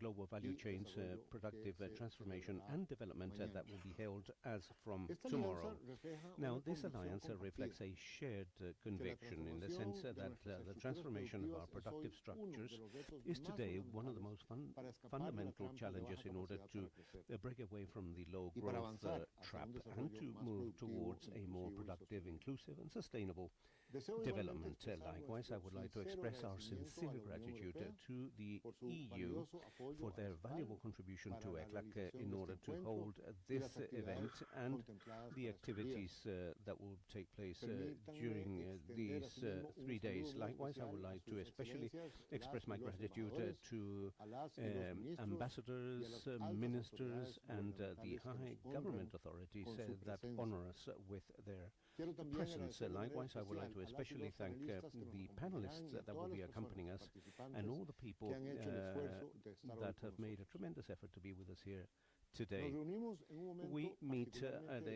global value chains, productive transformation and development that will be held as from tomorrow. Now, this alliance reflects a shared conviction in the sense that the transformation of our productive structures is today one of the most fundamental challenges in order to break away from the low growth trap and to move towards a more productive, inclusive and sustainable development. Likewise, I would like to express our sincere gratitude to the EU for their valuable contribution to ECLAC in order to hold this event and the activities that will take place during these 3 days. Likewise, I would like to especially express my gratitude to ambassadors, ministers and the high government authorities that honor us with their presence. Likewise, I would like to especially thank the panelists that will be accompanying us and all the people that have made a tremendous effort to be with us here today. We meet at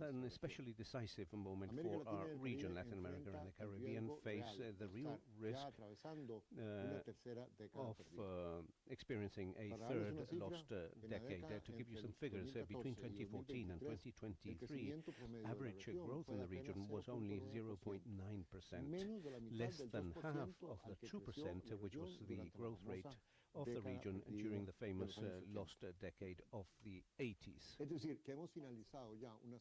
an especially decisive moment for our region. Latin America and the Caribbean face the real risk of experiencing a third lost decade. To give you some figures, between 2014 and 2023, average growth in the region was only 0.9%, less than half of the 2%, which was the growth rate of the region during the famous lost decade of the 80s.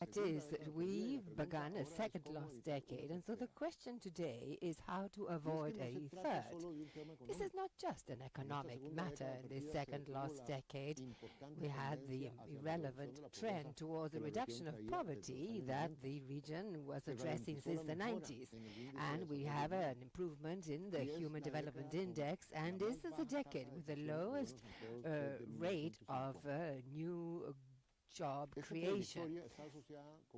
That is, we've begun a second lost decade, and so the question today is how to avoid a third. This is not just an economic matter in this second lost decade. We had the irrelevant trend towards the reduction of poverty that the region was addressing since the 90s, and we have an improvement in the Human Development Index, and this is a decade with the lowest rate of new job creation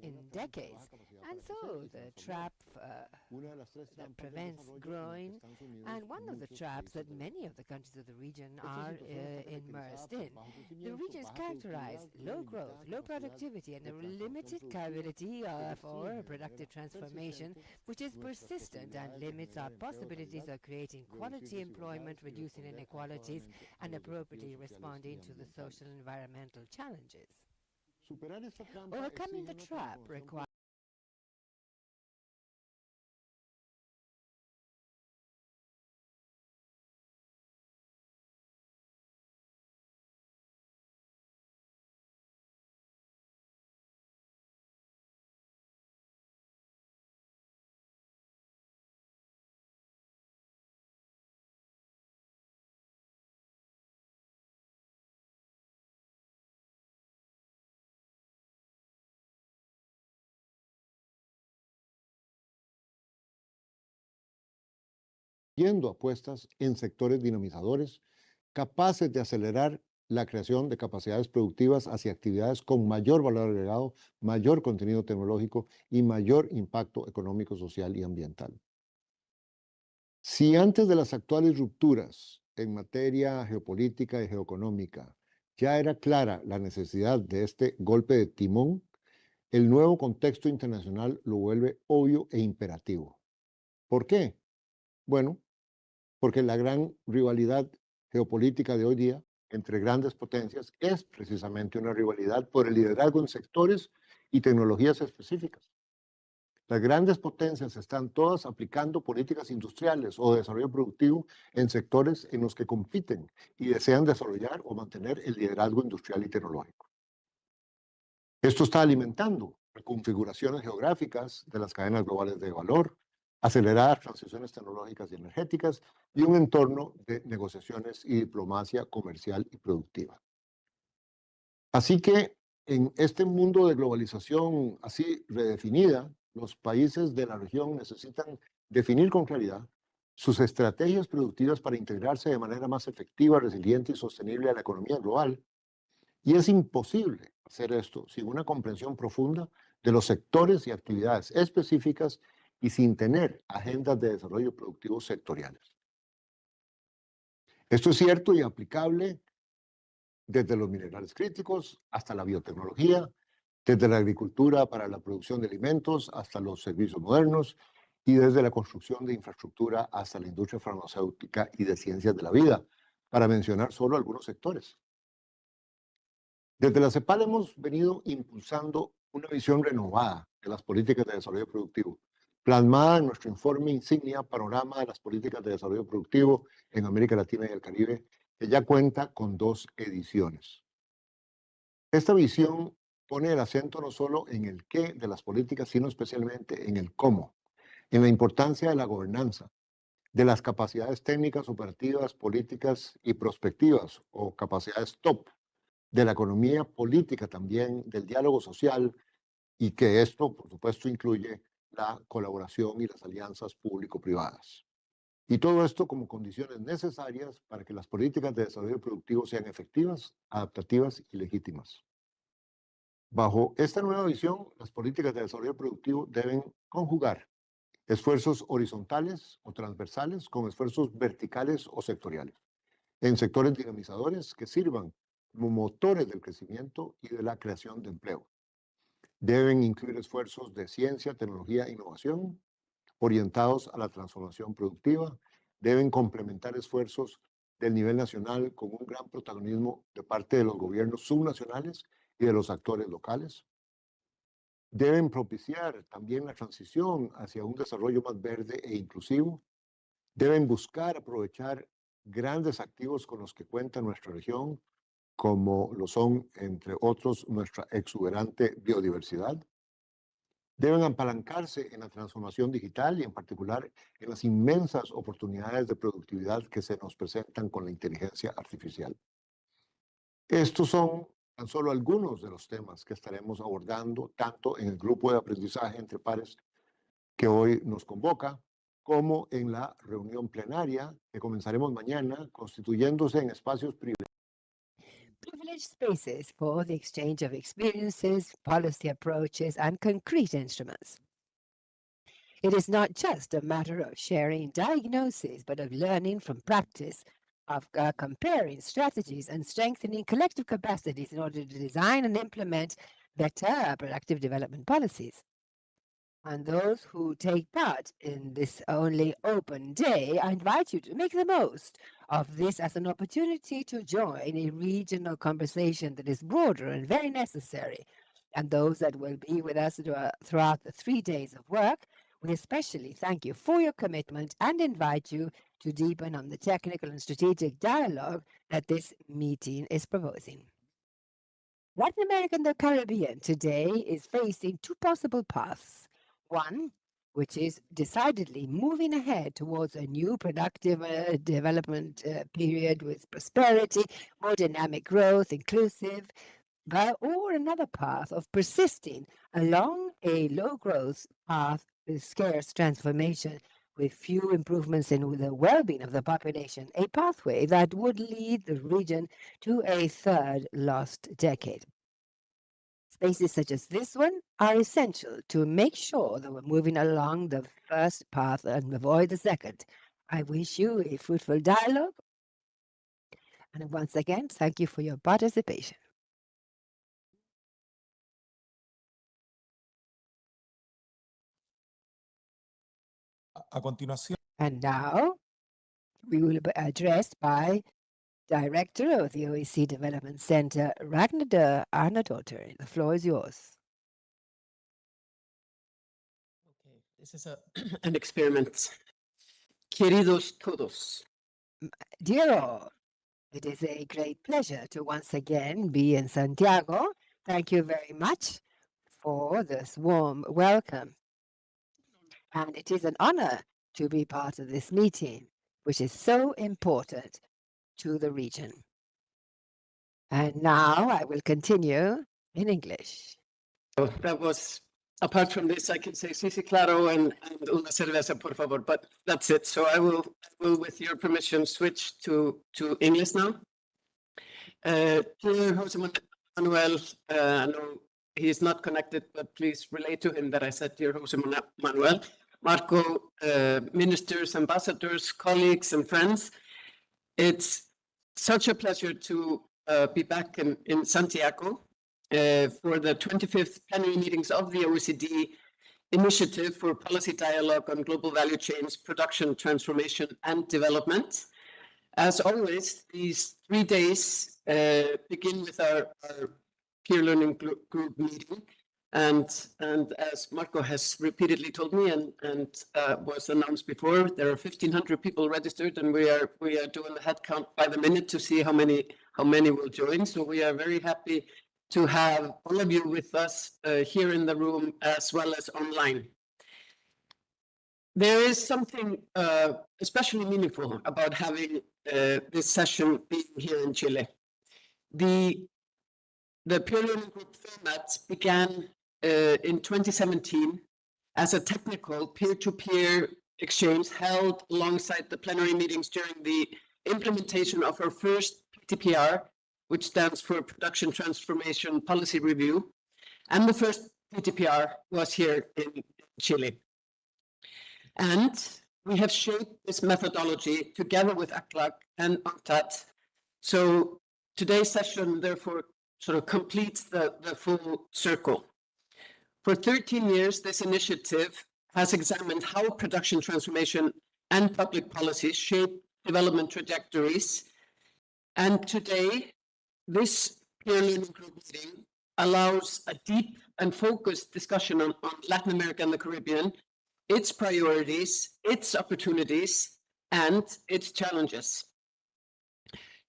in decades. And so the trap that prevents growing, and one of the traps that many of the countries of the region are immersed in. The region is characterized low growth, low productivity, and a limited capability for productive transformation, which is persistent and limits our possibilities of creating quality employment, reducing inequalities, and appropriately responding to the social and environmental challenges. Overcoming the trap requires yendo apuestas en sectores dinamizadores, capaces de acelerar la creación de capacidades productivas hacia actividades con mayor valor agregado, mayor contenido tecnológico y mayor impacto económico, social y ambiental. Si antes de las actuales rupturas en materia geopolítica y geoeconómica ya era clara la necesidad de este golpe de timón, el nuevo contexto internacional lo vuelve obvio e imperativo. ¿Por qué? Bueno, porque la gran rivalidad geopolítica de hoy día entre grandes potencias es precisamente una rivalidad por el liderazgo en sectores y tecnologías específicas. Las grandes potencias están todas aplicando políticas industriales o de desarrollo productivo en sectores en los que compiten y desean desarrollar o mantener el liderazgo industrial y tecnológico. Esto está alimentando reconfiguraciones geográficas de las cadenas globales de valor, acelerar transiciones tecnológicas y energéticas y un entorno de negociaciones y diplomacia comercial y productiva. Así que en este mundo de globalización así redefinida, los países de la región necesitan definir con claridad sus estrategias productivas para integrarse de manera más efectiva, resiliente y sostenible a la economía global. Y es imposible hacer esto sin una comprensión profunda de los sectores y actividades específicas y sin tener agendas de desarrollo productivo sectoriales. Esto es cierto y aplicable desde los minerales críticos hasta la biotecnología, desde la agricultura para la producción de alimentos hasta los servicios modernos y desde la construcción de infraestructura hasta la industria farmacéutica y de ciencias de la vida, para mencionar solo algunos sectores. Desde la CEPAL hemos venido impulsando una visión renovada de las políticas de desarrollo productivo, plasmada en nuestro informe insignia Panorama de las Políticas de Desarrollo Productivo en América Latina y el Caribe, que ya cuenta con 2 ediciones. Esta visión pone el acento no solo en el qué de las políticas, sino especialmente en el cómo, en la importancia de la gobernanza, de las capacidades técnicas, operativas, políticas y prospectivas, o capacidades top, de la economía política también, del diálogo social, y que esto, por supuesto, incluye la colaboración y las alianzas público-privadas. Y todo esto como condiciones necesarias para que las políticas de desarrollo productivo sean efectivas, adaptativas y legítimas. Bajo esta nueva visión, las políticas de desarrollo productivo deben conjugar esfuerzos horizontales o transversales con esfuerzos verticales o sectoriales, en sectores dinamizadores que sirvan como motores del crecimiento y de la creación de empleo. Deben incluir esfuerzos de ciencia, tecnología e innovación orientados a la transformación productiva. Deben complementar esfuerzos del nivel nacional con un gran protagonismo de parte de los gobiernos subnacionales y de los actores locales. Deben propiciar también la transición hacia un desarrollo más verde e inclusivo. Deben buscar aprovechar grandes activos con los que cuenta nuestra región, como lo son, entre otros, nuestra exuberante biodiversidad. Deben apalancarse en la transformación digital y en particular en las inmensas oportunidades de productividad que se nos presentan con la inteligencia artificial. Estos son tan solo algunos de los temas que estaremos abordando tanto en el grupo de aprendizaje entre pares que hoy nos convoca, como en la reunión plenaria que comenzaremos mañana, constituyéndose en espacios privilegiados. Privileged spaces for the exchange of experiences, policy approaches, and concrete instruments. It is not just a matter of sharing diagnoses, but of learning from practice, of comparing strategies and strengthening collective capacities in order to design and implement better productive development policies. And those who take part in this only open day, I invite you to make the most of this as an opportunity to join a regional conversation that is broader and very necessary. And those that will be with us throughout the 3 days of work, we especially thank you for your commitment and invite you to deepen on the technical and strategic dialogue that this meeting is proposing. Latin America and the Caribbean today is facing 2 possible paths. One, which is decidedly moving ahead towards a new productive development period with prosperity, more dynamic growth, inclusive, or another path of persisting along a low-growth path with scarce transformation, with few improvements in the well-being of the population, a pathway that would lead the region to a third lost decade. Spaces such as this one are essential to make sure that we're moving along the first path and avoid the second. I wish you a fruitful dialogue. And once again, thank you for your participation. A continuación. And now we will be addressed by Director of the OEC Development Center, Ragnar Arnardóttir. The floor is yours. Okay, this is an experiment. Queridos todos. Dear all, it is a great pleasure to once again be in Santiago. Thank you very much for this warm welcome. And it is an honor to be part of this meeting, which is so important to the region. And now I will continue in English. Oh, that was, apart from this, I can say sí, sí, claro, and una cerveza, por favor, but that's it. So I will, with your permission, switch to English now. Dear Jose Manuel, I know he is not connected, but please relay to him that I said, dear Jose Manuel, Marco, ministers, ambassadors, colleagues, and friends. It's such a pleasure to be back in Santiago for the 25th plenary meetings of the OECD Initiative for Policy Dialogue on Global Value Chains, Production, Transformation, and Development. As always, these 3 days begin with our peer learning group meeting. And as Marco has repeatedly told me and was announced before, there are 1,500 people registered, and we are doing the head count by the minute to see how many will join. So we are very happy to have all of you with us here in the room as well as online. There is something especially meaningful about having this session being here in Chile. The peer learning group format began in 2017 as a technical peer-to-peer exchange held alongside the plenary meetings during the implementation of our first PTPR, which stands for Production Transformation Policy Review. And the first PTPR was here in Chile. And we have shaped this methodology together with ACLAC and UNCTAD. So today's session, therefore, sort of completes the full circle. For 13 years, this initiative has examined how production transformation and public policies shape development trajectories. And today, this peer learning group meeting allows a deep and focused discussion on Latin America and the Caribbean, its priorities, its opportunities, and its challenges.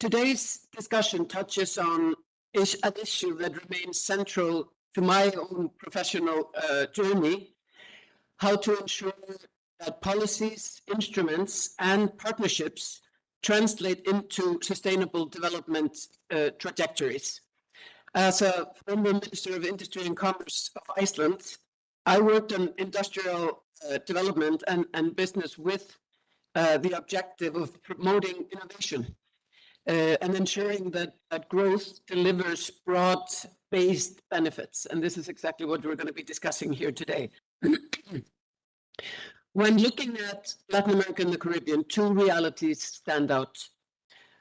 Today's discussion touches on an issue that remains central to my own professional journey: how to ensure that policies, instruments, and partnerships translate into sustainable development trajectories. As a former Minister of Industry and Commerce of Iceland, I worked on industrial development and business with the objective of promoting innovation and ensuring that growth delivers broad-based benefits. And this is exactly what we're going to be discussing here today. When looking at Latin America and the Caribbean, two realities stand out.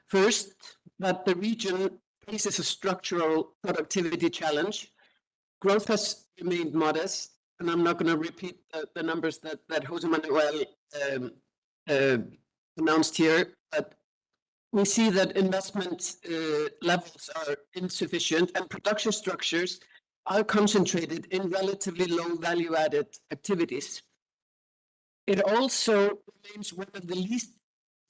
First, that the region faces a structural productivity challenge. Growth has remained modest, and I'm not going to repeat the numbers that Jose Manuel announced here, but we see that investment levels are insufficient and production structures are concentrated in relatively low value-added activities. It also remains one of the least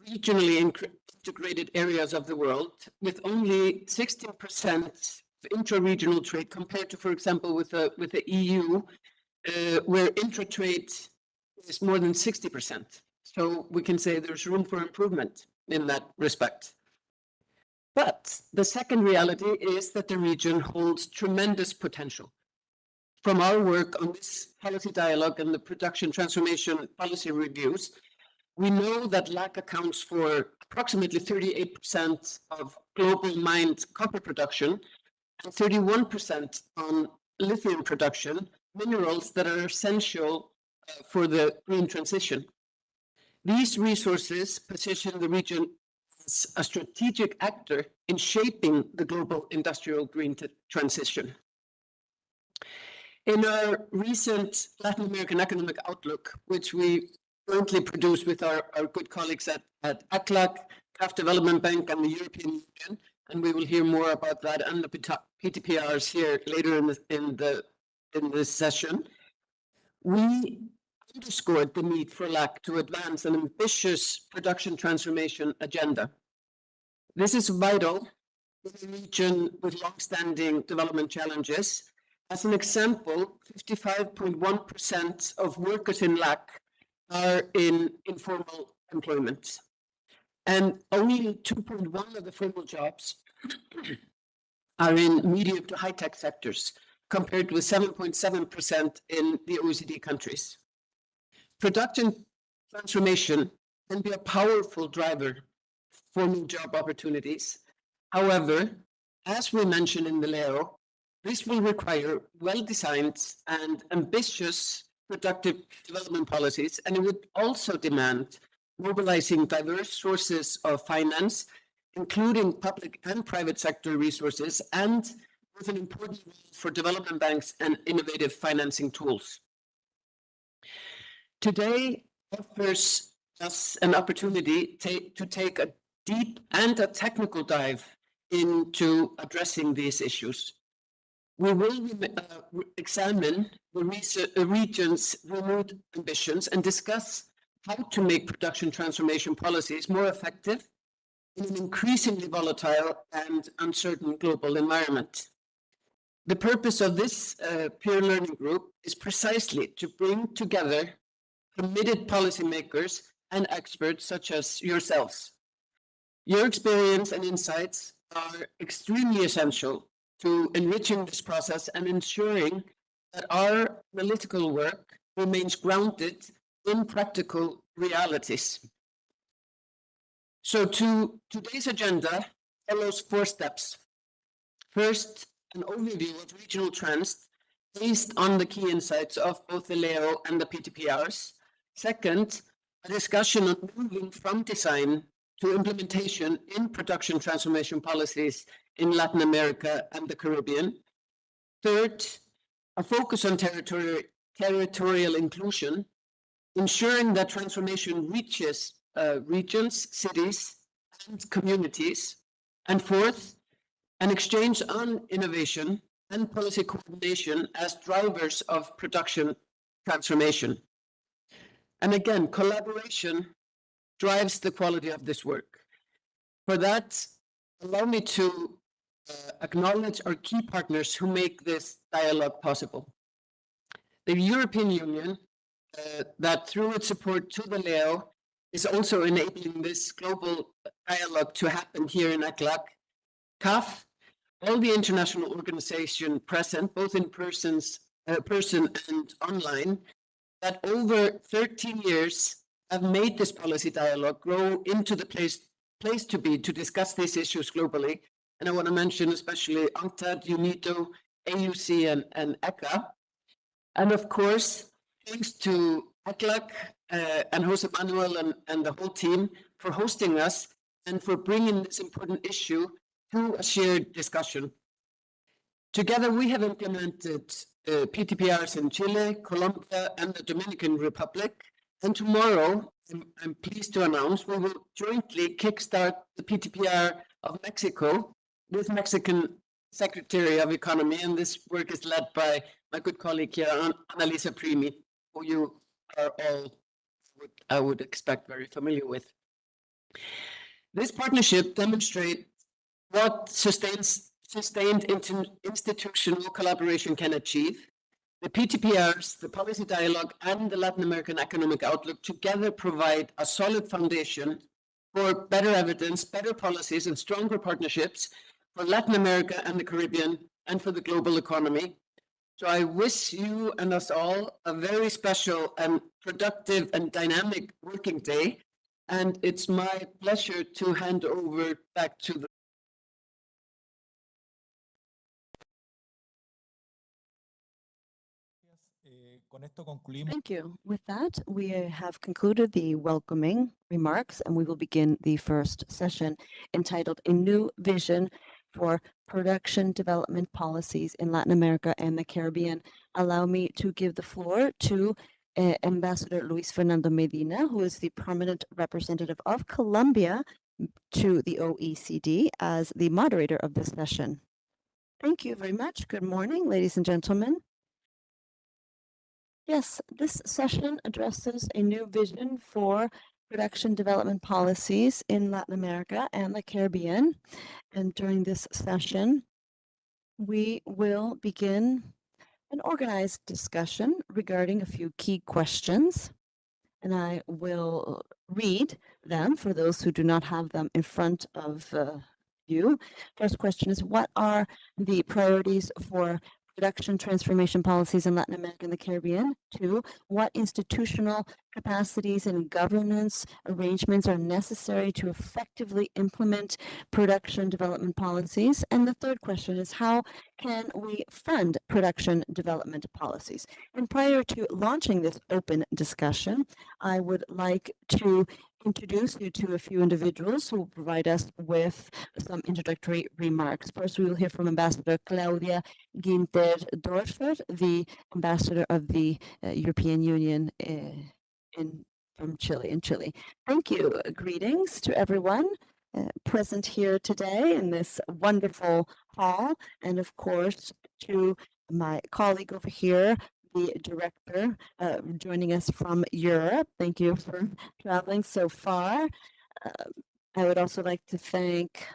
regionally integrated areas of the world, with only 16% intra-regional trade compared to, for example, with the EU, where intra-trade is more than 60%. So we can say there's room for improvement in that respect. But the second reality is that the region holds tremendous potential. From our work on this policy dialogue and the production transformation policy reviews, we know that LAC accounts for approximately 38% of global mined copper production and 31% on lithium production, minerals that are essential for the green transition. These resources position the region as a strategic actor in shaping the global industrial green transition. In our recent Latin American Economic Outlook, which we jointly produced with our good colleagues at ACLAC, CAF Development Bank, and the European Union, and we will hear more about that and the PTPRs here later in this session, we underscored the need for LAC to advance an ambitious production transformation agenda. This is vital in a region with long-standing development challenges. As an example, 55.1% of workers in LAC are in informal employment, and only 2.1% of the formal jobs are in medium to high-tech sectors, compared with 7.7% in the OECD countries. Production transformation can be a powerful driver for new job opportunities. However, as we mentioned in the Leo, this will require well-designed and ambitious productive development policies, and it would also demand mobilizing diverse sources of finance, including public and private sector resources, and with an important role for development banks and innovative financing tools. Today offers us an opportunity to take a deep and a technical dive into addressing these issues. We will examine the region's renewed ambitions and discuss how to make production transformation policies more effective in an increasingly volatile and uncertain global environment. The purpose of this peer learning group is precisely to bring together committed policymakers and experts such as yourselves. Your experience and insights are extremely essential to enriching this process and ensuring that our analytical work remains grounded in practical realities. So today's agenda follows 4 steps. First, an overview of regional trends based on the key insights of both the LEO and the PTPRs. Second, a discussion on moving from design to implementation in production transformation policies in Latin America and the Caribbean. Third, a focus on territorial inclusion, ensuring that transformation reaches regions, cities, and communities. And fourth, an exchange on innovation and policy coordination as drivers of production transformation. And again, collaboration drives the quality of this work. For that, allow me to acknowledge our key partners who make this dialogue possible. The European Union, that through its support to the LEO, is also enabling this global dialogue to happen here in ECLAC. CAF, all the international organizations present, both in person and online, that over 13 years have made this policy dialogue grow into the place to be to discuss these issues globally. And I want to mention especially UNCTAD, UNIDO, AUC, and ECA. And of course, thanks to ECLAC and Jose Manuel and the whole team for hosting us and for bringing this important issue to a shared discussion. Together, we have implemented PTPRs in Chile, Colombia, and the Dominican Republic. And tomorrow, I'm pleased to announce, we will jointly kickstart the PTPR of Mexico with Mexican Secretary of Economy. And this work is led by my good colleague here, Annalisa Primi, who you are all, I would expect, very familiar with. This partnership demonstrates what sustained institutional collaboration can achieve. The PTPRs, the policy dialogue, and the Latin American economic outlook together provide a solid foundation for better evidence, better policies, and stronger partnerships for Latin America and the Caribbean and for the global economy. So I wish you and us all a very special and productive and dynamic working day. And it's my pleasure to hand over back to the Thank you. With that, we have concluded the welcoming remarks, and we will begin the first session entitled A New Vision for Production Development Policies in Latin America and the Caribbean. Allow me to give the floor to Ambassador Luis Fernando Medina, who is the permanent representative of Colombia to the OECD, as the moderator of this session. Thank you very much. Good morning, ladies and gentlemen. Yes, this session addresses a new vision for production development policies in Latin America and the Caribbean. And during this session, we will begin an organized discussion regarding a few key questions. And I will read them for those who do not have them in front of you. First question is, what are the priorities for production transformation policies in Latin America and the Caribbean? 2, what institutional capacities and governance arrangements are necessary to effectively implement production development policies? And the third question is, how can we fund production development policies? And prior to launching this open discussion, I would like to introduce you to a few individuals who will provide us with some introductory remarks. First, we will hear from Ambassador Claudia Ginter Dorfer, the ambassador of the European Union from Chile, in Chile. Thank you. Greetings to everyone. present here today in this wonderful hall, and of course to my colleague over here, the director, joining us from Europe. Thank you for traveling so far. I would also like to thank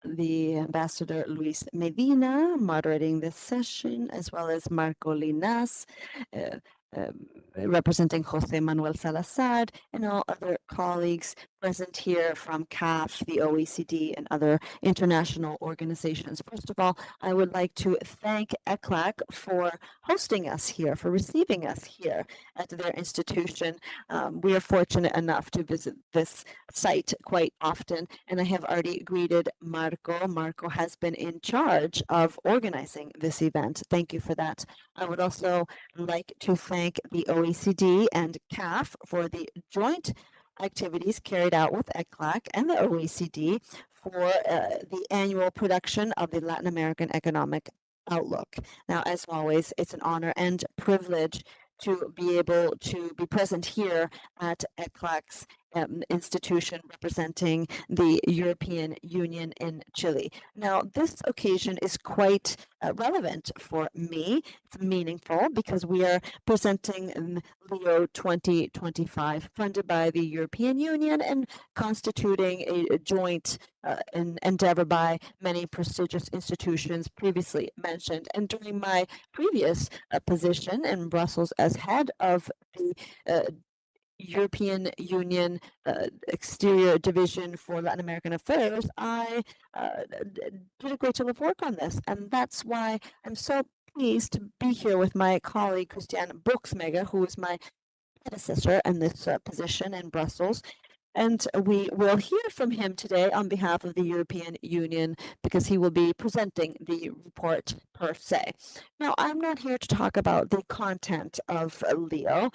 the Ambassador Luis Medina moderating this session, as well as Marco Linas, representing Jose Manuel Salazar, and all other colleagues present here from CAF, the OECD, and other international organizations. First of all, I would like to thank ECLAC for hosting us here, for receiving us here at their institution. We are fortunate enough to visit this site quite often, and I have already greeted Marco. Marco has been in charge of organizing this event. Thank you for that. I would also like to thank the OECD and CAF for the joint activities carried out with ECLAC and the OECD for the annual production of the Latin American Economic Outlook. Now, as always, it's an honor and privilege to be able to be present here at ECLAC's institution representing the European Union in Chile. Now, this occasion is quite relevant for me. It's meaningful because we are presenting Leo 2025, funded by the European Union and constituting a joint endeavor by many prestigious institutions previously mentioned. And during my previous position in Brussels as head of the European Union Exterior Division for Latin American Affairs, I did a great deal of work on this. And that's why I'm so pleased to be here with my colleague, Christian Bruxmegger, who is my predecessor in this position in Brussels. And we will hear from him today on behalf of the European Union because he will be presenting the report per se. Now, I'm not here to talk about the content of Leo,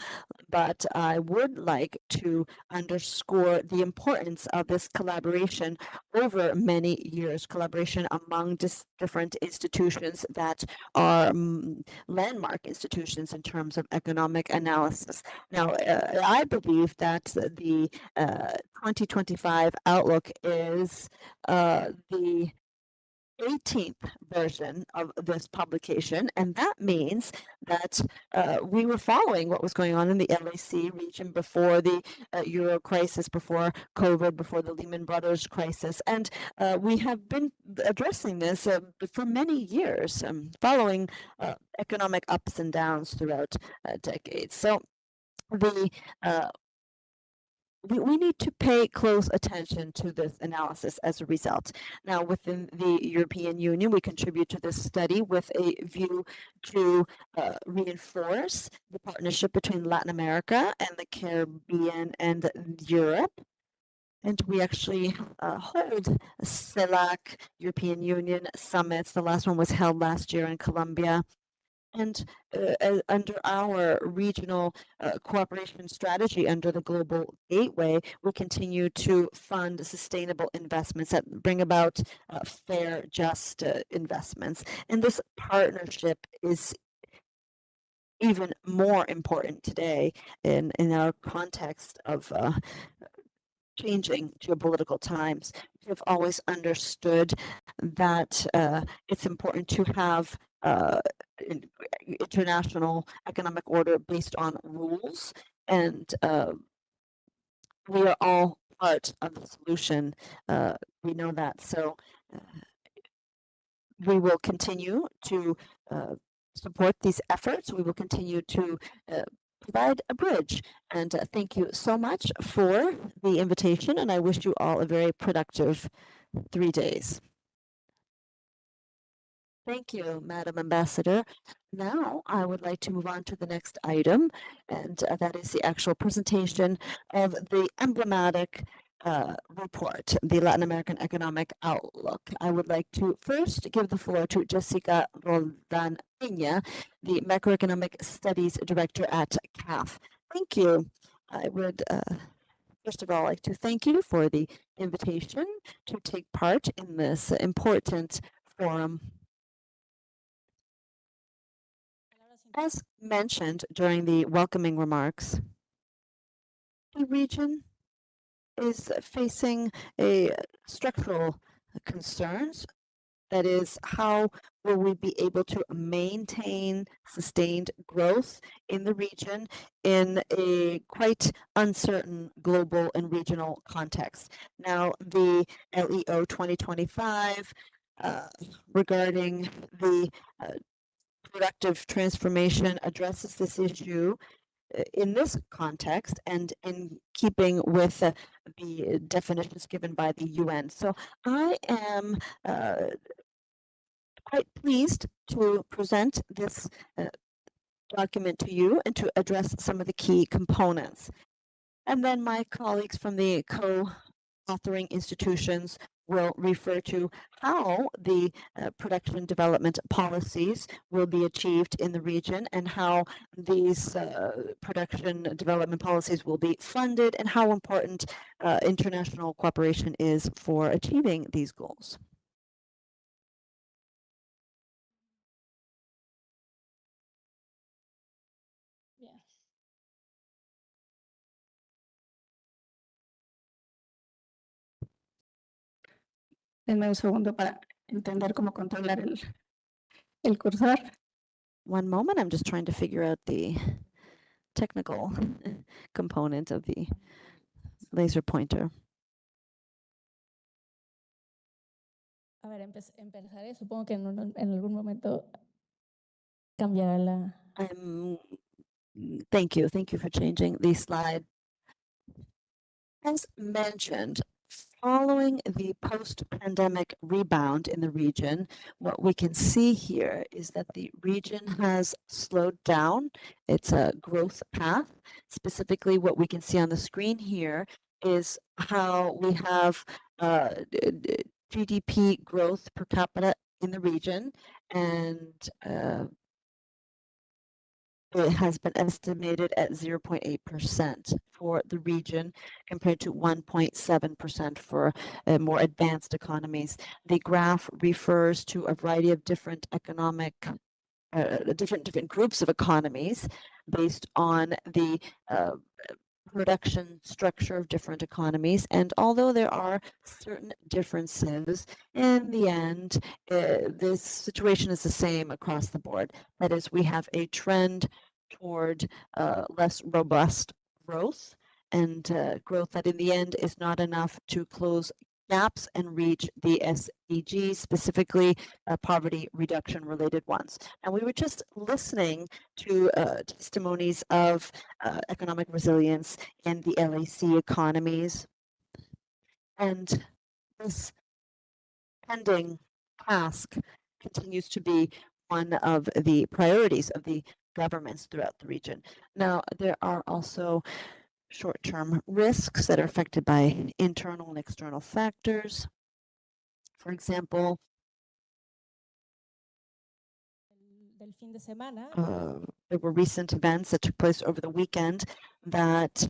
but I would like to underscore the importance of this collaboration over many years, collaboration among different institutions that are landmark institutions in terms of economic analysis. Now, I believe that the 2025 outlook is the 18th version of this publication, and that means that we were following what was going on in the LAC region before the Euro crisis, before COVID, before the Lehman Brothers crisis, and we have been addressing this for many years, following economic ups and downs throughout decades. So the we need to pay close attention to this analysis as a result. Now, within the European Union, we contribute to this study with a view to reinforce the partnership between Latin America and the Caribbean and Europe. And we actually hold CELAC European Union summits. The last one was held last year in Colombia. And under our regional cooperation strategy under the Global Gateway, we continue to fund sustainable investments that bring about fair, just investments. And this partnership is even more important today in our context of changing geopolitical times. We have always understood that it's important to have international economic order based on rules, and we are all part of the solution. We know that. So we will continue to support these efforts. We will continue to provide a bridge. And thank you so much for the invitation, and I wish you all a very productive 3 days. Thank you, Madam Ambassador. Now I would like to move on to the next item, and that is the actual presentation of the emblematic report, the Latin American Economic Outlook. I would like to first give the floor to Jessica Roldan Peña, the Macroeconomic Studies Director at CAF. Thank you. I would first of all like to thank you for the invitation to take part in this important forum. As mentioned during the welcoming remarks, the region is facing a structural concerns. That is, how will we be able to maintain sustained growth in the region in a quite uncertain global and regional context? Now, the LEO 2025 regarding the productive transformation addresses this issue in this context and in keeping with the definitions given by the UN. So I am quite pleased to present this document to you and to address some of the key components. And then my colleagues from the co-authoring institutions will refer to how the production development policies will be achieved in the region and how these production development policies will be funded and how important international cooperation is for achieving these goals. Yes. Denme un segundo para entender cómo controlar el cursor. One moment, I'm just trying to figure out the technical component of the laser pointer. A ver, empezaré. Supongo que en algún momento cambiará la... Thank you. Thank you for changing the slide. As mentioned, following the post-pandemic rebound in the region, what we can see here is that the region has slowed down its growth path. Specifically, what we can see on the screen here is how we have GDP growth per capita in the region, and it has been estimated at 0.8% for the region compared to 1.7% for more advanced economies. The graph refers to a variety of different economic, different groups of economies based on the production structure of different economies. And although there are certain differences, in the end, this situation is the same across the board. That is, we have a trend toward less robust growth and growth that in the end is not enough to close gaps and reach the SDGs, specifically poverty reduction related ones. And we were just listening to testimonies of economic resilience in the LAC economies. And this pending task continues to be one of the priorities of the governments throughout the region. Now, there are also short-term risks that are affected by internal and external factors. For example, there were recent events that took place over the weekend that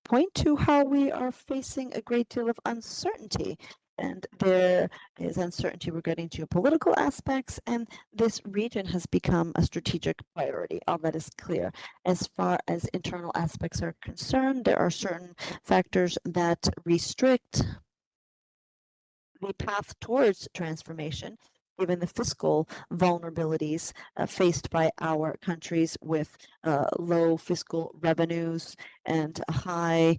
point to how we are facing a great deal of uncertainty. And there is uncertainty regarding geopolitical aspects, and this region has become a strategic priority. All that is clear. As far as internal aspects are concerned, there are certain factors that restrict the path towards transformation, given the fiscal vulnerabilities faced by our countries with low fiscal revenues and a high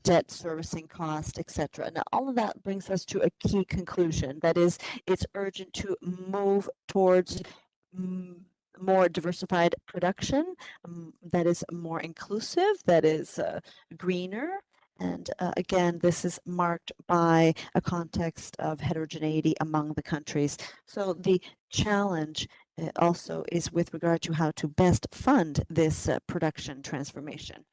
debt servicing cost, etc. Now, all of that brings us to a key conclusion. That is, it's urgent to move towards more diversified production that is more inclusive, that is greener. And again, this is marked by a context of heterogeneity among the countries. So the challenge also is with regard to how to best fund this production transformation.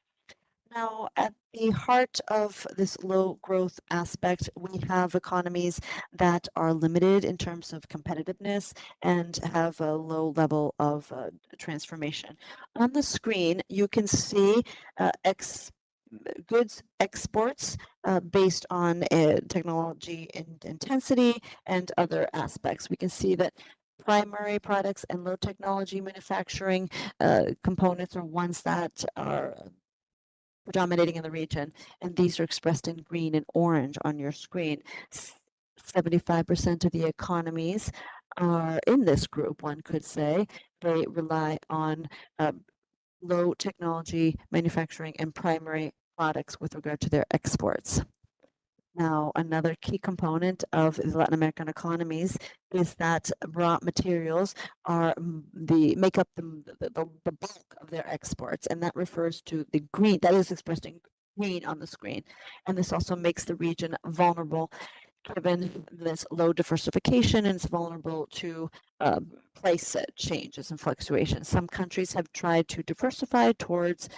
Now, at the heart of this low growth aspect, we have economies that are limited in terms of competitiveness and have a low level of transformation. On the screen, you can see goods exports based on technology intensity and other aspects. We can see that primary products and low technology manufacturing components are ones that are predominating in the region, and these are expressed in green and orange on your screen. 75% of the economies are in this group, one could say. They rely on low technology manufacturing and primary products with regard to their exports. Now, another key component of the Latin American economies is that raw materials are make up the bulk of their exports, and that refers to the green, that is expressed in green on the screen. And this also makes the region vulnerable given this low diversification, and it's vulnerable to price changes and fluctuations. Some countries have tried to diversify towards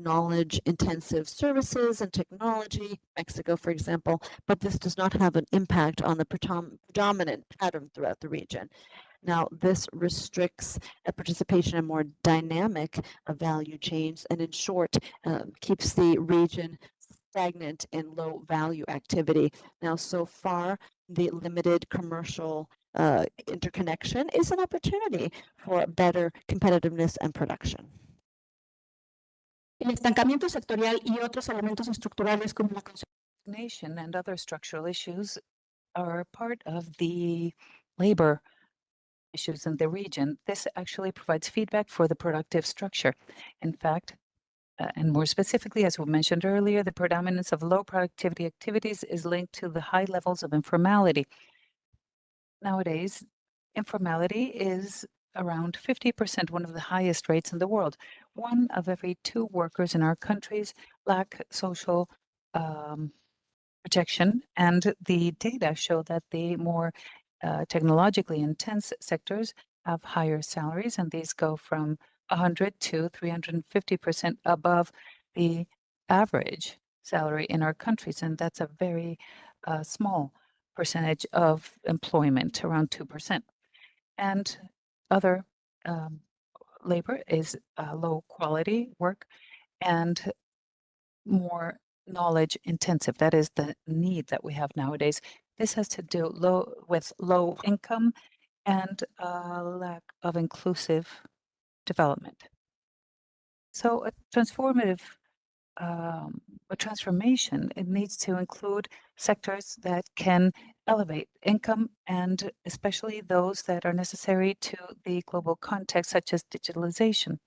knowledge-intensive services and technology, Mexico, for example, but this does not have an impact on the predominant pattern throughout the region. Now, this restricts participation in more dynamic value chains, and in short, keeps the region stagnant in low value activity. Now, so far, the limited commercial interconnection is an opportunity for better competitiveness and production. El estancamiento sectorial y otros elementos estructurales como la Nation and other structural issues are part of the labor issues in the region. This actually provides feedback for the productive structure. In fact, and more specifically, as we mentioned earlier, the predominance of low productivity activities is linked to the high levels of informality. Nowadays, informality is around 50%, one of the highest rates in the world. 1 of every 2 workers in our countries lack social protection, and the data show that the more technologically intense sectors have higher salaries, and these go from 100 to 350% above the average salary in our countries, and that's a very small percentage of employment, around 2%. And other labor is low quality work and more knowledge intensive. That is the need that we have nowadays. This has to do with low income and lack of inclusive development. So a transformative transformation, it needs to include sectors that can elevate income, and especially those that are necessary to the global context, such as digitalization.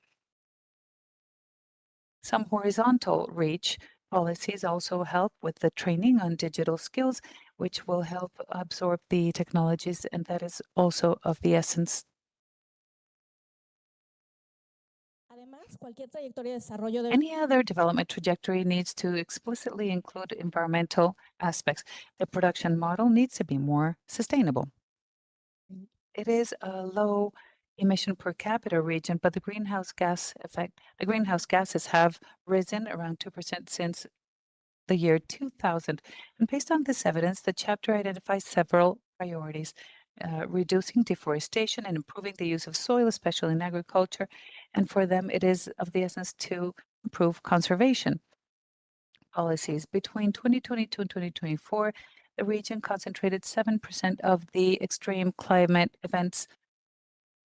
Some horizontal reach policies also help with the training on digital skills, which will help absorb the technologies, and that is also of the essence. Any other development trajectory needs to explicitly include environmental aspects. The production model needs to be more sustainable. It is a low emission per capita region, but the greenhouse gases have risen around 2% since the year 2000. And based on this evidence, the chapter identifies several priorities: reducing deforestation and improving the use of soil, especially in agriculture. And for them, it is of the essence to improve conservation policies. Between 2022 and 2024, the region concentrated 7% of the extreme climate events.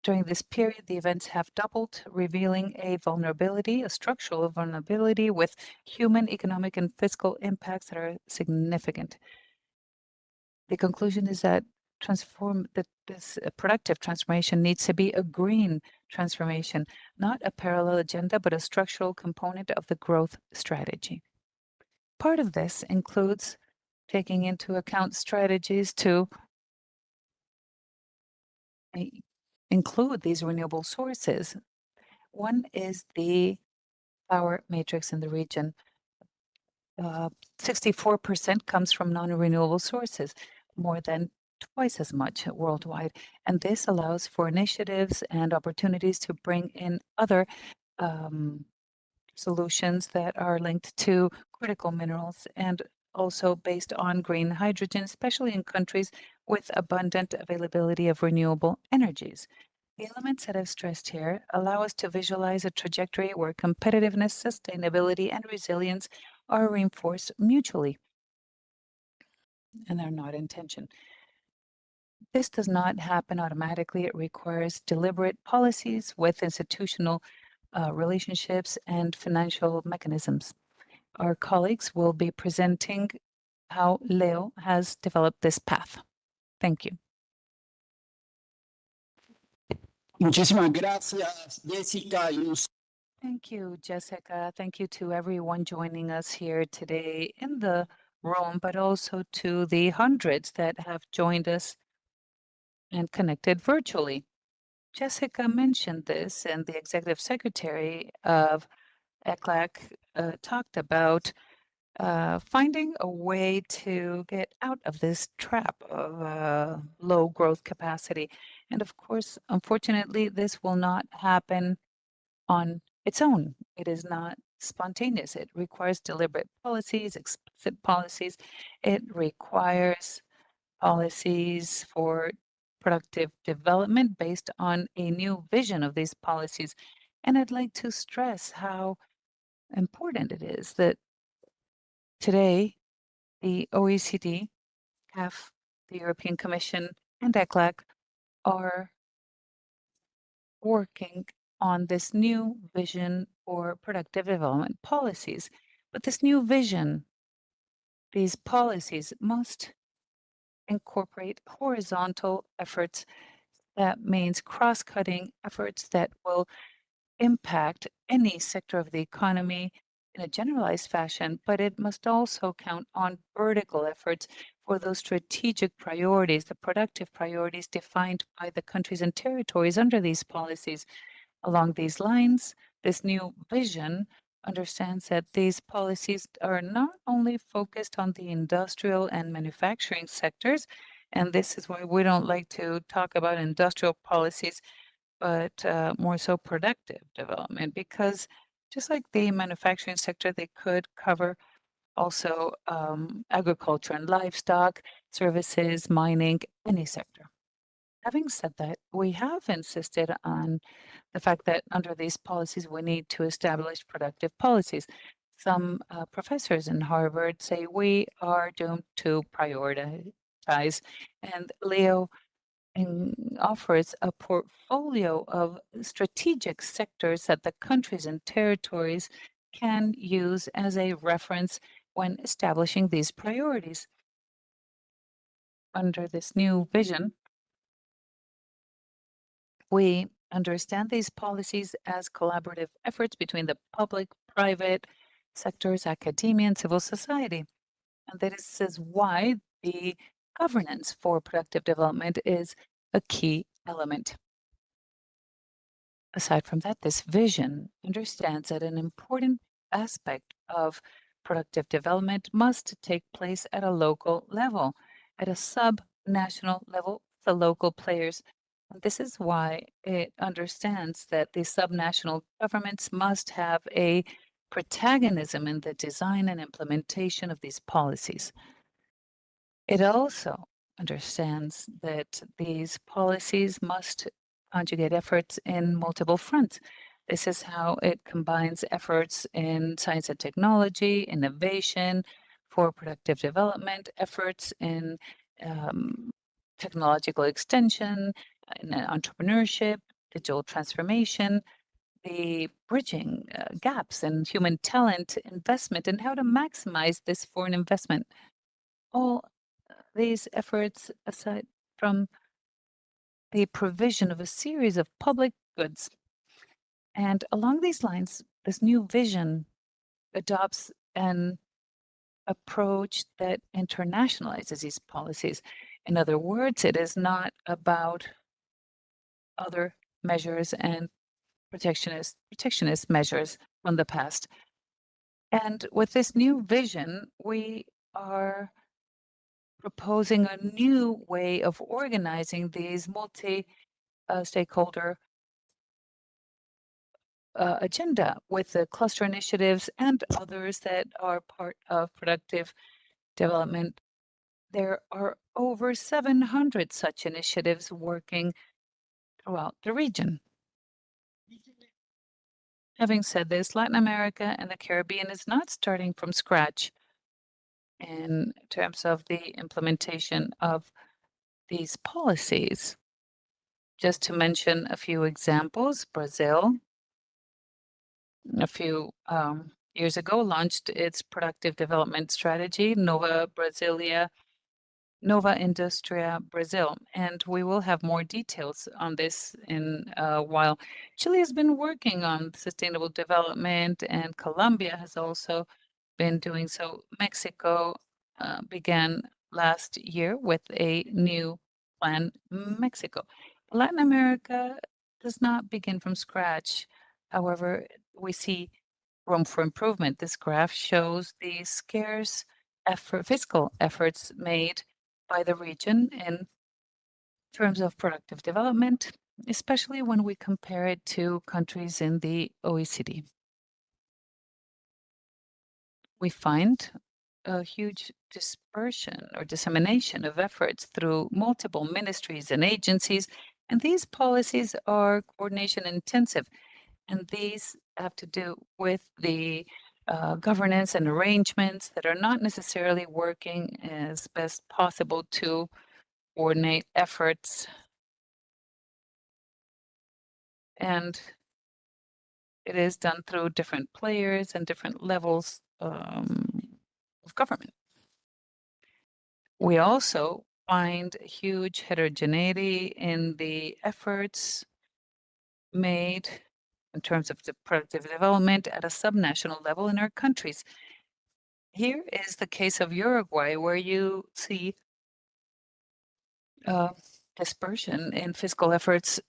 During this period, the events have doubled, revealing a vulnerability, a structural vulnerability with human, economic, and fiscal impacts that are significant. The conclusion is that this productive transformation needs to be a green transformation, not a parallel agenda, but a structural component of the growth strategy. Part of this includes taking into account strategies to include these renewable sources. One is the power matrix in the region. 64% comes from non-renewable sources, more than twice as much worldwide. And this allows for initiatives and opportunities to bring in other solutions that are linked to critical minerals and also based on green hydrogen, especially in countries with abundant availability of renewable energies. The elements that I've stressed here allow us to visualize a trajectory where competitiveness, sustainability, and resilience are reinforced mutually, and they're not in tension. This does not happen automatically. It requires deliberate policies with institutional relationships and financial mechanisms. Our colleagues will be presenting how Leo has developed this path. Thank you. Muchísimas gracias, Jessica. Thank you, Jessica. Thank you to everyone joining us here today in the room, but also to the hundreds that have joined us and connected virtually. Jessica mentioned this, and the executive secretary of ECLAC talked about finding a way to get out of this trap of low growth capacity. And of course, unfortunately, this will not happen on its own. It is not spontaneous. It requires deliberate policies, explicit policies. It requires policies for productive development based on a new vision of these policies. And I'd like to stress how important it is that today the OECD, CAF, the European Commission, and ECLAC are working on this new vision for productive development policies. But this new vision, these policies must incorporate horizontal efforts. That means cross-cutting efforts that will impact any sector of the economy in a generalized fashion, but it must also count on vertical efforts for those strategic priorities, the productive priorities defined by the countries and territories under these policies. Along these lines, this new vision understands that these policies are not only focused on the industrial and manufacturing sectors, and this is why we don't like to talk about industrial policies, but more so productive development, because just like the manufacturing sector, they could cover also agriculture and livestock, services, mining, any sector. Having said that, we have insisted on the fact that under these policies, we need to establish productive policies. Some professors in Harvard say we are doomed to prioritize, and Leo offers a portfolio of strategic sectors that the countries and territories can use as a reference when establishing these priorities. Under this new vision, we understand these policies as collaborative efforts between the public, private sectors, academia, and civil society. And this is why the governance for productive development is a key element. Aside from that, this vision understands that an important aspect of productive development must take place at a local level, at a sub-national level, the local players. And this is why it understands that the subnational governments must have a protagonism in the design and implementation of these policies. It also understands that these policies must conjugate efforts in multiple fronts. This is how it combines efforts in science and technology, innovation, for productive development, efforts in technological extension, in entrepreneurship, digital transformation, the bridging gaps in human talent investment, and how to maximize this foreign investment. All these efforts, aside from the provision of a series of public goods. And along these lines, this new vision adopts an approach that internationalizes these policies. In other words, it is not about other measures and protectionist measures from the past. And with this new vision, we are proposing a new way of organizing these multi-stakeholder agenda with the cluster initiatives and others that are part of productive development. There are over 700 such initiatives working throughout the region. Having said this, Latin America and the Caribbean is not starting from scratch in terms of the implementation of these policies. Just to mention a few examples, Brazil a few years ago, launched its productive development strategy, Nova Industria Brazil, and we will have more details on this in a while. Chile has been working on sustainable development, and Colombia has also been doing so. Mexico began last year with a new plan, Mexico. Latin America does not begin from scratch. However, we see room for improvement. This graph shows the scarce fiscal efforts made by the region in terms of productive development, especially when we compare it to countries in the OECD. We find a huge dispersion or dissemination of efforts through multiple ministries and agencies, and these policies are coordination intensive, and these have to do with the governance and arrangements that are not necessarily working as best possible to coordinate efforts. And it is done through different players and different levels of government. We also find huge heterogeneity in the efforts made in terms of the productive development at a subnational level in our countries. Here is the case of Uruguay, where you see dispersion in fiscal efforts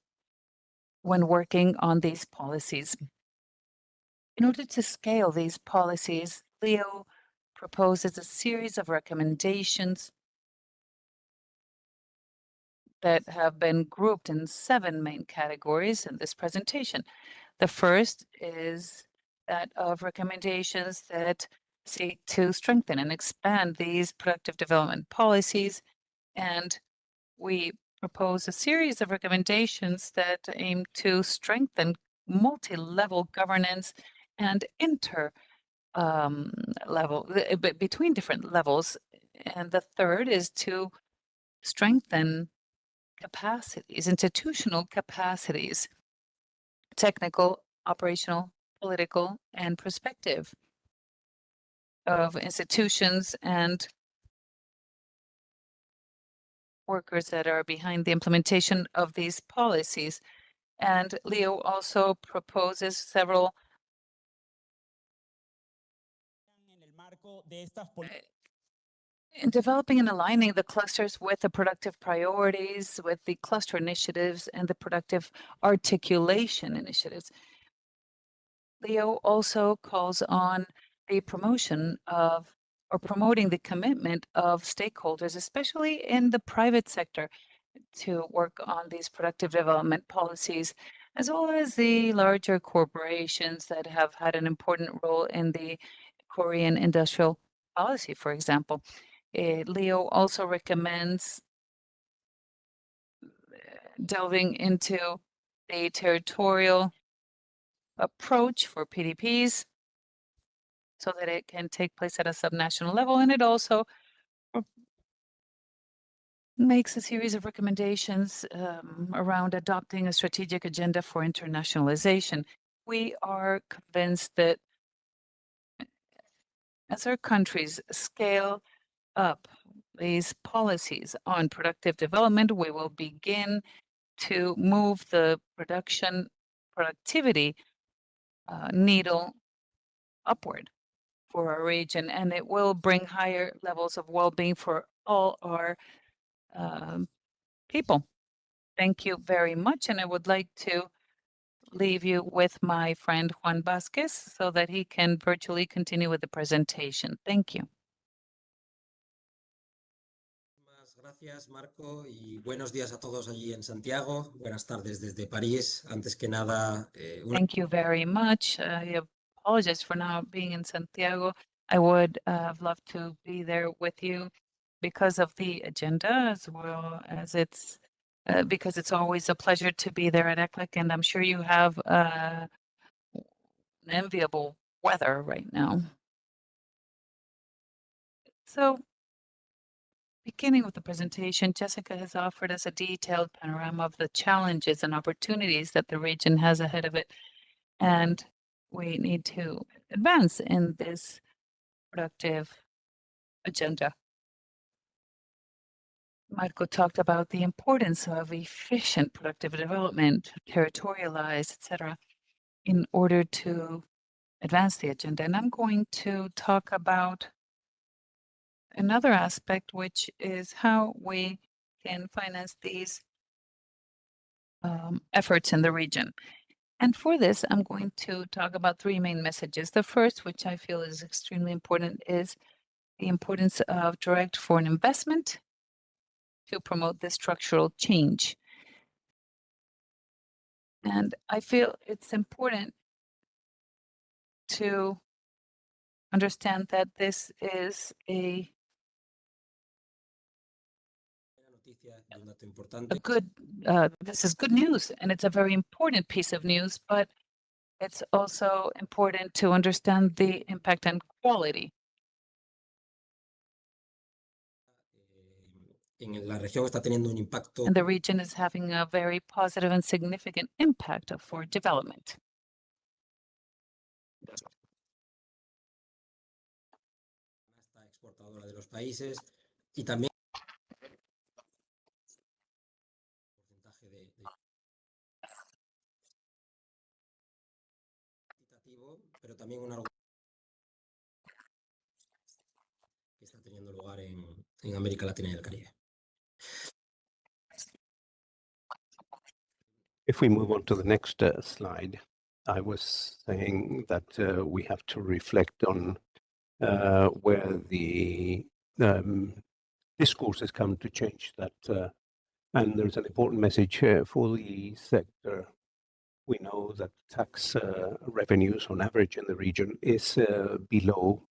when working on these policies. In order to scale these policies, Leo proposes a series of recommendations that have been grouped in 7 main categories in this presentation. The first is that of recommendations that seek to strengthen and expand these productive development policies, and we propose a series of recommendations that aim to strengthen multi-level governance and between different levels. And the third is to strengthen capacities, institutional capacities, technical, operational, political, and perspective of institutions and workers that are behind the implementation of these policies. And Leo also proposes several in developing and aligning the clusters with the productive priorities, with the cluster initiatives and the productive articulation initiatives. Leo also calls on the promotion of or promoting the commitment of stakeholders, especially in the private sector, to work on these productive development policies, as well as the larger corporations that have had an important role in the Korean industrial policy, for example. Leo also recommends delving into the territorial approach for PDPs so that it can take place at a subnational level, and it also makes a series of recommendations around adopting a strategic agenda for internationalization. We are convinced that as our countries scale up these policies on productive development, we will begin to move the productivity needle upward for our region, and it will bring higher levels of well-being for all our people. Thank you very much, and I would like to leave you with my friend Juan Vasquez so that he can virtually continue with the presentation. Thank you. Gracias, Marco, y buenos días a todos allí en Santiago. Buenas tardes desde París. Antes que nada, Thank you very much. I apologize for not being in Santiago. I would have loved to be there with you because of the agenda, as well as because it's always a pleasure to be there at ECLIC, and I'm sure you have an enviable weather right now. So, beginning with the presentation, Jessica has offered us a detailed panorama of the challenges and opportunities that the region has ahead of it. And we need to advance in this productive agenda. Marco talked about the importance of efficient productive development, territorialized, etc., in order to advance the agenda. And I'm going to talk about another aspect, which is how we can finance these efforts in the region. And for this, I'm going to talk about three main messages. The first, which I feel is extremely important, is the importance of direct foreign investment to promote this structural change. And I feel it's important to understand that this is this is good news, and it's a very important piece of news, but it's also important to understand the impact and quality. En la región está teniendo un impacto. And the region is having a very positive and significant impact for development. Esta exportadora de los países y también porcentaje de pero también una que está teniendo lugar en América Latina y el Caribe. If we move on to the next slide, I was saying that we have to reflect on where the discourse has come to change that, and there's an important message for the sector. We know that tax revenues on average in the region is below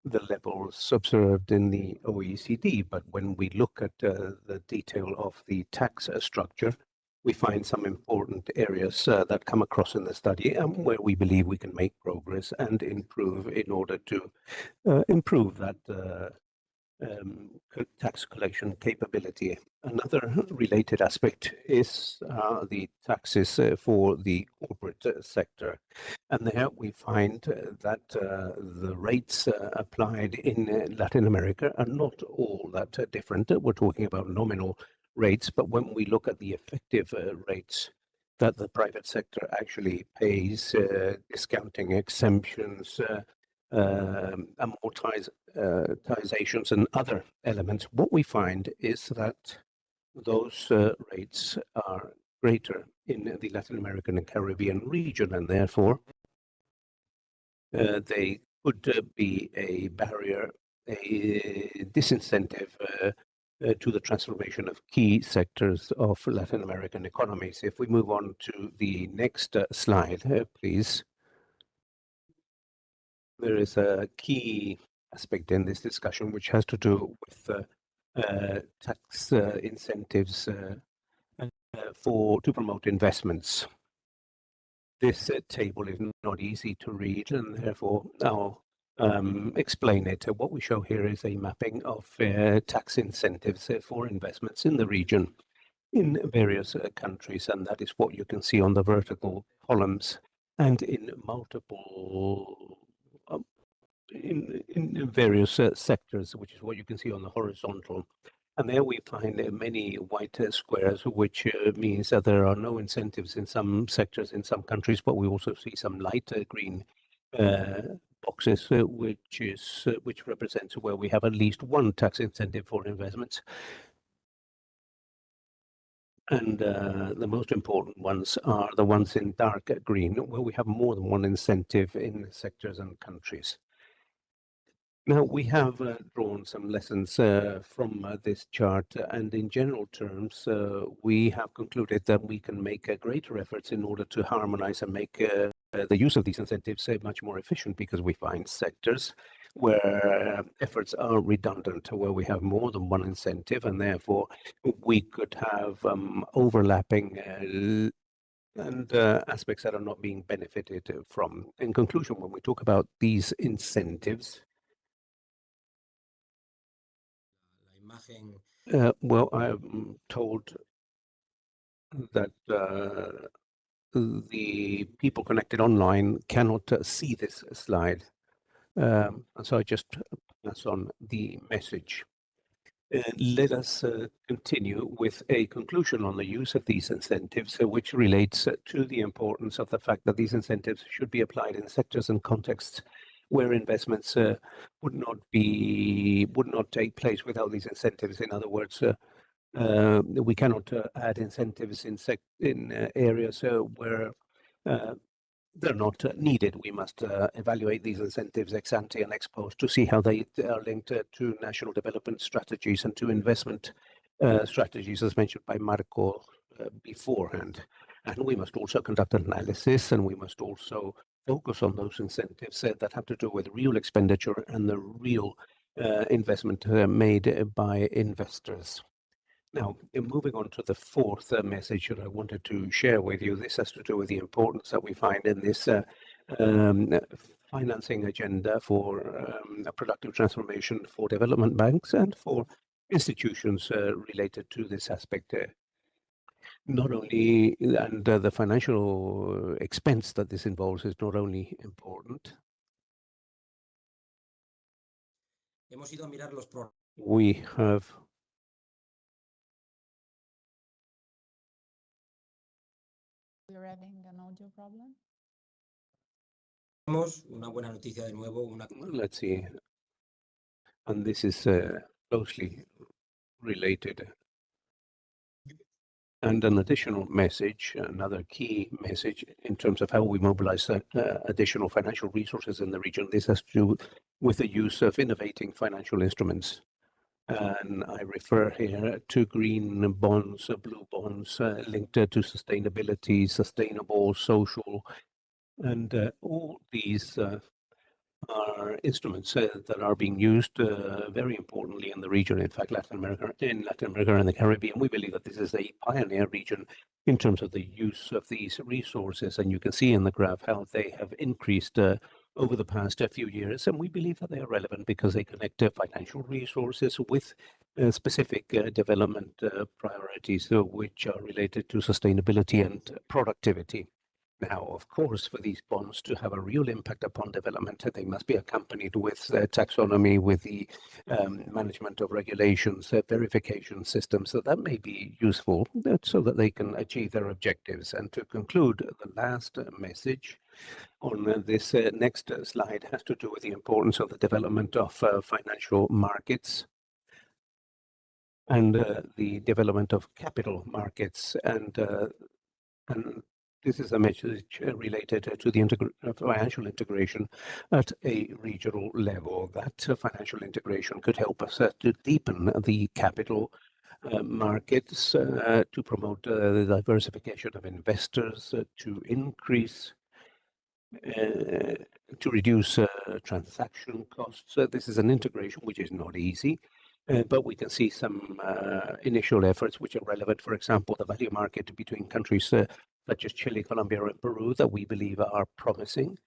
the levels observed in the OECD, but when we look at the detail of the tax structure, we find some important areas that come across in the study and where we believe we can make progress and improve in order to improve that tax collection capability. Another related aspect is the taxes for the corporate sector. And there we find that the rates applied in Latin America are not all that different. We're talking about nominal rates, but when we look at the effective rates that the private sector actually pays, discounting exemptions, amortizations and other elements, what we find is that those rates are greater in the Latin American and Caribbean region, and therefore they could be a barrier, a disincentive to the transformation of key sectors of Latin American economies. If we move on to the next slide, please. There is a key aspect in this discussion which has to do with tax incentives to promote investments. This table is not easy to read, and therefore I'll explain it. What we show here is a mapping of tax incentives for investments in the region in various countries, and that is what you can see on the vertical columns and in multiple in various sectors, which is what you can see on the horizontal. And there we find many white squares, which means that there are no incentives in some sectors in some countries, but we also see some light green boxes, which represents where we have at least one tax incentive for investments. And the most important ones are the ones in dark green, where we have more than one incentive in sectors and countries. Now, we have drawn some lessons from this chart, and in general terms, we have concluded that we can make greater efforts in order to harmonize and make the use of these incentives much more efficient, because we find sectors where efforts are redundant, where we have more than one incentive, and therefore we could have overlapping and aspects that are not being benefited from. In conclusion, when we talk about these incentives, well, I'm told that the people connected online cannot see this slide. And so I just pass on the message. Let us continue with a conclusion on the use of these incentives, which relates to the importance of the fact that these incentives should be applied in sectors and contexts where investments would not take place without these incentives. In other words, we cannot add incentives in areas where they're not needed. We must evaluate these incentives ex ante and ex post to see how they are linked to national development strategies and to investment strategies, as mentioned by Marco beforehand. And we must also conduct an analysis, and we must also focus on those incentives that have to do with real expenditure and the real investment made by investors. Now, moving on to the fourth message that I wanted to share with you, this has to do with the importance that we find in this financing agenda for a productive transformation for development banks and for institutions related to this aspect. Not only, and the financial expense that this involves is not only important. We have We're having an audio problem. Let's see. And this is closely related. And an additional message, another key message in terms of how we mobilize additional financial resources in the region. This has to do with the use of innovating financial instruments. And I refer here to green bonds, blue bonds linked to sustainability, sustainable, social, and all these are instruments that are being used very importantly in the region. In fact, Latin America and the Caribbean, we believe that this is a pioneer region in terms of the use of these resources. And you can see in the graph how they have increased over the past few years. And we believe that they are relevant because they connect financial resources with specific development priorities, which are related to sustainability and productivity. Now, of course, for these bonds to have a real impact upon development, they must be accompanied with taxonomy, with the management of regulations, verification systems. So that may be useful so that they can achieve their objectives. And to conclude, the last message on this next slide has to do with the importance of the development of financial markets and the development of capital markets. And this is a message related to the financial integration at a regional level. That financial integration could help us to deepen the capital markets, to promote the diversification of investors, to increase, to reduce transaction costs. This is an integration which is not easy. But we can see some initial efforts which are relevant. For example, the value market between countries such as Chile, Colombia, and Peru that we believe are promising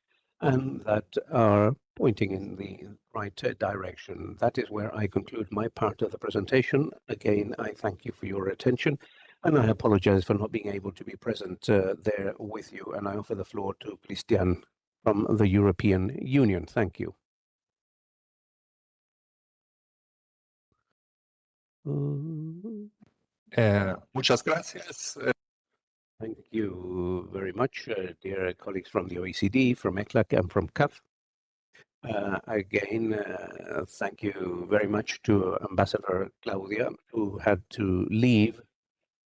and that are pointing in the right direction. That is where I conclude my part of the presentation. Again, I thank you for your attention, and I apologize for not being able to be present there with you. And I offer the floor to Christian from the European Union. Thank you. Muchas gracias. Thank you very much, dear colleagues from the OECD, from ECLAC, and from CAF. Again, thank you very much to Ambassador Claudia, who had to leave.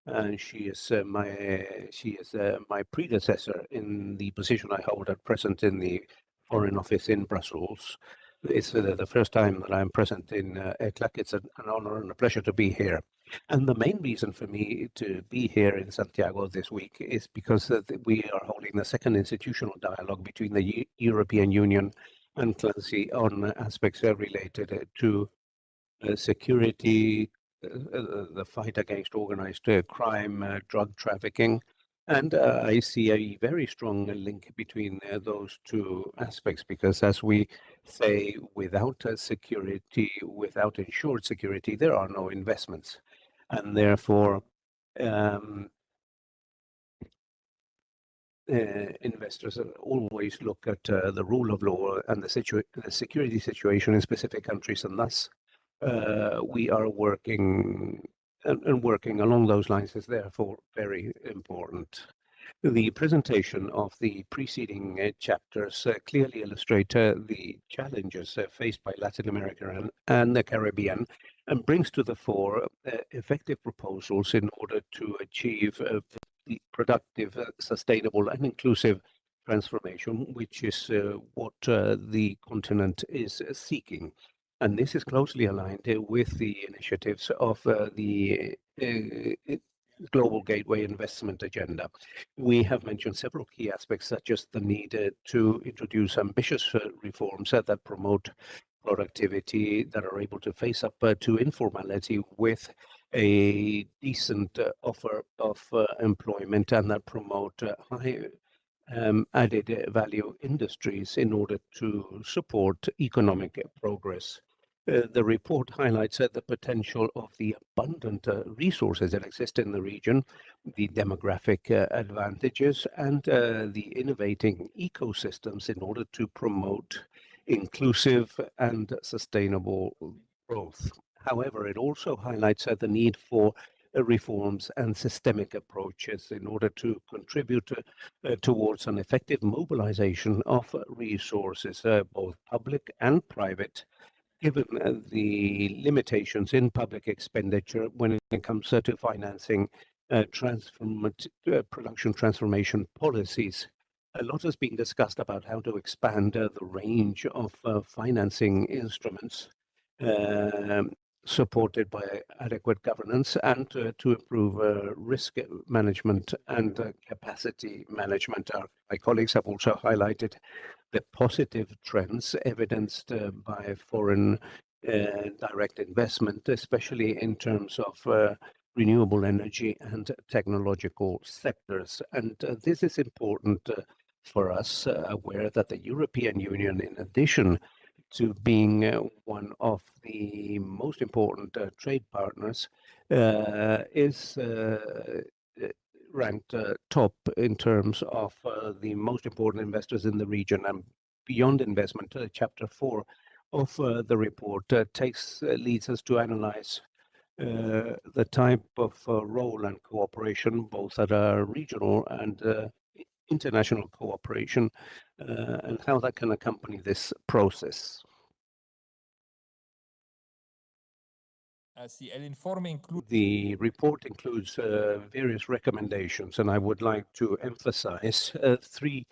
And she is my predecessor in the position I hold at present in the Foreign Office in Brussels. It's the first time that I'm present in ECLAC. It's an honor and a pleasure to be here. And the main reason for me to be here in Santiago this week is because we are holding the second institutional dialogue between the European Union and Clancy on aspects related to security, the fight against organized crime, drug trafficking. And I see a very strong link between those two aspects, because as we say, without security, without ensured security, there are no investments. And therefore, investors always look at the rule of law and the security situation in specific countries, and thus we are working and working along those lines is therefore very important. The presentation of the preceding chapters clearly illustrate the challenges faced by Latin America and the Caribbean, and brings to the fore effective proposals in order to achieve the productive, sustainable and inclusive transformation, which is what the continent is seeking. And this is closely aligned with the initiatives of the Global Gateway Investment Agenda. We have mentioned several key aspects, such as the need to introduce ambitious reforms that promote productivity, that are able to face up to informality with a decent offer of employment, and that promote high added value industries in order to support economic progress. The report highlights the potential of the abundant resources that exist in the region, the demographic advantages, and the innovating ecosystems in order to promote inclusive and sustainable growth. However, it also highlights the need for reforms and systemic approaches in order to contribute towards an effective mobilization of resources, both public and private, given the limitations in public expenditure when it comes to financing production transformation policies. A lot has been discussed about how to expand the range of financing instruments supported by adequate governance, and to improve risk management and capacity management. My colleagues have also highlighted the positive trends evidenced by foreign direct investment, especially in terms of renewable energy and technological sectors. And this is important for us, aware that the European Union, in addition to being one of the most important trade partners, is ranked top in terms of the most important investors in the region. And beyond investment, chapter 4 of the report leads us to analyze the type of role and cooperation, both at a regional and international cooperation, and how that can accompany this process. The report includes various recommendations, and I would like to emphasize 3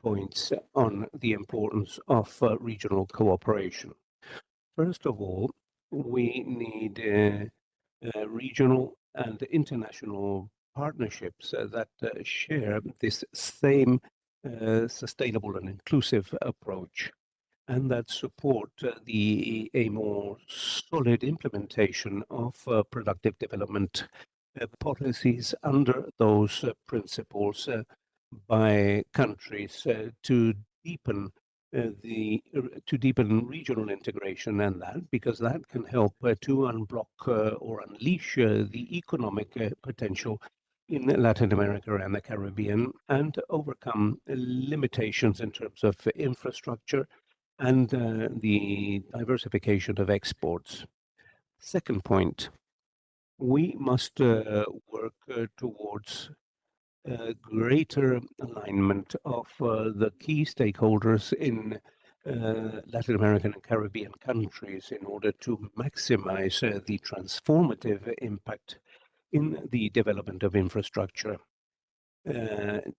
points on the importance of regional cooperation. First of all, we need regional and international partnerships that share this same sustainable and inclusive approach, and that support a more solid implementation of productive development policies under those principles by countries to deepen regional integration, and that because that can help to unblock or unleash the economic potential in Latin America and the Caribbean, and overcome limitations in terms of infrastructure and the diversification of exports. Second point, we must work towards greater alignment of the key stakeholders in Latin American and Caribbean countries in order to maximize the transformative impact in the development of infrastructure,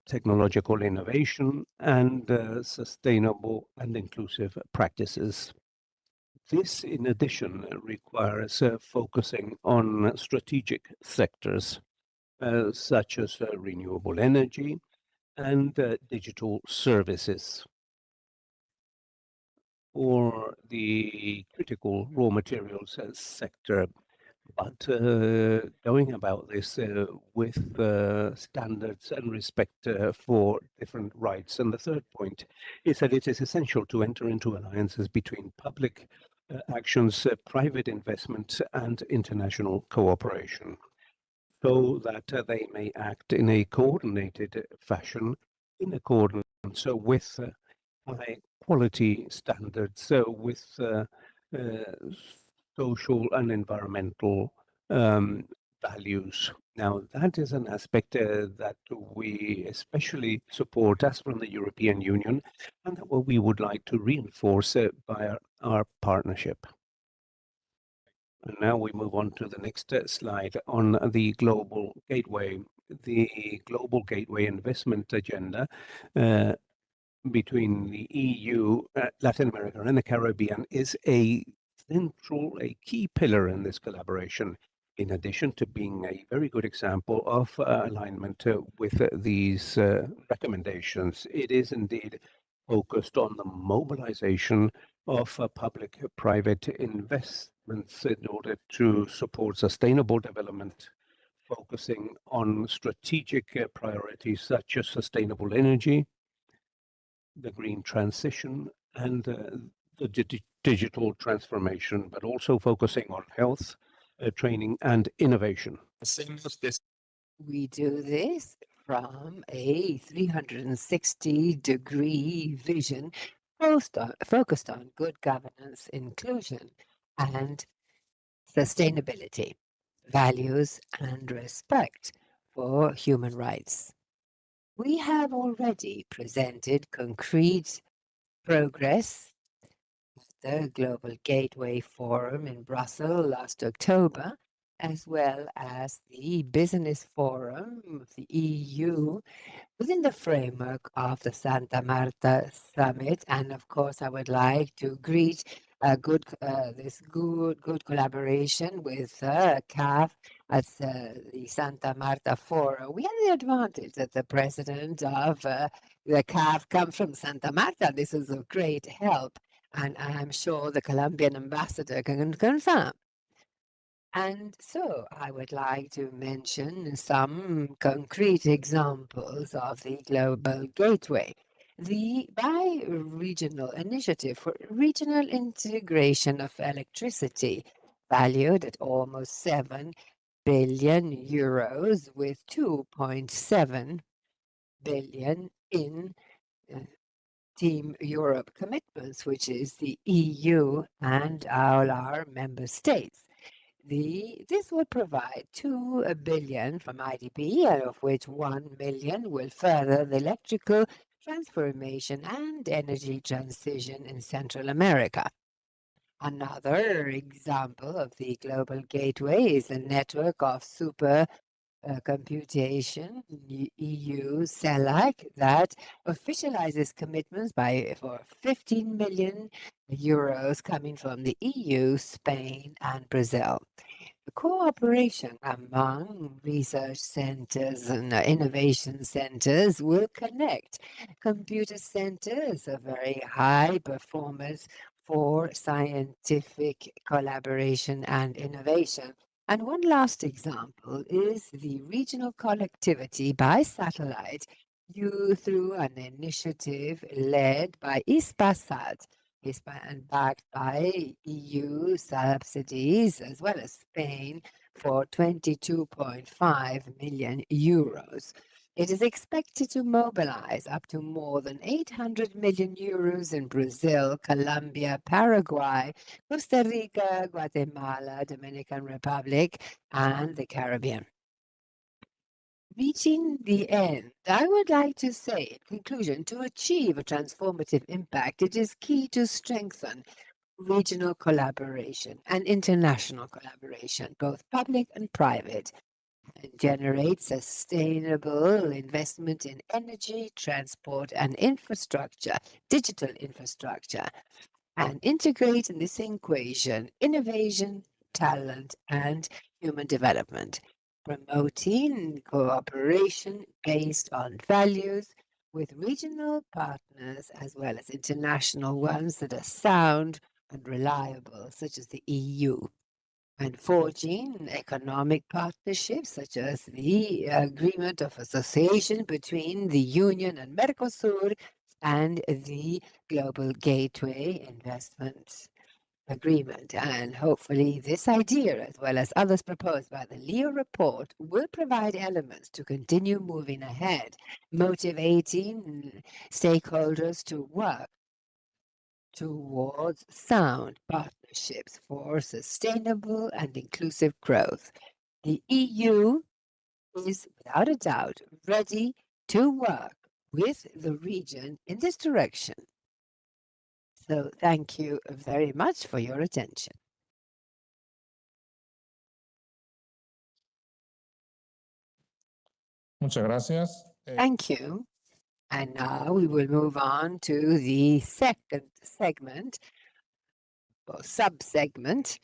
technological innovation, and sustainable and inclusive practices. This, in addition, requires focusing on strategic sectors such as renewable energy and digital services, or the critical raw materials sector, but going about this with standards and respect for different rights. And the third point is that it is essential to enter into alliances between public actions, private investment, and international cooperation, so that they may act in a coordinated fashion in accordance with high quality standards, with social and environmental values. Now, that is an aspect that we especially support as from the European Union, and that what we would like to reinforce by our partnership. And now we move on to the next slide on the Global Gateway. The Global Gateway investment agenda between the EU, Latin America, and the Caribbean is a key pillar in this collaboration, in addition to being a very good example of alignment with these recommendations. It is indeed focused on the mobilization of public-private investments in order to support sustainable development, focusing on strategic priorities such as sustainable energy, the green transition, and the digital transformation, but also focusing on health, training, and innovation. We do this from a 360-degree vision focused on good governance, inclusion, and sustainability, values, and respect for human rights. We have already presented concrete progress at the Global Gateway Forum in Brussels last October, as well as the Business Forum of the EU within the framework of the Santa Marta Summit. And of course, I would like to greet this good collaboration with CAF at the Santa Marta Forum. We had the advantage that the president of the CAF comes from Santa Marta. This is of great help, and I'm sure the Colombian ambassador can confirm. And so I would like to mention some concrete examples of the Global Gateway. The bi-regional initiative for regional integration of electricity, valued at almost 7 billion euros, with 2.7 billion in Team Europe commitments, which is the EU and all our member states. This will provide 2 billion from IDP, of which 1 million will further the electrical transformation and energy transition in Central America. Another example of the Global Gateway is a network of super computation, EU CELAC, that officializes commitments for 15 million euros coming from the EU, Spain, and Brazil. The cooperation among research centers and innovation centers will connect computer centers of very high performance for scientific collaboration and innovation. And one last example is the regional connectivity by satellite through an initiative led by Hispasat, and backed by EU subsidies, as well as Spain, for 22.5 million euros. It is expected to mobilize up to more than 800 million euros in Brazil, Colombia, Paraguay, Costa Rica, Guatemala, Dominican Republic, and the Caribbean. Reaching the end, I would like to say, in conclusion, to achieve a transformative impact, it is key to strengthen regional collaboration and international collaboration, both public and private, and generate sustainable investment in energy, transport, and infrastructure, digital infrastructure, and integrate in this equation innovation, talent, and human development, promoting cooperation based on values with regional partners as well as international ones that are sound and reliable, such as the EU, and forging economic partnerships such as the Agreement of Association between the Union and Mercosur and the Global Gateway investments. agreement. And hopefully this idea, as well as others proposed by the Leo report, will provide elements to continue moving ahead, motivating stakeholders to work towards sound partnerships for sustainable and inclusive growth. The EU is, without a doubt, ready to work with the region in this direction. So thank you very much for your attention. Muchas gracias. Thank you. And now we will move on to the second segment or sub-segment,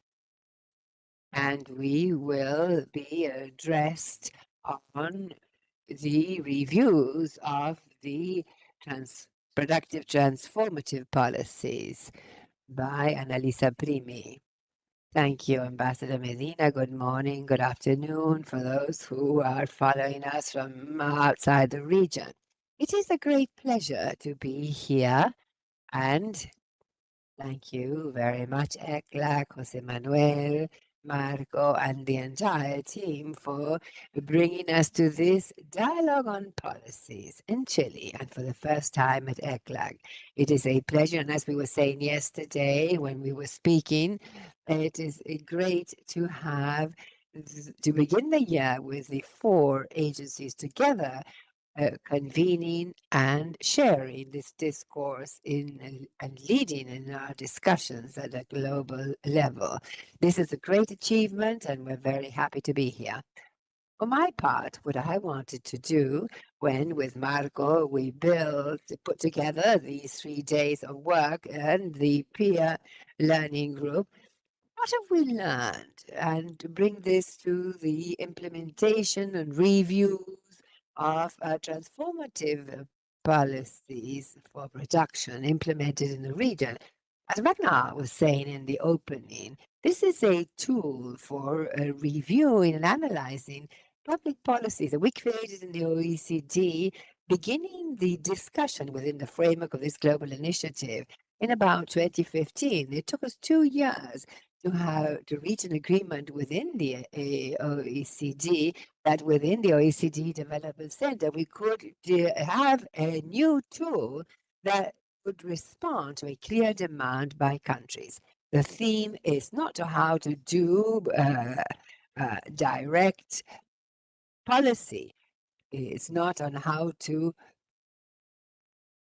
and we will be addressed on the reviews of the productive transformative policies by Annalisa Primi. Thank you, Ambassador Medina. Good morning, good afternoon for those who are following us from outside the region. It is a great pleasure to be here, and thank you very much, ECLAC, Jose Manuel, Marco, and the entire team for bringing us to this dialogue on policies in Chile, and for the first time at ECLAC. It is a pleasure, and as we were saying yesterday when we were speaking, it is great to have to begin the year with the 4 agencies together, convening and sharing this discourse and leading in our discussions at a global level. This is a great achievement, and we're very happy to be here. For my part, what I wanted to do when, with Marco, we put together these 3 days of work and the peer learning group, what have we learned? And to bring this to the implementation and reviews of transformative policies for production implemented in the region. As Ragnar was saying in the opening, this is a tool for reviewing and analyzing public policies that we created in the OECD, beginning the discussion within the framework of this global initiative in about 2015. It took us 2 years to reach an agreement within the OECD, that within the OECD Development Center, we could have a new tool that would respond to a clear demand by countries. The theme is not to how to do direct policy. It's not on how to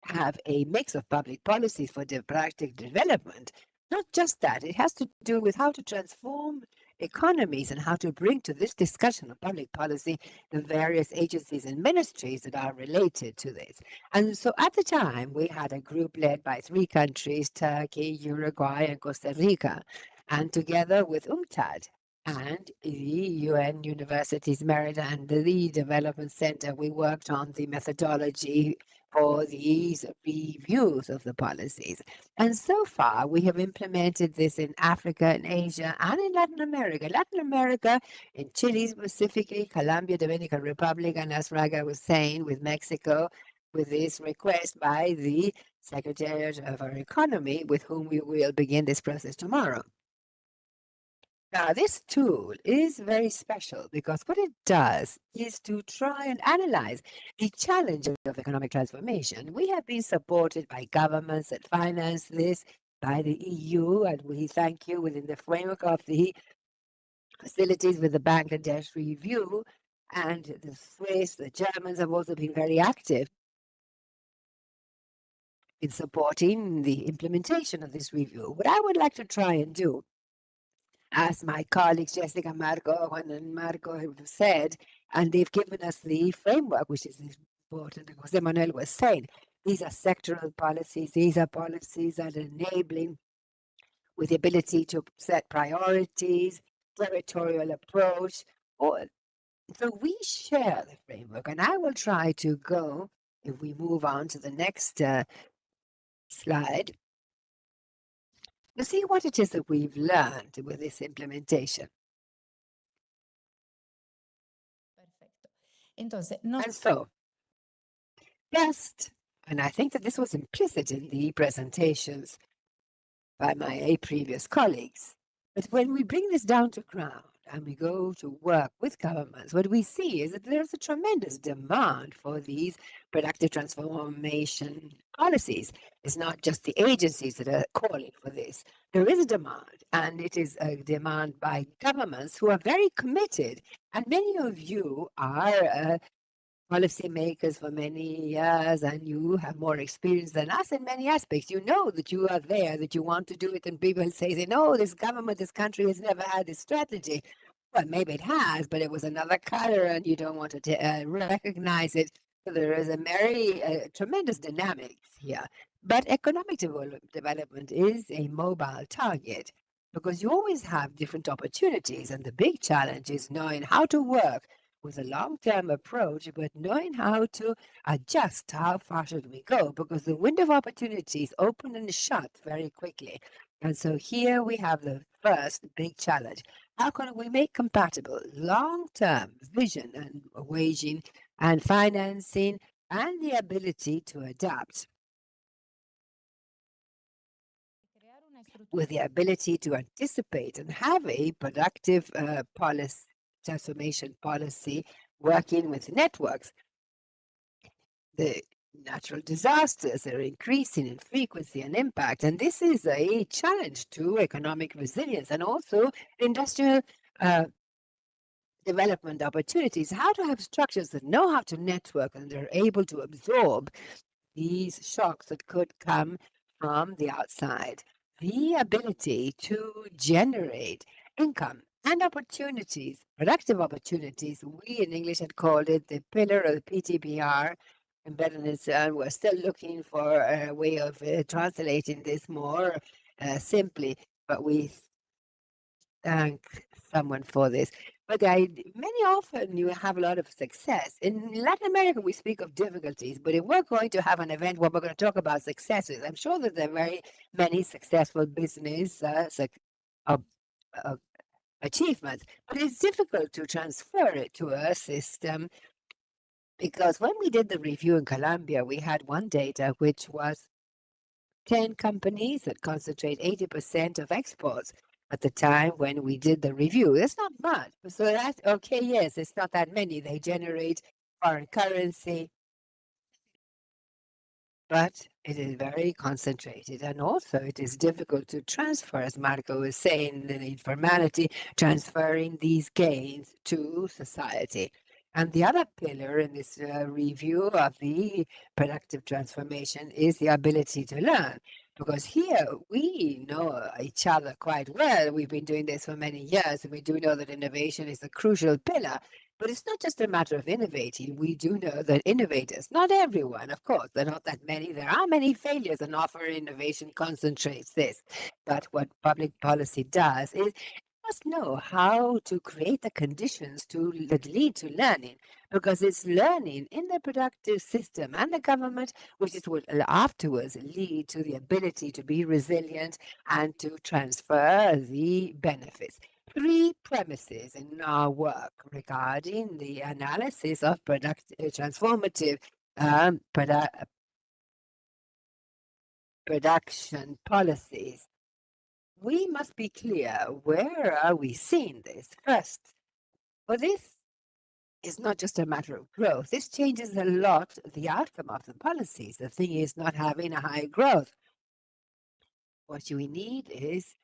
have a mix of public policies for democratic development. Not just that, it has to do with how to transform economies and how to bring to this discussion of public policy the various agencies and ministries that are related to this. And so at the time, we had a group led by 3 countries, Turkey, Uruguay, and Costa Rica, and together with UNCTAD and the UN Universities Merida and the Development Center, we worked on the methodology for these reviews of the policies. And so far, we have implemented this in Africa and Asia and in Latin America. Latin America, in Chile specifically, Colombia, Dominican Republic, and as Raga was saying, with Mexico, with this request by the Secretary of our Economy, with whom we will begin this process tomorrow. Now, this tool is very special because what it does is to try and analyze the challenge of economic transformation. We have been supported by governments that finance this, by the EU, and we thank you within the framework of the facilities with the Bangladesh review, and the Swiss, the Germans have also been very active in supporting the implementation of this review. What I would like to try and do, as my colleagues Jessica, Marco, Juan and Marco have said, and they've given us the framework, which is important, as Jose Manuel was saying. These are sectoral policies. These are policies that are enabling with the ability to set priorities, territorial approach. So we share the framework, and I will try to go, if we move on to the next slide, to see what it is that we've learned with this implementation. And so, first, and I think that this was implicit in the presentations, by my previous colleagues. But when we bring this down to ground and we go to work with governments, what we see is that there's a tremendous demand for these productive transformation policies. It's not just the agencies that are calling for this. There is a demand, and it is a demand by governments who are very committed. And many of you are policymakers for many years, and you have more experience than us in many aspects. You know that you are there, that you want to do it, and people say, no, this government, this country has never had this strategy. Well, maybe it has, but it was another color, and you don't want to recognize it. So there is a very tremendous dynamics here. But economic development is a mobile target because you always have different opportunities, and the big challenge is knowing how to work with a long-term approach, but knowing how to adjust how far should we go, because the window of opportunities open and shut very quickly. And so here we have the first big challenge. How can we make compatible long-term vision and waging and financing and the ability to adapt with the ability to anticipate and have a productive transformation policy working with networks? The natural disasters are increasing in frequency and impact, and this is a challenge to economic resilience and also industrial development opportunities. How to have structures that know how to network and are able to absorb these shocks that could come from the outside. The ability to generate income and opportunities, productive opportunities. We in English had called it the pillar of the PTBR. Embeddedness, and we're still looking for a way of translating this more simply, but we thank someone for this. But many often you have a lot of success. In Latin America, we speak of difficulties, but if we're going to have an event where we're going to talk about successes, I'm sure that there are very many successful business achievements, but it's difficult to transfer it to a system because when we did the review in Colombia, we had one data which was 10 companies that concentrate 80% of exports at the time when we did the review. That's not much. So that's okay, yes, it's not that many. They generate foreign currency, but it is very concentrated. And also it is difficult to transfer, as Marco was saying, the informality, transferring these gains to society. And the other pillar in this review of the productive transformation is the ability to learn. Because here we know each other quite well. We've been doing this for many years, and we do know that innovation is a crucial pillar. But it's not just a matter of innovating. We do know that innovators, not everyone, of course, there are not that many. There are many failures, and often innovation concentrates this. But what public policy does is must know how to create the conditions that lead to learning, because it's learning in the productive system and the government which is what afterwards lead to the ability to be resilient and to transfer the benefits. 3 premises in our work regarding the analysis of transformative production policies. We must be clear, where are we seeing this? First, well, this is not just a matter of growth. This changes a lot the outcome of the policies. The thing is not having a high growth. What we need is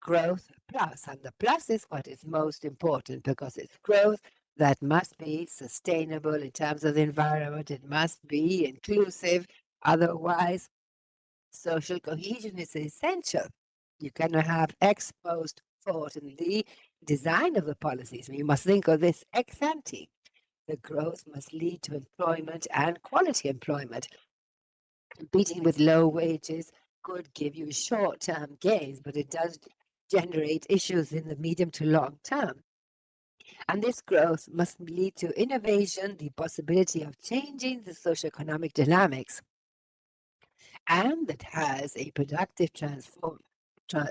growth plus, and the plus is what is most important because it's growth that must be sustainable in terms of the environment. It must be inclusive. Otherwise, social cohesion is essential. You cannot have ex post thought in the design of the policies. You must think of this ex ante. The growth must lead to employment and quality employment. Competing with low wages could give you short-term gains, but it does generate issues in the medium to long term. And this growth must lead to innovation, the possibility of changing the socioeconomic dynamics, and that has a productive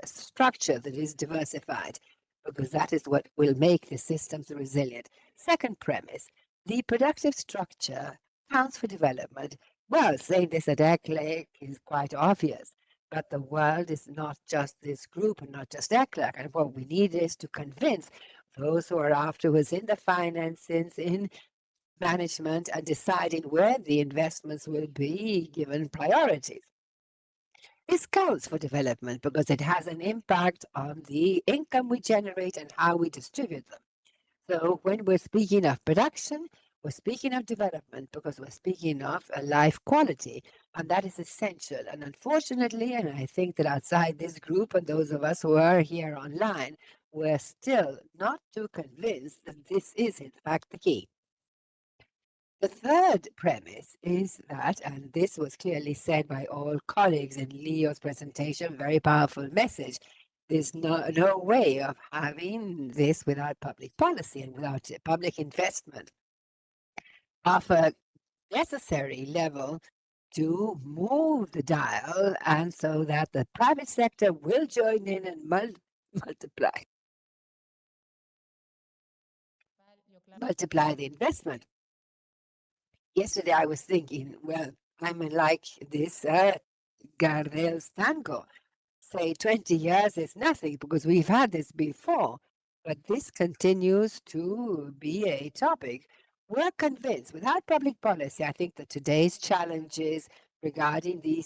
structure that is diversified, because that is what will make the systems resilient. Second premise, the productive structure counts for development. Well, saying this at ECLEC is quite obvious, But the world is not just this group and not just ECLAC. And what we need is to convince those who are afterwards in the finances, in management, and deciding where the investments will be given priorities. This counts for development because it has an impact on the income we generate and how we distribute them. So when we're speaking of production, we're speaking of development because we're speaking of a life quality, and that is essential. And unfortunately, and I think that outside this group and those of us who are here online, we're still not too convinced that this is in fact the key. The third premise is that, and this was clearly said by all colleagues in Leo's presentation, very powerful message, there's no way of having this without public policy and without public investment of a necessary level to move the dial, and so that the private sector will join in and multiply the investment. Yesterday I was thinking, well, I'm like this Gardel's tango. Say 20 years is nothing because we've had this before, but this continues to be a topic. We're convinced without public policy, I think that today's challenges regarding the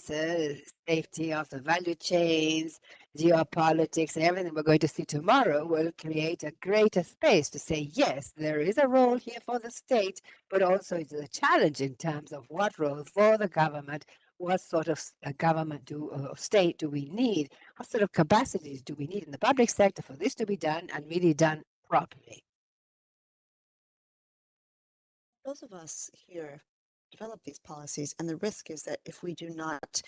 safety of the value chains, geopolitics, and everything we're going to see tomorrow will create a greater space to say, yes, there is a role here for the state, but also it's a challenge in terms of what role for the government, what sort of government state do we need, what sort of capacities do we need in the public sector for this to be done and really done properly. Those of us here develop these policies, and the risk is that if we do not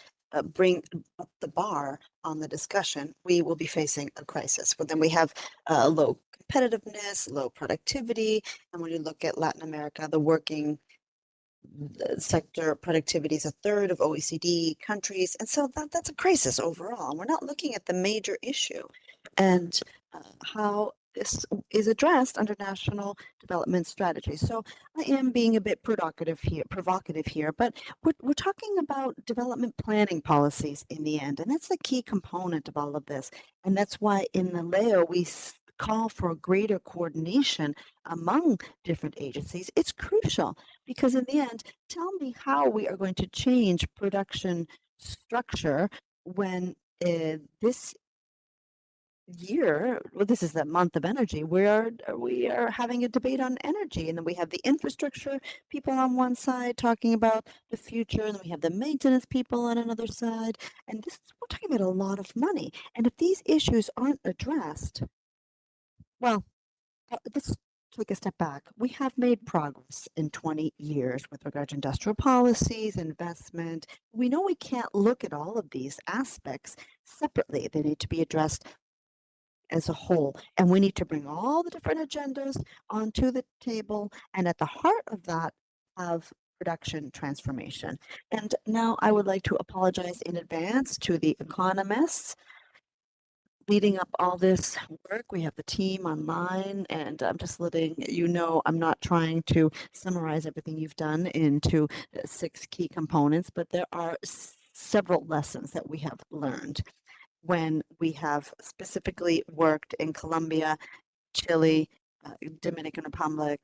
bring up the bar on the discussion, we will be facing a crisis. But then we have low competitiveness, low productivity, and when you look at Latin America, the working sector productivity is a third of OECD countries, and so that's a crisis overall. We're not looking at the major issue and how this is addressed under national development strategies. So I am being a bit provocative here, but we're talking about development planning policies in the end, and that's the key component of all of this. And that's why in the Leo we call for greater coordination among different agencies. It's crucial because in the end, tell me how we are going to change production structure when this year, well, this is the month of energy, we are having a debate on energy, and then we have the infrastructure people on one side talking about the future, and then we have the maintenance people on another side, and we're talking about a lot of money. And if these issues aren't addressed, well, let's take a step back. We have made progress in 20 years with regard to industrial policies, investment. We know we can't look at all of these aspects separately. They need to be addressed as a whole. And we need to bring all the different agendas onto the table. And at the heart of that of production transformation. And now I would like to apologize in advance to the economists leading up all this work. We have the team online, and I'm just letting you know I'm not trying to summarize everything you've done into 6 key components, but there are several lessons that we have learned when we have specifically worked in Colombia, Chile, Dominican Republic,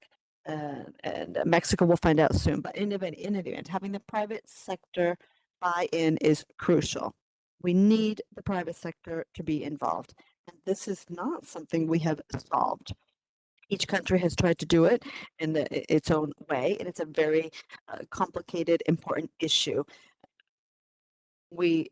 and Mexico. We'll find out soon. But in the event, having the private sector buy-in is crucial. We need the private sector to be involved. And this is not something we have solved. Each country has tried to do it in its own way, and it's a very complicated, important issue. We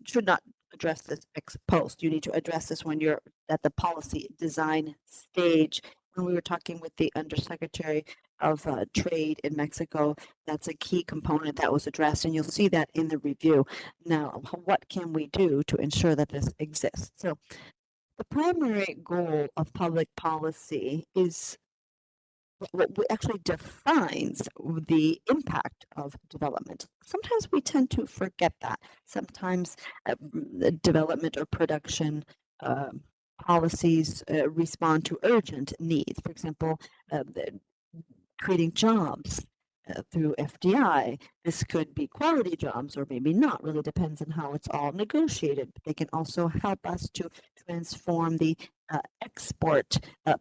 should not address this ex post. You need to address this when you're at the policy design stage. When we were talking with the Undersecretary of Trade in Mexico, that's a key component that was addressed, and you'll see that in the review. Now, what can we do to ensure that this exists? So the primary goal of public policy is what actually defines the impact of development. Sometimes we tend to forget that. Sometimes the development or production policies respond to urgent needs. For example, creating jobs, through FDI. This could be quality jobs or maybe not, really depends on how it's all negotiated. They can also help us to transform the export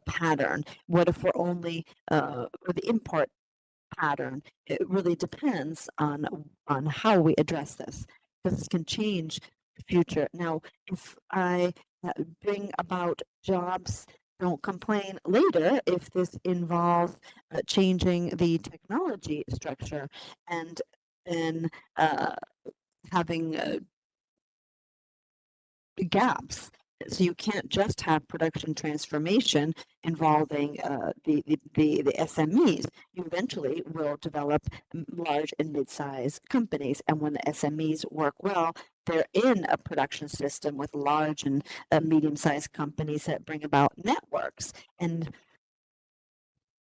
pattern. What if we're only, or the import pattern? It really depends on how we address this. This can change the future. Now, if I bring about jobs, don't complain later if this involves changing the technology structure and then having gaps. So you can't just have production transformation involving the SMEs. You eventually will develop large and mid-sized companies. And when the SMEs work well, they're in a production system with large and medium-sized companies that bring about networks. And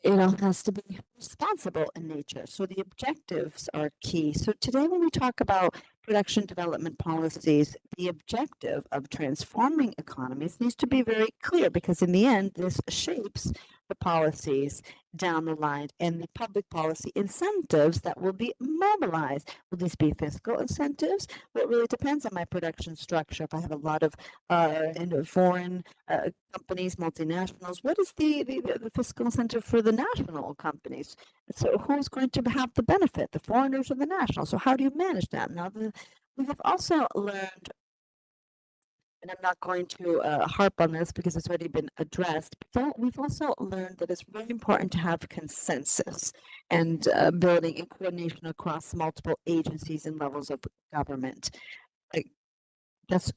it all has to be responsible in nature. So the objectives are key. So today when we talk about production development policies, the objective of transforming economies needs to be very clear, because in the end, this shapes the policies down the line and the public policy incentives that will be mobilized. Will these be fiscal incentives? Well, it really depends on my production structure. If I have a lot of foreign companies, multinationals, what is the fiscal incentive for the national companies? So who's going to have the benefit, the foreigners or the nationals? So how do you manage that? Now, we have also learned, and I'm not going to harp on this because it's already been addressed, but we've also learned that it's really important to have consensus and building and coordination across multiple agencies and levels of government. That's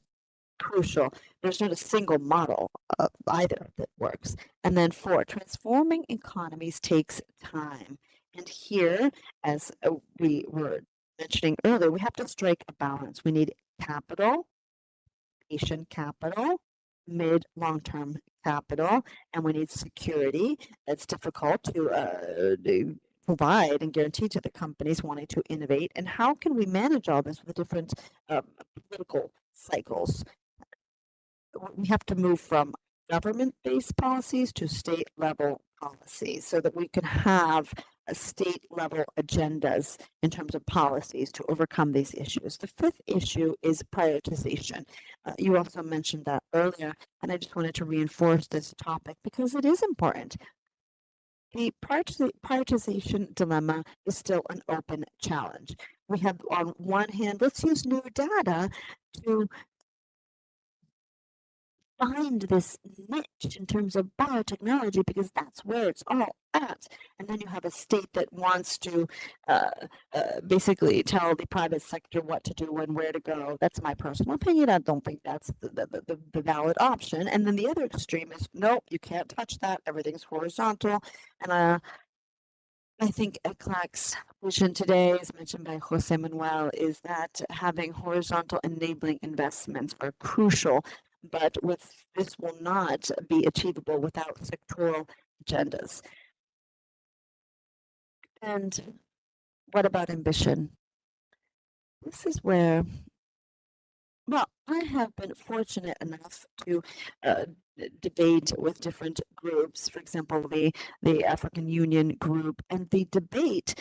crucial. There's not a single model either that works. And then 4, transforming economies takes time. And here, as we were mentioning earlier, we have to strike a balance. We need capital, patient capital, mid long-term capital, and we need security. It's difficult to provide and guarantee to the companies wanting to innovate. And how can we manage all this with different political cycles? We have to move from government-based policies to state-level policies so that we can have state-level agendas in terms of policies to overcome these issues. The 5th issue is prioritization. You also mentioned that earlier, and I just wanted to reinforce this topic because it is important. The prioritization dilemma is still an open challenge. We have, on one hand, let's use new data to find this niche in terms of biotechnology, because that's where it's all at. And then you have a state that wants to basically tell the private sector what to do and where to go. That's my personal opinion. I don't think that's the valid option. And then the other extreme is, no, you can't touch that. Everything's horizontal. And I think ECLAC's vision today, as mentioned by Jose Manuel, is that having horizontal enabling investments are crucial, but this will not be achievable without sectoral agendas. And what about ambition? This is where, well, I have been fortunate enough to debate with different groups, for example, the African Union group, and the debate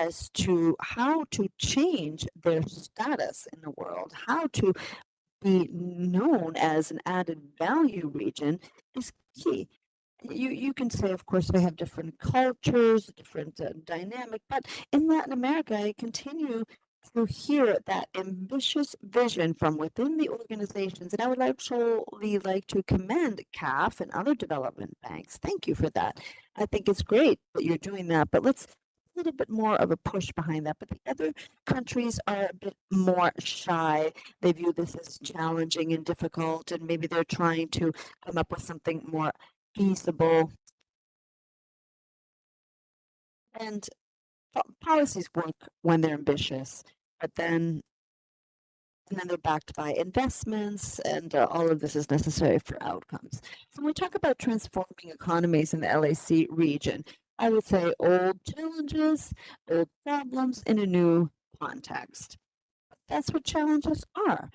as to how to change their status in the world, how to be known as an added value region is key. You can say, of course, they have different cultures, different dynamic, but in Latin America, I continue to hear that ambitious vision from within the organizations, and I would actually like to commend CAF and other development banks. Thank you for that. I think it's great that you're doing that, but let's a little bit more of a push behind that. But the other countries are a bit more shy. They view this as challenging and difficult, and maybe they're trying to come up with something more feasible. And policies work when they're ambitious, but then they're backed by investments, and all of this is necessary for outcomes. So when we talk about transforming economies in the LAC region, I would say old challenges, old problems in a new context. That's what challenges are.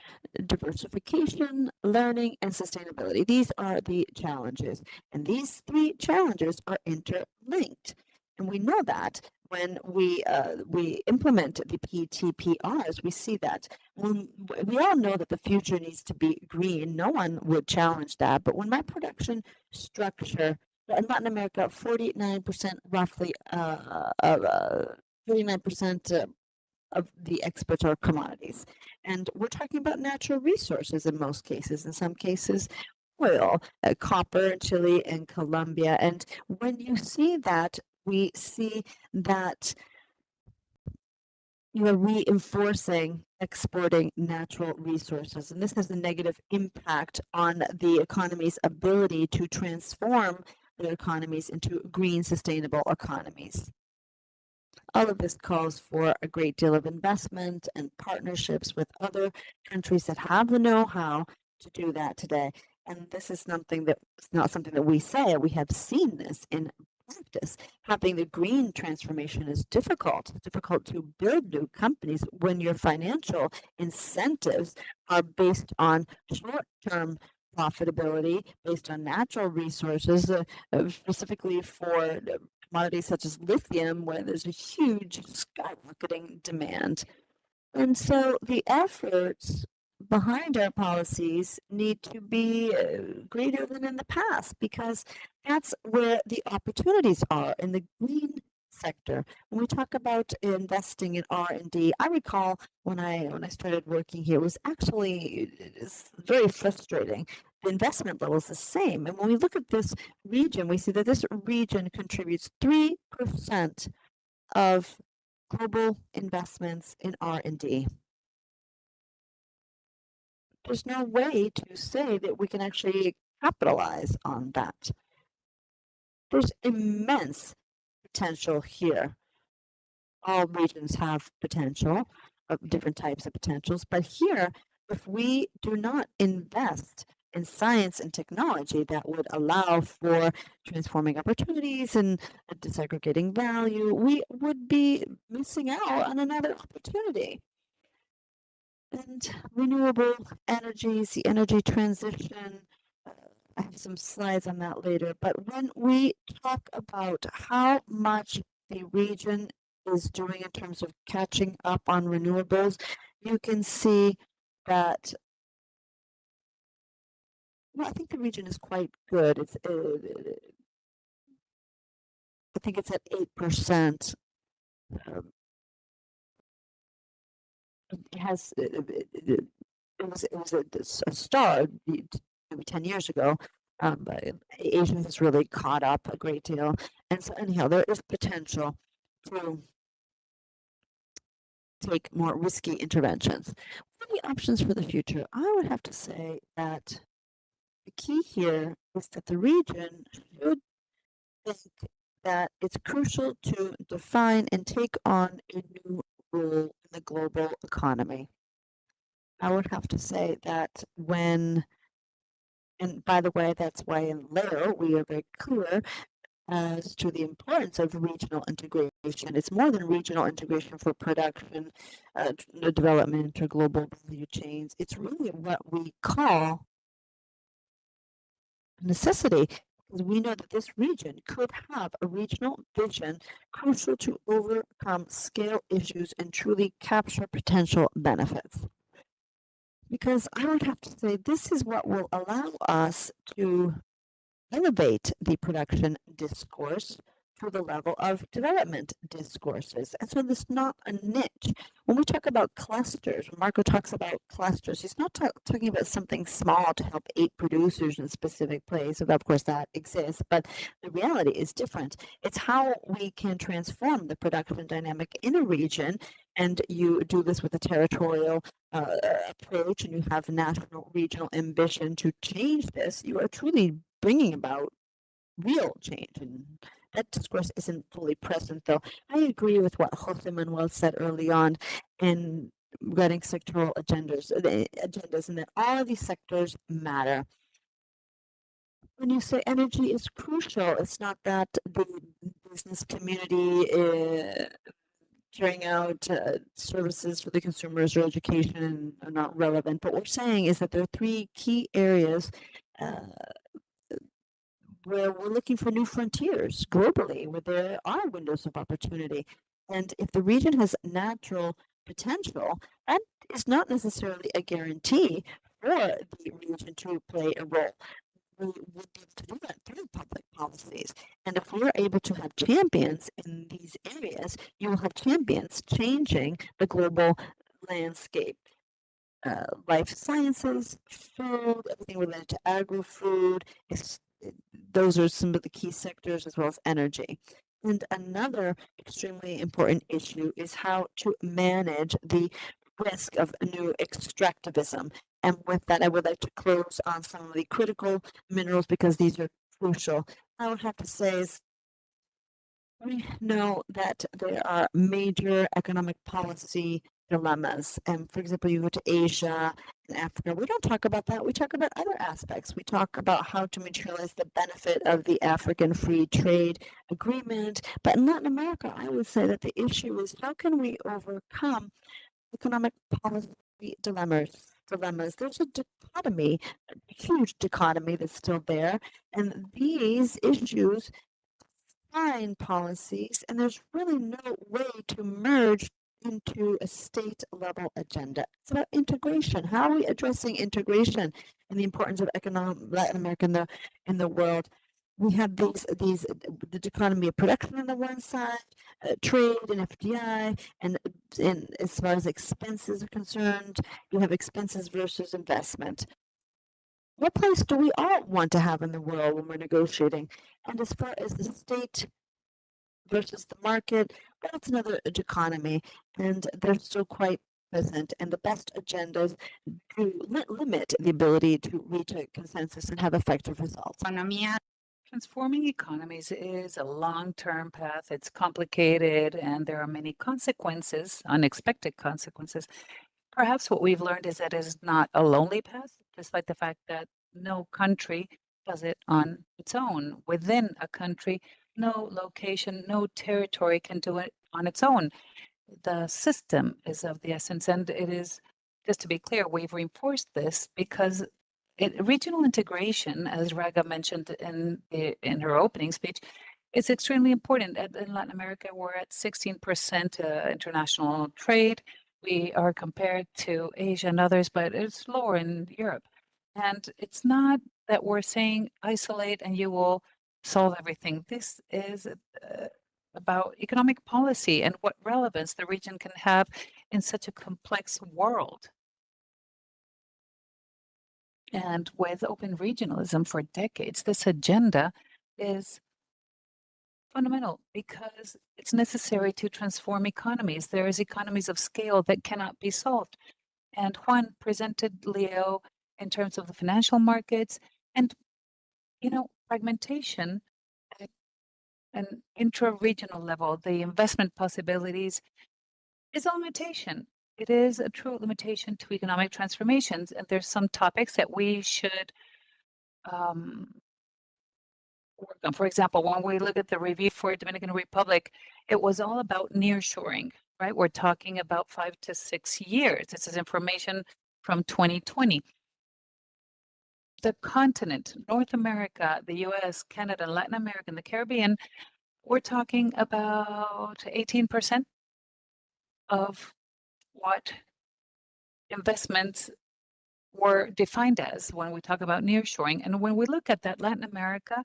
Diversification, learning, and sustainability. These are the challenges. And these 3 challenges are interlinked. And we know that when we implement the PTPRs, we see that. We all know that the future needs to be green. No one would challenge that. But when my production structure, in Latin America, 49% roughly, 49% of the exports are commodities. And we're talking about natural resources in most cases. In some cases, oil, copper in Chile and Colombia. And when you see that, we see that you are reinforcing exporting natural resources. And this has a negative impact on the economy's ability to transform their economies into green, sustainable economies. All of this calls for a great deal of investment and partnerships with other countries that have the know-how to do that today. And this is something that it's not something that we say. We have seen this in practice. Having the green transformation is difficult. It's difficult to build new companies when your financial incentives are based on short-term profitability, based on natural resources, specifically for commodities such as lithium, where there's a huge skyrocketing demand. And so the efforts behind our policies need to be greater than in the past, because that's where the opportunities are in the green sector. When we talk about investing in R&D, I recall when I started working here, it was actually very frustrating. The investment level is the same. And when we look at this region, we see that this region contributes 3% of global investments in R&D. There's no way to say that we can actually capitalize on that. There's immense potential here. All regions have potential, different types of potentials, but here, if we do not invest in science and technology that would allow for transforming opportunities and disaggregating value, we would be missing out on another opportunity. And renewable energies, the energy transition, I have some slides on that later, but when we talk about how much the region is doing in terms of catching up on renewables, you can see that, well, I think the region is quite good. It's, I think it's at 8%. It has, it was a start maybe 10 years ago, but Asia has really caught up a great deal. And so anyhow, there is potential to take more risky interventions. What are the options for the future? I would have to say that the key here is that the region should think that it's crucial to define and take on a new role in the global economy. I would have to say that when, and by the way, that's why in Leo we are very clear as to the importance of regional integration. It's more than regional integration for production, development, or global value chains. It's really what we call necessity, because we know that this region could have a regional vision crucial to overcome scale issues and truly capture potential benefits. Because I would have to say this is what will allow us to elevate the production discourse to the level of development discourses. And so this is not a niche. When we talk about clusters, when Marco talks about clusters, he's not talking about something small to help 8 producers in a specific place. So of course that exists, but the reality is different. It's how we can transform the production dynamic in a region, and you do this with a territorial approach, and you have national, regional ambition to change this. You are truly bringing about real change, and that discourse isn't fully present, though. I agree with what Jose Manuel said early on in regarding sectoral agendas, and that all of these sectors matter. When you say energy is crucial, it's not that the business community carrying out services for the consumers or education are not relevant. But what we're saying is that there are 3 key areas where we're looking for new frontiers globally, where there are windows of opportunity. And if the region has natural potential, that is not necessarily a guarantee for the region to play a role. We would be able to do that through public policies. And if we're able to have champions in these areas, you will have champions changing the global landscape. Life sciences, food, everything related to agri-food, those are some of the key sectors, as well as energy. And another extremely important issue is how to manage the risk of new extractivism. And with that, I would like to close on some of the critical minerals because these are crucial. I would have to say is we know that there are major economic policy dilemmas. And for example, you go to Asia and Africa, we don't talk about that. We talk about other aspects. We talk about how to materialize the benefit of the African Free Trade Agreement. But in Latin America, I would say that the issue is how can we overcome economic policy dilemmas? There's a dichotomy, a huge dichotomy that's still there. And these issues define policies, and there's really no way to merge into a state level agenda. It's about integration. How are we addressing integration and the importance of Latin America in the world? We have the dichotomy of production on the one side, trade and FDI, and as far as expenses are concerned, you have expenses versus investment. What place do we all want to have in the world when we're negotiating? And as far as the state versus the market, well, that's another dichotomy, and they're still quite present. And the best agendas to limit the ability to reach a consensus and have effective results. Transforming economies is a long-term path. It's complicated, and there are many consequences, unexpected consequences. Perhaps what we've learned is that it is not a lonely path, despite the fact that no country does it on its own. Within a country, no location, no territory can do it on its own. The system is of the essence, and it is, just to be clear, we've reinforced this because regional integration, as Raga mentioned in her opening speech, is extremely important. In Latin America, we're at 16% international trade. We are compared to Asia and others, but it's lower in Europe. And it's not that we're saying isolate and you will solve everything. This is about economic policy and what relevance the region can have in such a complex world. And with open regionalism for decades, this agenda is fundamental because it's necessary to transform economies. There is economies of scale that cannot be solved. And Juan presented Leo in terms of the financial markets and, fragmentation at an intra-regional level, the investment possibilities is a limitation. It is a true limitation to economic transformations. And there's some topics that we should work on. For example, when we look at the review for Dominican Republic, it was all about nearshoring, right? We're talking about 5 to 6 years. This is information from 2020. The continent, North America, the US, Canada, Latin America, and the Caribbean, we're talking about 18% of what investments were defined as when we talk about nearshoring. And when we look at that, Latin America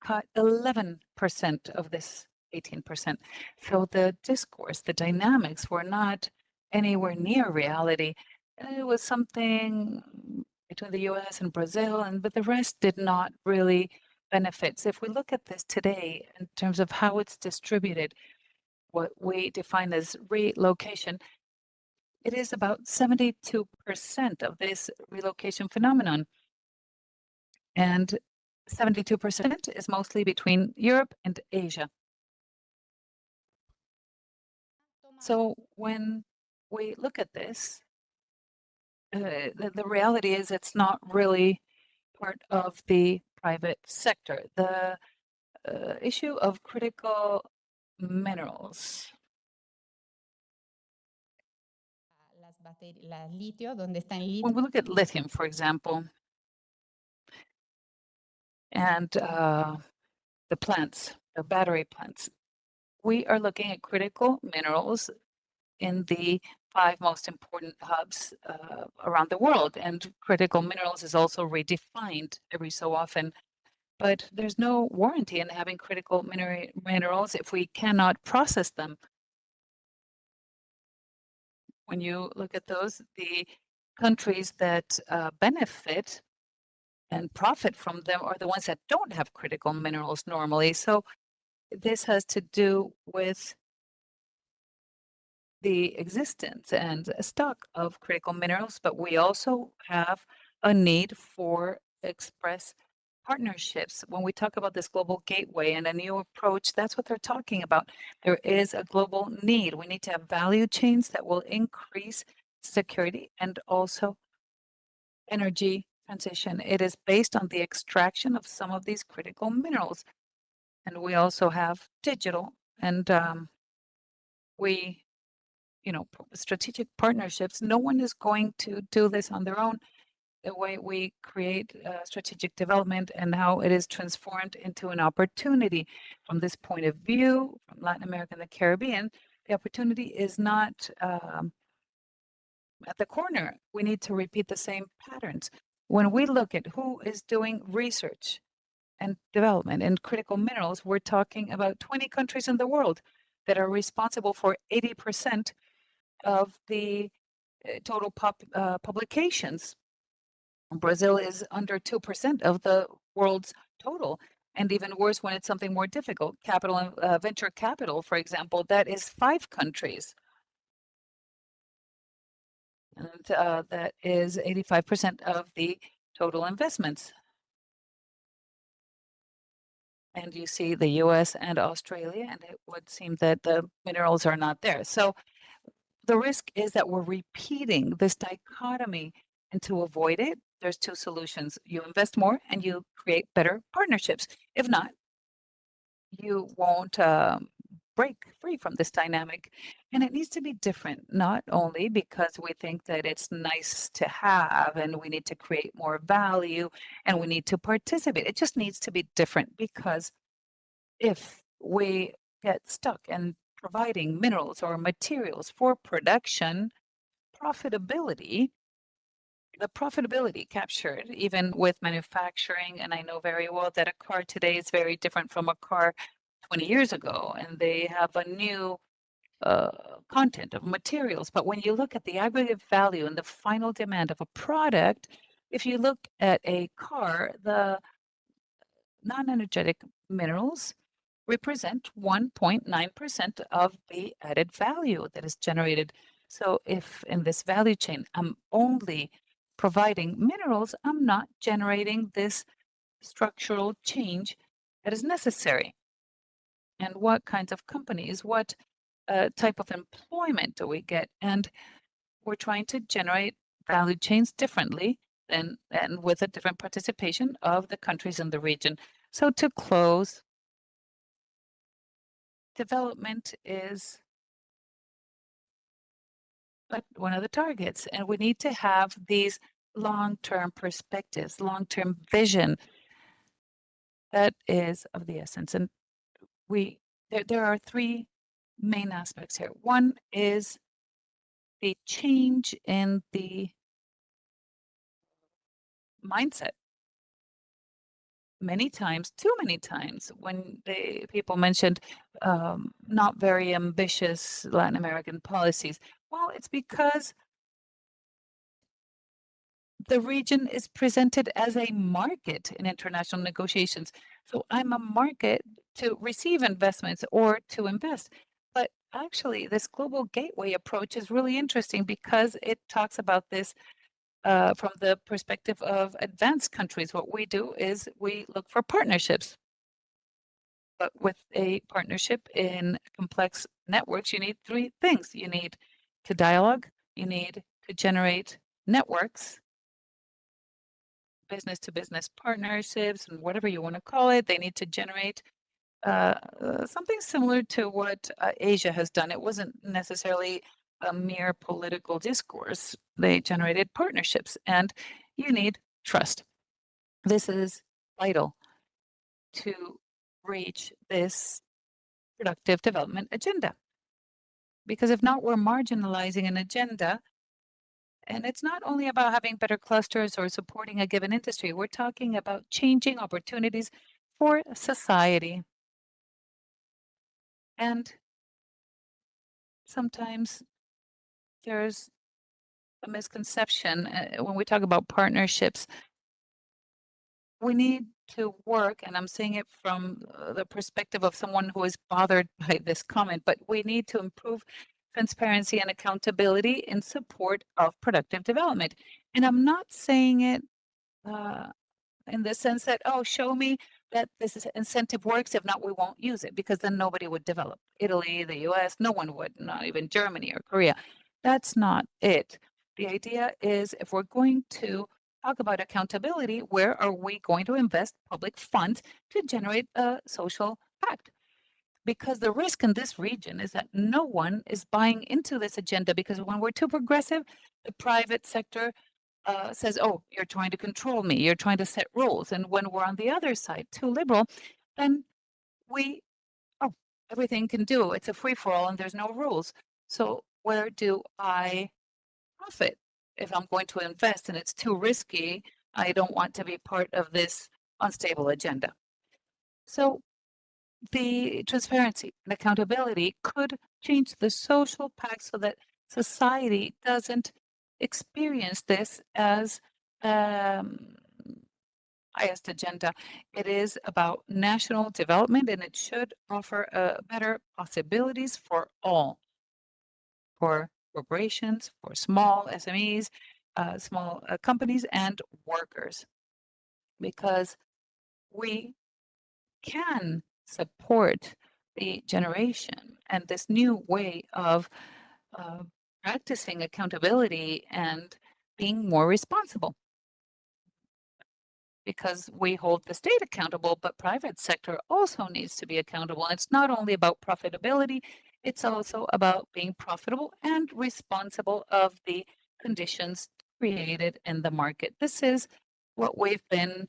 caught 11% of this 18%. So the discourse, the dynamics were not anywhere near reality. It was something between the US and Brazil, but the rest did not really benefit. So if we look at this today in terms of how it's distributed, what we define as relocation, it is about 72% of this relocation phenomenon. And 72% is mostly between Europe and Asia. So when we look at this, the reality is it's not really part of the private sector. The issue of critical minerals. When we look at lithium, for example, and the plants, the battery plants. We are looking at critical minerals in the 5 most important hubs around the world, and critical minerals is also redefined every so often. But there's no warranty in having critical minerals if we cannot process them. When you look at those, the countries that benefit and profit from them are the ones that don't have critical minerals normally. So this has to do with the existence and stock of critical minerals, but we also have a need for express partnerships. When we talk about this global gateway and a new approach, that's what they're talking about. There is a global need. We need to have value chains that will increase security and also energy transition. It is based on the extraction of some of these critical minerals. And we also have digital and strategic partnerships. No one is going to do this on their own. The way we create strategic development and how it is transformed into an opportunity from this point of view, from Latin America and the Caribbean, the opportunity is not at the corner. We need to repeat the same patterns. When we look at who is doing research and development in critical minerals, we're talking about 20 countries in the world that are responsible for 80% of the total publications. Brazil is under 2% of the world's total, and even worse when it's something more difficult. Capital and venture capital, for example, that is 5 countries. And that is 85% of the total investments. And you see the US and Australia, and it would seem that the minerals are not there. So the risk is that we're repeating this dichotomy, and to avoid it, there's 2 solutions. You invest more and you create better partnerships. If not, you won't break free from this dynamic. And it needs to be different, not only because we think that it's nice to have and we need to create more value and we need to participate. It just needs to be different, because if we get stuck in providing minerals or materials for production, the profitability captured, even with manufacturing, and I know very well that a car today is very different from a car 20 years ago, and they have a new content of materials. But when you look at the aggregate value and the final demand of a product, if you look at a car, the non-energetic minerals represent 1.9% of the added value that is generated. So if in this value chain I'm only providing minerals, I'm not generating this structural change that is necessary. And what kinds of companies, what type of employment do we get? And we're trying to generate value chains differently and with a different participation of the countries in the region. So to close, development is one of the targets, and we need to have these long-term perspectives, long-term vision. That is of the essence. And there are 3 main aspects here. One is the change in the mindset. Many times, too many times, when people mentioned not very ambitious Latin American policies, well, it's because the region is presented as a market in international negotiations. So I'm a market to receive investments or to invest. But actually, this global gateway approach is really interesting because it talks about this from the perspective of advanced countries. What we do is we look for partnerships. But with a partnership in complex networks, you need 3 things. You need to dialogue, you need to generate networks, business to business partnerships, and whatever you want to call it. They need to generate something similar to what Asia has done. It wasn't necessarily a mere political discourse. They generated partnerships, and you need trust. This is vital. to reach this productive development agenda. Because if not, we're marginalizing an agenda. And it's not only about having better clusters or supporting a given industry. We're talking about changing opportunities for society. And sometimes there's a misconception when we talk about partnerships. We need to work, and I'm saying it from the perspective of someone who is bothered by this comment, but we need to improve transparency and accountability in support of productive development. And I'm not saying it in the sense that, oh, show me that this incentive works. If not, we won't use it, because then nobody would develop. Italy, the US, no one would, not even Germany or Korea. That's not it. The idea is, if we're going to talk about accountability, where are we going to invest public funds to generate a social pact? Because the risk in this region is that no one is buying into this agenda, because when we're too progressive, the private sector says, oh, you're trying to control me, you're trying to set rules. And when we're on the other side, too liberal, then oh, everything can do. It's a free-for-all and there's no rules. So where do I profit? If I'm going to invest and it's too risky, I don't want to be part of this unstable agenda. So the transparency and accountability could change the social pact so that society doesn't experience this as highest agenda. It is about national development, and it should offer better possibilities for all, for corporations, for small SMEs, small companies, and workers, because we can support the generation and this new way of practicing accountability and being more responsible. Because we hold the state accountable, but private sector also needs to be accountable. And it's not only about profitability, it's also about being profitable and responsible of the conditions created in the market. This is what we've been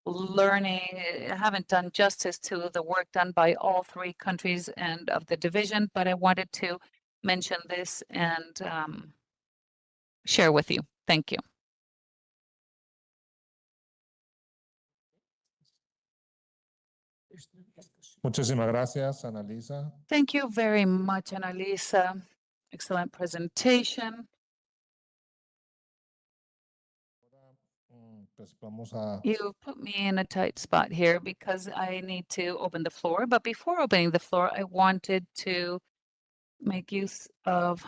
learning. I haven't done justice to the work done by all three countries and of the division, but I wanted to mention this and share with you. Thank you. Muchísimas gracias, Annalisa. Thank you very much, Annalisa. Excellent presentation. You put me in a tight spot here because I need to open the floor. But before opening the floor, I wanted to make use of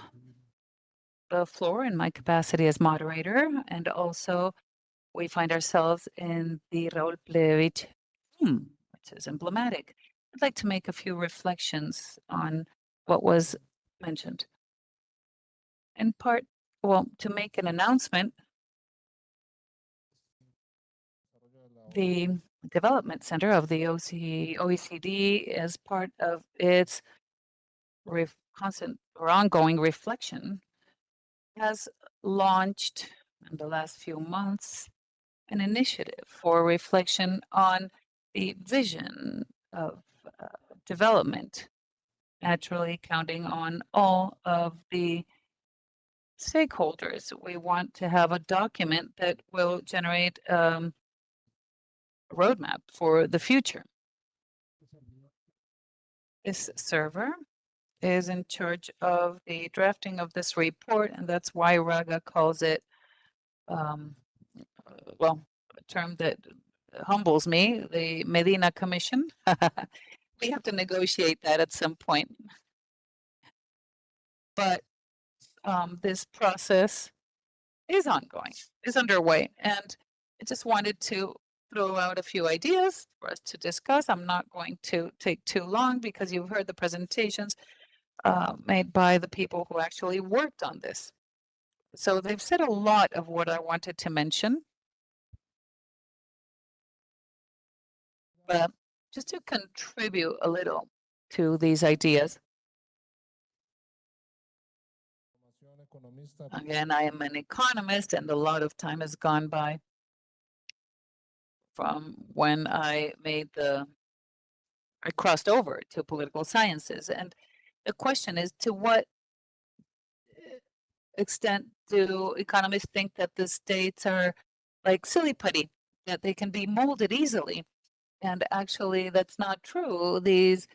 the floor in my capacity as moderator. And also, we find ourselves in the Raúl Plevich room, which is emblematic. I'd like to make a few reflections on what was mentioned. In part, well, to make an announcement, the Development Center of the OECD, as part of its constant or ongoing reflection, has launched in the last few months an initiative for reflection on the vision of development, naturally counting on all of the stakeholders. We want to have a document that will generate a roadmap for the future. This server is in charge of the drafting of this report, and that's why Raga calls it, well, a term that humbles me, the Medina Commission. We have to negotiate that at some point. But this process is ongoing, is underway, and I just wanted to throw out a few ideas for us to discuss. I'm not going to take too long because you've heard the presentations made by the people who actually worked on this. So they've said a lot of what I wanted to mention. But just to contribute a little to these ideas. Again, I am an economist and a lot of time has gone by. from when I crossed over to political sciences. And the question is, to what extent do economists think that the states are like silly putty, that they can be molded easily? And actually, that's not true. These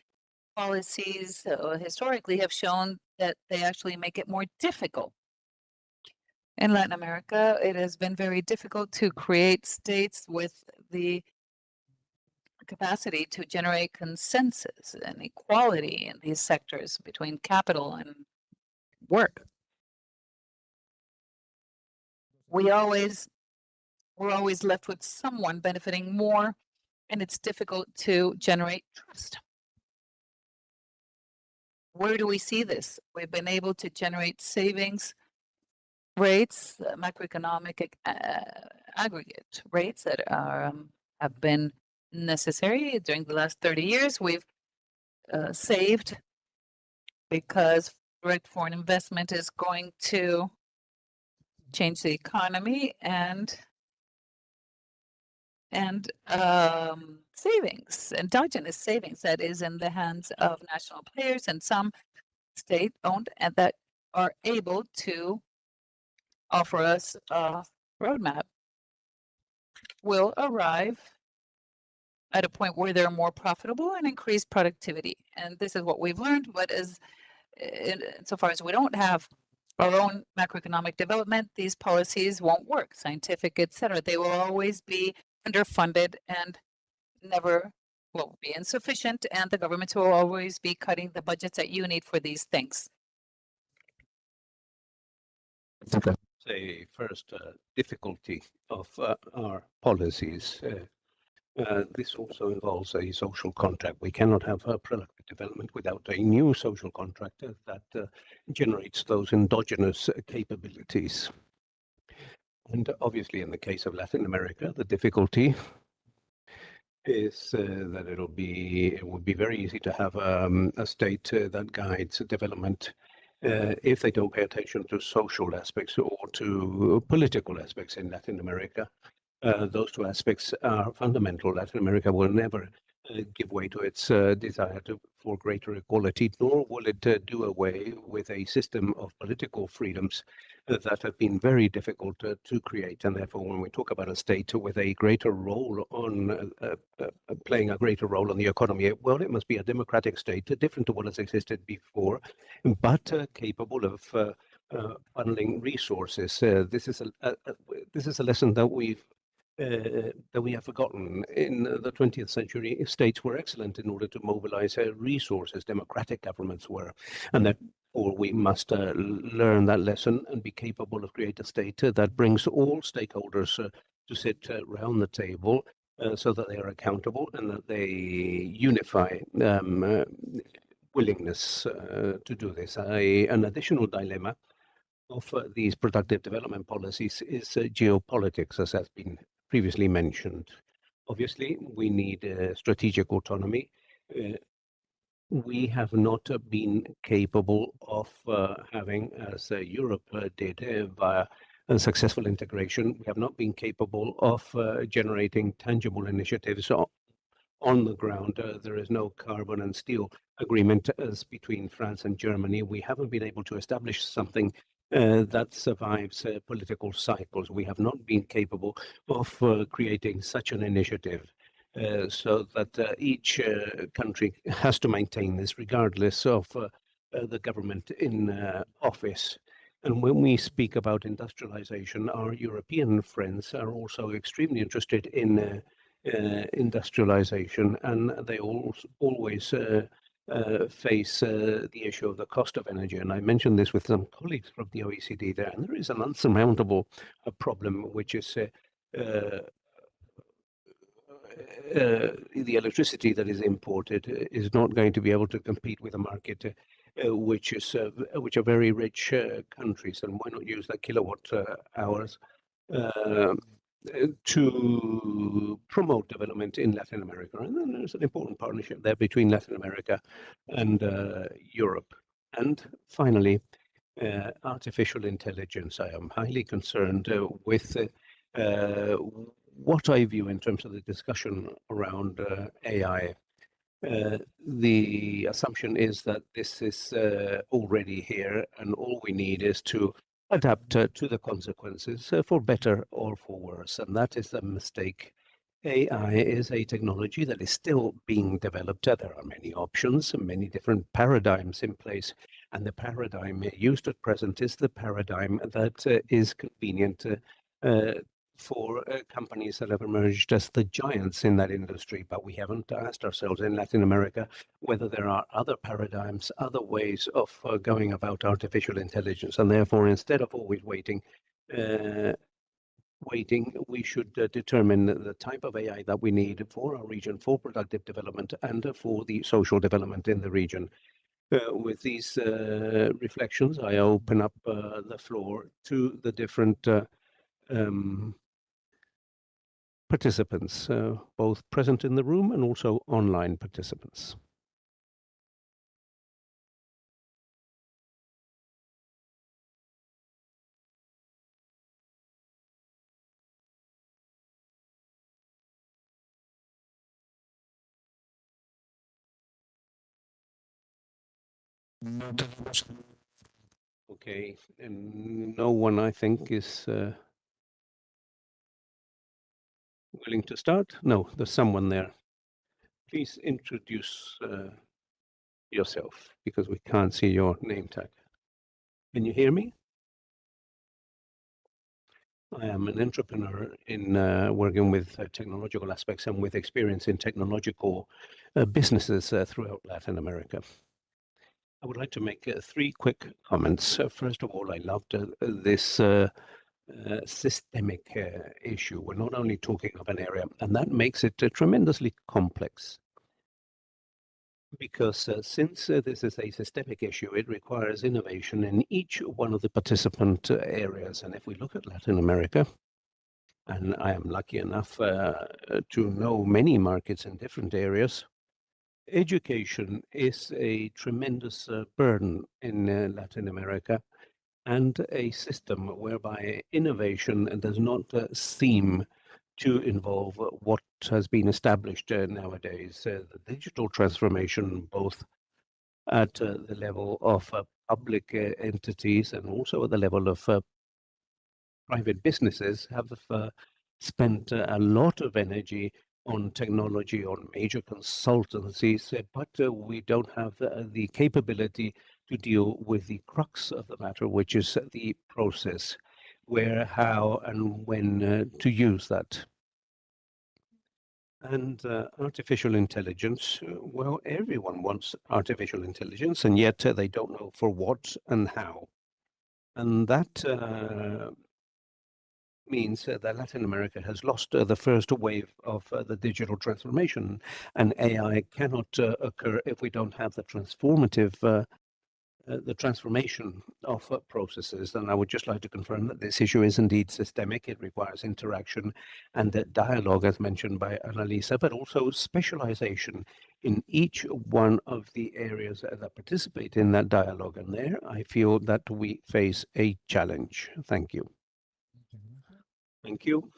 policies historically have shown that they actually make it more difficult. In Latin America, it has been very difficult to create states with the capacity to generate consensus and equality in these sectors between capital and work. We're always left with someone benefiting more, and it's difficult to generate trust. Where do we see this? We've been able to generate savings rates, macroeconomic aggregate rates that have been necessary during the last 30 years. We've saved because direct foreign investment is going to change the economy, and savings, endogenous savings that is in the hands of national players and some state-owned, and that are able to offer us a roadmap, will arrive at a point where they're more profitable and increase productivity. And this is what we've learned. But so far as we don't have our own macroeconomic development, these policies won't work, scientific, etc. They will always be underfunded and never will be insufficient, and the governments will always be cutting the budgets that you need for these things. Okay. Say first, difficulty of our policies. This also involves a social contract. We cannot have a productive development without a new social contract that generates those endogenous capabilities. And obviously, in the case of Latin America, the difficulty is that it would be very easy to have a state that guides development if they don't pay attention to social aspects or to political aspects in Latin America. Those two aspects are fundamental. Latin America will never give way to its desire for greater equality, nor will it do away with a system of political freedoms that have been very difficult to create. And therefore, when we talk about a state with a greater role on playing a greater role on the economy, well, it must be a democratic state, different to what has existed before, but capable of funneling resources. This is a lesson that we have forgotten. In the 20th century, states were excellent in order to mobilize resources. Democratic governments were, and therefore we must learn that lesson and be capable of creating a state that brings all stakeholders to sit around the table so that they are accountable and that they unify willingness to do this. An additional dilemma of these productive development policies is geopolitics, as has been previously mentioned. Obviously, we need strategic autonomy. We have not been capable of having, as Europe did via a successful integration, we have not been capable of generating tangible initiatives on the ground. There is no carbon and steel agreement as between France and Germany. We haven't been able to establish something that survives political cycles. We have not been capable of creating such an initiative so that each country has to maintain this regardless of the government in office. And when we speak about industrialization, our European friends are also extremely interested in industrialization, and they always face the issue of the cost of energy. And I mentioned this with some colleagues from the OECD there, and there is an unsurmountable problem, which is the electricity that is imported is not going to be able to compete with a market which are very rich countries. And why not use the kilowatt hours to promote development in Latin America? And then there's an important partnership there between Latin America and Europe. And finally, artificial intelligence. I am highly concerned with what I view in terms of the discussion around AI. The assumption is that this is already here, and all we need is to adapt to the consequences for better or for worse. And that is a mistake. AI is a technology that is still being developed. There are many options, many different paradigms in place. And the paradigm used at present is the paradigm that is convenient for companies that have emerged as the giants in that industry. But we haven't asked ourselves in Latin America whether there are other paradigms, other ways of going about artificial intelligence. And therefore, instead of always waiting, we should determine the type of AI that we need for our region, for productive development, and for the social development in the region. With these reflections, I open up the floor to the different participants, both present in the room and also online participants. Okay, and no one, I think, is willing to start? No, there's someone there. Please introduce yourself, because we can't see your name tag. Can you hear me? I am an entrepreneur in working with technological aspects and with experience in technological businesses throughout Latin America. I would like to make 3 quick comments. First of all, I loved this systemic issue. We're not only talking of an area, and that makes it tremendously complex. Because since this is a systemic issue, it requires innovation in each one of the participant areas. And if we look at Latin America, and I am lucky enough to know many markets in different areas, education is a tremendous burden in Latin America, and a system whereby innovation does not seem to involve what has been established nowadays. The digital transformation, both at the level of public entities and also at the level of private businesses, have spent a lot of energy on technology, on major consultancies, but we don't have the capability to deal with the crux of the matter, which is the process, where, how, and when to use that. And artificial intelligence, well, everyone wants artificial intelligence, and yet they don't know for what and how. And that means that Latin America has lost the first wave of the digital transformation, and AI cannot occur if we don't have the transformative the transformation of processes. And I would just like to confirm that this issue is indeed systemic. It requires interaction and dialogue, as mentioned by Annalisa, but also specialization in each one of the areas that participate in that dialogue. And there, I feel that we face a challenge. Thank you. Thank you.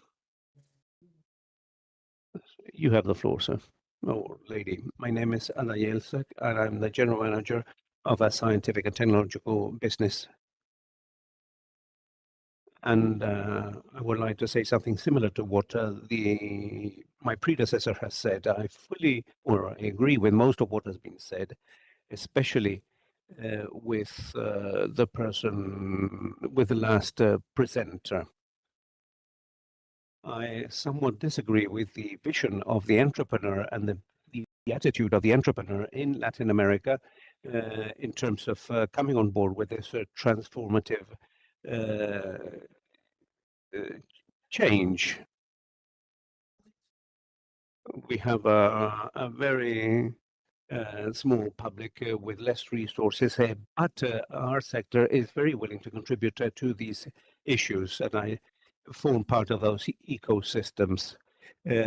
You have the floor, sir. Oh, lady. My name is Anna Yelsek, and I'm the general manager of a scientific and technological business. And I would like to say something similar to what my predecessor has said. I agree with most of what has been said, especially with the last presenter. I somewhat disagree with the vision of the entrepreneur and the attitude of the entrepreneur in Latin America in terms of coming on board with this transformative change. We have a very small public with less resources, but our sector is very willing to contribute to these issues, and I form part of those ecosystems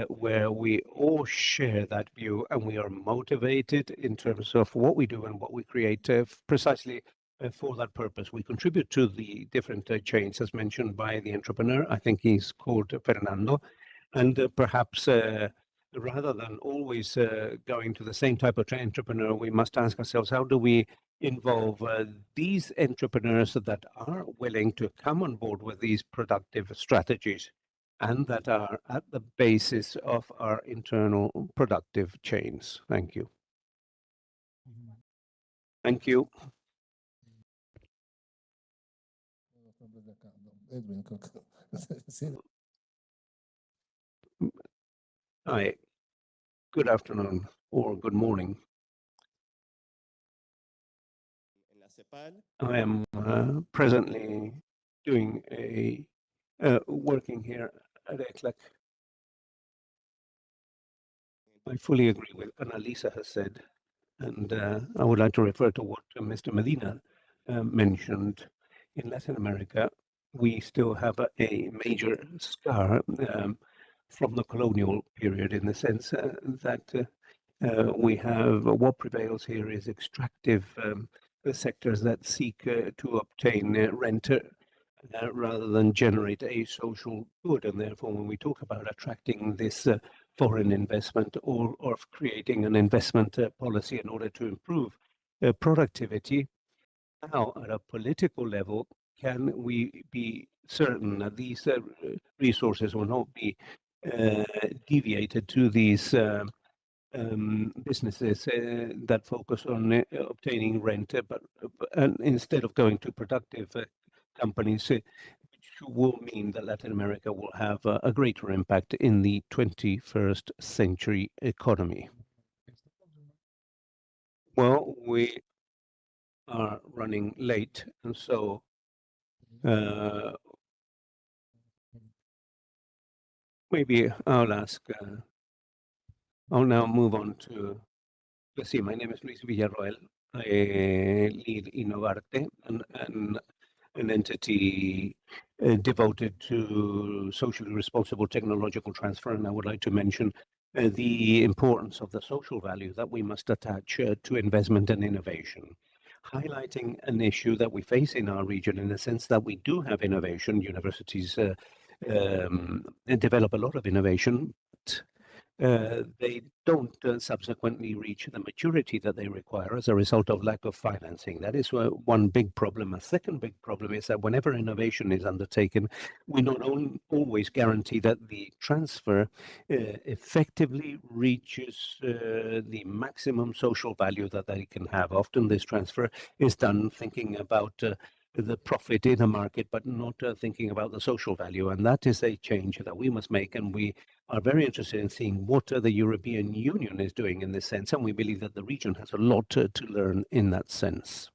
where we all share that view, and we are motivated in terms of what we do and what we create precisely for that purpose. We contribute to the different chains, as mentioned by the entrepreneur. I think he's called Fernando. And perhaps rather than always going to the same type of entrepreneur, we must ask ourselves, how do we involve these entrepreneurs that are willing to come on board with these productive strategies and that are at the basis of our internal productive chains? Thank you. Thank you. Hi, good afternoon or good morning. I am presently doing working here at ECLEC. I fully agree with Annalisa has said, and I would like to refer to what Mr. Medina mentioned. In Latin America, we still have a major scar from the colonial period, in the sense that we have what prevails here is extractive sectors that seek to obtain rent rather than generate a social good. And therefore, when we talk about attracting this foreign investment or of creating an investment policy in order to improve productivity, how at a political level can we be certain that these resources will not be deviated to these businesses that focus on obtaining rent, but instead of going to productive companies, which will mean that Latin America will have a greater impact in the 21st century economy? Well, we are running late, and so maybe I'll ask. I'll now move on to. Let's see. My name is Luis Villarroel. I lead Innovarte, an entity devoted to socially responsible technological transfer, and I would like to mention the importance of the social value that we must attach to investment and innovation, highlighting an issue that we face in our region in the sense that we do have innovation. Universities develop a lot of innovation, but they don't subsequently reach the maturity that they require as a result of lack of financing. That is one big problem. A second big problem is that whenever innovation is undertaken, we not always guarantee that the transfer effectively reaches the maximum social value that they can have. Often this transfer is done thinking about the profit in a market, but not thinking about the social value. And that is a change that we must make. And we are very interested in seeing what the European Union is doing in this sense. And we believe that the region has a lot to learn in that sense.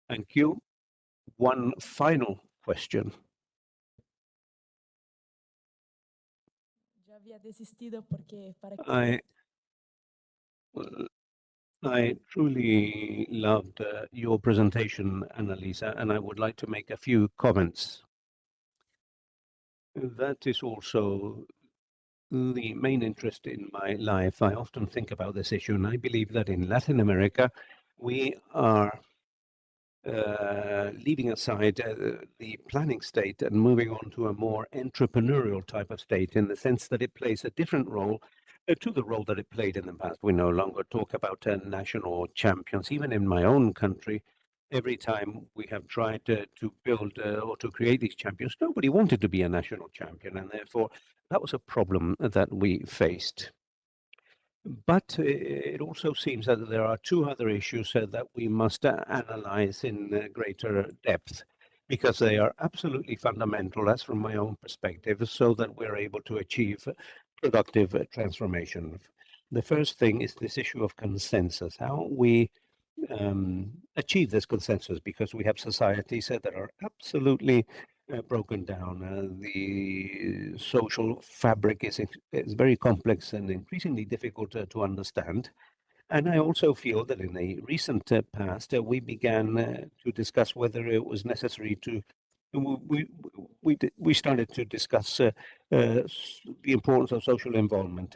Thank you. One final question. I truly loved your presentation, Annalisa, and I would like to make a few comments. That is also the main interest in my life. I often think about this issue, and I believe that in Latin America, we are leaving aside the planning state and moving on to a more entrepreneurial type of state, in the sense that it plays a different role to the role that it played in the past. We no longer talk about national champions. Even in my own country, every time we have tried to build or to create these champions, nobody wanted to be a national champion, and therefore that was a problem that we faced. But it also seems that there are two other issues that we must analyze in greater depth, because they are absolutely fundamental, as from my own perspective, so that we're able to achieve productive transformation. The first thing is this issue of consensus, how we achieve this consensus, because we have societies that are absolutely broken down. The social fabric is very complex and increasingly difficult to understand. And I also feel that in the recent past, we began to discuss whether it was necessary to. We started to discuss the importance of social involvement,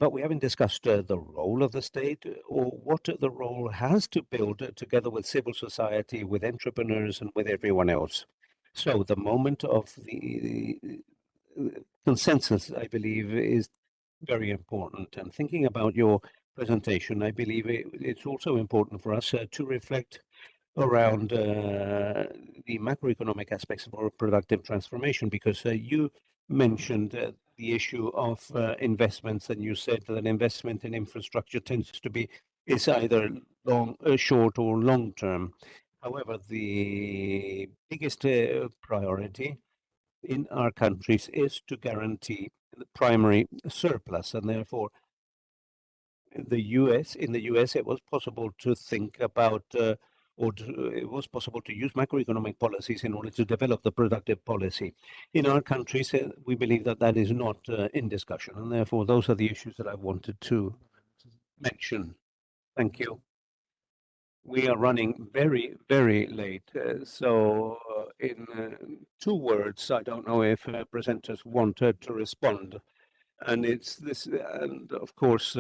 but we haven't discussed the role of the state or what the role has to build together with civil society, with entrepreneurs, and with everyone else. So the moment of consensus, I believe, is very important. And thinking about your presentation, I believe it's also important for us to reflect around the macroeconomic aspects of our productive transformation, because you mentioned the issue of investments, and you said that investment in infrastructure tends to be is either short or long term. However, the biggest priority in our countries is to guarantee the primary surplus, and therefore in the US, it was possible to think about, it was possible to use macroeconomic policies in order to develop the productive policy. In our countries, we believe that that is not in discussion, and therefore those are the issues that I wanted to mention. Thank you. We are running very, very late, so in 2 words, I don't know if presenters wanted to respond, and it's this, and of course.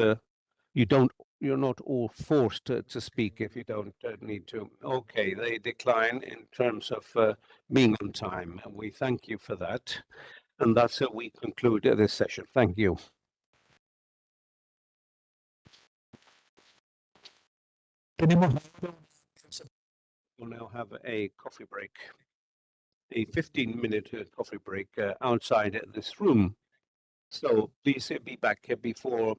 You're not all forced to speak if you don't need to. Okay, they decline in terms of being on time, and we thank you for that. And that's how we conclude this session. Thank you. We'll now have a coffee break, a 15-minute coffee break outside this room. So please be back before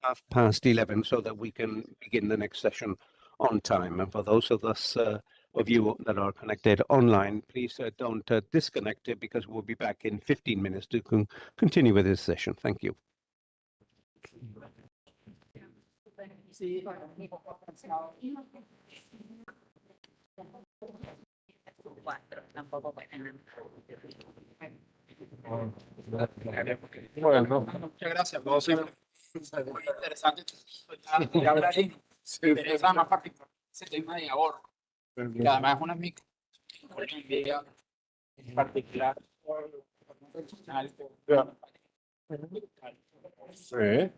11:30 so that we can begin the next session on time. And for those of us of you that are connected online, please don't disconnect it, because we'll be back in 15 minutes to continue with this session. Thank you. Bueno, muchas gracias. Todo muy interesante. Y hablar ahí me interesa más particular ese tema de ahorro, que además es una micro Colombia en particular. Sí.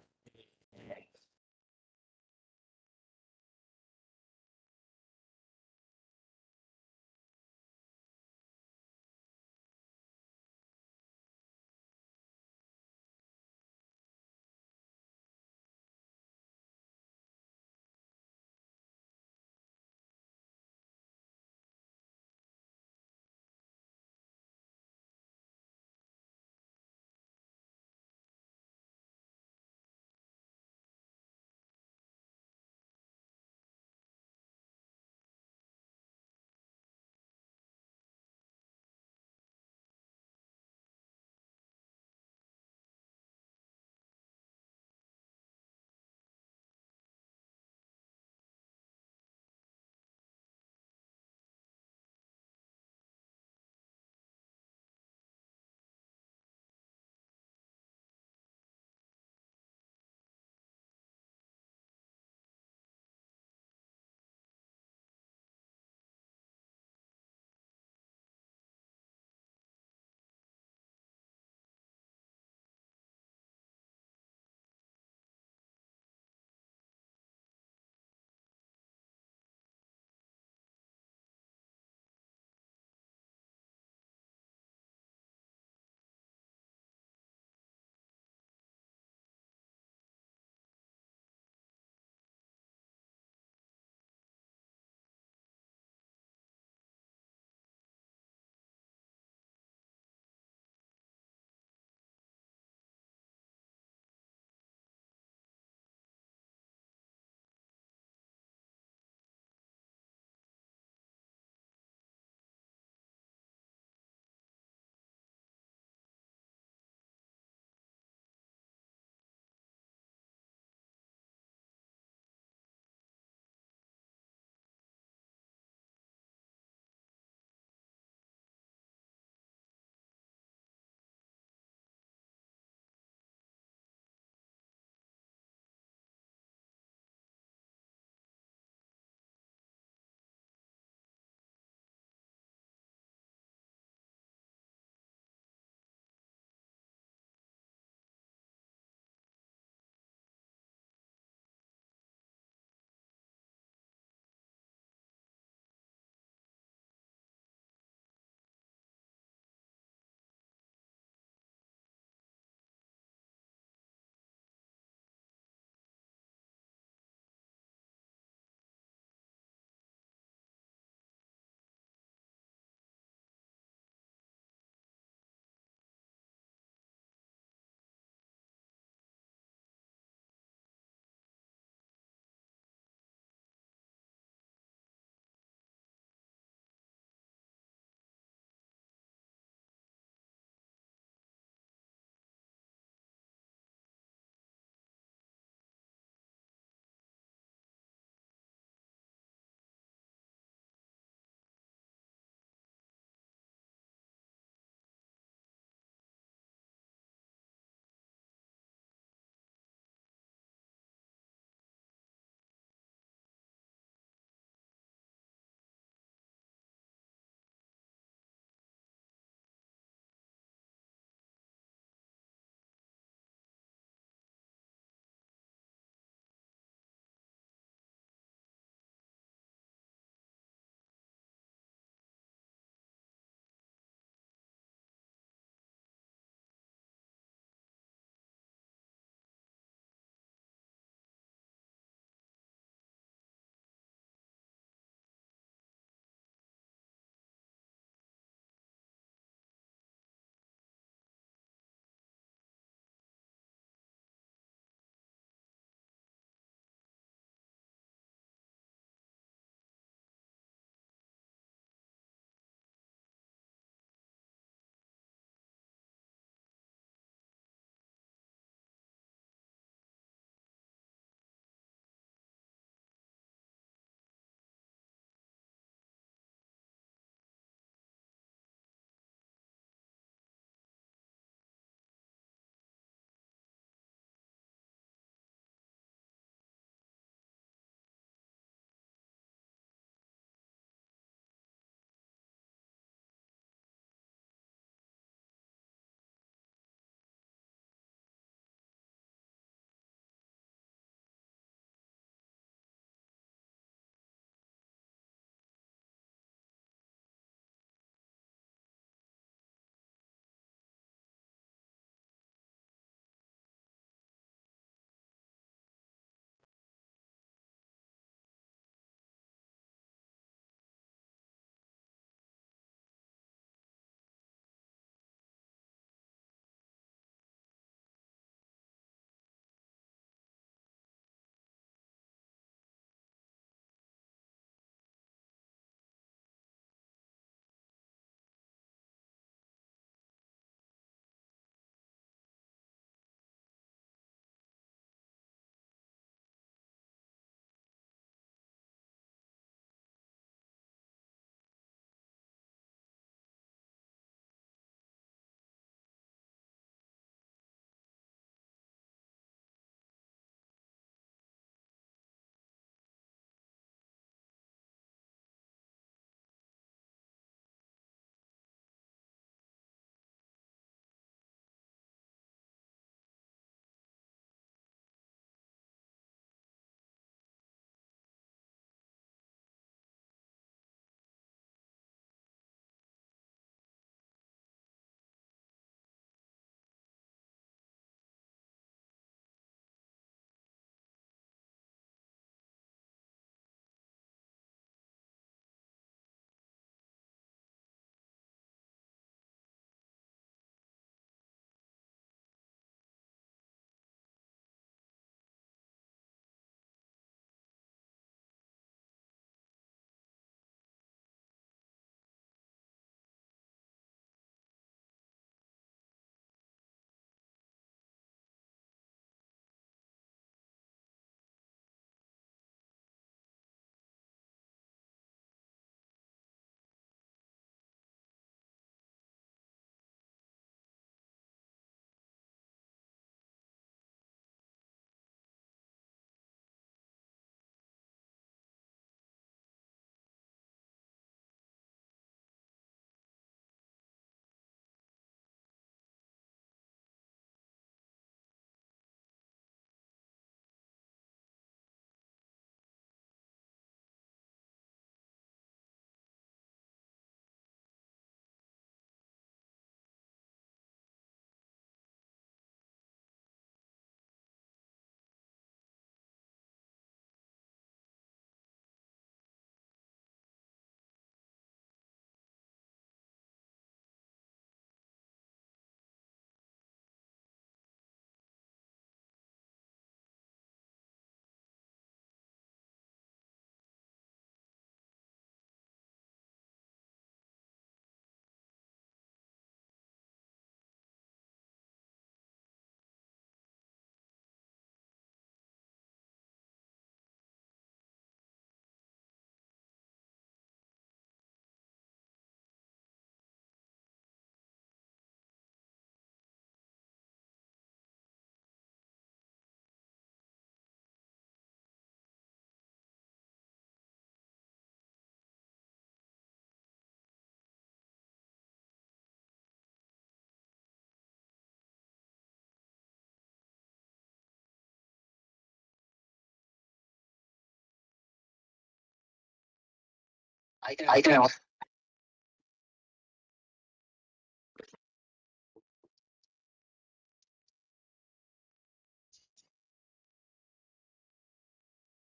I can.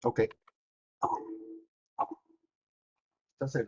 Okay. Entonces,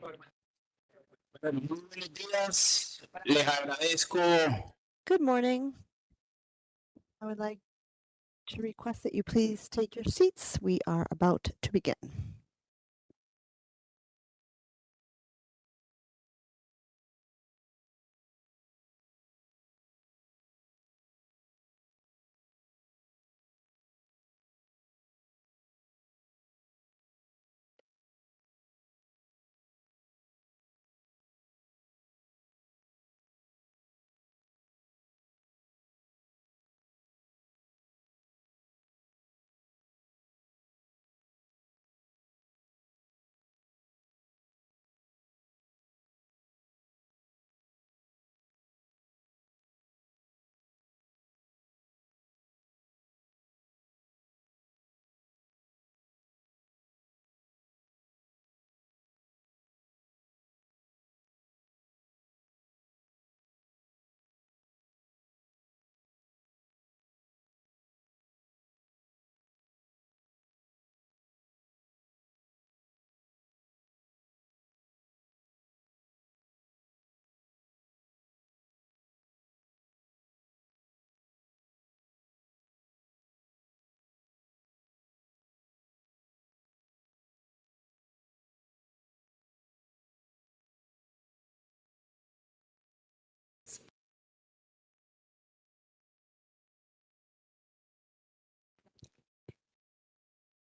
Muy buenos días. Les agradezco. Good morning. I would like to request that you please take your seats. We are about to begin.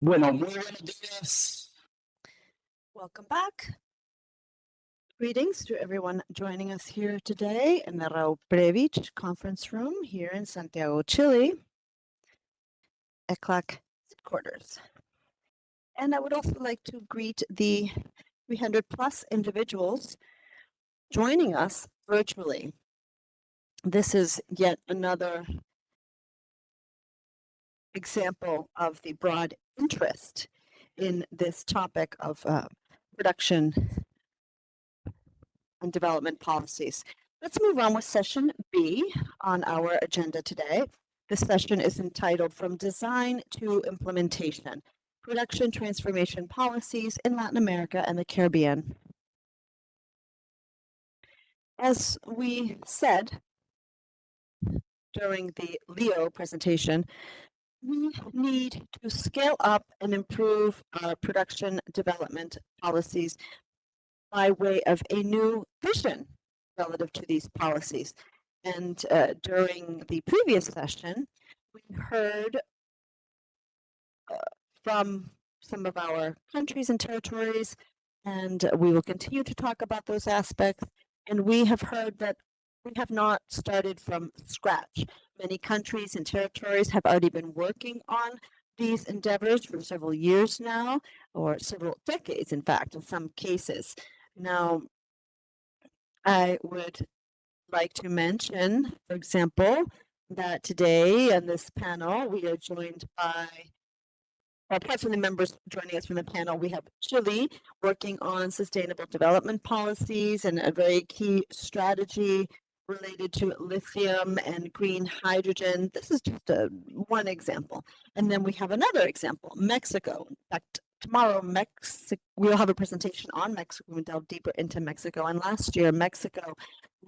Bueno, muy buenos días. Welcome back. Greetings to everyone joining us here today in the Raúl Previch conference room here in Santiago, Chile, ECLAC headquarters. And I would also like to greet the 300 plus individuals joining us virtually. This is yet another example of the broad interest in this topic of production and development policies. Let's move on with session B on our agenda today. This session is entitled From Design to Implementation, Production Transformation Policies in Latin America and the Caribbean. As we said during the Leo presentation, we need to scale up and improve our production development policies by way of a new vision relative to these policies. And during the previous session, we heard from some of our countries and territories, and we will continue to talk about those aspects. And we have heard that we have not started from scratch. Many countries and territories have already been working on these endeavors for several years now, or several decades, in fact, in some cases. Now, I would like to mention, for example, that today on this panel, we are joined by, apart from the members joining us from the panel, we have Chile working on sustainable development policies and a very key strategy related to lithium and green hydrogen. This is just one example. And then we have another example, Mexico. In fact, tomorrow, we'll have a presentation on Mexico. We'll delve deeper into Mexico. And last year, Mexico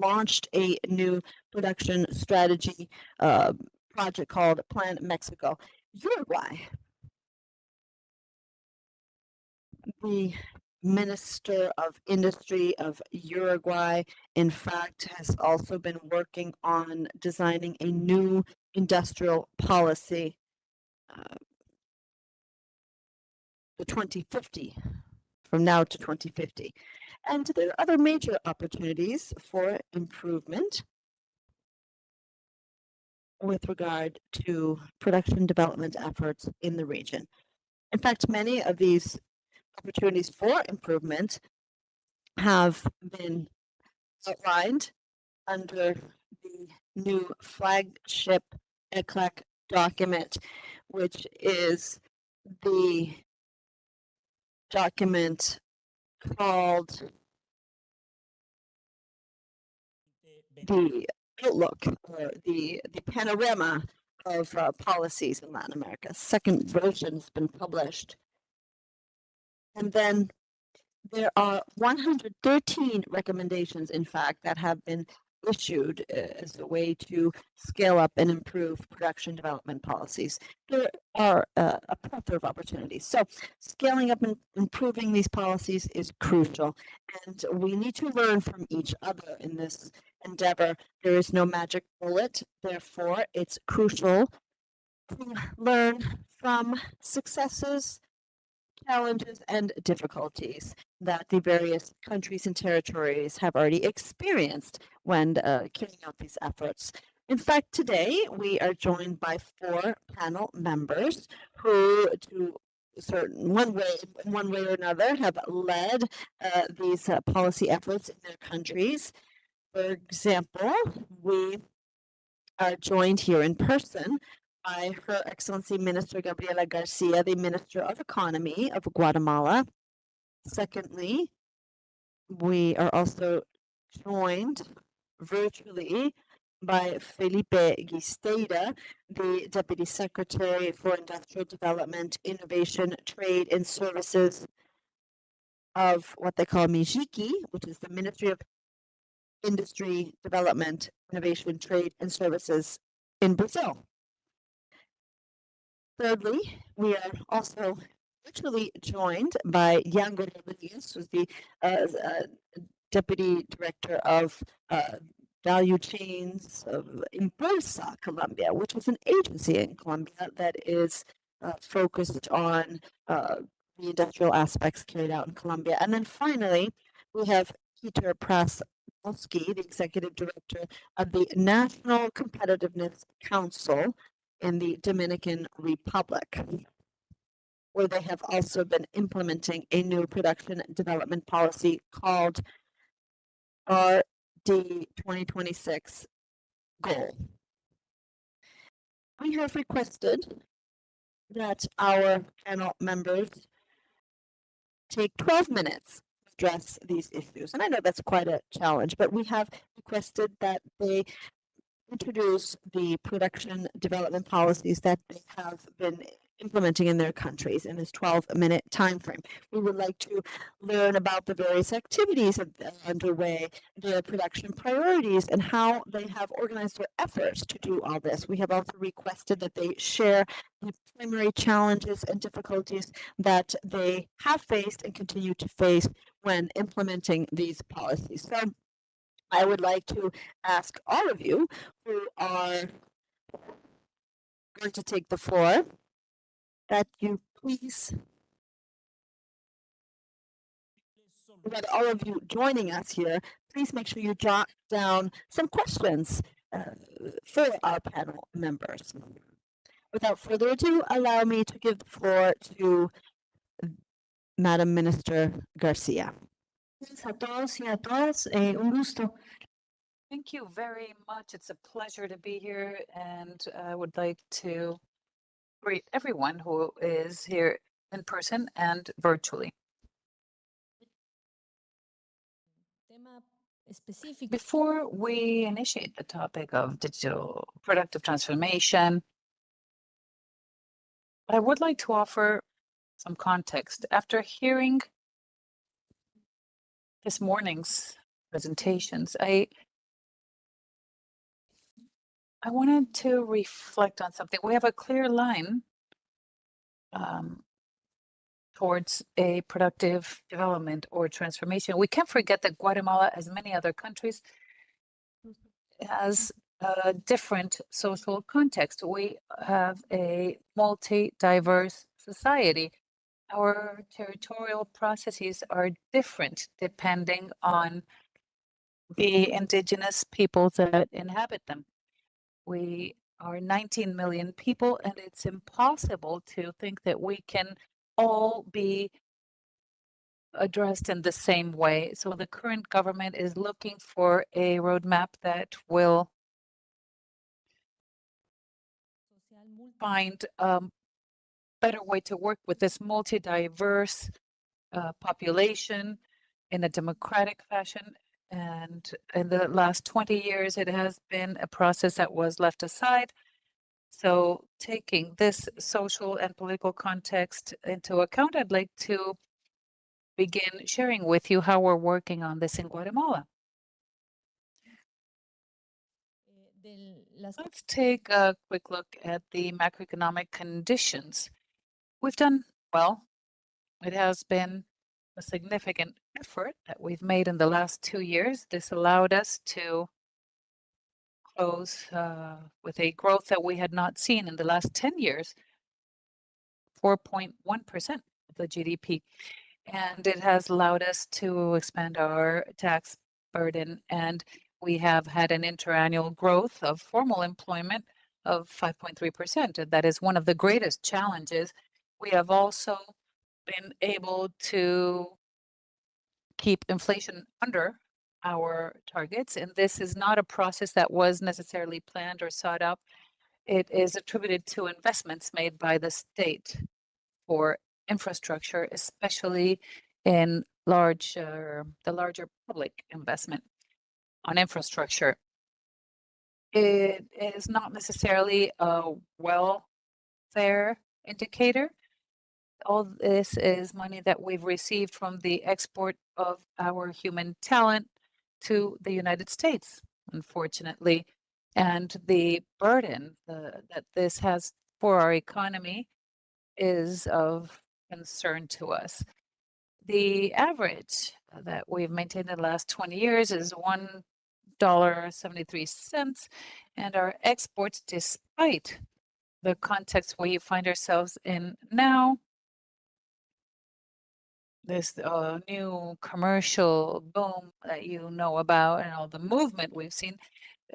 launched a new production strategy project called Plan Mexico. Uruguay, the Minister of Industry of Uruguay, in fact, has also been working on designing a new industrial policy, the 2050, from now to 2050. And there are other major opportunities for improvement with regard to production development efforts in the region. In fact, many of these opportunities for improvement have been outlined under the new flagship ECLAC document, which is the document called the outlook, or the panorama of policies in Latin America. Second version has been published. And then There are 113 recommendations, in fact, that have been issued as a way to scale up and improve production development policies. There are a plethora of opportunities. So scaling up and improving these policies is crucial, and we need to learn from each other in this endeavor. There is no magic bullet. Therefore, it's crucial to learn from successes, challenges, and difficulties that the various countries and territories have already experienced when carrying out these efforts. In fact, today we are joined by 4 panel members who, to one way or another, have led these policy efforts in their countries. For example, we are joined here in person by Her Excellency Minister Gabriela Garcia, the Minister of Economy of Guatemala. Secondly, we are also joined virtually by Felipe Gisteira, the Deputy Secretary for Industrial Development, Innovation, Trade, and Services of what they call MIJIKI, which is the Ministry of Industry, Development, Innovation, Trade, and Services in Brazil. Thirdly, we are also virtually joined by Yango Rodriguez, who's the Deputy Director of Value Chains of Impulsa Colombia, which is an agency in Colombia that is focused on the industrial aspects carried out in Colombia. And then finally, we have Peter Prasowski, the Executive Director of the National Competitiveness Council in the Dominican Republic, where they have also been implementing a new production development policy called RD 2026 goal. We have requested that our panel members take 12 minutes to address these issues. And I know that's quite a challenge, but we have requested that they introduce the production development policies that they have been implementing in their countries in this 12-minute time frame. We would like to learn about the various activities that are underway, their production priorities, and how they have organized their efforts to do all this. We have also requested that they share the primary challenges and difficulties that they have faced and continue to face when implementing these policies. So I would like to ask all of you who are going to take the floor that you please, that all of you joining us here, please make sure you jot down some questions for our panel members. Without further ado, allow me to give the floor to Madam Minister Garcia. A todos y a todas, un gusto. Thank you very much. It's a pleasure to be here, and I would like to greet everyone who is here in person and virtually. Before we initiate the topic of digital productive transformation, I would like to offer some context. After hearing this morning's presentations, I wanted to reflect on something. We have a clear line towards a productive development or transformation. We can't forget that Guatemala, as many other countries, has a different social context. We have a multi-diverse society. Our territorial processes are different depending on the indigenous peoples that inhabit them. We are 19 million people, and it's impossible to think that we can all be addressed in the same way. So the current government is looking for a roadmap that will find a better way to work with this multi-diverse population in a democratic fashion. And in the last 20 years, it has been a process that was left aside. So taking this social and political context into account, I'd like to begin sharing with you how we're working on this in Guatemala. Let's take a quick look at the macroeconomic conditions. We've done well. It has been a significant effort that we've made in the last 2 years. This allowed us to close with a growth that we had not seen in the last 10 years, 4.1% of the GDP. And it has allowed us to expand our tax burden. And we have had an interannual growth of formal employment of 5.3%. And that is one of the greatest challenges. We have also been able to keep inflation under our targets. And this is not a process that was necessarily planned or sought out. It is attributed to investments made by the state for infrastructure, especially in the larger public investment on infrastructure. It is not necessarily a welfare indicator. All this is money that we've received from the export of our human talent to the United States, unfortunately. And the burden that this has for our economy is of concern to us. The average that we've maintained in the last 20 years is $1.73, and our exports, despite the context we find ourselves in now, this new commercial boom that you know about and all the movement we've seen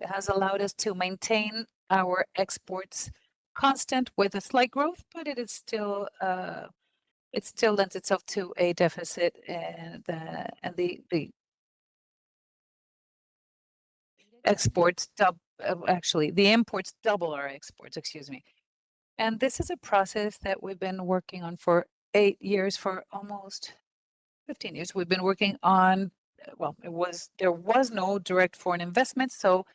has allowed us to maintain our exports constant with a slight growth, but it still lends itself to a deficit, and the exports actually the imports double our exports, excuse me. And this is a process that we've been working on for 8 years, for almost 15 years. We've been working on, well, there was no direct foreign investment, so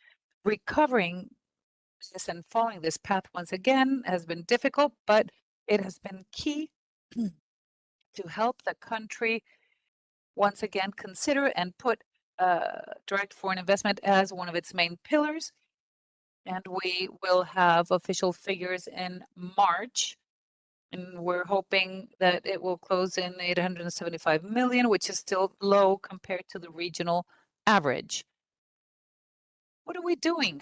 recovering this and following this path once again has been difficult, but it has been key to help the country once again consider and put direct foreign investment as one of its main pillars. And we will have official figures in March, and we're hoping that it will close in 875 million, which is still low compared to the regional average. What are we doing?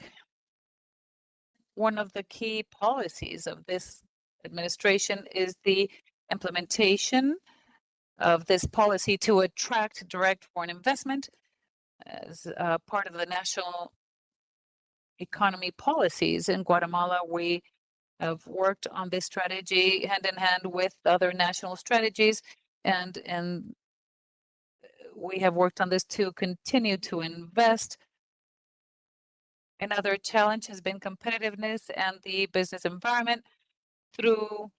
One of the key policies of this administration is the implementation of this policy to attract direct foreign investment as part of the national economy policies. In Guatemala, we have worked on this strategy hand in hand with other national strategies, and we have worked on this to continue to invest. Another challenge has been competitiveness and the business environment through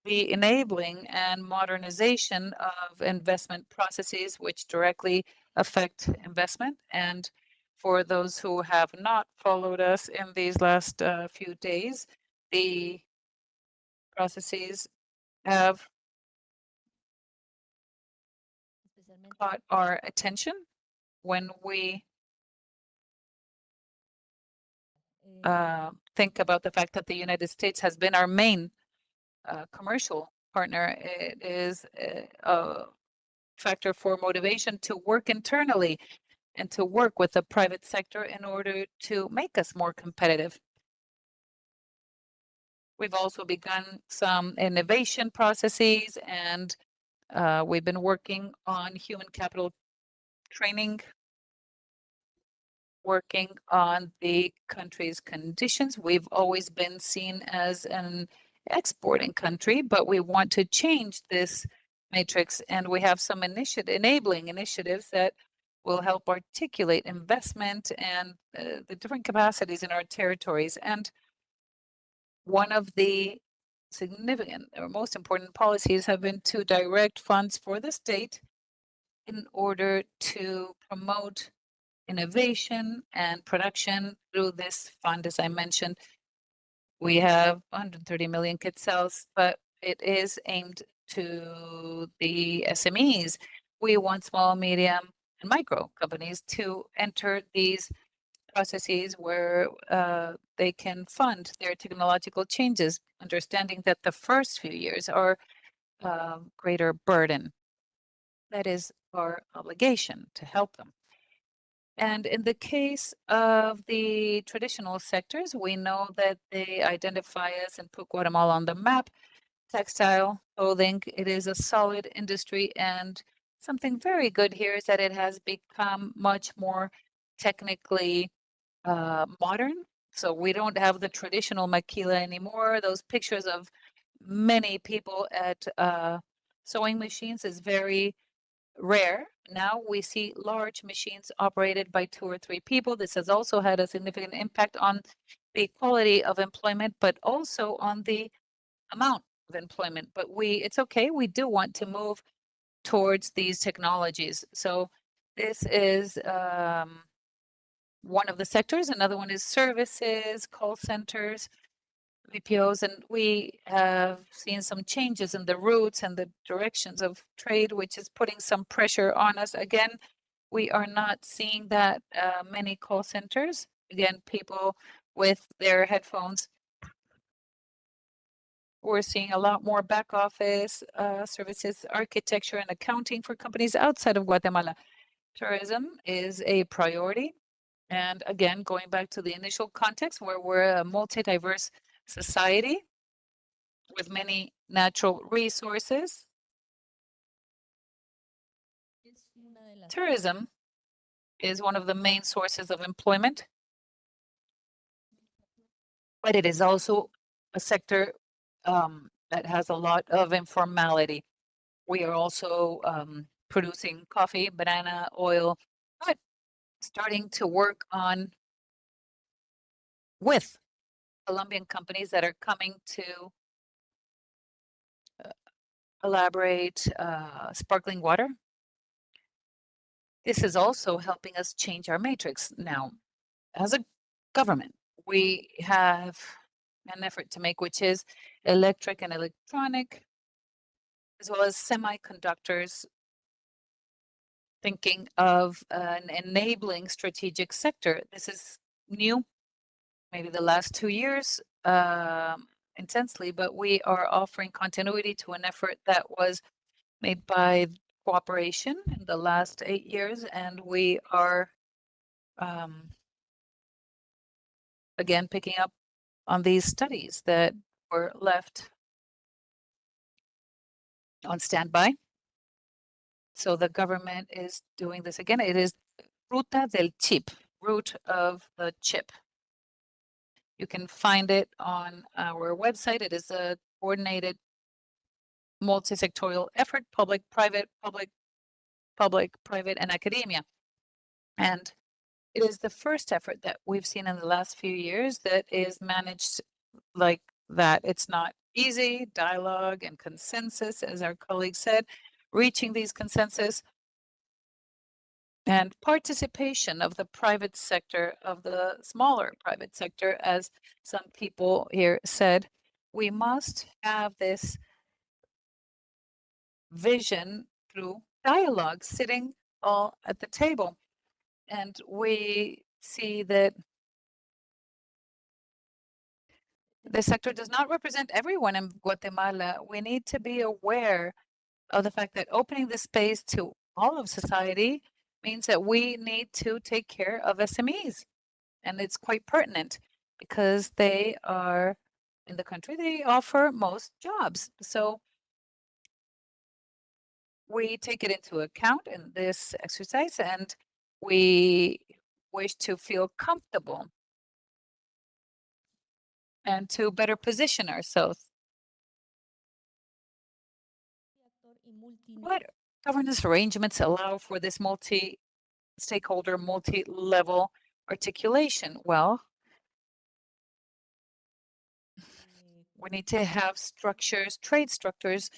the enabling and modernization of investment processes which directly affect investment. And for those who have not followed us in these last few days, the processes have caught our attention when we think about the fact that the United States has been our main commercial partner. It is a factor for motivation to work internally and to work with the private sector in order to make us more competitive. We've also begun some innovation processes, and we've been working on human capital training, working on the country's conditions. We've always been seen as an exporting country, but we want to change this matrix, and we have some enabling initiatives that will help articulate investment and the different capacities in our territories. And one of the significant or most important policies have been to direct funds for the state in order to promote innovation and production through this fund. As I mentioned, we have 130 million quetzals, but it is aimed to the SMEs We want small, medium, and micro companies to enter these processes where they can fund their technological changes, understanding that the first few years are greater burden. That is our obligation to help them. And in the case of the traditional sectors, we know that they identify us and put Guatemala on the map. Textile, clothing, it is a solid industry, and something very good here is that it has become much more technically modern. So we don't have the traditional maquila anymore. Those pictures of many people at sewing machines is very rare. Now we see large machines operated by 2 or 3 people. This has also had a significant impact on the quality of employment, but also on the amount of employment. But it's okay. We do want to move towards these technologies. So this is one of the sectors. Another one is services, call centers, BPOs, and we have seen some changes in the routes and the directions of trade, which is putting some pressure on us. Again, we are not seeing that many call centers. Again, people with their headphones. We're seeing a lot more back office services, architecture, and accounting for companies outside of Guatemala. Tourism is a priority. And again, going back to the initial context where we're a multi-diverse society with many natural resources. Tourism is one of the main sources of employment, but it is also a sector that has a lot of informality. We are also producing coffee, banana, oil, but starting to work on with Colombian companies that are coming to elaborate sparkling water. This is also helping us change our matrix. Now, as a government, we have an effort to make, which is electric and electronic, as well as semiconductors, thinking of an enabling strategic sector. This is new, maybe the last 2 years intensely, but we are offering continuity to an effort that was made by cooperation in the last 8 years, and we are again picking up on these studies that were left on standby. So the government is doing this again. It is Ruta del Chip, route of the chip. You can find it on our website. It is a coordinated multi-sectorial effort, public, private, private, and academia. And it is the first effort that we've seen in the last few years that is managed like that. It's not easy, dialogue and consensus, as our colleague said, reaching these consensus and participation of the private sector, of the smaller private sector, as some people here said. We must have this vision through dialogue, sitting all at the table. And we see that the sector does not represent everyone in Guatemala. We need to be aware of the fact that opening the space to all of society means that we need to take care of SMEs. And it's quite pertinent because they are in the country, they offer most jobs. So we take it into account in this exercise, and we wish to feel comfortable and to better position ourselves. What governance arrangements allow for this multi-stakeholder, multi-level articulation? Well, we need to have structures, trade structures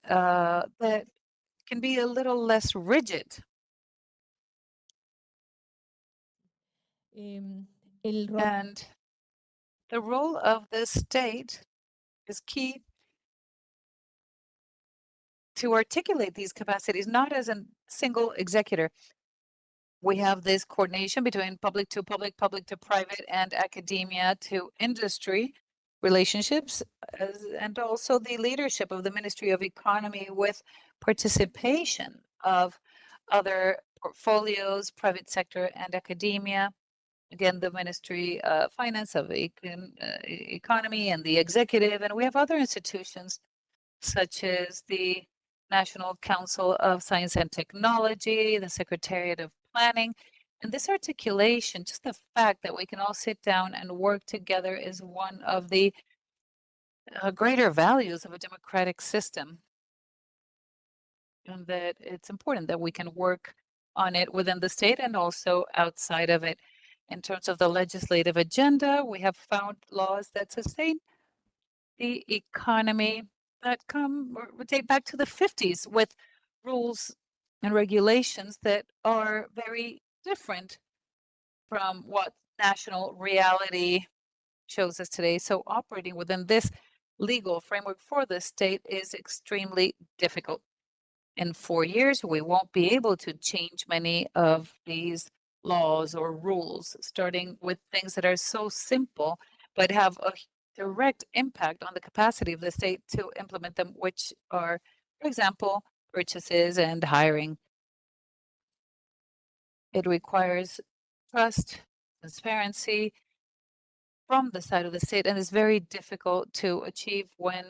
that can be a little less rigid. And the role of the state is key to articulate these capacities, not as a single executor. We have this coordination between public to public, public to private, and academia to industry relationships, and also the leadership of the Ministry of Economy with participation of other portfolios, private sector and academia. Again, the Ministry of Finance, of Economy, and the Executive. And we have other institutions such as the National Council of Science and Technology, the Secretariat of Planning. And this articulation, just the fact that we can all sit down and work together, is one of the greater values of a democratic system. And that it's important that we can work on it within the state and also outside of it. In terms of the legislative agenda, we have found laws that sustain the economy that date back to the 50s with rules and regulations that are very different from what national reality shows us today. So operating within this legal framework for the state is extremely difficult. In 4 years, we won't be able to change many of these laws or rules, starting with things that are so simple, but have a direct impact on the capacity of the state to implement them, which are, for example, purchases and hiring. It requires trust, transparency from the side of the state, and is very difficult to achieve when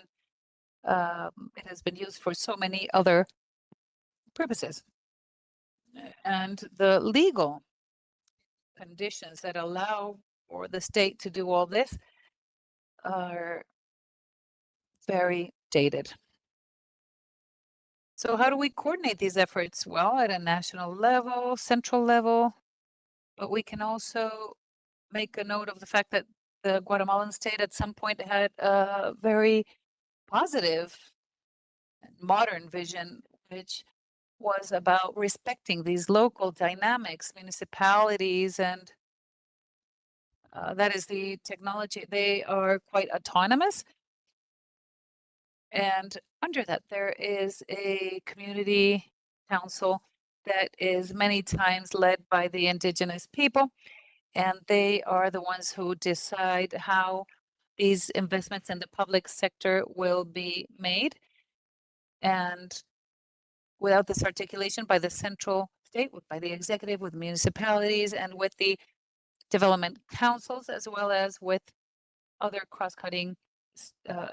it has been used for so many other purposes. And the legal conditions that allow for the state to do all this are very dated. So how do we coordinate these efforts? Well, at a national level, central level, but we can also make a note of the fact that the Guatemalan state at some point had a very positive modern vision, which was about respecting these local dynamics, municipalities, and that is the technology. They are quite autonomous. And under that, there is a community council that is many times led by the indigenous people. And they are the ones who decide how these investments in the public sector will be made. And without this articulation by the central state, by the executive, with municipalities, and with the development councils, as well as with other cross-cutting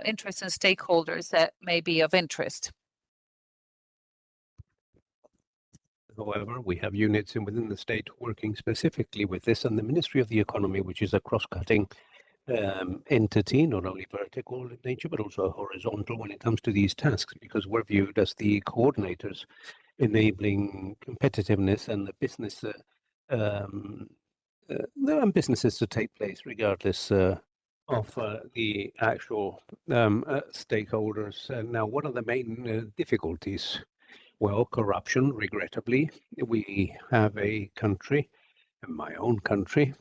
interests and stakeholders that may be of interest. However, we have units within the state working specifically with this, and the Ministry of the Economy, which is a cross-cutting entity, not only vertical in nature, but also horizontal when it comes to these tasks, because we're viewed as the coordinators enabling competitiveness and the business businesses to take place regardless of the actual stakeholders. Now, what are the main difficulties? Well, corruption, regrettably. We have a country, my own country,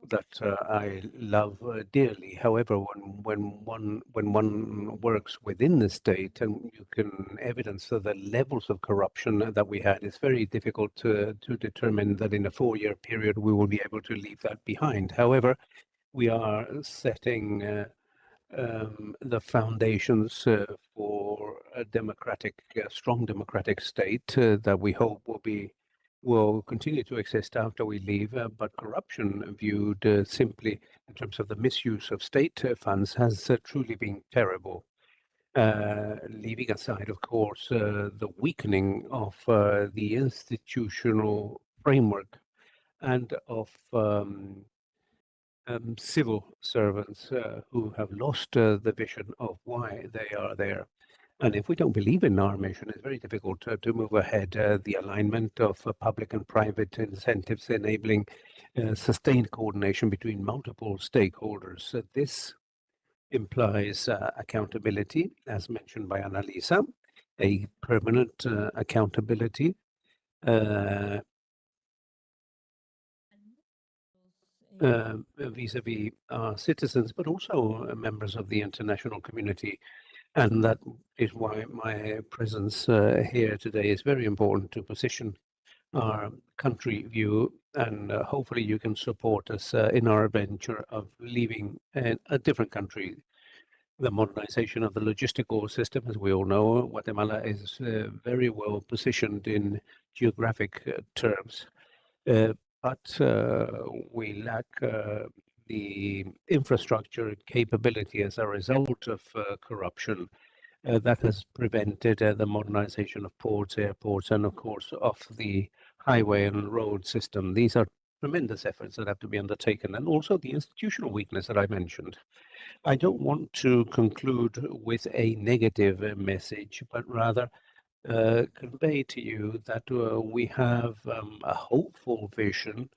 that I love dearly. However, when one works within the state, and you can evidence the levels of corruption that we had, it's very difficult to determine that in a 4-year period we will be able to leave that behind. However, we are setting the foundations for a strong democratic state that we hope will continue to exist after we leave, but corruption viewed simply in terms of the misuse of state funds has truly been terrible. Leaving aside, of course, the weakening of the institutional framework and of civil servants who have lost the vision of why they are there. And if we don't believe in our mission, it's very difficult to move ahead. The alignment of public and private incentives enabling sustained coordination between multiple stakeholders. This implies accountability, as mentioned by Annalisa, a permanent accountability. Vis-a-vis our citizens, but also members of the international community. And that is why my presence here today is very important to position our country view, and hopefully you can support us in our venture of leaving a different country. The modernization of the logistical system, as we all know, Guatemala is very well positioned in geographic terms, but we lack the infrastructure capability as a result of corruption. That has prevented the modernization of ports, airports, and of course of the highway and road system. These are tremendous efforts that have to be undertaken, and also the institutional weakness that I mentioned. I don't want to conclude with a negative message, but rather convey to you that we have a hopeful vision,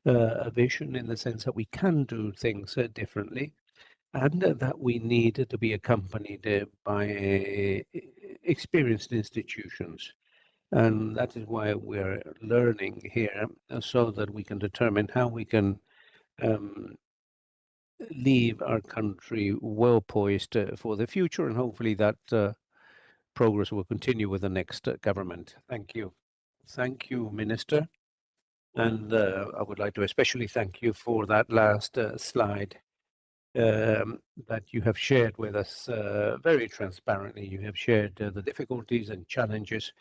a vision in the sense that we can do things differently, and that we need to be accompanied by experienced institutions. And that is why we're learning here, so that we can determine how we can leave our country well poised for the future, and hopefully that progress will continue with the next government. Thank you. Thank you, Minister. And I would like to especially thank you for that last slide that you have shared with us very transparently. You have shared the difficulties and challenges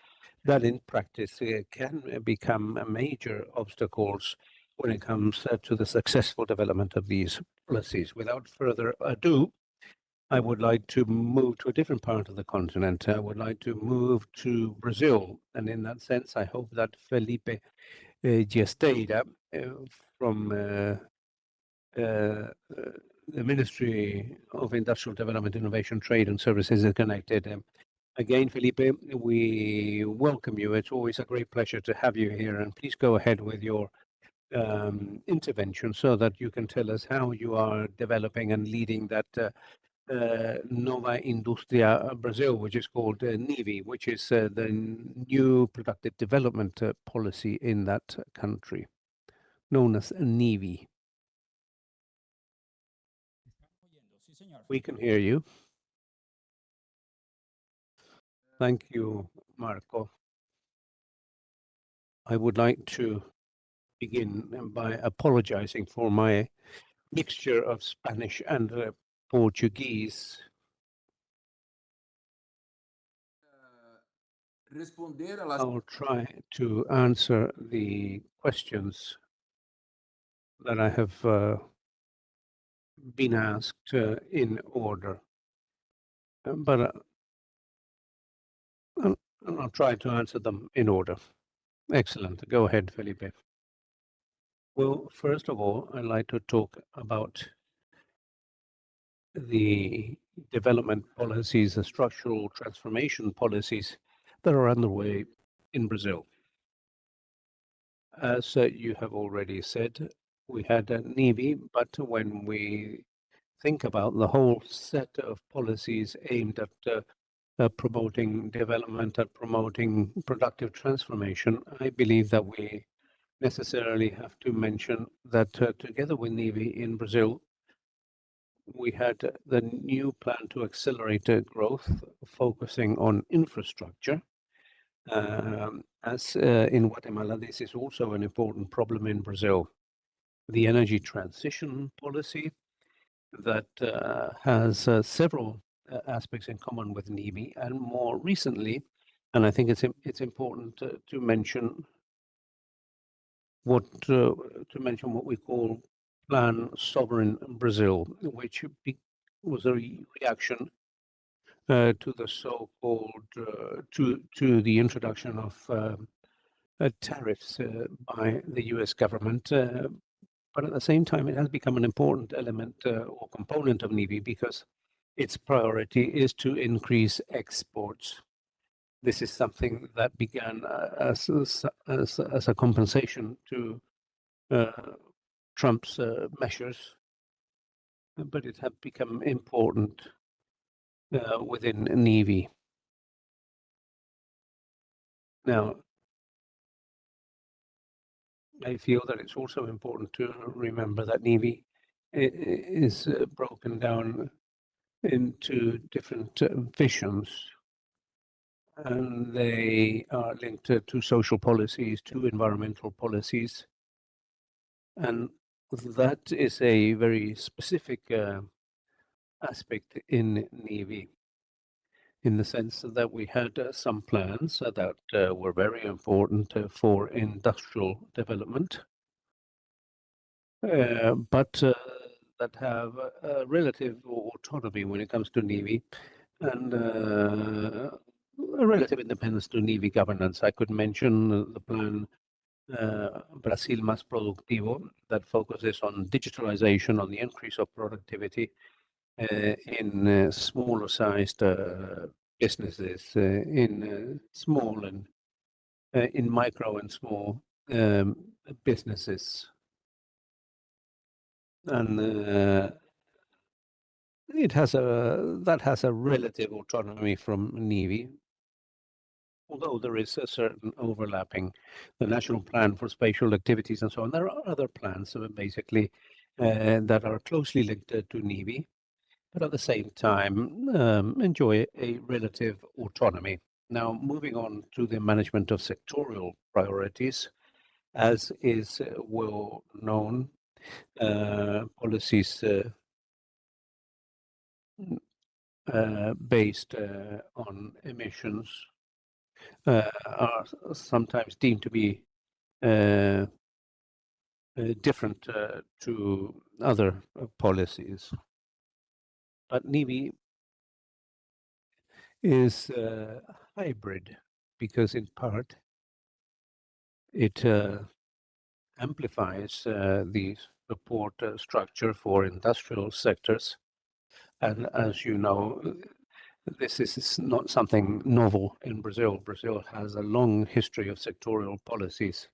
that in practice can become major obstacles when it comes to the successful development of these policies. Without further ado, I would like to move to a different part of the continent. I would like to move to Brazil. And in that sense, I hope that Felipe Giesteira from the Ministry of Industrial Development, Innovation, Trade and Services is connected. Again, Felipe, we welcome you. It's always a great pleasure to have you here. And please go ahead with your intervention so that you can tell us how you are developing and leading that Nova Industria Brazil, which is called NIVI, which is the new productive development policy in that country, known as NIVI. We can hear you. Thank you, Marco. I would like to begin by apologizing for my mixture of Spanish and Portuguese. I'll try to answer the questions that I have been asked in order, but I'll try to answer them in order. Excellent. Go ahead, Felipe. Well, first of all, I'd like to talk about the development policies, the structural transformation policies that are underway in Brazil. As you have already said, we had a NIVI, but when we think about the whole set of policies aimed at promoting development, at promoting productive transformation, I believe that we necessarily have to mention that together with NIVI in Brazil, we had the new plan to accelerate growth, focusing on infrastructure. As in Guatemala, this is also an important problem in Brazil. The energy transition policy that has several aspects in common with NIVI, and more recently, and I think it's important to mention what we call Plan Sovereign Brazil, which was a reaction to the so-called to the introduction of tariffs by the U.S. government. But at the same time, it has become an important element or component of NIVI because its priority is to increase exports. This is something that began as a compensation to Trump's measures, but it has become important within NIVI. Now, I feel that it's also important to remember that NIVI is broken down into different visions, and they are linked to social policies, to environmental policies, and that is a very specific aspect in NEVI, in the sense that we had some plans that were very important for industrial development, but that have a relative autonomy when it comes to NEVI, and a relative independence to NEVI governance. I could mention the plan Brasil Más Productivo, that focuses on digitalization, on the increase of productivity in smaller sized businesses, in small and in micro and small businesses. And that has a relative autonomy from NEVI, although there is a certain overlapping. The National Plan for Spatial Activities and so on. There are other plans basically that are closely linked to NEVI, but at the same time enjoy a relative autonomy. Now, moving on to the management of sectorial priorities, as is well known, policies based on emissions are sometimes deemed to be different to other policies. But NEVI is hybrid because in part it amplifies the support structure for industrial sectors. And as you know, this is not something novel in Brazil. Brazil has a long history of sectorial policies,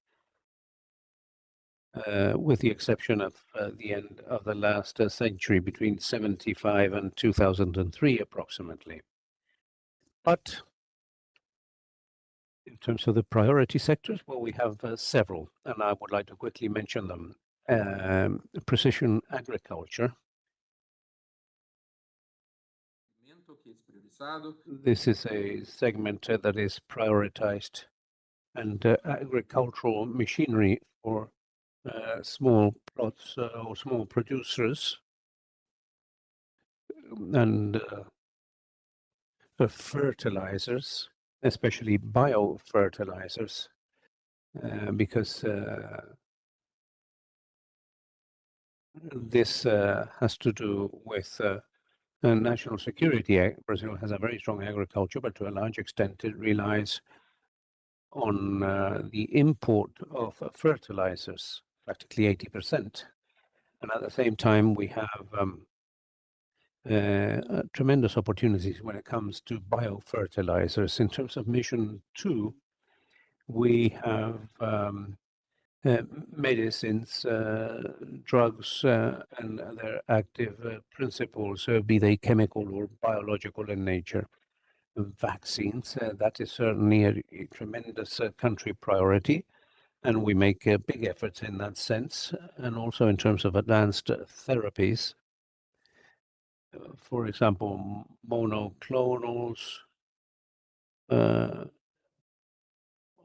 with the exception of the end of the last century, between 75 and 2003 approximately. But in terms of the priority sectors, well, we have several, and I would like to quickly mention them. Precision agriculture. This is a segment that is prioritized, and agricultural machinery for small plots or small producers, and fertilizers, especially biofertilizers, because this has to do with national security. Brazil has a very strong agriculture, but to a large extent it relies on the import of fertilizers, practically 80%. And at the same time, we have tremendous opportunities when it comes to biofertilizers. In terms of Mission 2, we have medicines, drugs, and their active principles, be they chemical or biological in nature. Vaccines, that is certainly a tremendous country priority, and we make big efforts in that sense, and also in terms of advanced therapies. For example, monoclonals,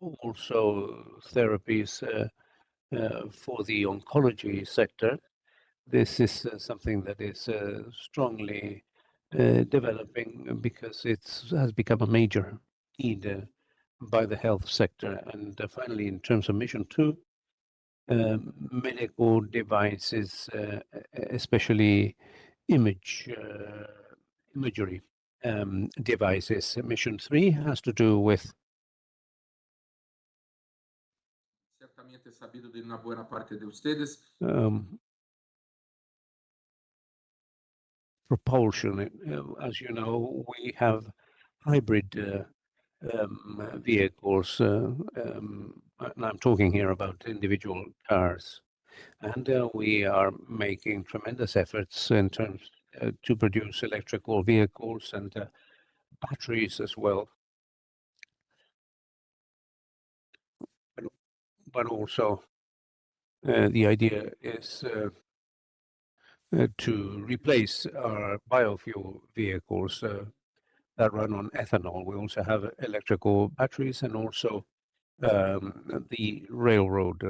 also therapies for the oncology sector. This is something that is strongly developing because it has become a major need by the health sector. And finally, in terms of Mission 2, medical devices, especially imagery devices. Mission 3 has to do with propulsion. As you know, we have hybrid vehicles, and I'm talking here about individual cars. And we are making tremendous efforts in terms to produce electrical vehicles and batteries as well. But also the idea is to replace our biofuel vehicles that run on ethanol. We also have electrical batteries and also the railroad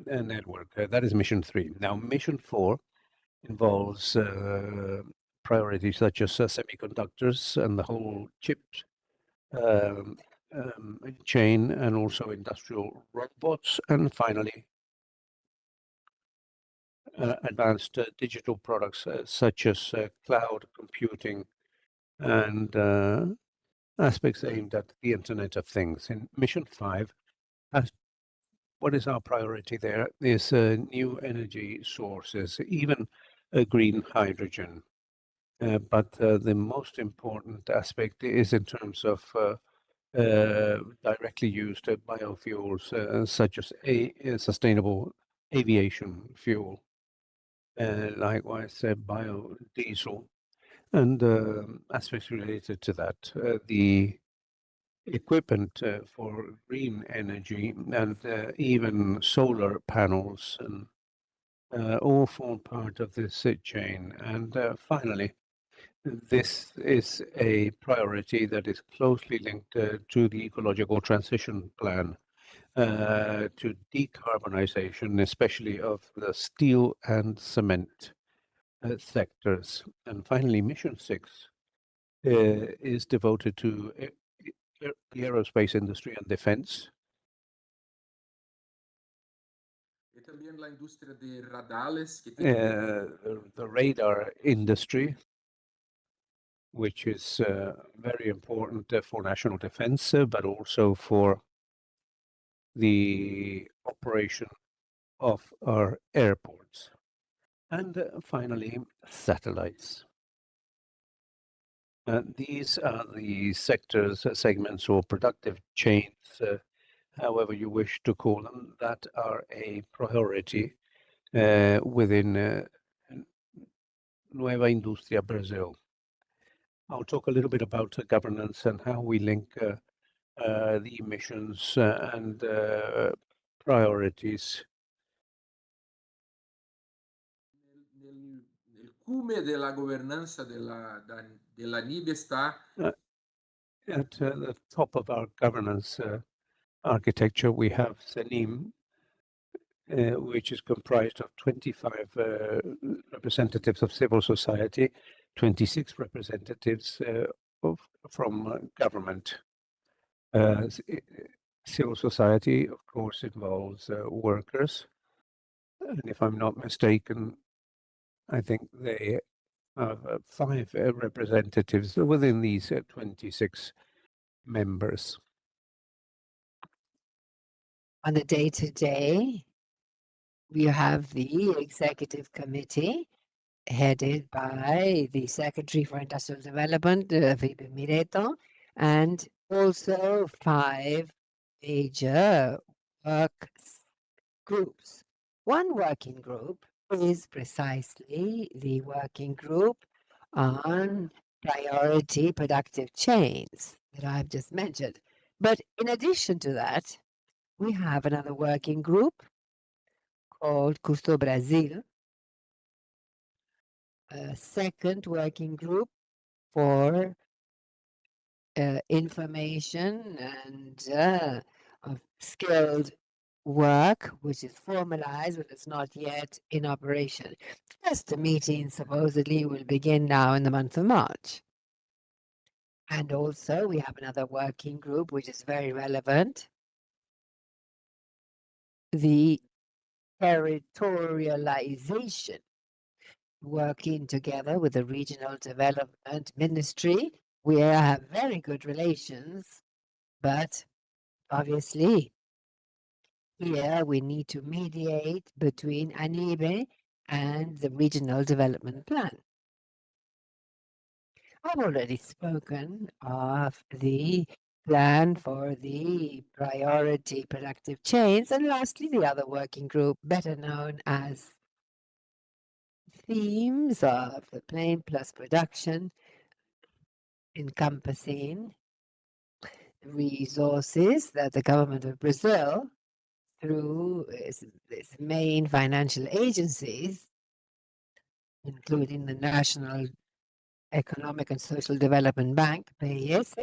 network. That is mission 3. Now, mission 4 involves priorities such as semiconductors and the whole chip chain, and also industrial robots, and finally advanced digital products such as cloud computing and aspects aimed at the Internet of Things. In mission 5, what is our priority there is new energy sources, even green hydrogen. But the most important aspect is in terms of directly used biofuels, such as sustainable aviation fuel, likewise biodiesel, and aspects related to that. The equipment for green energy and even solar panels and all form part of this chain. And finally, this is a priority that is closely linked to the ecological transition plan, to decarbonization, especially of the steel and cement sectors. And finally, mission 6 is devoted to the aerospace industry and defense. The radar industry, which is very important for national defense, but also for the operation of our airports. And finally, satellites. These are the sectors, segments, or productive chains, however you wish to call them, that are a priority within Nueva Industria Brazil. I'll talk a little bit about governance and how we link the emissions and priorities. Nel cume della governanza della NIB sta at the top of our governance architecture, we have CENIM, which is comprised of 25 representatives of civil society, 26 representatives from government. Civil society, of course, involves workers, and if I'm not mistaken, I think they have 5 representatives within these 26 members. On the day-to-day, we have the executive committee headed by the Secretary for Industrial Development, Felipe Mireto, and also 5 major work groups. One working group is precisely the working group on priority productive chains that I've just mentioned. But in addition to that, we have another working group called Custo Brasil, a second working group for information and of skilled work, which is formalized, but it's not yet in operation. First meeting supposedly will begin now in the month of March. And also we have another working group, which is very relevant, the territorialization, working together with the Regional Development Ministry. We have very good relations, but obviously here we need to mediate between ANIBE and the Regional Development Plan. I've already spoken of the plan for the priority productive chains, and lastly, the other working group, better known as themes of the Plain Plus production, encompassing resources that the government of Brazil, through its main financial agencies, including the National Economic and Social Development Bank, PES,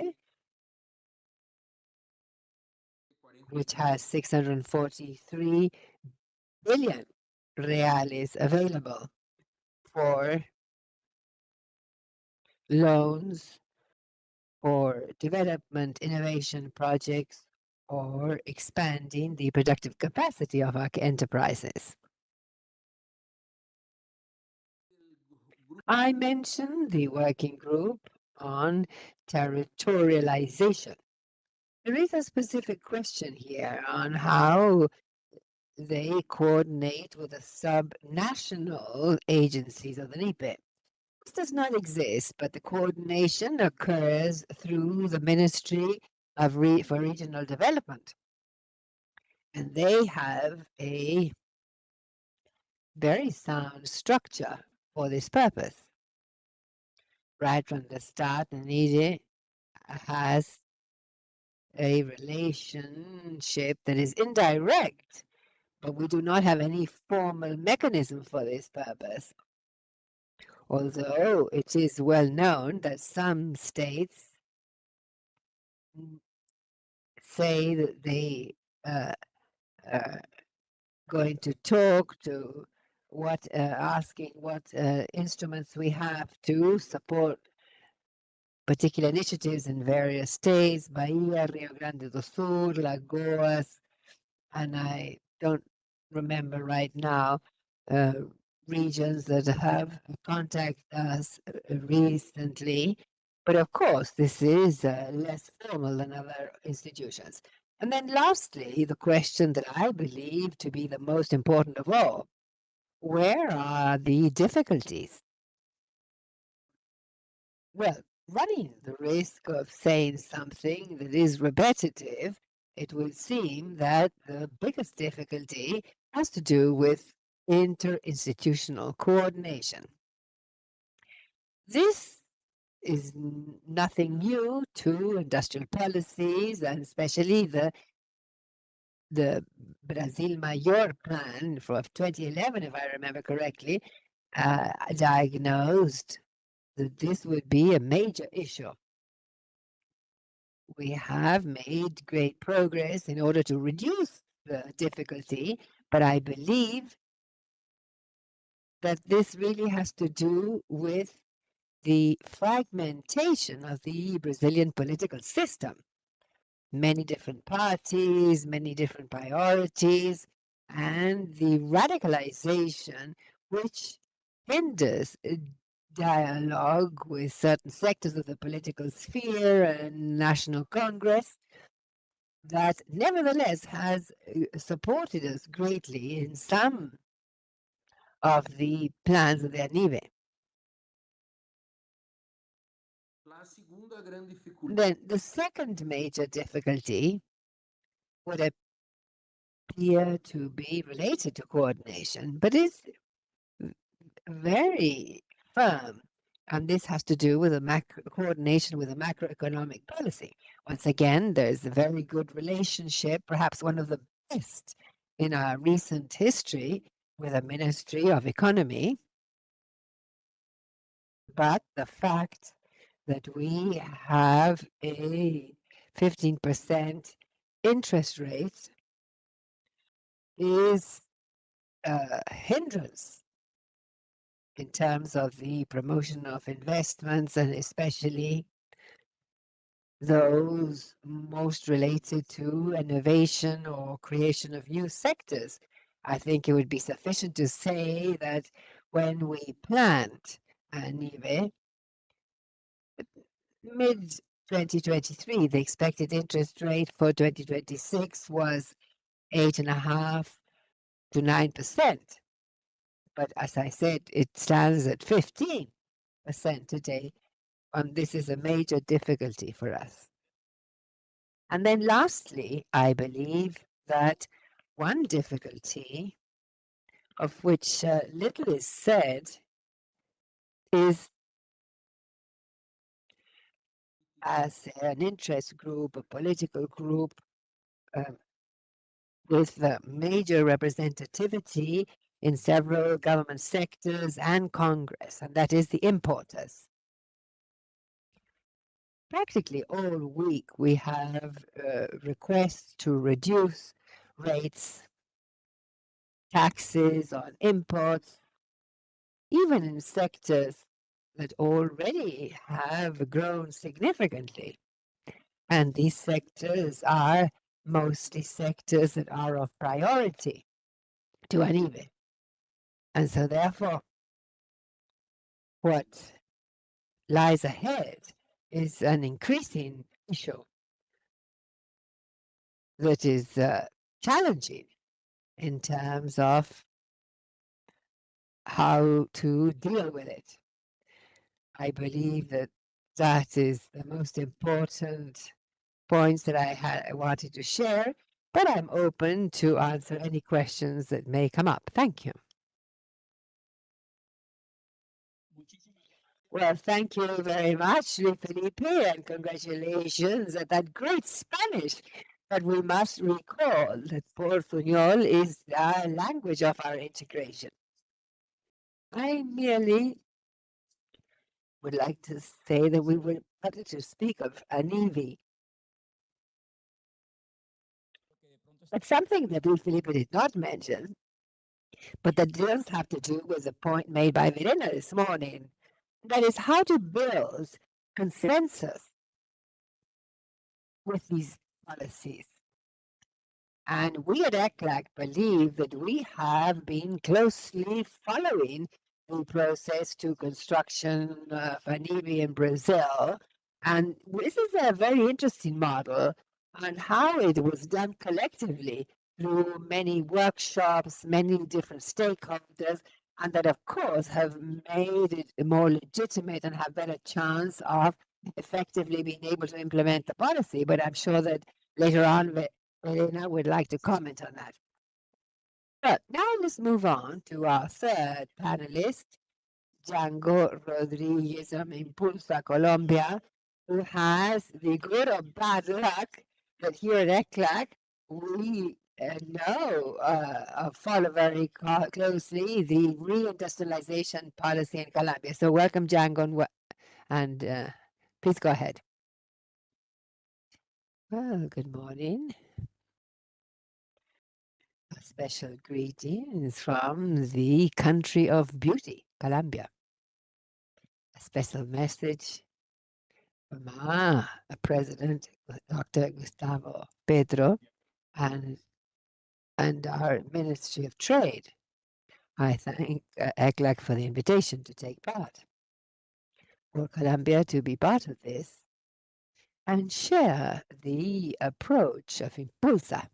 which has 643 billion reales available for loans for development innovation projects or expanding the productive capacity of our enterprises. I mentioned the working group on territorialization. There is a specific question here on how they coordinate with the sub-national agencies of the NIPE. This does not exist, but the coordination occurs through the Ministry of for Regional Development. And they have a very sound structure for this purpose. Right from the start, NIDE has a relationship that is indirect, but we do not have any formal mechanism for this purpose. Although it is well known that some states say that they are going to talk to asking what instruments we have to support particular initiatives in various states, Bahia, Rio Grande do Sul, Lagoas, and I don't remember right now regions that have contacted us recently. But of course, this is less formal than other institutions. And then lastly, the question that I believe to be the most important of all, where are the difficulties? Well, running the risk of saying something that is repetitive, it would seem that the biggest difficulty has to do with interinstitutional coordination. This is nothing new to industrial policies, and especially the Brazil Mayor plan from 2011, if I remember correctly, diagnosed that this would be a major issue. We have made great progress in order to reduce the difficulty, but I believe that this really has to do with the fragmentation of the Brazilian political system. Many different parties, many different priorities, and the radicalization which hinders dialogue with certain sectors of the political sphere and National Congress that nevertheless has supported us greatly in some of the plans of the ANIVE. Then the second major difficulty would appear to be related to coordination, but is very firm. And this has to do with a coordination with a macroeconomic policy. Once again, there's a very good relationship, perhaps one of the best in our recent history, with a Ministry of Economy. But the fact that we have a 15% interest rate is a hindrance in terms of the promotion of investments, and especially those most related to innovation or creation of new sectors. I think it would be sufficient to say that when we planned ANIVE, mid-2023, the expected interest rate for 2026 was 8.5% to 9%. But as I said, it stands at 15% today. This is a major difficulty for us. And then lastly, I believe that one difficulty of which little is said is as an interest group, a political group with major representativity, in several government sectors and Congress, and that is the importers. Practically all week we have requests to reduce rates, taxes on imports, even in sectors that already have grown significantly. And these sectors are mostly sectors that are of priority to ANIVE. And so therefore, what lies ahead is an increasing issue that is challenging in terms of how to deal with it. I believe that that is the most important points that I wanted to share, but I'm open to answer any questions that may come up. Thank you. Well, thank you very much, Luis Felipe, and congratulations at that great Spanish. But we must recall that Portuñol is the language of our integration. I merely would like to say that we would wanted to speak of ANIVE. But something that Luis Felipe did not mention, but that does have to do with the point made by Verena this morning. That is how to build consensus with these policies. And we at ECLAC believe that we have been closely following the process to construction of ANIVE in Brazil. And this is a very interesting model on how it was done collectively through many workshops, many different stakeholders, and that, of course, have made it more legitimate and have better chance of effectively being able to implement the policy. But I'm sure that later on, Elena would like to comment on that. But now let's move on to our third panelist, Django Rodriguez from Impulsa Colombia, who has the good or bad luck that here at ECLAC we follow very closely the reindustrialization policy in Colombia. So welcome, Django, and please go ahead. Well, good morning. A special greetings from the country of beauty, Colombia. A special message from our President, Dr. Gustavo Petro, and our Ministry of Trade. I thank ECLAC for the invitation to take part, for Colombia to be part of this, and share the approach of Impulsa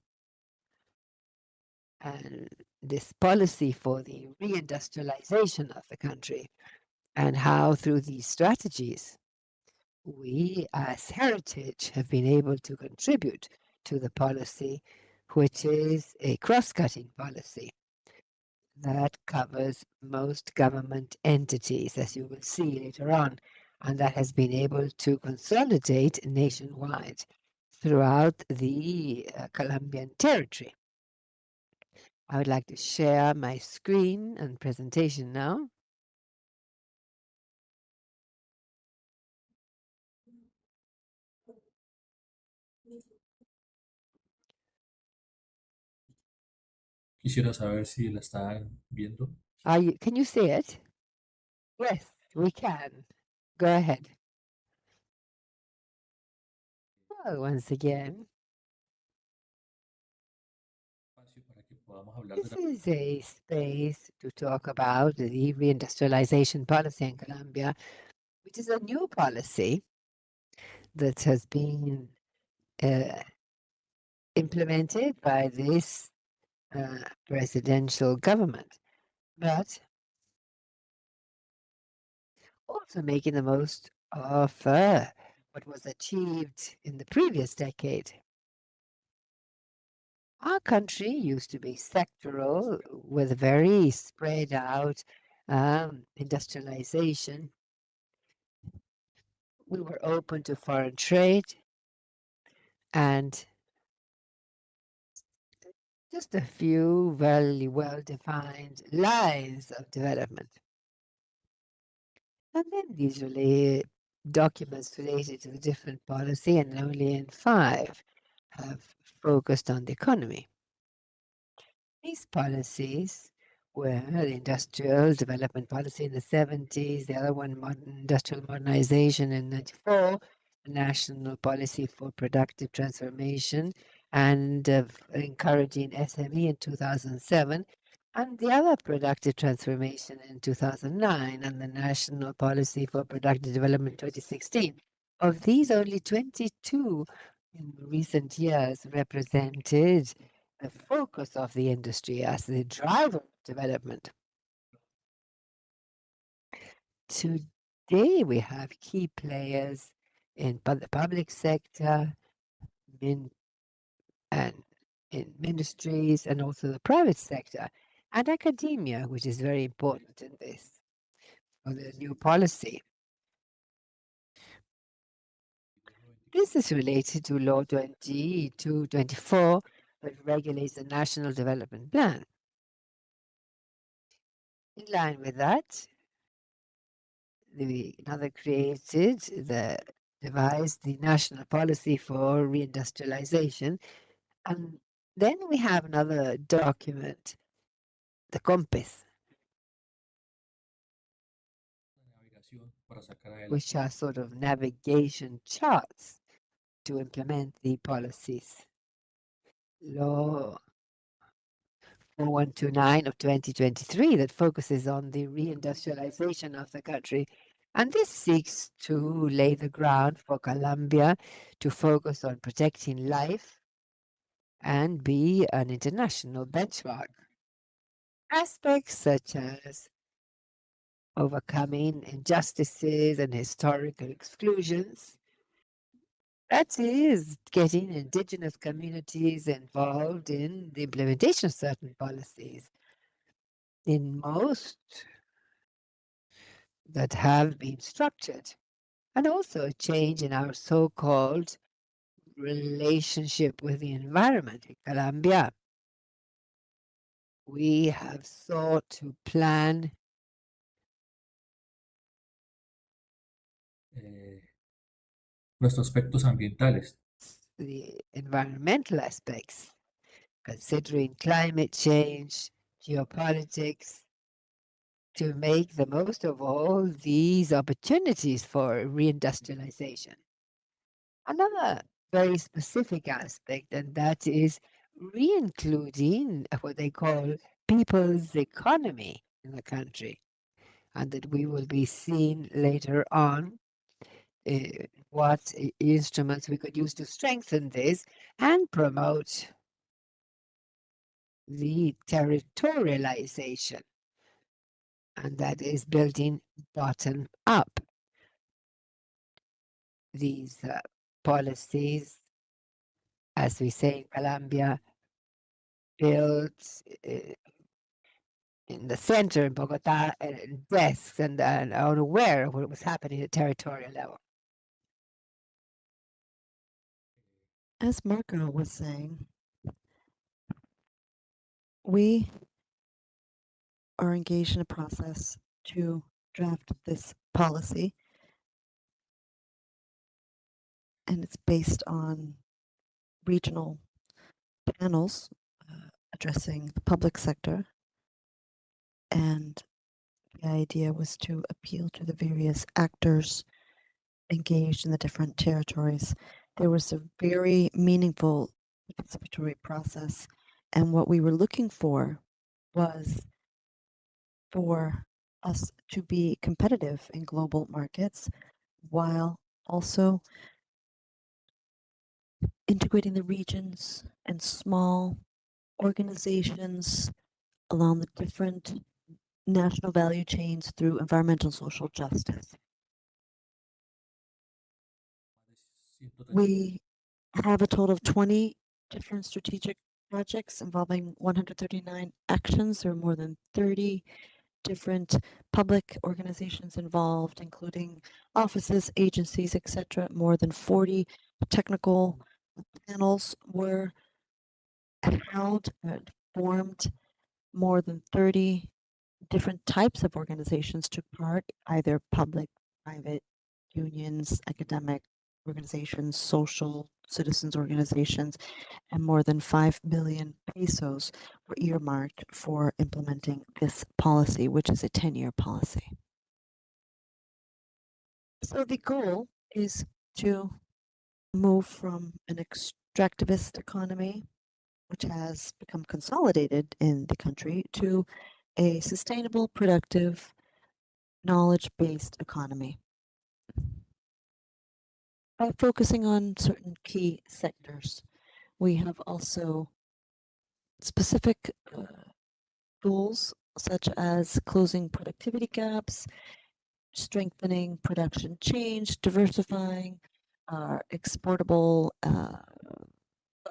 and this policy for the reindustrialization of the country, and how through these strategies we as Heritage have been able to contribute to the policy, which is a cross-cutting policy that covers most government entities, as you will see later on, and that has been able to consolidate nationwide throughout the Colombian territory. I would like to share my screen and presentation now. Quisiera saber si la están viendo. Can you see it? Yes, we can. Go ahead. Well, once again, this is a space to talk about the reindustrialization policy in Colombia, which is a new policy that has been implemented by this presidential government, but also making the most of what was achieved in the previous decade. Our country used to be sectoral with very spread out industrialization. We were open to foreign trade, and just a few very well-defined lines of development. And then these documents related to the different policy, and only in 5 have focused on the economy. These policies were the industrial development policy in the 70s, the other one industrial modernization in 94, the national policy for productive transformation and encouraging SME in 2007, and the other productive transformation in 2009, and the national policy for productive development in 2016. Of these, only 22 in recent years represented the focus of the industry as the driver of development. Today, we have key players in the public sector, and in ministries, and also the private sector, and academia, which is very important in this, for the new policy. This is related to Law 2224, that regulates the National Development Plan. In line with that, devised the national policy for reindustrialization, and then we have another document, the compass, which are sort of navigation charts to implement the policies. Law 4129 of 2023 that focuses on the reindustrialization of the country. And this seeks to lay the ground for Colombia to focus on protecting life and be an international benchmark. Aspects such as overcoming injustices and historical exclusions, that is, getting indigenous communities involved in the implementation of certain policies. In most that have been structured, and also a change in our so-called relationship with the environment in Colombia. We have sought to plan nuestros aspectos ambientales. The environmental aspects, considering climate change, geopolitics, to make the most of all these opportunities for reindustrialization. Another very specific aspect, and that is re-including what they call people's economy in the country, and that we will be seeing later on what instruments we could use to strengthen this and promote the territorialization, and that is building bottom up. These policies, as we say in Colombia, built in the center in Bogota, desks and are aware of what was happening at territorial level. As Marco was saying, we are engaged in a process to draft this policy, and it's based on regional panels addressing the public sector, and the idea was to appeal to the various actors engaged in the different territories. There was a very meaningful participatory process, and what we were looking for was for us to be competitive in global markets while also integrating the regions and small organizations along the different national value chains through environmental and social justice. We have a total of 20 different strategic projects involving 139 actions. There are more than 30 different public organizations involved, including offices, agencies, etc. More than 40 technical panels were held and formed more than 30 different types of organizations took part, either public, private, unions, academic organizations, social citizens organizations, and more than 5 billion pesos were earmarked for implementing this policy, which is a 10-year policy. So the goal is to move from an extractivist economy, which has become consolidated in the country, to a sustainable, productive, knowledge-based economy by focusing on certain key sectors. We have also specific goals such as closing productivity gaps, strengthening production change, diversifying our exportable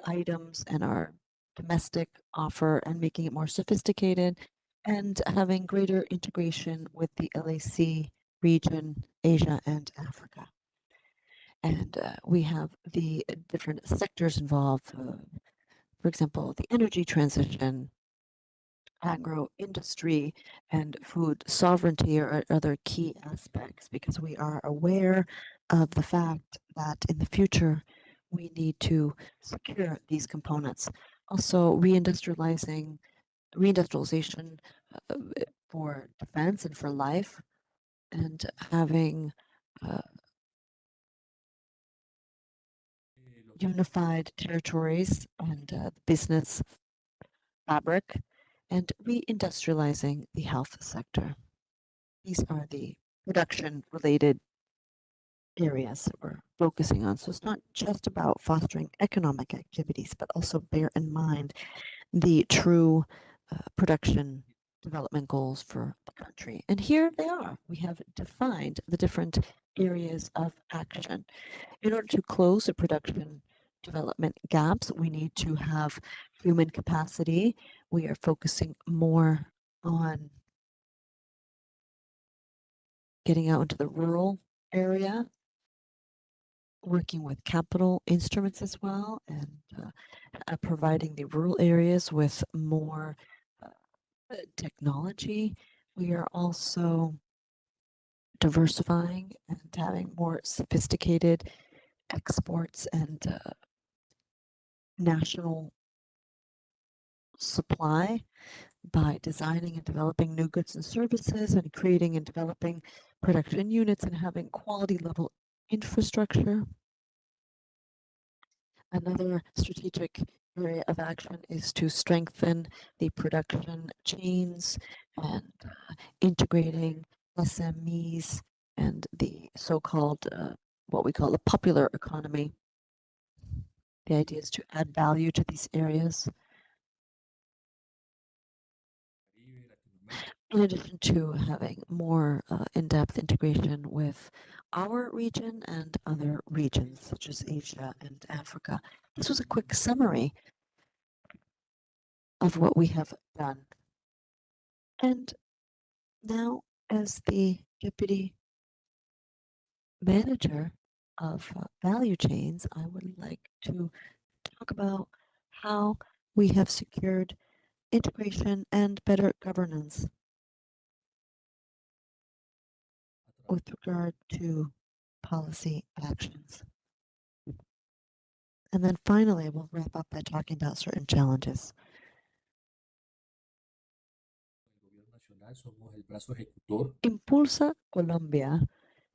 items and our domestic offer and making it more sophisticated, and having greater integration with the LAC region, Asia and Africa. And we have the different sectors involved, for example, the energy transition, agro-industry, and food sovereignty are other key aspects because we are aware of the fact that in the future we need to secure these components. Also, reindustrialization for defense and for life, and having unified territories and business fabric, and reindustrializing the health sector. These are the production-related areas that we're focusing on. So it's not just about fostering economic activities, but also bear in mind the true production development goals for the country. And here they are. We have defined the different areas of action. In order to close the production development gaps, we need to have human capacity. We are focusing more on getting out into the rural area, working with capital instruments as well, and providing the rural areas with more technology. We are also diversifying and having more sophisticated exports and national supply by designing and developing new goods and services and creating and developing production units and having quality level infrastructure. Another strategic area of action is to strengthen the production chains and integrating SMEs and the so-called what we call the popular economy. The idea is to add value to these areas. In addition to having more in-depth integration with our region and other regions such as Asia and Africa. This was a quick summary of what we have done. And now, as the deputy manager of value chains, I would like to talk about how we have secured integration and better governance with regard to policy actions. And then finally, we'll wrap up by talking about certain challenges. Impulsa Colombia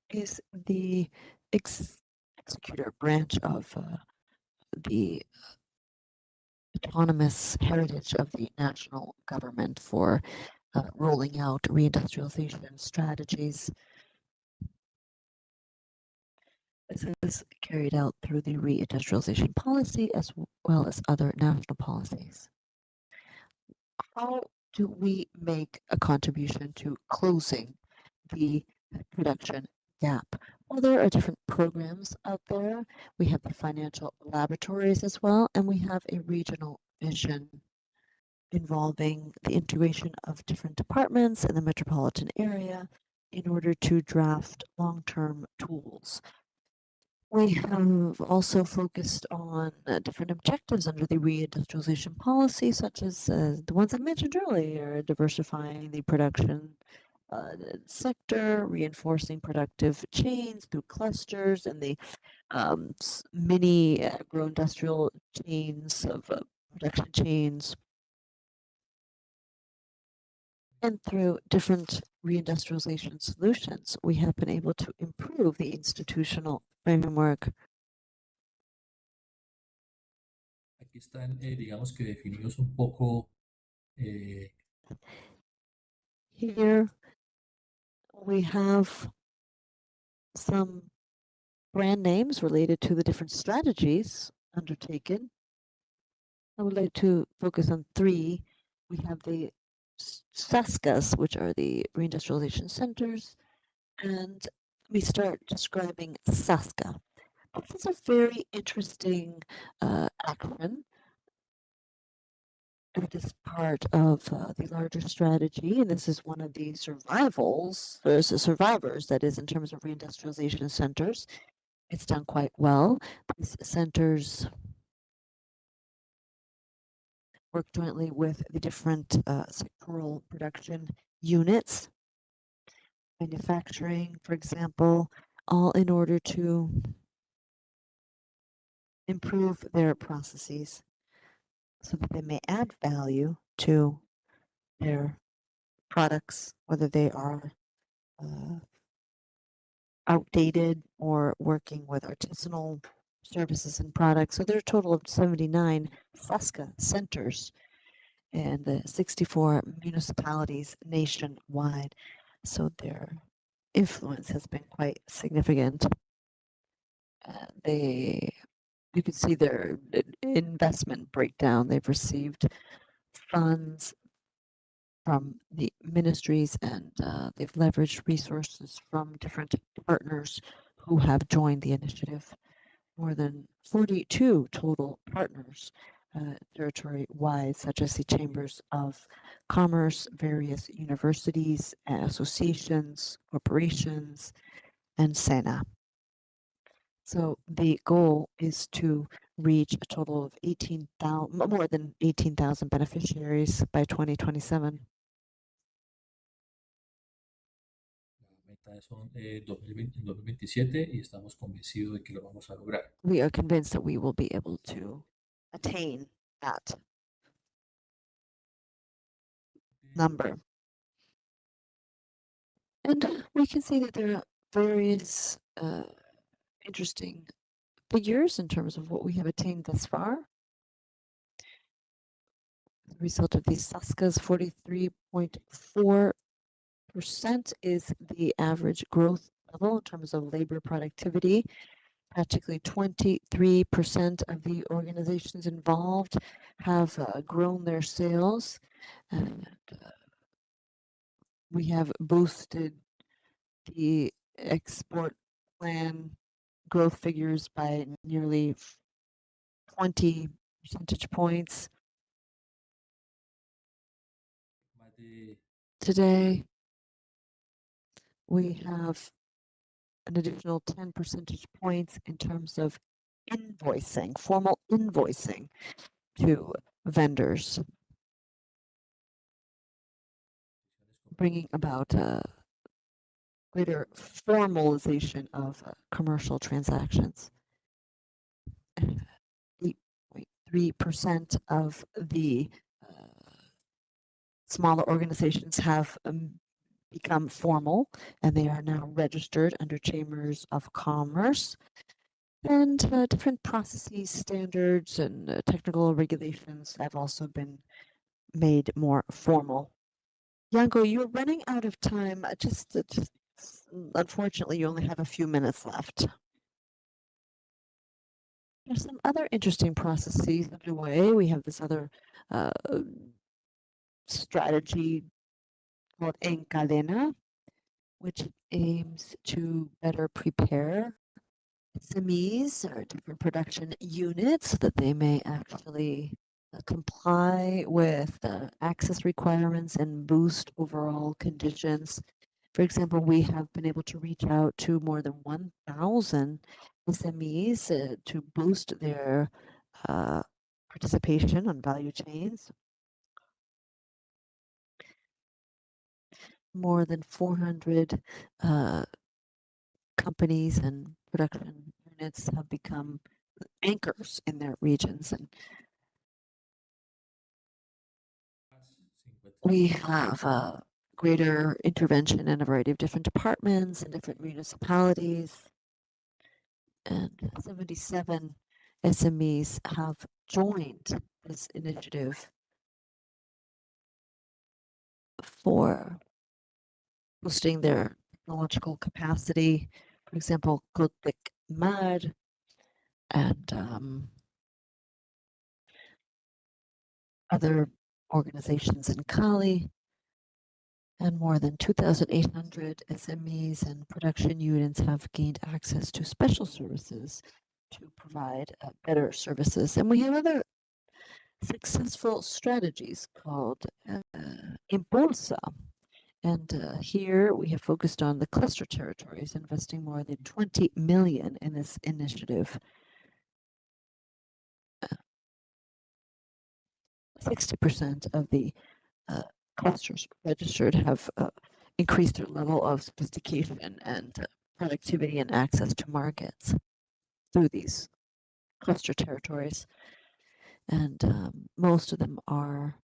is the executor branch of the autonomous heritage of the national government for rolling out reindustrialization strategies. This is carried out through the reindustrialization policy as well as other national policies. How do we make a contribution to closing the production gap? Well, there are different programs out there. We have the financial laboratories as well, and we have a regional vision involving the integration of different departments in the metropolitan area in order to draft long-term tools. We have also focused on different objectives under the reindustrialization policy, such as the ones I mentioned earlier, diversifying the production sector, reinforcing productive chains through clusters and the mini agro-industrial chains of production chains, and through different reindustrialization solutions, we have been able to improve the institutional framework. Aquí están, digamos que definidos un poco. Here we have some brand names related to the different strategies undertaken. I would like to focus on three. We have the SASCAs, which are the reindustrialization centers, and we start describing SASCA. This is a very interesting action. It is part of the larger strategy, and this is one of the survivors, that is, in terms of reindustrialization centers. It's done quite well. These centers work jointly with the different sectoral production units, manufacturing, for example, all in order to improve their processes so that they may add value to their products, whether they are outdated or working with artisanal services and products. So there are a total of 79 SASCA centers and 64 municipalities nationwide. So their influence has been quite significant. You can see their investment breakdown. They've received funds from the ministries, and they've leveraged resources from different partners who have joined the initiative. More than 42 total partners territory-wide, such as the chambers of commerce, various universities, associations, corporations, and SENA. So the goal is to reach a total of more than 18,000 beneficiaries by 2027. Son 2027 y estamos convencidos de que lo vamos a lograr. We are convinced that we will be able to attain that number. And we can see that there are various interesting figures in terms of what we have attained thus far. The result of these SASCAs, 43.4% is the average growth level in terms of labor productivity. Practically 23% of the organizations involved have grown their sales. And we have boosted the export plan growth figures by nearly 20 percentage points. Today, we have an additional 10 percentage points in terms of invoicing, formal invoicing to vendors, bringing about greater formalization of commercial transactions. 8.3% of the smaller organizations have become formal, and they are now registered under chambers of commerce. And different processes, standards, and technical regulations have also been made more formal. Yango, you're running out of time. Just unfortunately, you only have a few minutes left. There's some other interesting processes underway. We have this other strategy called Encadena, which aims to better prepare SMEs or different production units so that they may actually comply with access requirements and boost overall conditions For example, we have been able to reach out to more than 1,000 SMEs to boost their participation on value chains. More than 400 companies and production units have become anchors in their regions. And we have greater intervention in a variety of different departments and different municipalities. And 77 SMEs have joined this initiative for boosting their technological capacity. For example, Kotek Mar and other organizations in Cali, and more than 2,800 SMEs and production units have gained access to special services to provide better services. And we have other successful strategies called Impulsa. And here we have focused on the cluster territories, investing more than 20 million in this initiative. 60% of the clusters registered have increased their level of sophistication and productivity and access to markets through these cluster territories. And most of them are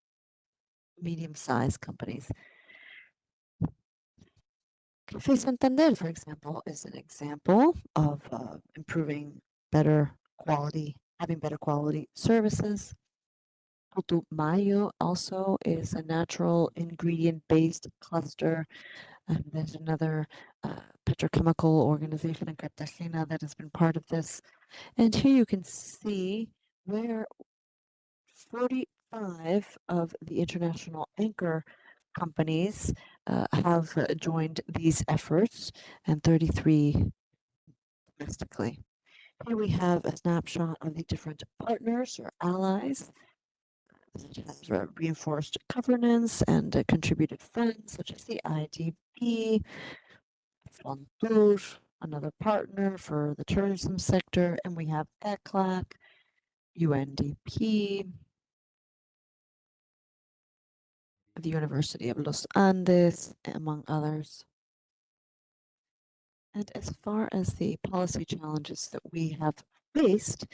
medium-sized companies. Café Santander, for example, is an example of improving better quality, having better quality services. Putumayo also is a natural ingredient-based cluster. And there's another petrochemical organization in Cartagena that has been part of this. And here you can see where 45 of the international anchor companies have joined these efforts, and 33 domestically. Here we have a snapshot of the different partners or allies that has reinforced governance and contributed funds, such as the IDB, Fontour, another partner for the tourism sector, and we have ECLAC, UNDP, the University of Los Andes, among others. And as far as the policy challenges that we have faced,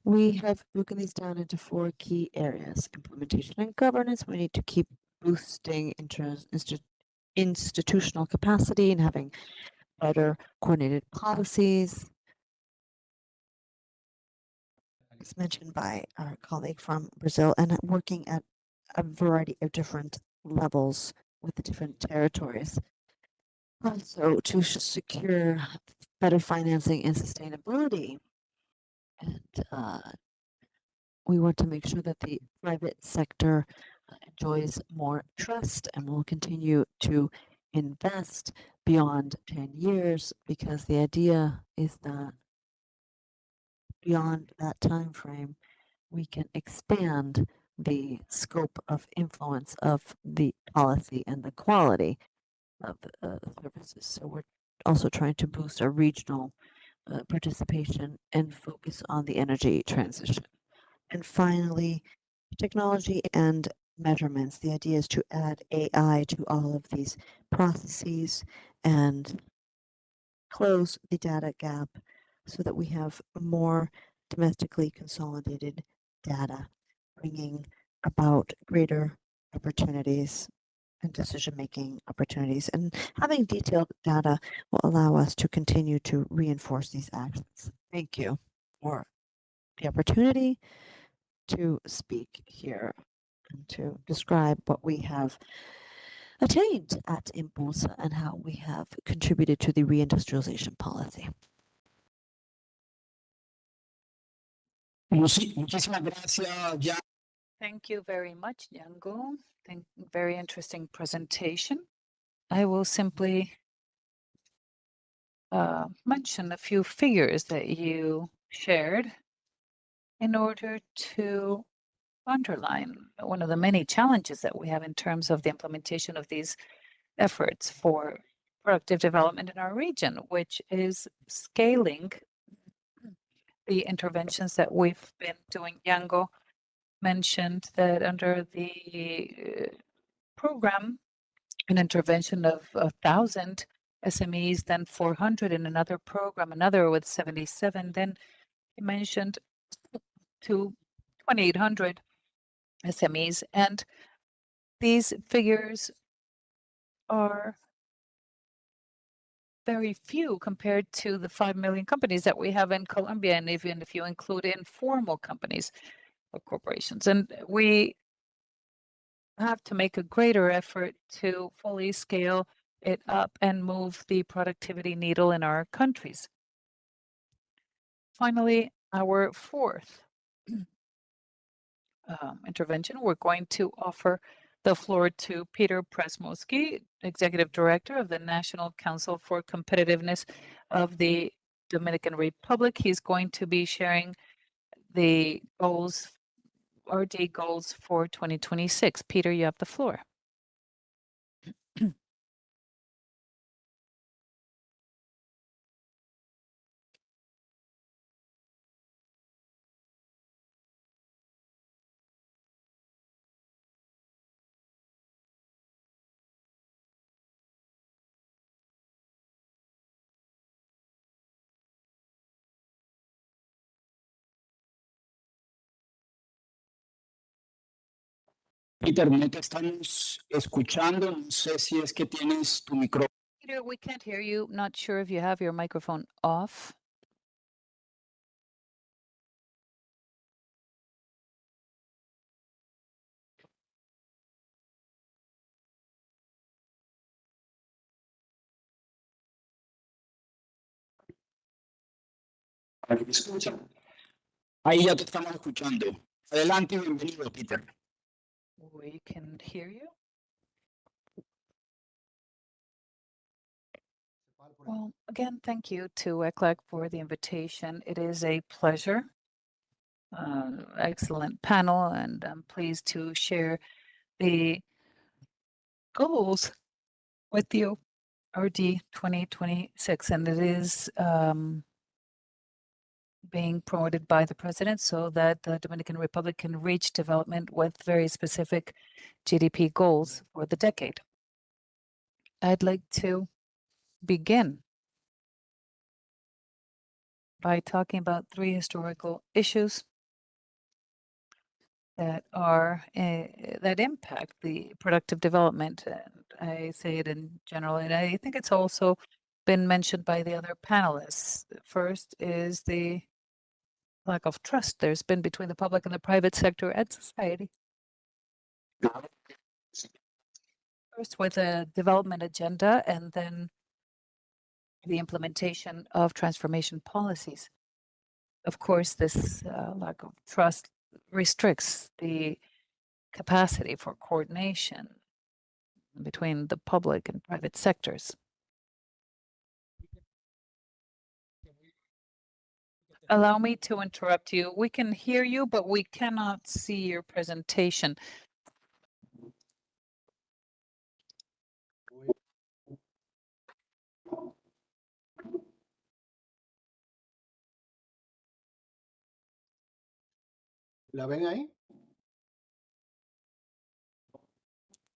we have broken these down into 4 key areas. Implementation and governance. We need to keep boosting institutional capacity and having better coordinated policies. As mentioned by our colleague from Brazil, and working at a variety of different levels with the different territories. Also, to secure better financing and sustainability. And we want to make sure that the private sector enjoys more trust and will continue to invest beyond 10 years, because the idea is that beyond that time frame, we can expand the scope of influence of the policy and the quality of the services. So we're also trying to boost our regional participation and focus on the energy transition. And finally, technology and measurements. The idea is to add AI to all of these processes and close the data gap so that we have more domestically consolidated data, bringing about greater opportunities and decision-making opportunities. And having detailed data will allow us to continue to reinforce these actions. Thank you for the opportunity to speak here and to describe what we have attained at Impulsa and how we have contributed to the reindustrialization policy. Thank you very much, Django. Very interesting presentation. I will simply mention a few figures that you shared in order to underline one of the many challenges that we have in terms of the implementation of these efforts for productive development in our region, which is scaling the interventions that we've been doing. Yango mentioned that under the program, an intervention of 1,000 SMEs, then 400 in another program, another with 77. Then he mentioned to 2,800 SMEs. And these figures are very few compared to the 5 million companies that we have in Colombia, and even if you include informal companies or corporations. And we have to make a greater effort to fully scale it up and move the productivity needle in our countries. Finally, our fourth intervention, we're going to offer the floor to Peter Presmowski, Executive Director of the National Council for Competitiveness of the Dominican Republic. He's going to be sharing the goals, RD goals for 2026. Peter, you have the floor. Peter, no te estamos escuchando. No sé si es que tienes tu micrófono. Peter, we can't hear you. Not sure if you have your microphone off. Escucha. Ahí ya te estamos escuchando. Adelante y bienvenido, Peter. We can hear you. Well, again, thank you to ECLAC for the invitation. It is a pleasure. Excellent panel, and I'm pleased to share the goals with you, RD 2026, and it is being promoted by the president so that the Dominican Republic can reach development with very specific GDP goals for the decade. I'd like to begin by talking about three historical issues that are that impact the productive development. And I say it in general, and I think it's also been mentioned by the other panelists. First is the lack of trust there's been between the public and the private sector and society. First with a development agenda, and then the implementation of transformation policies. Of course, this lack of trust restricts the capacity for coordination between the public and private sectors. Allow me to interrupt you. We can hear you, but we cannot see your presentation. ¿La ven ahí?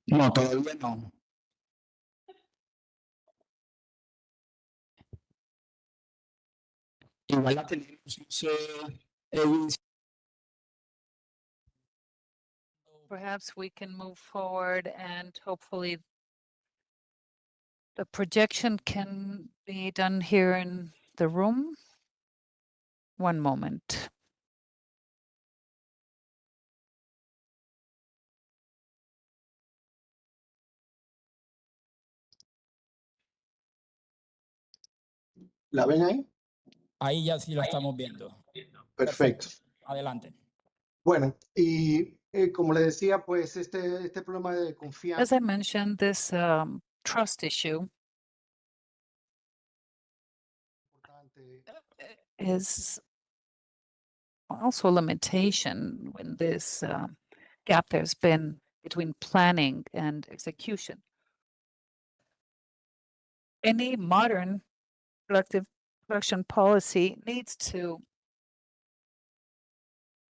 No, todavía no. Igual la tenemos, no sé, Perhaps we can move forward and hopefully the projection can be done here in the room. One moment. ¿La ven ahí? Ahí ya sí lo estamos viendo. Perfecto. Adelante. Bueno, y como le decía, pues este problema de confianza. As I mentioned, this trust issue is also a limitation when this gap there's been between planning and execution. Any modern production policy needs to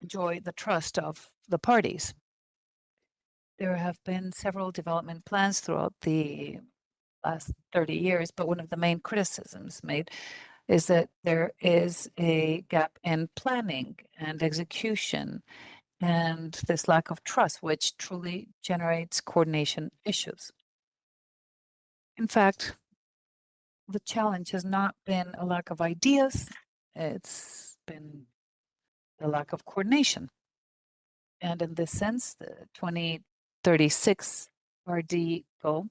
enjoy the trust of the parties. There have been several development plans throughout the last 30 years, but one of the main criticisms made is that there is a gap in planning and execution and this lack of trust, which truly generates coordination issues. In fact, the challenge has not been a lack of ideas, it's been a lack of coordination. And in this sense, the 2036 RD goal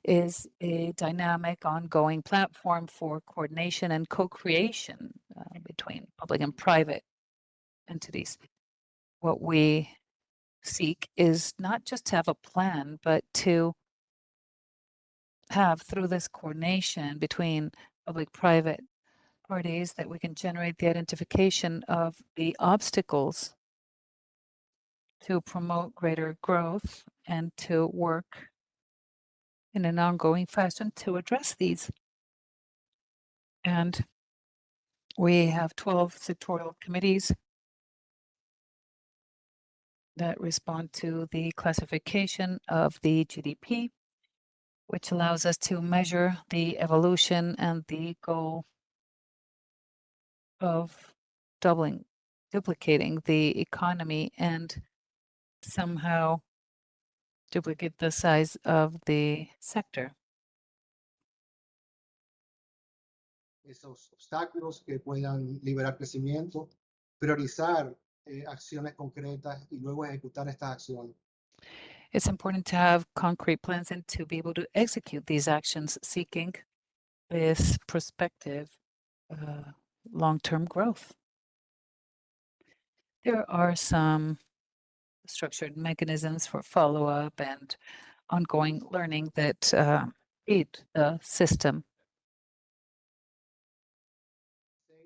is a dynamic, ongoing platform for coordination and co-creation between public and private entities. What we seek is not just to have a plan, but to have, through this coordination between public-private parties, that we can generate the identification of the obstacles to promote greater growth and to work in an ongoing fashion to address these. And we have 12 sectorial committees that respond to the classification of the GDP, which allows us to measure the evolution and the goal of duplicating the economy and somehow duplicate the size of the sector. Esos obstáculos que puedan liberar crecimiento, priorizar acciones concretas y luego ejecutar estas acciones. It's important to have concrete plans and to be able to execute these actions, seeking this prospective long-term growth. There are some structured mechanisms for follow-up and ongoing learning that feed the system.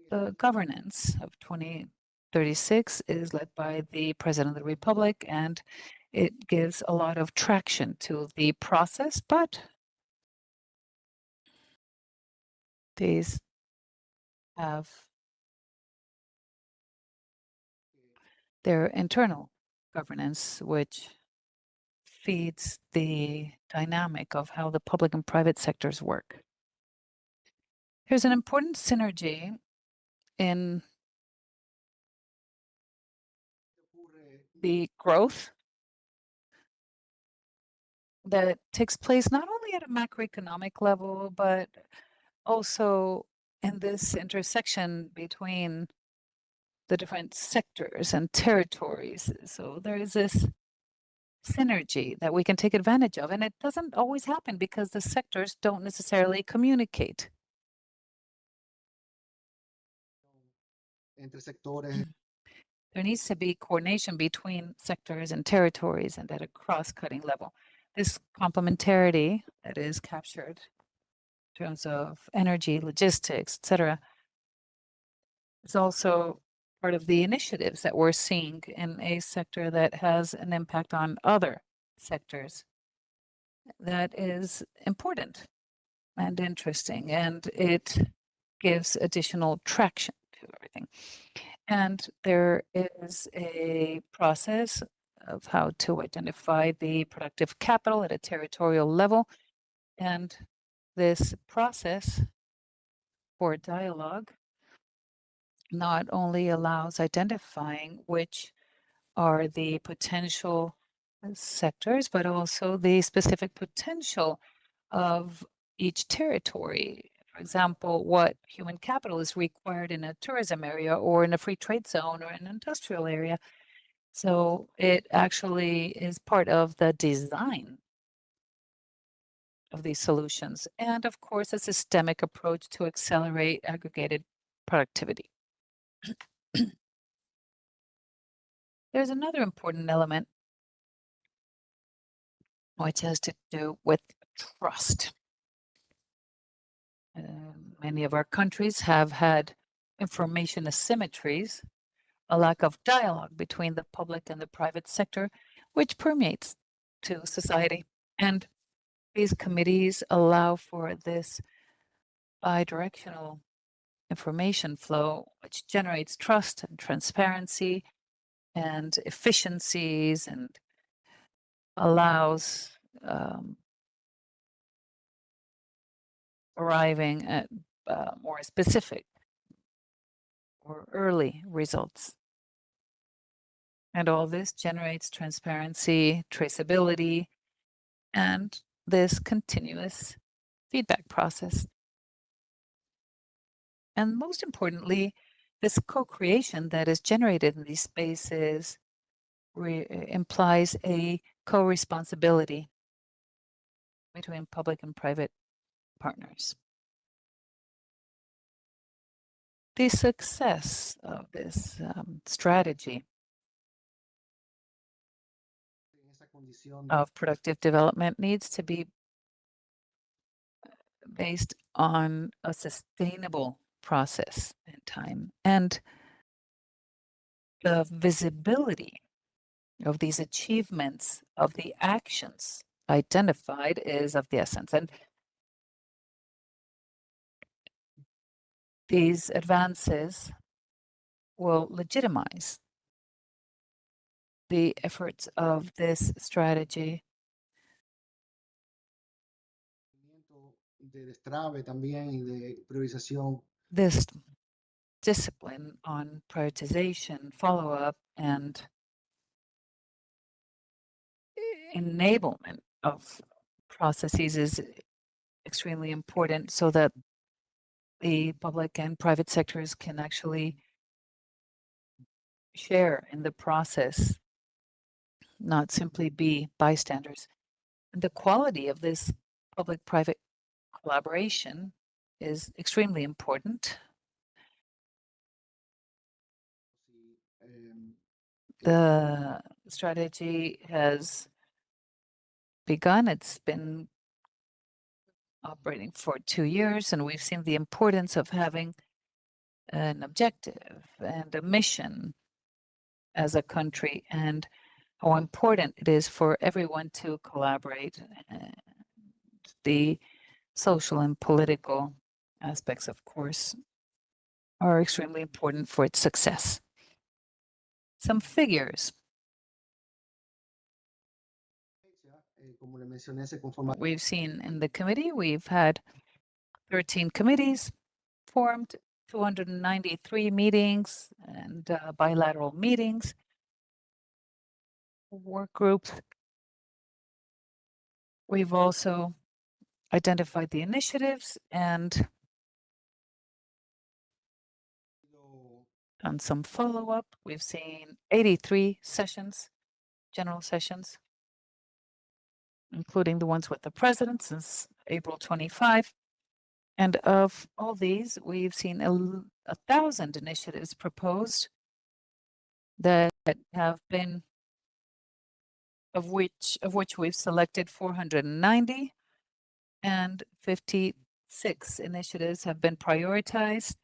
The governance of 2036 is led by the President of the Republic, and it gives a lot of traction to the process, but these have their internal governance, which feeds the dynamic of how the public and private sectors work. There's an important synergy in the growth that takes place not only at a macroeconomic level, but also in this intersection between the different sectors and territories. So there is this synergy that we can take advantage of, and it doesn't always happen because the sectors don't necessarily communicate. Entre sectores. There needs to be coordination between sectors and territories and at a cross-cutting level. This complementarity that is captured in terms of energy, logistics, etc., is also part of the initiatives that we're seeing in a sector that has an impact on other sectors. That is important and interesting, and it gives additional traction to everything. And there is a process of how to identify the productive capital at a territorial level. And this process for dialogue not only allows identifying which are the potential sectors, but also the specific potential of each territory. For example, what human capital is required in a tourism area or in a free trade zone or an industrial area. So it actually is part of the design of these solutions. And of course, a systemic approach to accelerate aggregated productivity. There's another important element which has to do with trust. Many of our countries have had information asymmetries, a lack of dialogue between the public and the private sector, which permeates to society. And these committees allow for this bi-directional information flow, which generates trust and transparency and efficiencies and allows arriving at more specific or early results. And all this generates transparency, traceability, and this continuous feedback process. And most importantly, this co-creation that is generated in these spaces implies a co-responsibility between public and private partners. The success of this strategy of productive development needs to be based on a sustainable process in time, and the visibility of these achievements, of the actions identified, is of the essence. And these advances will legitimize the efforts of this strategy. This discipline on prioritization, follow-up, and enablement of processes is extremely important so that the public and private sectors can actually share in the process, not simply be bystanders. The quality of this public-private collaboration is extremely important. The strategy has begun. It's been operating for 2 years, and we've seen the importance of having an objective and a mission as a country, and how important it is for everyone to collaborate. The social and political aspects, of course, are extremely important for its success. Some figures. We've seen in the committee, we've had 13 committees formed, 293 meetings and bilateral meetings, work groups. We've also identified the initiatives and done some follow-up. We've seen 83 sessions, general sessions, including the ones with the president since April 25. And of all these, we've seen 1,000 initiatives proposed that have been, of which we've selected 490, and 56 initiatives have been prioritized,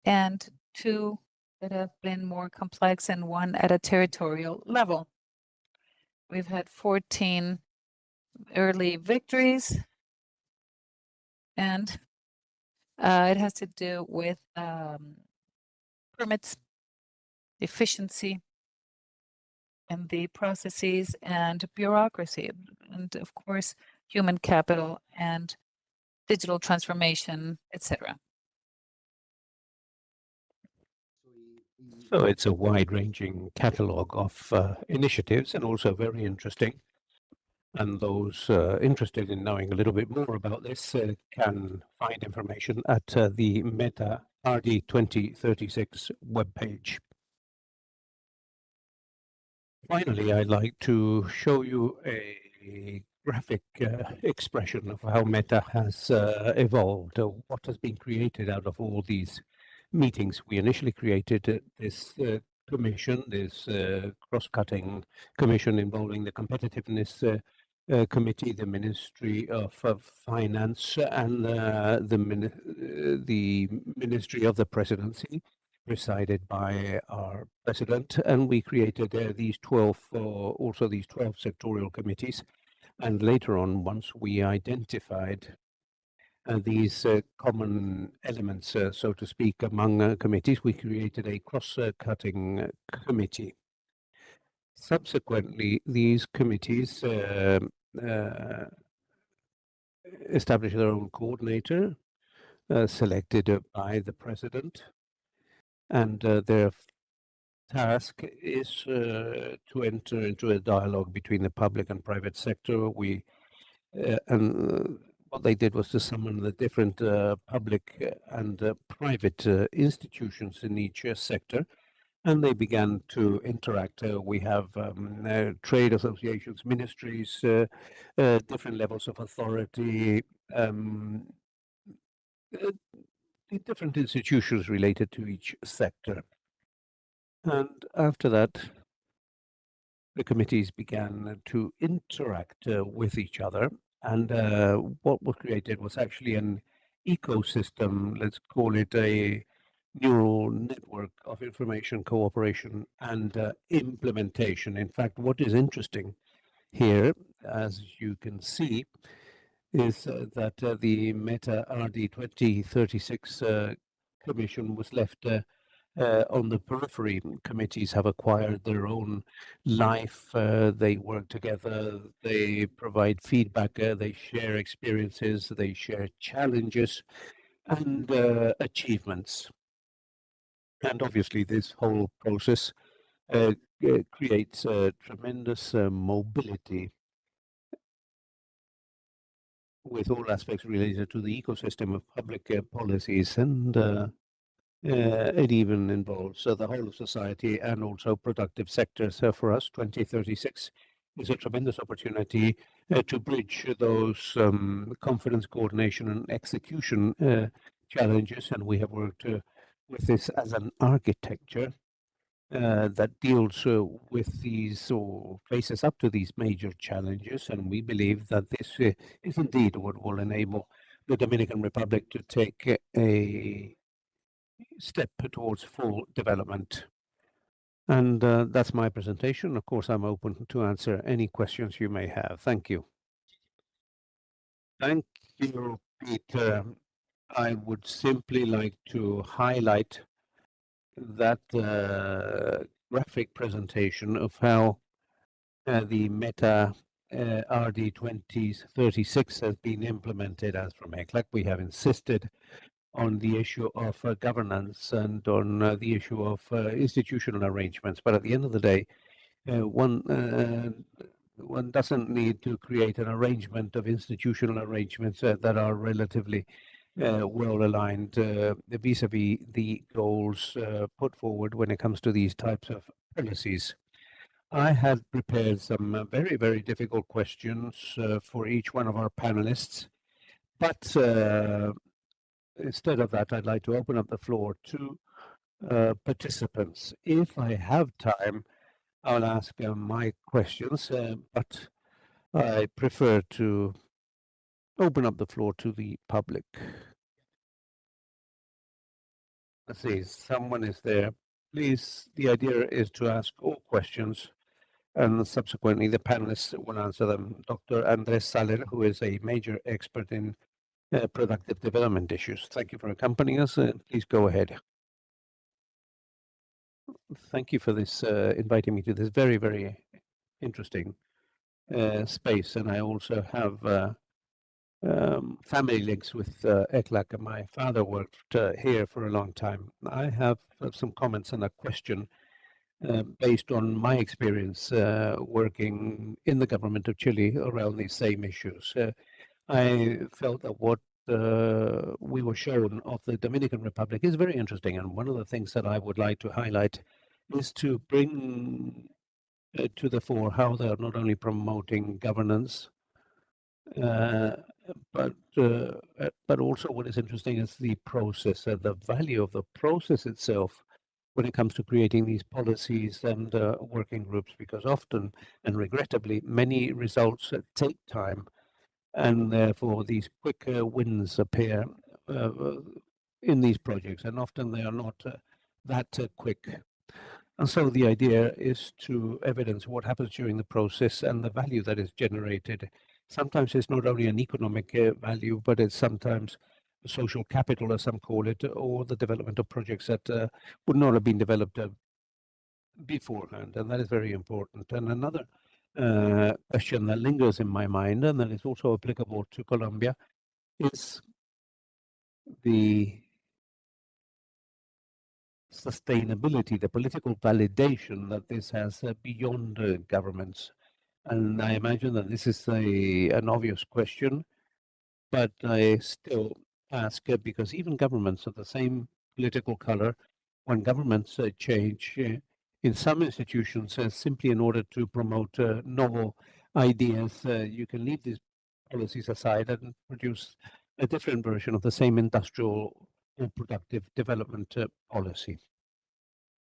and 2 that have been more complex and 1 at a territorial level. We've had 14 early victories, and it has to do with permits, efficiency, and the processes and bureaucracy, and of course, human capital and digital transformation, etc. So it's a wide-ranging catalogue of initiatives, and also very interesting. And those interested in knowing a little bit more about this can find information at the Meta RD 2036 webpage. Finally, I'd like to show you a graphic expression of how Meta has evolved, what has been created out of all these meetings. We initially created this commission, this cross-cutting commission involving the competitiveness committee, the Ministry of Finance, and the Ministry of the Presidency, presided by our president. And we created these 12 sectorial committees. And later on, once we identified these common elements, so to speak, among committees, we created a cross-cutting committee. Subsequently, these committees established their own coordinator, selected by the president, and their task is to enter into a dialogue between the public and private sector. What they did was to summon the different public and private institutions in each sector, and they began to interact. We have trade associations, ministries, different levels of authority, the different institutions related to each sector. And after that, the committees began to interact with each other. And what was created was actually an ecosystem, let's call it a neural network of information cooperation and implementation. In fact, what is interesting here, as you can see, is that the Meta RD 2036 Commission was left on the periphery. Committees have acquired their own life. They work together. They provide feedback. They share experiences. They share challenges and achievements. And obviously, this whole process creates tremendous mobility with all aspects related to the ecosystem of public policies, and it even involves the whole of society and also productive sectors. For us, 2036 is a tremendous opportunity to bridge those confidence, coordination, and execution challenges, and we have worked with this as an architecture that deals with these or faces up to these major challenges, and we believe that this is indeed what will enable the Dominican Republic to take a step towards full development. And that's my presentation. Of course, I'm open to answer any questions you may have. Thank you. Thank you, Peter. I would simply like to highlight that graphic presentation of how the Meta RD 2036 has been implemented. As from ECLAC, we have insisted on the issue of governance and on the issue of institutional arrangements. But at the end of the day, one doesn't need to create an arrangement of institutional arrangements that are relatively well aligned vis-a-vis the goals put forward when it comes to these types of policies. I had prepared some very, very difficult questions for each one of our panelists, but instead of that, I'd like to open up the floor to participants. If I have time, I'll ask my questions, but I prefer to open up the floor to the public. Let's see, someone is there. Please, the idea is to ask all questions, and subsequently the panelists will answer them. Dr. Andres Saler, who is a major expert in productive development issues. Thank you for accompanying us. Please go ahead. Thank you for this, inviting me to this very, very interesting space. And I also have family links with ECLAC. My father worked here for a long time. I have some comments and a question based on my experience working in the government of Chile around these same issues. I felt that what we were shown of the Dominican Republic is very interesting. And one of the things that I would like to highlight is to bring to the fore how they are not only promoting governance, but also what is interesting is the process, the value of the process itself when it comes to creating these policies and working groups, because often and regrettably, many results take time, and therefore these quick wins appear in these projects, and often they are not that quick. And so the idea is to evidence what happens during the process and the value that is generated sometimes it's not only an economic value, but it's sometimes social capital, as some call it, or the development of projects that would not have been developed beforehand, and that is very important. And another question that lingers in my mind, and that is also applicable to Colombia, is the sustainability, the political validation that this has beyond governments. And I imagine that this is an obvious question, but I still ask because even governments of the same political color, when governments change in some institutions simply in order to promote novel ideas, you can leave these policies aside and produce a different version of the same industrial or productive development policy.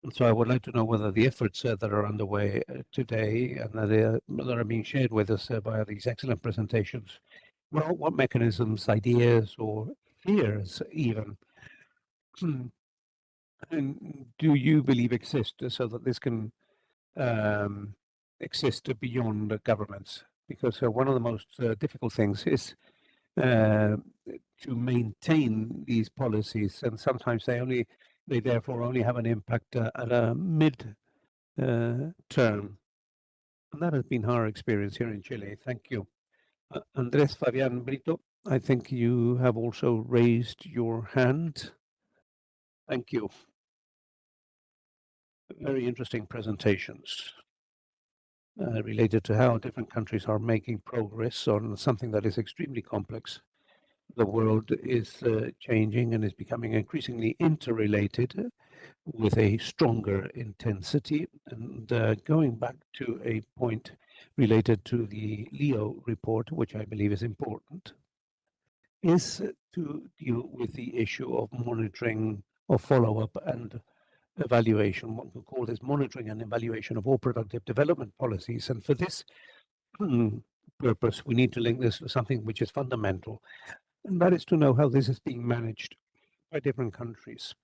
And so I would like to know whether the efforts that are underway today and that are being shared with us via these excellent presentations, well, what mechanisms, ideas, or fears even and do you believe exist so that this can exist beyond the governments? Because one of the most difficult things is to maintain these policies, and sometimes they therefore only have an impact at a mid term. And that has been our experience here in Chile. Thank you. Andrés Fabián Brito, I think you have also raised your hand. Thank you. Very interesting presentations related to how different countries are making progress on something that is extremely complex. The world is changing and is becoming increasingly interrelated with a stronger intensity. And going back to a point related to the Leo report, which I believe is important, is to deal with the issue of monitoring or follow-up and evaluation. One could call this monitoring and evaluation of all productive development policies. And for this purpose, we need to link this to something which is fundamental, and that is to know how this is being managed by different countries.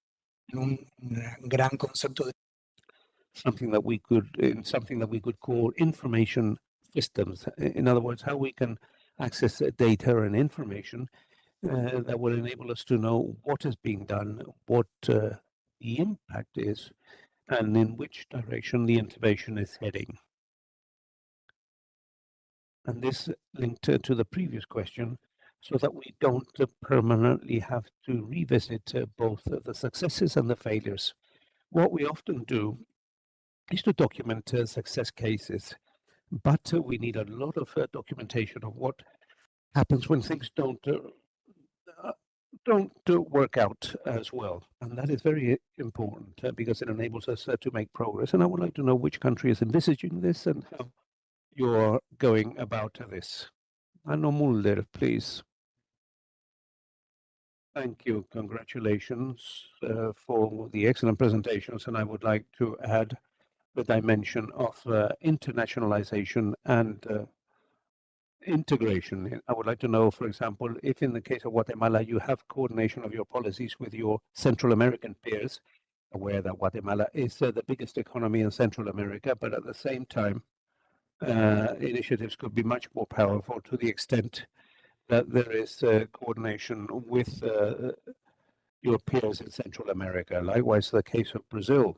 Something that we could call information systems. In other words, how we can access data and information that will enable us to know what is being done, what the impact is, and in which direction the intervention is heading. And this linked to the previous question, so that we don't permanently have to revisit both the successes and the failures. What we often do is to document success cases, but we need a lot of documentation of what happens when things don't work out as well. And that is very important because it enables us to make progress. And I would like to know which country is envisaging this and how you're going about this. Anno Mulder, please. Thank you. Congratulations for the excellent presentations. And I would like to add the dimension of internationalization and integration. I would like to know, for example, if in the case of Guatemala, you have coordination of your policies with your Central American peers, aware that Guatemala is the biggest economy in Central America, but at the same time, initiatives could be much more powerful to the extent that there is coordination with your peers in Central America. Likewise, the case of Brazil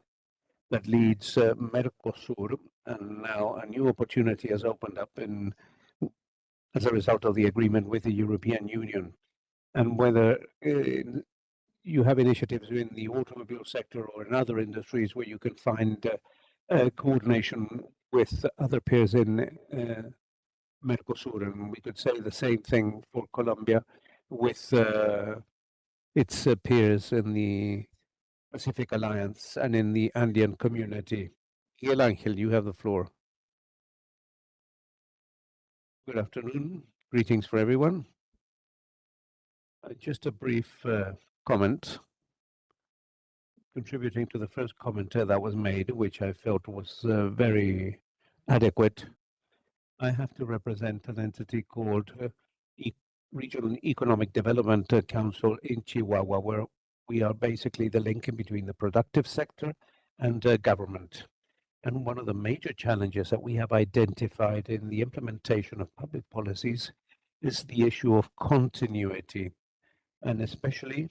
that leads Mercosur, and now a new opportunity has opened up as a result of the agreement with the European Union, and whether you have initiatives in the automobile sector or in other industries where you can find coordination with other peers in Mercosur, and we could say the same thing for Colombia with its peers in the Pacific Alliance and in the Andean community. Miguel Angel, you have the floor. Good afternoon. Greetings for everyone. Just a brief comment contributing to the first comment that was made, which I felt was very adequate. I have to represent an entity called Regional Economic Development Council in Chihuahua, where we are basically the link in between the productive sector and government. And one of the major challenges that we have identified in the implementation of public policies is the issue of continuity, and especially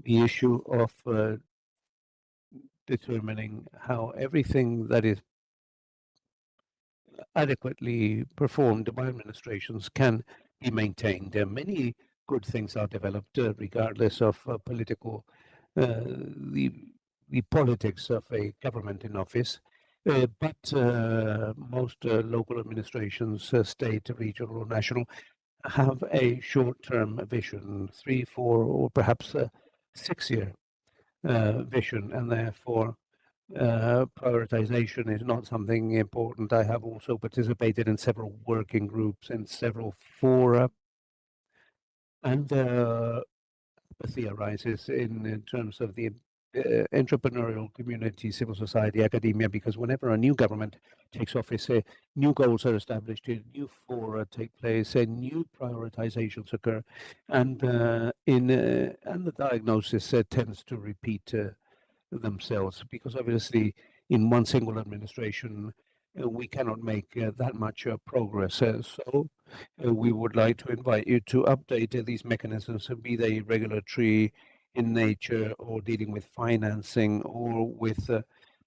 the issue of determining how everything that is adequately performed by administrations can be maintained. Many good things are developed regardless of political the politics of a government in office. But most local administrations, state, regional, or national, have a short-term vision, 3, 4, or perhaps 6-year vision, and therefore prioritization is not something important. I have also participated in several working groups and several fora, and empathy arises in terms of the entrepreneurial community, civil society, academia, because whenever a new government takes office, new goals are established, new fora take place, new prioritizations occur, and and the diagnosis tends to repeat themselves, because obviously in one single administration we cannot make that much progress. So we would like to invite you to update these mechanisms, be they regulatory in nature or dealing with financing or with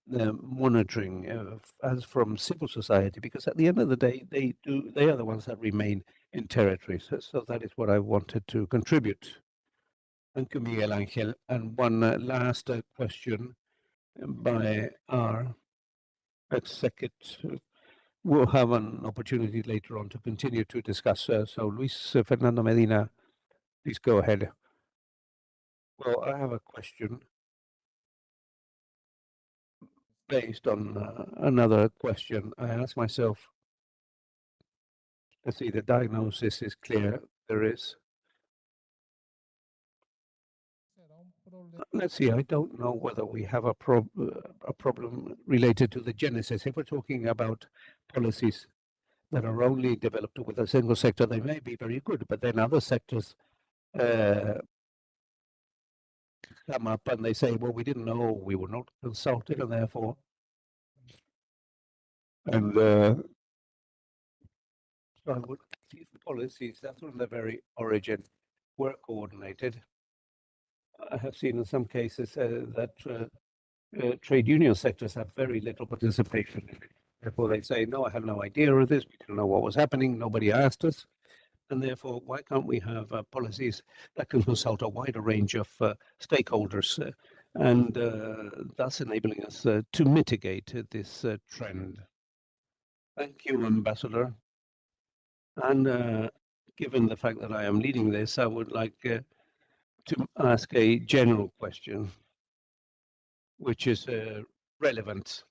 monitoring as from civil society, because at the end of the day they are the ones that remain in territories. So that is what I wanted to contribute. Thank you, Miguel Angel. And one last question by our executive. We'll have an opportunity later on to continue to discuss. So Luis Fernando Medina, please go ahead. Well, I have a question based on another question. I asked myself, let's see, the diagnosis is clear. There is. Let's see, I don't know whether we have a problem related to the genesis. If we're talking about policies that are only developed with a single sector, they may be very good, but then other sectors come up and they say, well, we didn't know, we were not consulted, and therefore, and so I would, these policies, that's from the very origin, were coordinated. I have seen in some cases that trade union sectors have very little participation in it. Therefore, they say, no, I had no idea of this. We didn't know what was happening. Nobody asked us. And therefore, why can't we have policies that can consult a wider range of stakeholders and thus enabling us to mitigate this trend? Thank you, Ambassador. And given the fact that I am leading this, I would like to ask a general question, which is relevant.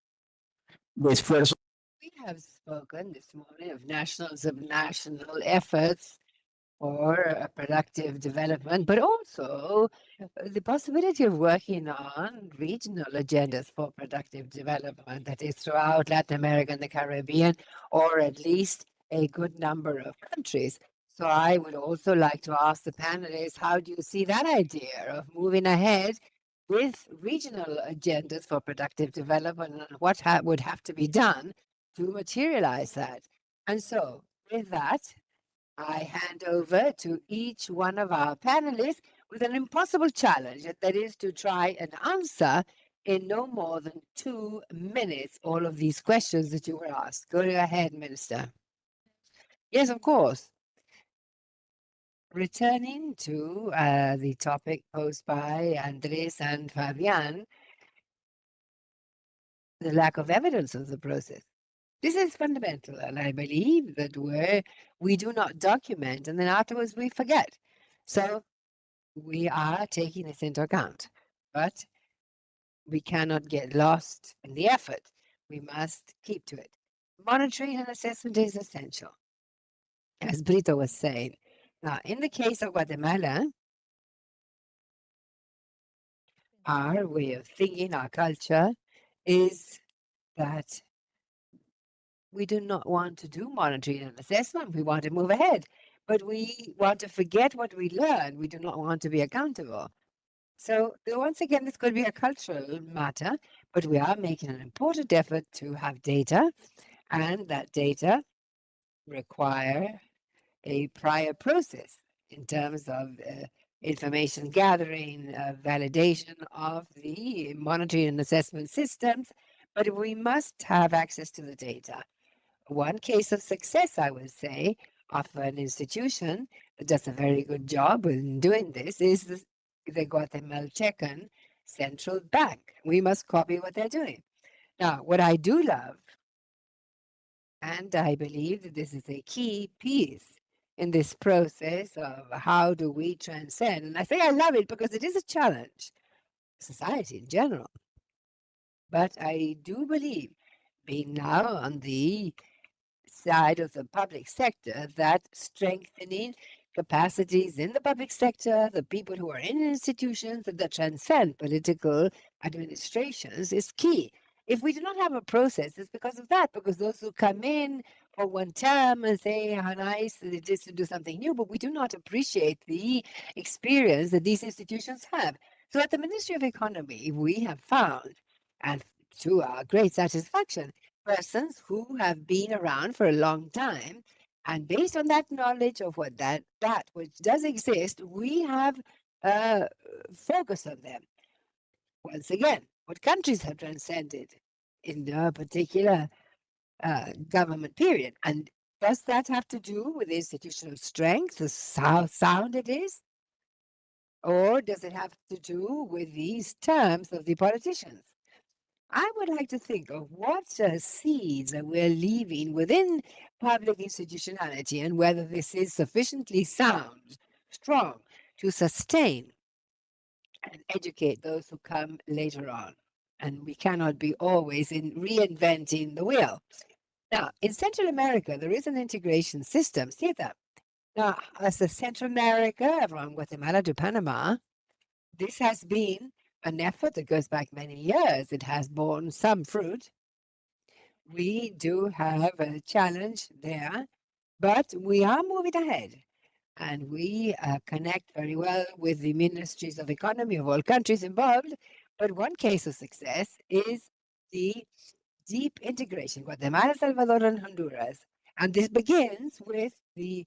This first. We have spoken this morning of national efforts for a productive development, but also the possibility of working on regional agendas for productive development, that is throughout Latin America and the Caribbean, or at least a good number of countries. So I would also like to ask the panelists, how do you see that idea of moving ahead with regional agendas for productive development, and what would have to be done to materialize that? And so with that, I hand over to each one of our panelists with an impossible challenge, that is to try and answer in no more than 2 minutes all of these questions that you were asked. Go ahead, Minister. Yes, of course. Returning to the topic posed by Andres and Fabian, the lack of evidence of the process. This is fundamental, and I believe that where we do not document and then afterwards we forget. So we are taking this into account, but we cannot get lost in the effort. We must keep to it. Monitoring and assessment is essential, as Brito was saying. Now, in the case of Guatemala, our way of thinking, our culture, is that we do not want to do monitoring and assessment. We want to move ahead, but we want to forget what we learned. We do not want to be accountable. So once again, this could be a cultural matter, but we are making an important effort to have data, and that data require a prior process in terms of information gathering, validation of the monitoring and assessment systems, but we must have access to the data. One case of success, I would say, of an institution that does a very good job in doing this is the Guatemalan Central Bank. We must copy what they're doing. Now, what I do love, and I believe that this is a key piece in this process of how do we transcend, and I say I love it because it is a challenge, society in general. But I do believe, being now on the side of the public sector, that strengthening capacities in the public sector, the people who are in institutions that transcend political administrations, is key. If we do not have a process, it's because of that, because those who come in for one term and say how nice it is to do something new, but we do not appreciate the experience that these institutions have. So at the Ministry of Economy, we have found, and to our great satisfaction, persons who have been around for a long time, and based on that knowledge of what that which does exist, we have focused on them. Once again, what countries have transcended in a particular government period, and does that have to do with institutional strength, how sound it is, or does it have to do with these terms of the politicians? I would like to think of what seeds we're leaving within public institutionality and whether this is sufficiently sound, strong, to sustain and educate those who come later on. And we cannot be always in reinventing the wheel. Now, in Central America, there is an integration system, CETA. Now, as the Central America, from Guatemala to Panama, this has been an effort that goes back many years. It has borne some fruit. We do have a challenge there, but we are moving ahead. And we connect very well with the ministries of economy of all countries involved. But one case of success is the deep integration, Guatemala, Salvador, and Honduras. And this begins with the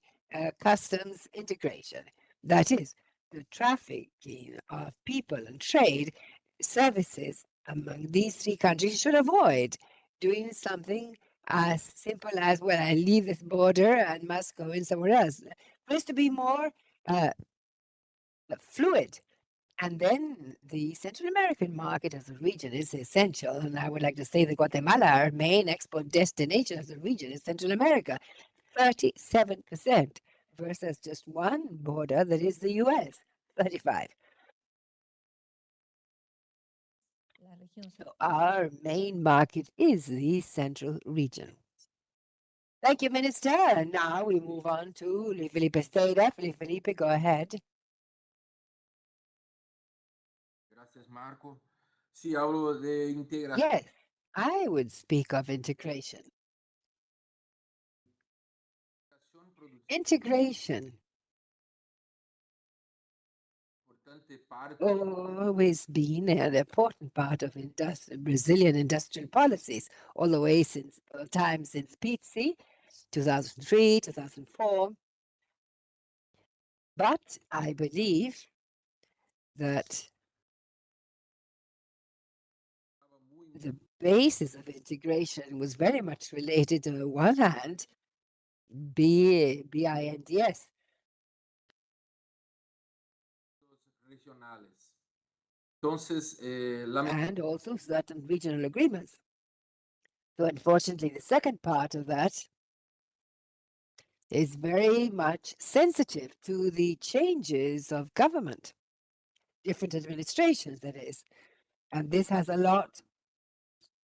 customs integration. That is, the trafficking of people and trade services among these three countries should avoid doing something as simple as, well, I leave this border and must go in somewhere else. For us to be more fluid. And then the Central American market as a region is essential. And I would like to say that Guatemala, our main export destination as a region, is Central America, 37% versus just one border that is the US, 35. So our main market is the Central region. Thank you, Minister. And now we move on to Felipe Esteda. Felipe, go ahead. Gracias, Marco. Sí, hablo de integración. Yes, I would speak of integration. Integration always been an important part of Brazilian industrial policies all the way since Pizzi, 2003, 2004. But I believe that the basis of integration was very much related to, on one hand, BINDS. And also certain regional agreements. So unfortunately, the second part of that is very much sensitive to the changes of government, different administrations, that is. And this has a lot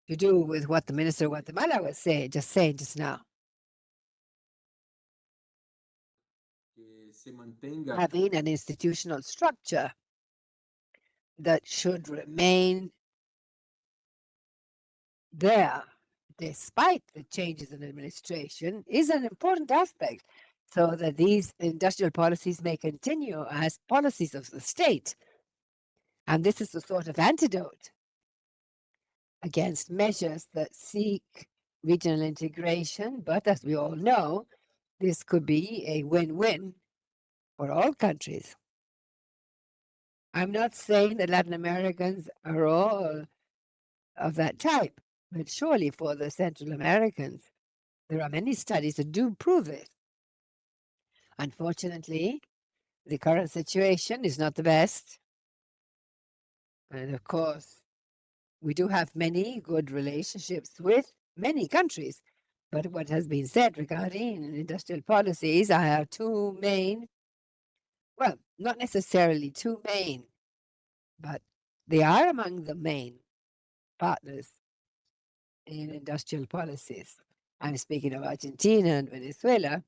to do with what the Minister of Guatemala was saying just now. Having an institutional structure that should remain there despite the changes in administration is an important aspect, so that these industrial policies may continue as policies of the state. And this is a sort of antidote against measures that seek regional integration. But as we all know, this could be a win-win for all countries. I'm not saying that Latin Americans are all of that type, but surely for the Central Americans, there are many studies that do prove it. Unfortunately, the current situation is not the best. And of course, we do have many good relationships with many countries. But what has been said regarding industrial policies, I have two main, well, not necessarily two main, but they are among the main partners in industrial policies. I'm speaking of Argentina and Venezuela.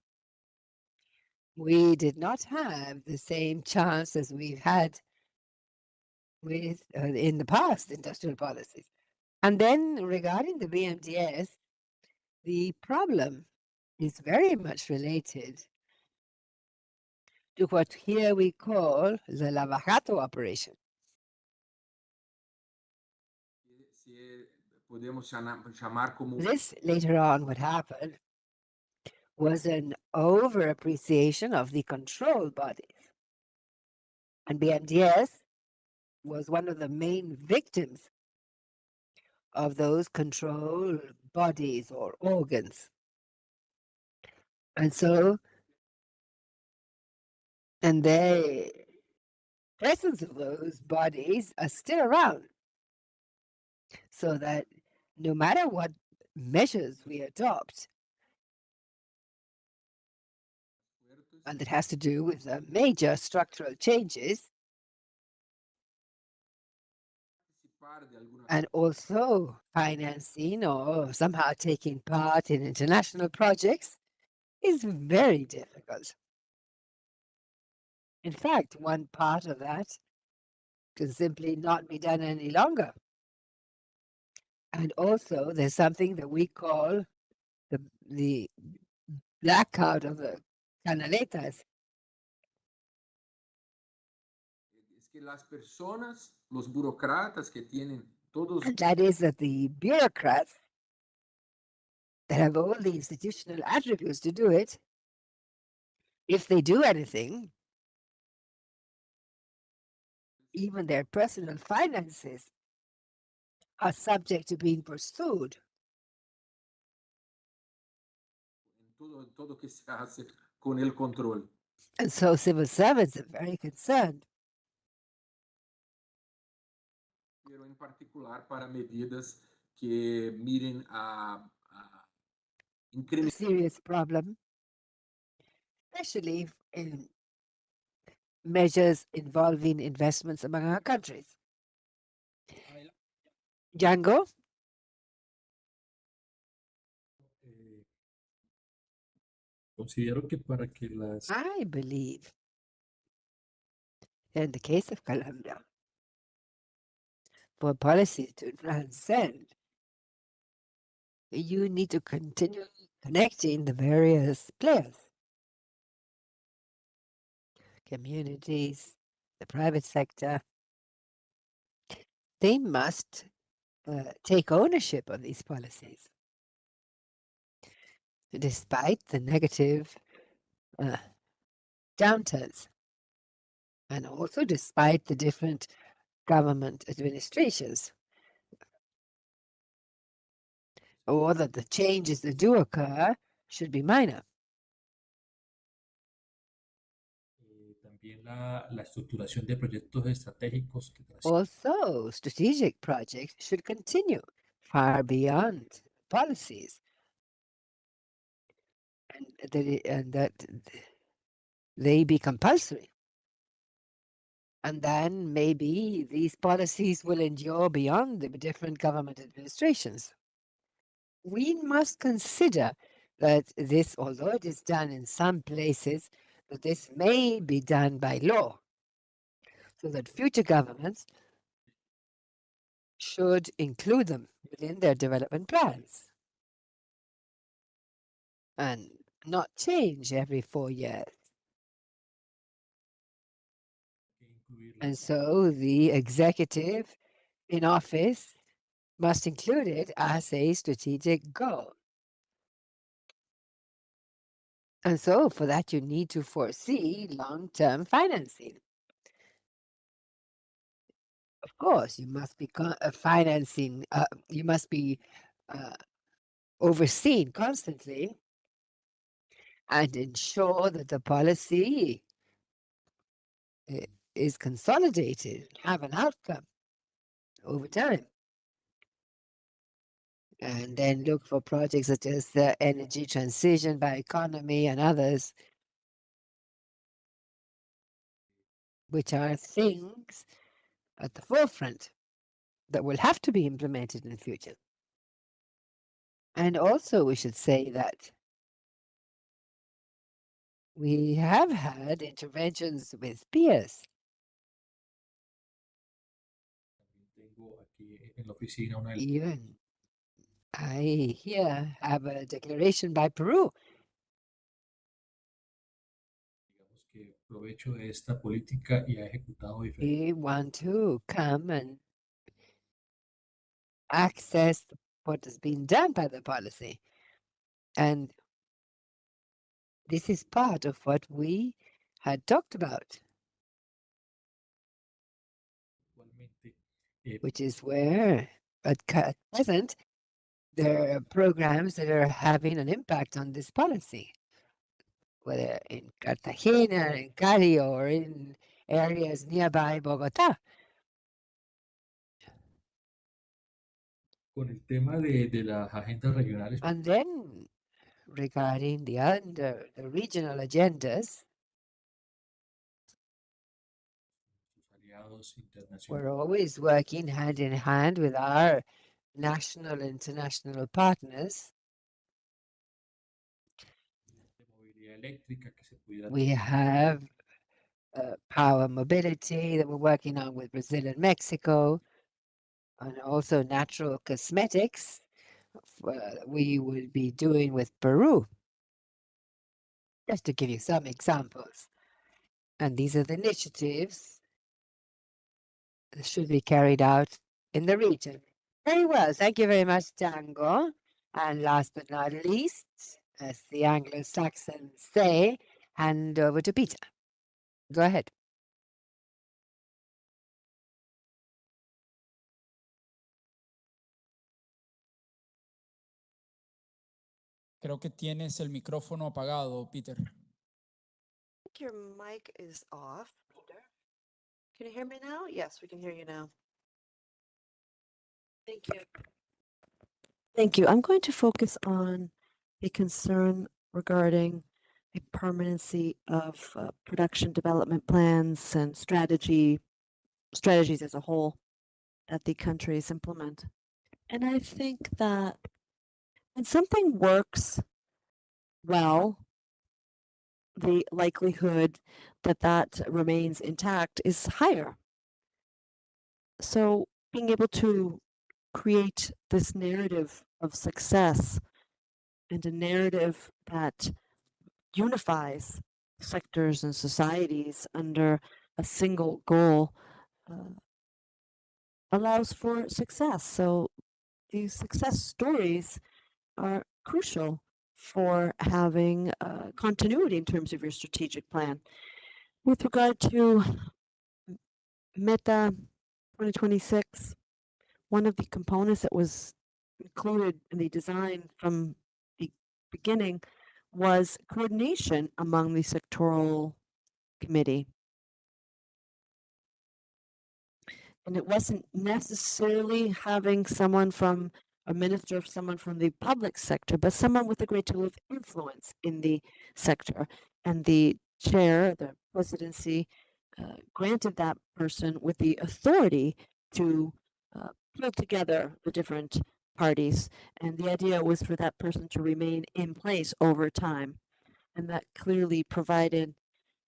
We did not have the same chance as we've had with in the past industrial policies. And then regarding the BMDS, the problem is very much related to what here we call the Lavajato operation. This later on what happened was an over-appreciation of the control bodies. And BMDS was one of the main victims of those control bodies or organs. And so, and the presence of those bodies are still around. So that no matter what measures we adopt, and it has to do with major structural changes, and also financing or somehow taking part in international projects is very difficult. In fact, one part of that can simply not be done any longer. And also, there's something that we call the blackout of the canaletas. And that is that the bureaucrats that have all the institutional attributes to do it, if they do anything, even their personal finances are subject to being pursued. And so civil servants are very concerned. Em particular para medidas que mirem a serious problem, especially in measures involving investments among our countries. Django? Considero que para que las I believe in the case of Colombia, for policies to transcend, you need to continue connecting the various players, communities, the private sector. They must take ownership of these policies, despite the negative downturns, and also despite the different government administrations, or that the changes that do occur should be minor. también la estructuración de proyectos estratégicos que Also, strategic projects should continue far beyond policies, and that they be compulsory. And then maybe these policies will endure beyond the different government administrations. We must consider that this, although it is done in some places, that this may be done by law, so that future governments should include them within their development plans and not change every 4 years. incluir And so the executive in office must include it as a strategic goal. And so for that, you need to foresee long-term financing. Of course, you must be financing, you must be overseen constantly and ensure that the policy is consolidated, have an outcome over time. And then look for projects such as the energy transition by economy and others, which are things at the forefront that will have to be implemented in the future. And also we should say that we have had interventions with peers. Even I here have a declaration by Peru. We want to come and access what has been done by the policy. And this is part of what we had talked about, which is where at present there are programs that are having an impact on this policy, whether in Cartagena, in Cali, or in areas nearby Bogota. And then regarding the regional agendas, we're always working hand in hand with our national and international partners. We have power mobility that we're working on with Brazil and Mexico, and also natural cosmetics we will be doing with Peru, just to give you some examples. And these are the initiatives that should be carried out in the region. Very well. Thank you very much, Django. And last but not least, as the Anglo-Saxons say, hand over to Peter. Go ahead. Creo que tienes el micrófono apagado, Peter. I think your mic is off, Peter. Can you hear me now? Yes, we can hear you now. Thank you. Thank you. I'm going to focus on a concern regarding the permanency of production development plans and strategies as a whole that the countries implement. And I think that when something works well, the likelihood that that remains intact is higher. So being able to create this narrative of success and a narrative that unifies sectors and societies under a single goal allows for success. So these success stories are crucial for having continuity in terms of your strategic plan. With regard to Meta 2026, one of the components that was included in the design from the beginning was coordination among the sectoral committee. And it wasn't necessarily having someone from a minister or someone from the public sector, but someone with a great deal of influence in the sector. And the chair, the presidency, granted that person with the authority to pull together the different parties. And the idea was for that person to remain in place over time. And that clearly provided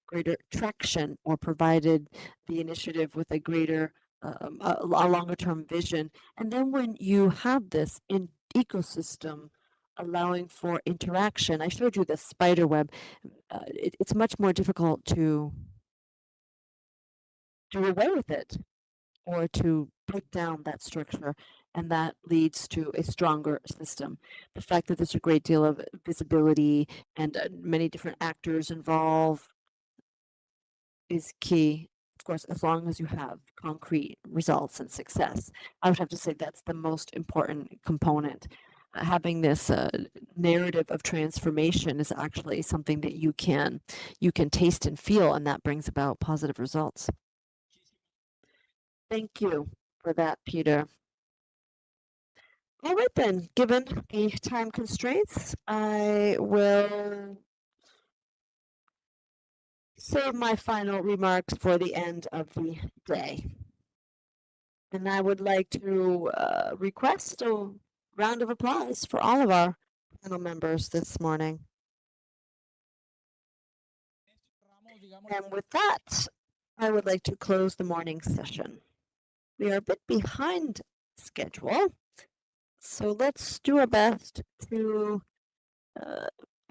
greater traction or provided the initiative with a greater, a longer term vision. And then when you have this in ecosystem allowing for interaction, I showed you the spider web, it's much more difficult to do away with it or to break down that structure, and that leads to a stronger system. The fact that there's a great deal of visibility and many different actors involved is key. Of course, as long as you have concrete results and success, I would have to say that's the most important component. Having this narrative of transformation is actually something that you can taste and feel, and that brings about positive results. Thank you for that, Peter. All right then, given the time constraints, I will save my final remarks for the end of the day. And I would like to request a round of applause for all of our panel members this morning. And with that, I would like to close the morning session. We are a bit behind schedule, so let's do our best to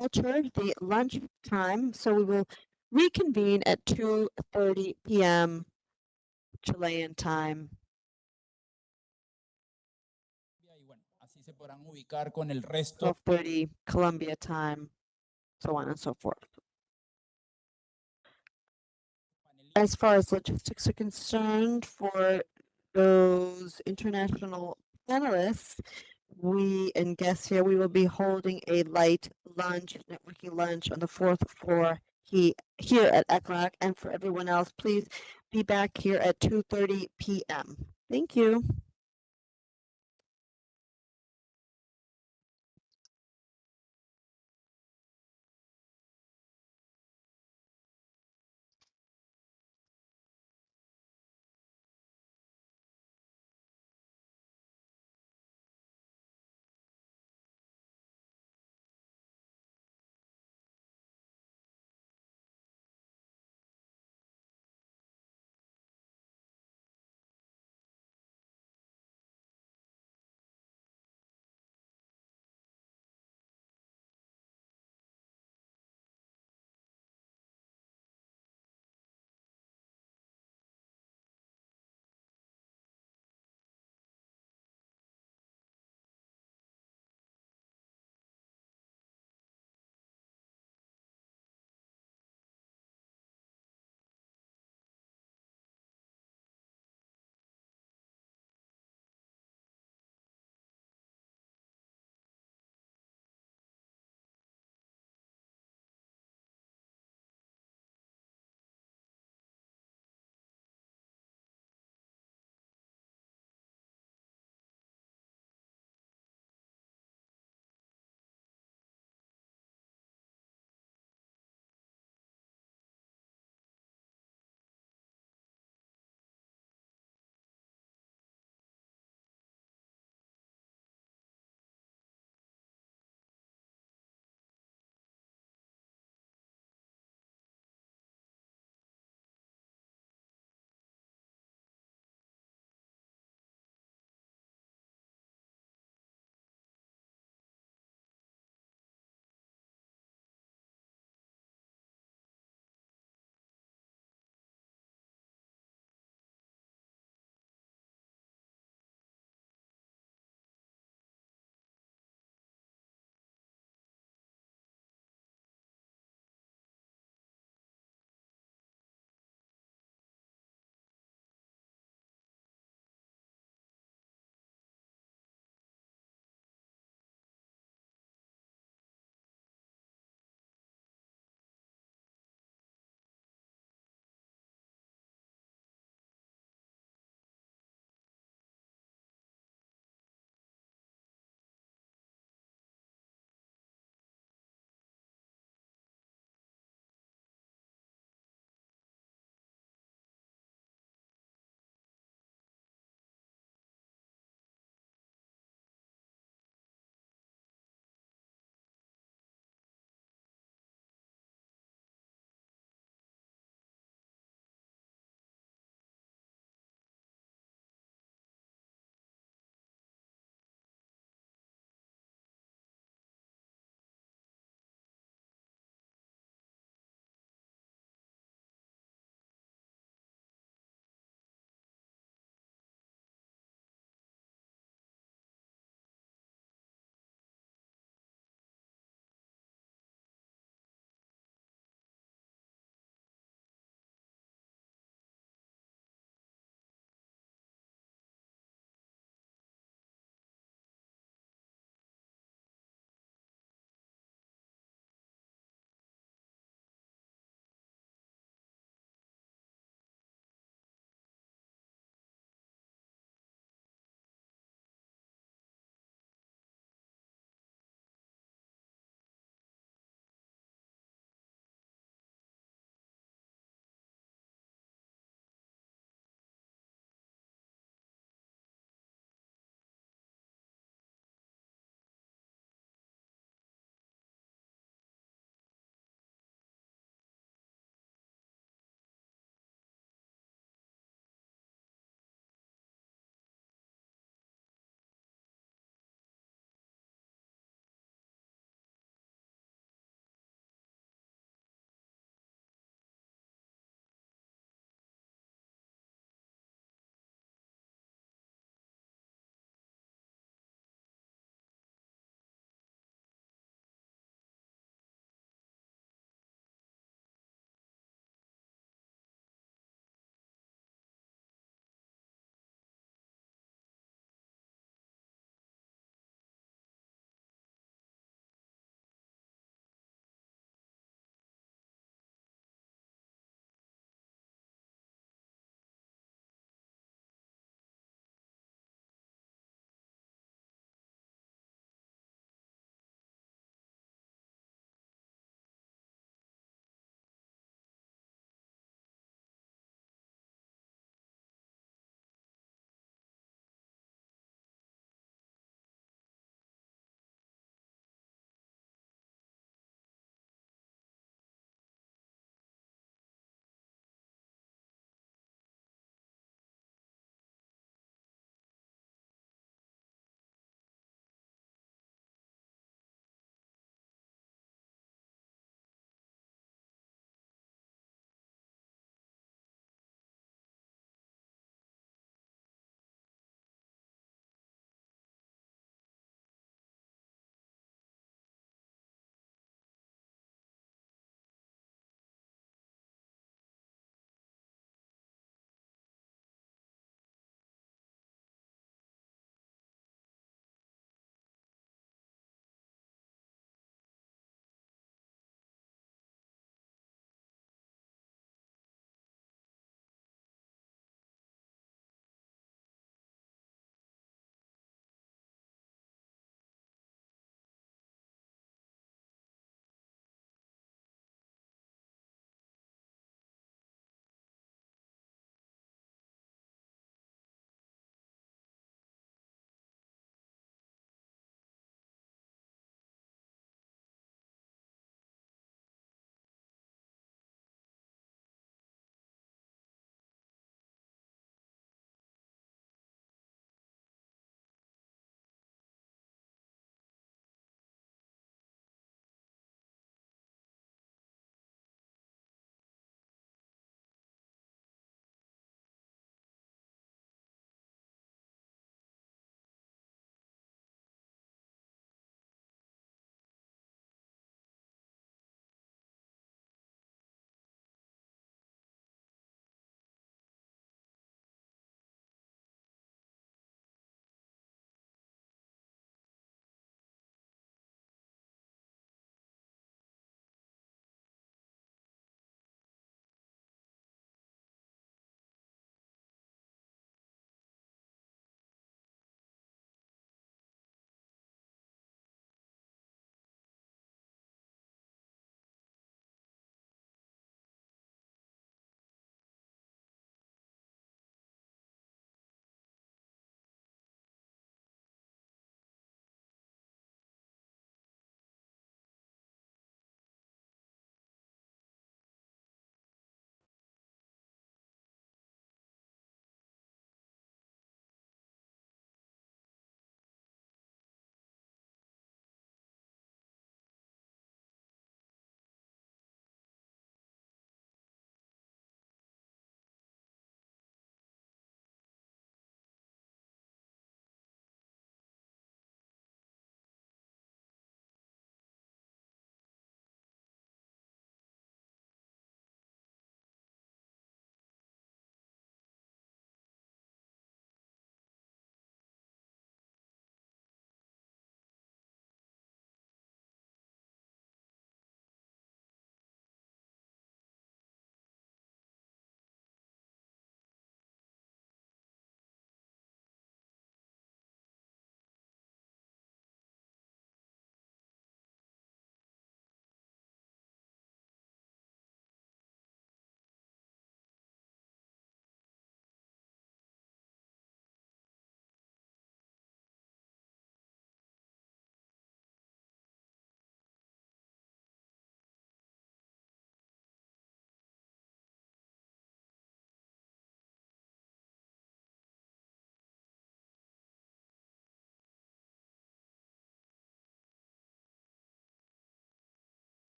alter the lunch time. So we will reconvene at 2:30 p.m. Chilean time. Así se podrán ubicar con el resto. 12:30 Colombia time, so on and so forth. As far as logistics are concerned, for those international panelists, we and guests here, we will be holding a light lunch, networking lunch on the 4th floor here at ECLAC. And for everyone else, please be back here at 2:30 p.m. Thank you.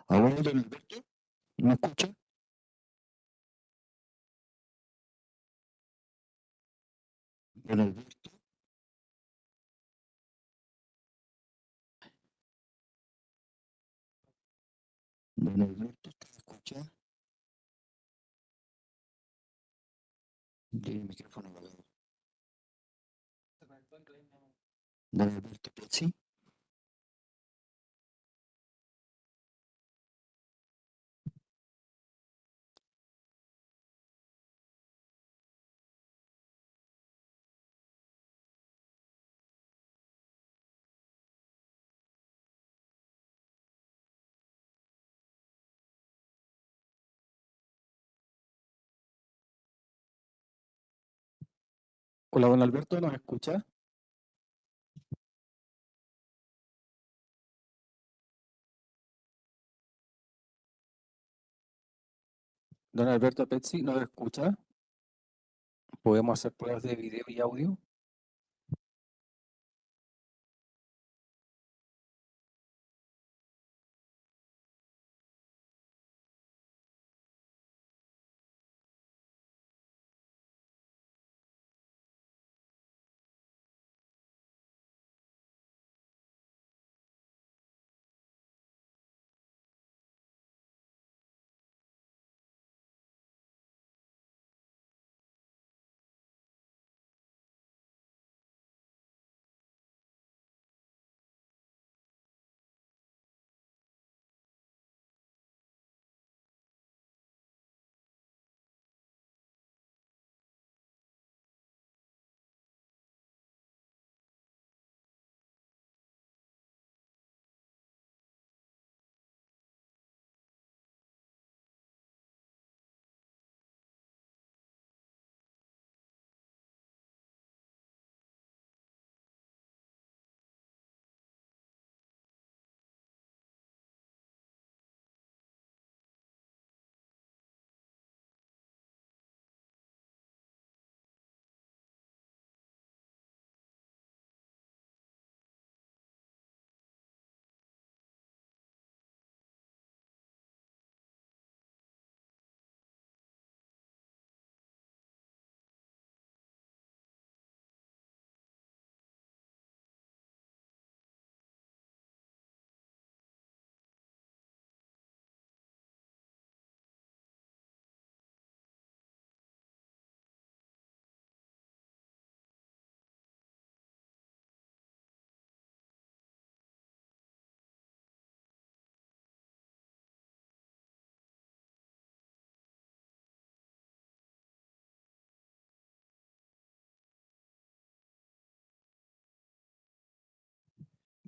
Ahora, don Alberto, ¿me escucha? Don Alberto. Don Alberto, ¿te escucha? Tiene el micrófono apagado. Don Alberto, ¿sí? Hola, don Alberto, ¿nos escucha? Don Alberto Pezzi, ¿nos escucha? ¿Podemos hacer pruebas de video y audio?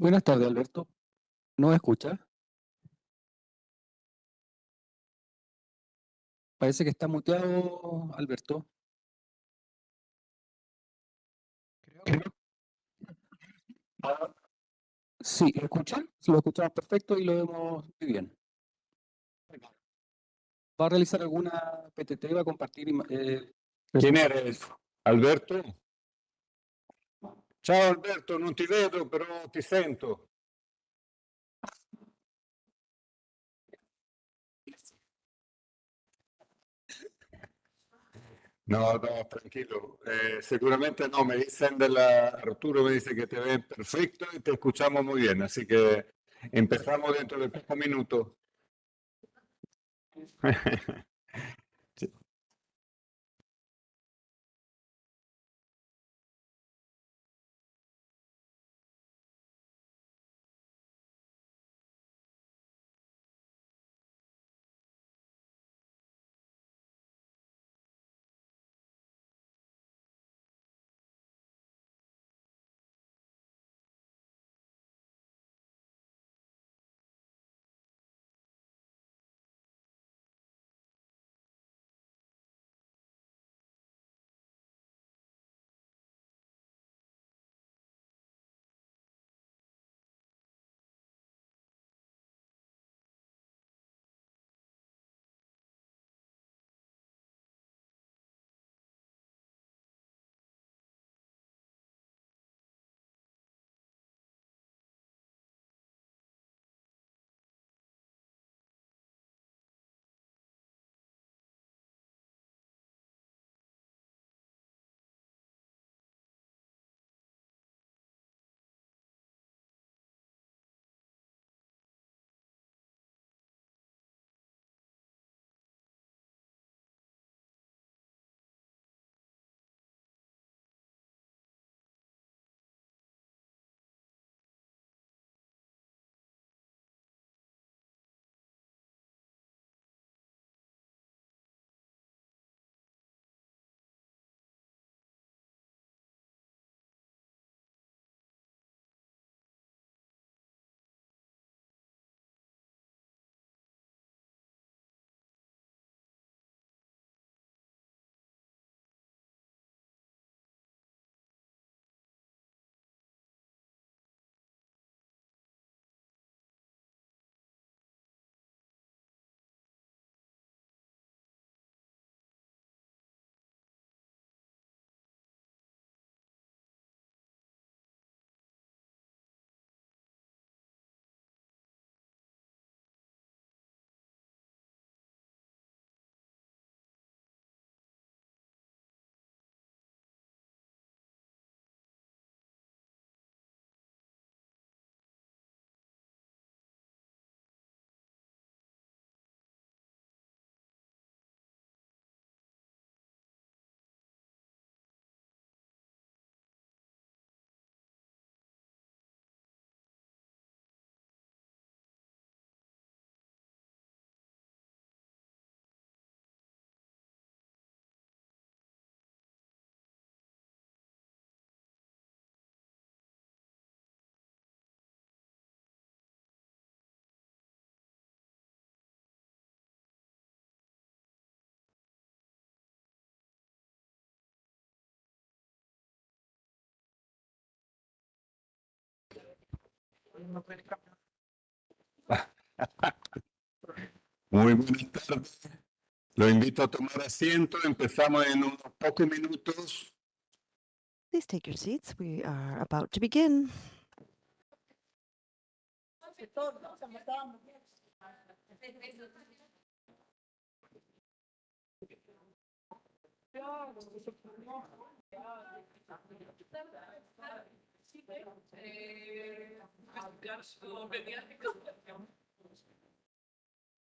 Buenas tardes, Alberto. ¿Nos escucha? Parece que está muteado, Alberto. Ah, sí, ¿lo escuchan? Lo escuchamos perfecto y lo vemos muy bien. ¿Va a realizar alguna PTT? ¿Va a compartir? ¿Quién eres? Alberto? Ciao Alberto, non ti vedo, però ti sento. No, no, tranquilo. Seguramente no, me dicen Arturo me dice que te ven perfecto y te escuchamos muy bien, así que empezamos dentro de pocos minutos. Sí. Muy buenas tardes. Lo invito a tomar asiento. Empezamos en unos pocos minutos. Please take your seats. We are about to begin.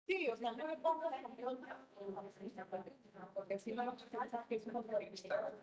Sí, o sea, no me pongo la canción porque si no, que es una entrevista.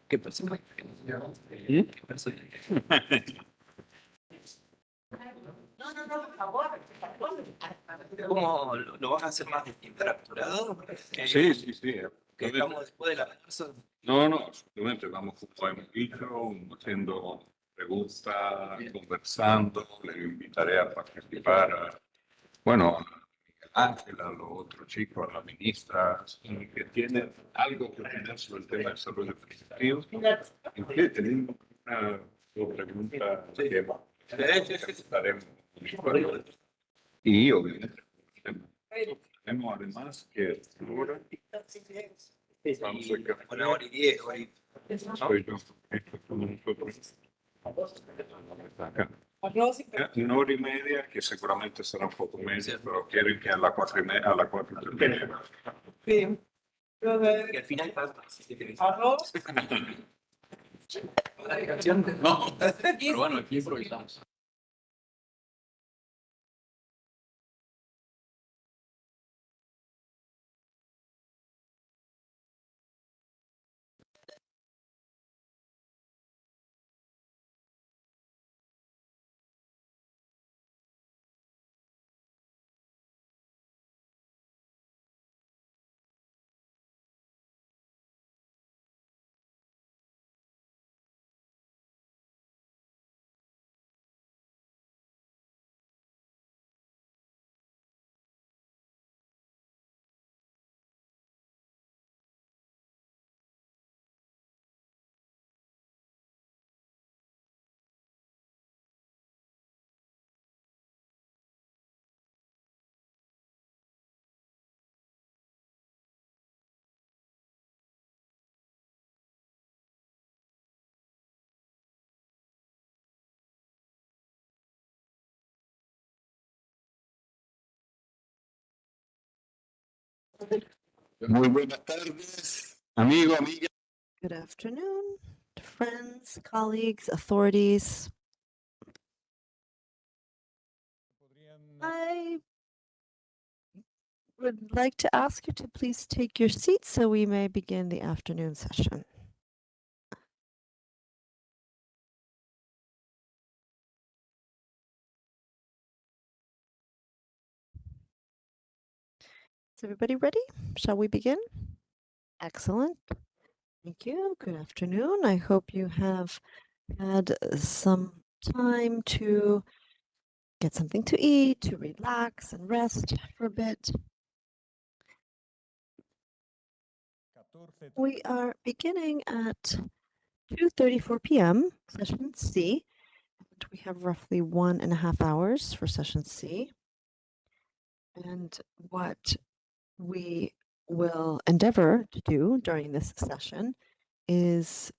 ¿Qué pasó? ¿Qué pasó? ¿Cómo lo vas a hacer más interacturado? Sí, sí, sí. Que estamos después de la almuerzo. No, simplemente vamos, como hemos dicho, haciendo preguntas, conversando. Les invitaré a participar, bueno, a Ángela, a los otros chicos, a la ministra, que tienen algo que opinar sobre el tema del desarrollo preventivo. Incluso tenemos una pregunta que estaremos y obviamente tenemos además que ahora vamos a que Una hora y 10, ahorita. soy yo, esto es como nosotros. Una hora y media, que seguramente será un poco menos, pero quieren que a las 4:30, a las 4:30. Sí. Y al final falta. ¿Arroz? La canción no. Pero bueno, aquí improvisamos. Muy buenas tardes, amigo, amiga. Good afternoon, friends, colleagues, authorities. I would like to ask you to please take your seats so we may begin the afternoon session. Is everybody ready? Shall we begin? Excellent. Thank you. Good afternoon. I hope you have had some time to get something to eat, to relax and rest for a bit. We are beginning at 2:34 p.m. session C. And we have roughly 1.5 hours for session C. And what we will endeavor to do during this session is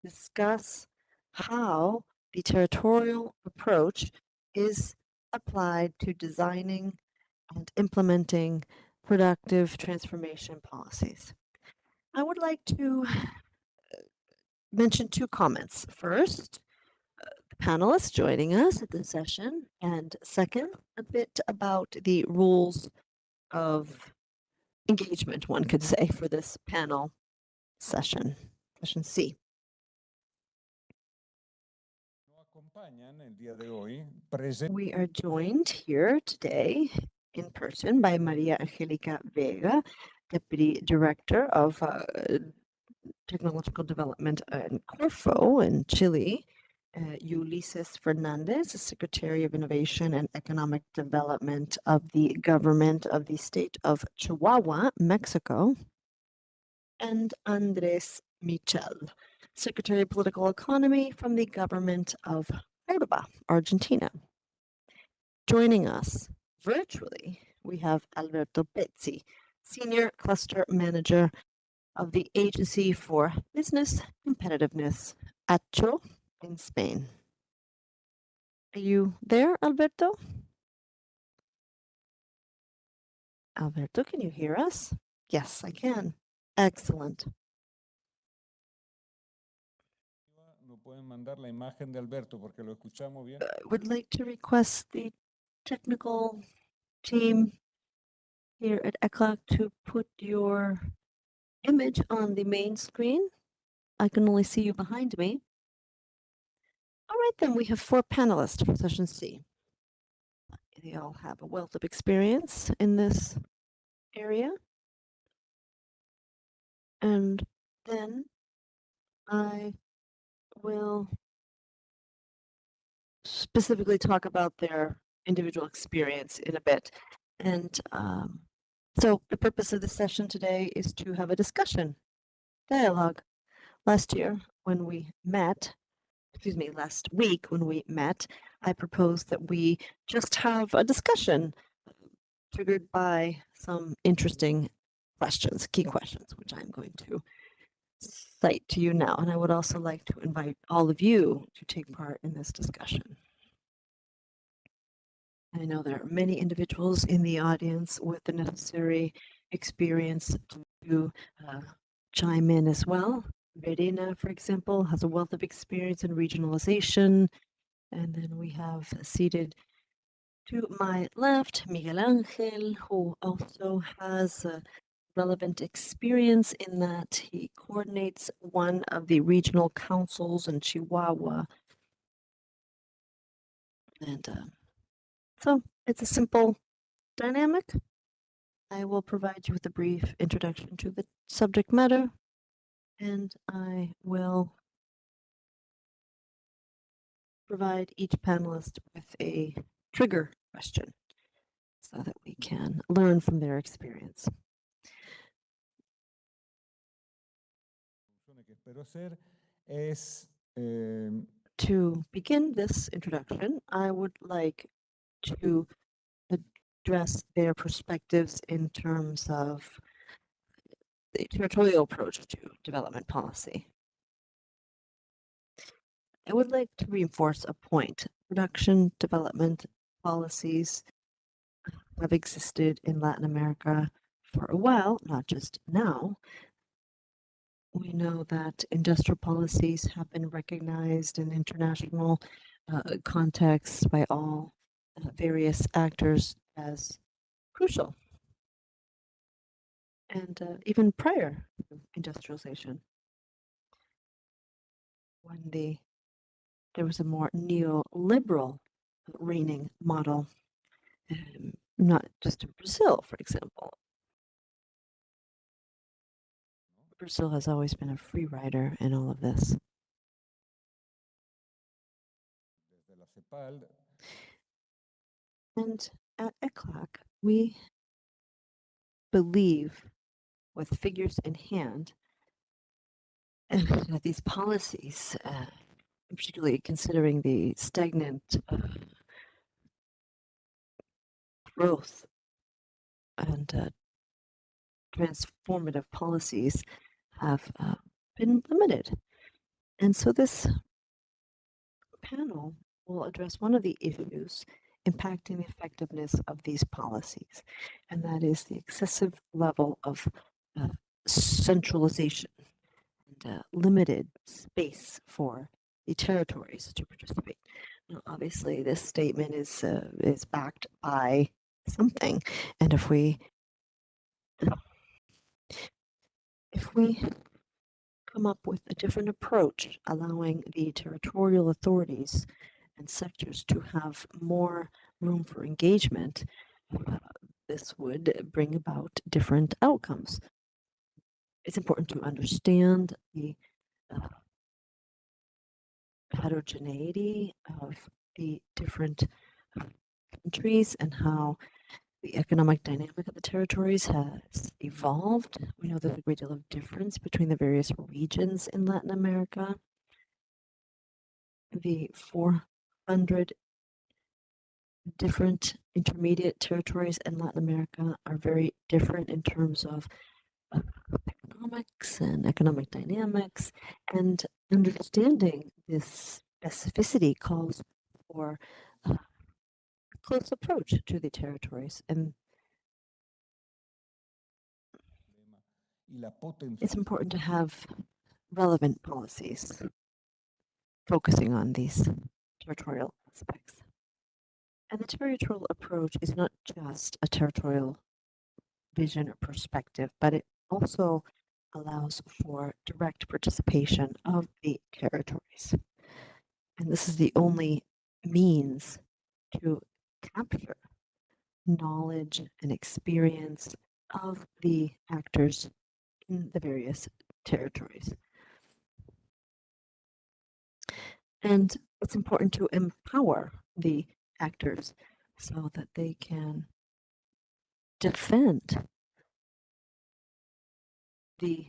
discuss how the territorial approach is applied to designing and implementing productive transformation policies. I would like to mention two comments. First, the panelists joining us at this session, and second, a bit about the rules of engagement, one could say, for this panel session, session C. We are joined here today in person by Maria Angelica Vega, Deputy Director of Technological Development in Corfo in Chile, Ulises Fernandez, Secretary of Innovation and Economic Development of the Government of the State of Chihuahua, Mexico, and Andres Michel, Secretary of Political Economy from the Government of Córdoba, Argentina. Joining us virtually, we have Alberto Pezzi, Senior Cluster Manager of the Agency for Business Competitiveness, ACHO, in Spain. Are you there, Alberto? Alberto, can you hear us? Yes, I can. Excellent. Would like to request the technical team here at ECLAC to put your image on the main screen. I can only see you behind me. All right, then we have 4 panelists for session C. They all have a wealth of experience in this area. And then I will specifically talk about their individual experience in a bit. And so the purpose of the session today is to have a discussion, dialogue. Last week when we met, I proposed that we just have a discussion triggered by some interesting questions, key questions, which I'm going to cite to you now. And I would also like to invite all of you to take part in this discussion. I know there are many individuals in the audience with the necessary experience to chime in as well. Verena, for example, has a wealth of experience in regionalization. And then we have seated to my left, Miguel Angel, who also has relevant experience in that he coordinates one of the regional councils in Chihuahua. And so it's a simple dynamic. I will provide you with a brief introduction to the subject matter, and I will provide each panelist with a trigger question so that we can learn from their experience. To begin this introduction, I would like to address their perspectives in terms of the territorial approach to development policy. I would like to reinforce a point. Production development policies have existed in Latin America for a while, not just now. We know that industrial policies have been recognized in international contexts by all various actors as crucial. And even prior to industrialization, when there was a more neoliberal reigning model, not just in Brazil, for example. Brazil has always been a free rider in all of this. And at ECLAC, we believe, with figures in hand, that these policies, particularly considering the stagnant growth and transformative policies have been limited. And so this panel will address one of the issues impacting the effectiveness of these policies, and that is the excessive level of centralization and limited space for the territories to participate. Now, obviously, this statement is backed by something, and if we come up with a different approach, allowing the territorial authorities and sectors to have more room for engagement, this would bring about different outcomes. It's important to understand the heterogeneity of the different countries and how the economic dynamic of the territories has evolved. We know there's a great deal of difference between the various regions in Latin America. The 400 different intermediate territories in Latin America are very different in terms of economics and economic dynamics, and understanding this specificity calls for a close approach to the territories. And it's important to have relevant policies focusing on these territorial aspects. And the territorial approach is not just a territorial vision or perspective, but it also allows for direct participation of the territories. And this is the only means to capture knowledge and experience of the actors in the various territories. And it's important to empower the actors so that they can defend the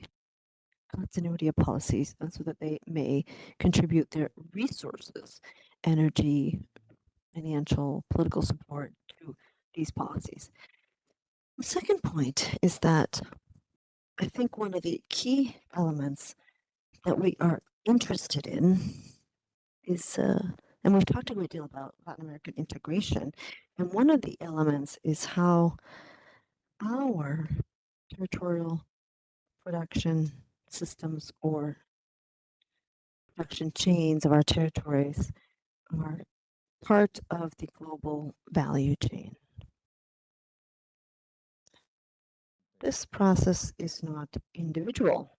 continuity of policies, and so that they may contribute their resources, energy, financial, political support to these policies. The second point is that I think one of the key elements that we are interested in is, and we've talked a great deal about Latin American integration, and one of the elements is how our territorial production systems or production chains of our territories are part of the global value chain. This process is not individual.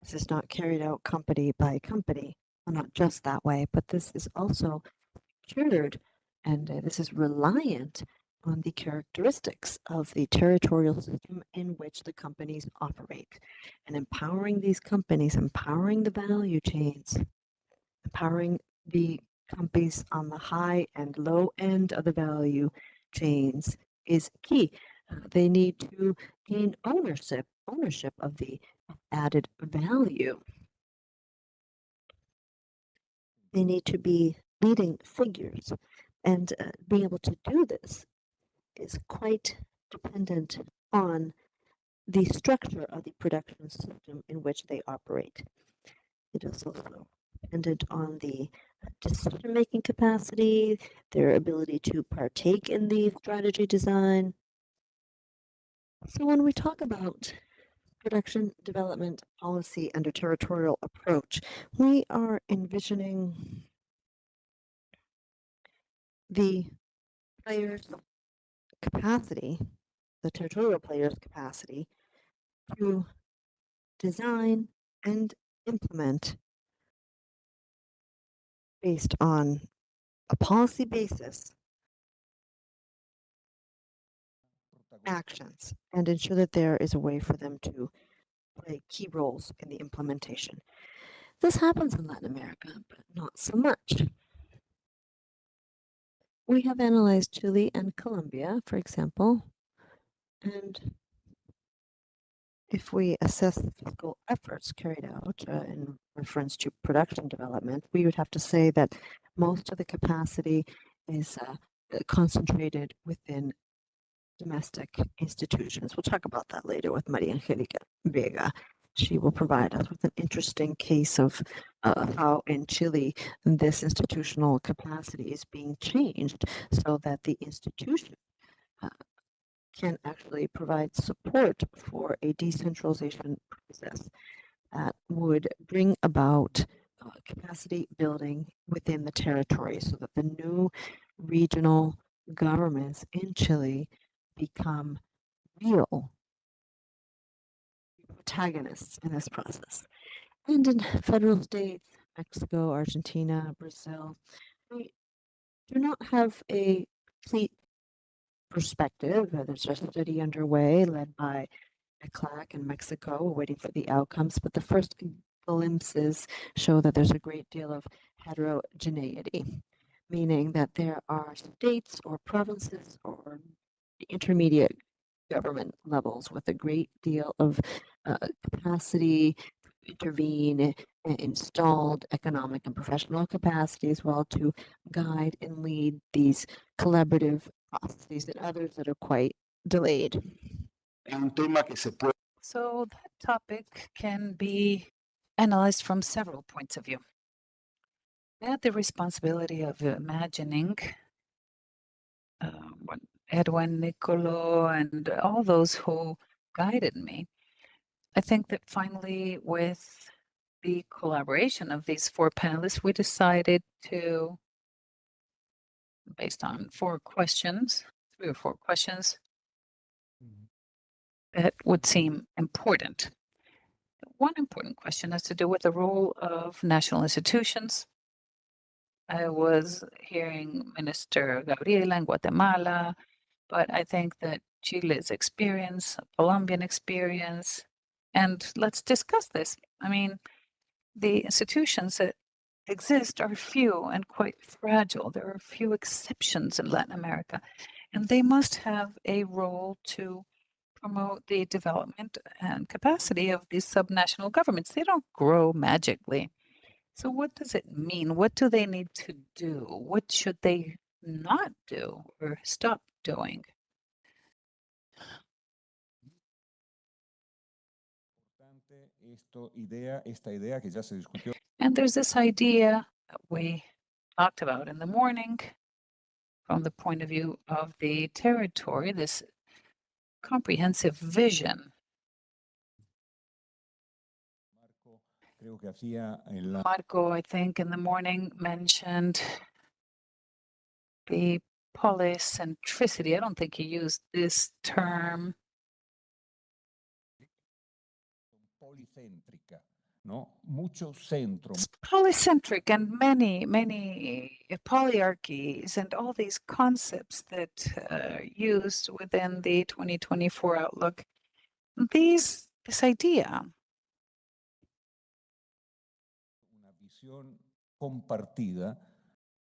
This is not carried out company by company, well, not just that way, but this is also secured, and this is reliant on the characteristics of the territorial system in which the companies operate. And empowering these companies, empowering the value chains, empowering the companies on the high and low end of the value chains is key. They need to gain ownership of the added value. They need to be leading figures, and being able to do this is quite dependent on the structure of the production system in which they operate. It is also dependent on the decision-making capacity, their ability to partake in the strategy design. So when we talk about production development policy and a territorial approach, we are envisioning the players' capacity, the territorial players' capacity to design and implement based on a policy basis actions, and ensure that there is a way for them to play key roles in the implementation. This happens in Latin America, but not so much. We have analyzed Chile and Colombia, for example, and if we assess the fiscal efforts carried out in reference to production development, we would have to say that most of the capacity is concentrated within domestic institutions. We'll talk about that later with Maria Angelica Vega. She will provide us with an interesting case of how in Chile this institutional capacity is being changed so that the institution can actually provide support for a decentralization process that would bring about capacity building within the territory so that the new regional governments in Chile become real protagonists in this process. And in federal states, Mexico, Argentina, Brazil, we do not have a complete perspective. There's a study underway led by ECLAC in Mexico. We're waiting for the outcomes, but the first glimpses show that there's a great deal of heterogeneity, meaning that there are states or provinces or intermediate government levels with a great deal of capacity to intervene, installed economic and professional capacity as well to guide and lead these collaborative processes, and others that are quite delayed. So that topic can be analyzed from several points of view. I had the responsibility of imagining Edwin, Nicolo, and all those who guided me. I think that finally, with the collaboration of these four panelists, we decided to, based on 4 questions, 3 or 4 questions, that would seem important. One important question has to do with the role of national institutions. I was hearing Minister Gabriela in Guatemala, but I think that Chile's experience, Colombian experience, and let's discuss this. I mean, the institutions that exist are few and quite fragile. There are few exceptions in Latin America, and they must have a role to promote the development and capacity of these subnational governments. They don't grow magically. So what does it mean? What do they need to do? What should they not do or stop doing? And there's this idea that we talked about in the morning from the point of view of the territory, this comprehensive vision. Marco, I think, in the morning mentioned the polycentricity. I don't think he used this term. It's polycentric and many polyarchies and all these concepts that are used within the 2024 outlook. This idea compartida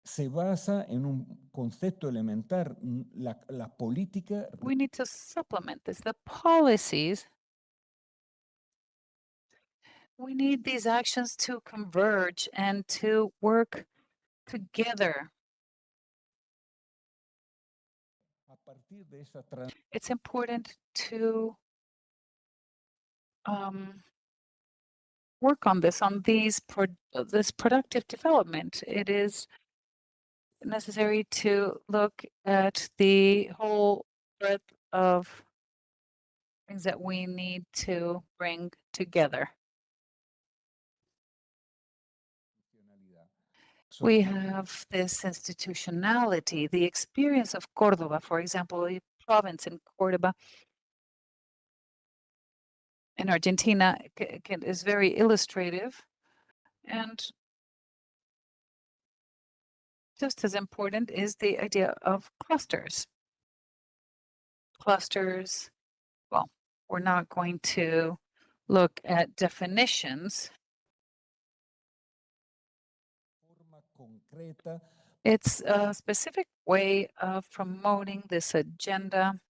se basa en un concepto elemental, la política. We need to supplement this. The policies, we need these actions to converge and to work together. It's important to work on this productive development. It is necessary to look at the whole breadth of things that we need to bring together. We have this institutionality, the experience of Córdoba, for example, a province in Córdoba in Argentina is very illustrative, and just as important is the idea of clusters. Clusters, well, we're not going to look at definitions. It's a specific way of promoting this agenda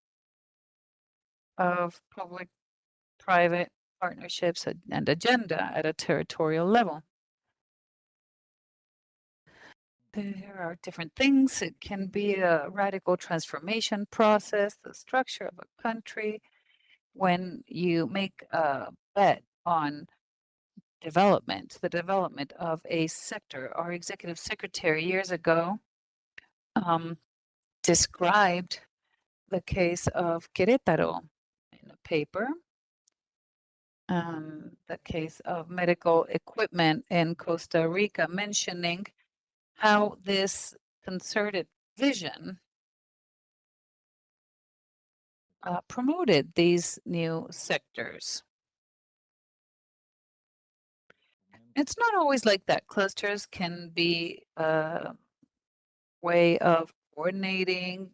of public-private partnerships and agenda at a territorial level. There are different things. It can be a radical transformation process, the structure of a country. When you make a bet on development, the development of a sector, our executive secretary years ago described the case of Querétaro in a paper, the case of medical equipment in Costa Rica, mentioning how this concerted vision promoted these new sectors. It's not always like that. Clusters can be a way of coordinating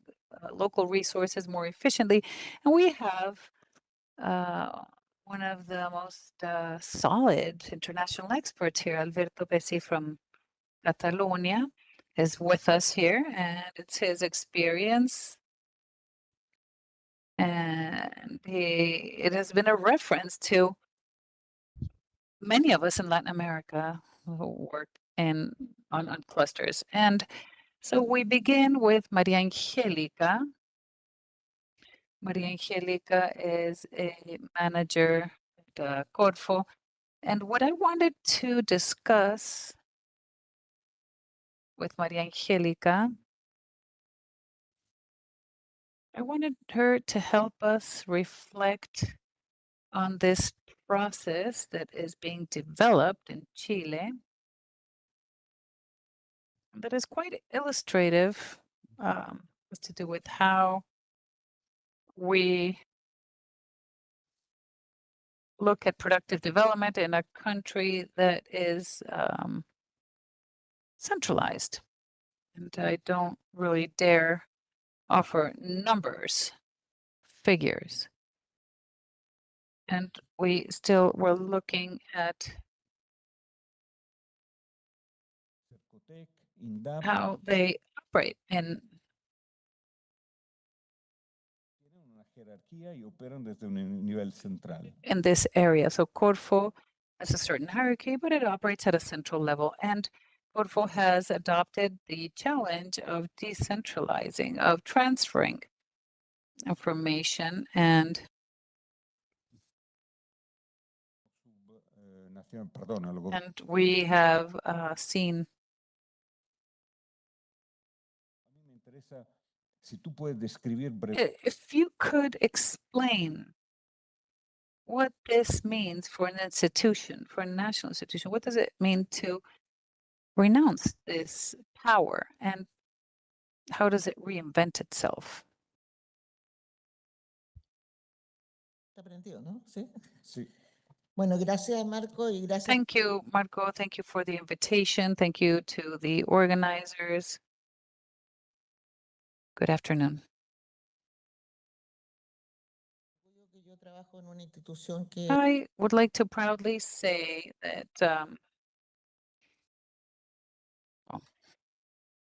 local resources more efficiently. And we have one of the most solid international experts here, Alberto Pesci from Catalonia, is with us here, and it's his experience. And it has been a reference to many of us in Latin America who work on clusters. And so we begin with Maria Angelica. Maria Angelica is a manager at Corfo. And what I wanted to discuss with Maria Angelica, I wanted her to help us reflect on this process that is being developed in Chile that is quite illustrative, has to do with how we look at productive development in a country that is centralized. And I don't really dare offer numbers, figures. And we're looking at how they operate in this area. So Corfo has a certain hierarchy, but it operates at a central level. And Corfo has adopted the challenge of decentralizing, of transferring information. And we have seen if you could explain what this means for an institution, for a national institution, what does it mean to renounce this power, and how does it reinvent itself? Thank you, Marco. Thank you for the invitation. Thank you to the organizers. Good afternoon. I would like to proudly say that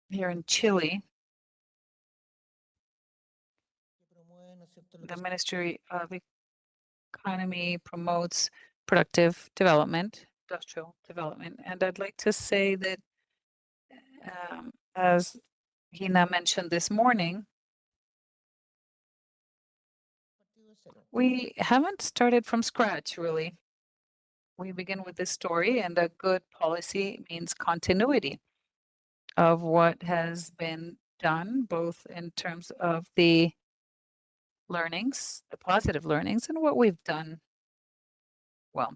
here in Chile, the Ministry of Economy promotes productive development, industrial development. And I'd like to say that, as Hina mentioned this morning, we haven't started from scratch, really. We begin with this story, and a good policy means continuity of what has been done, both in terms of the learnings, the positive learnings, and what we've done well.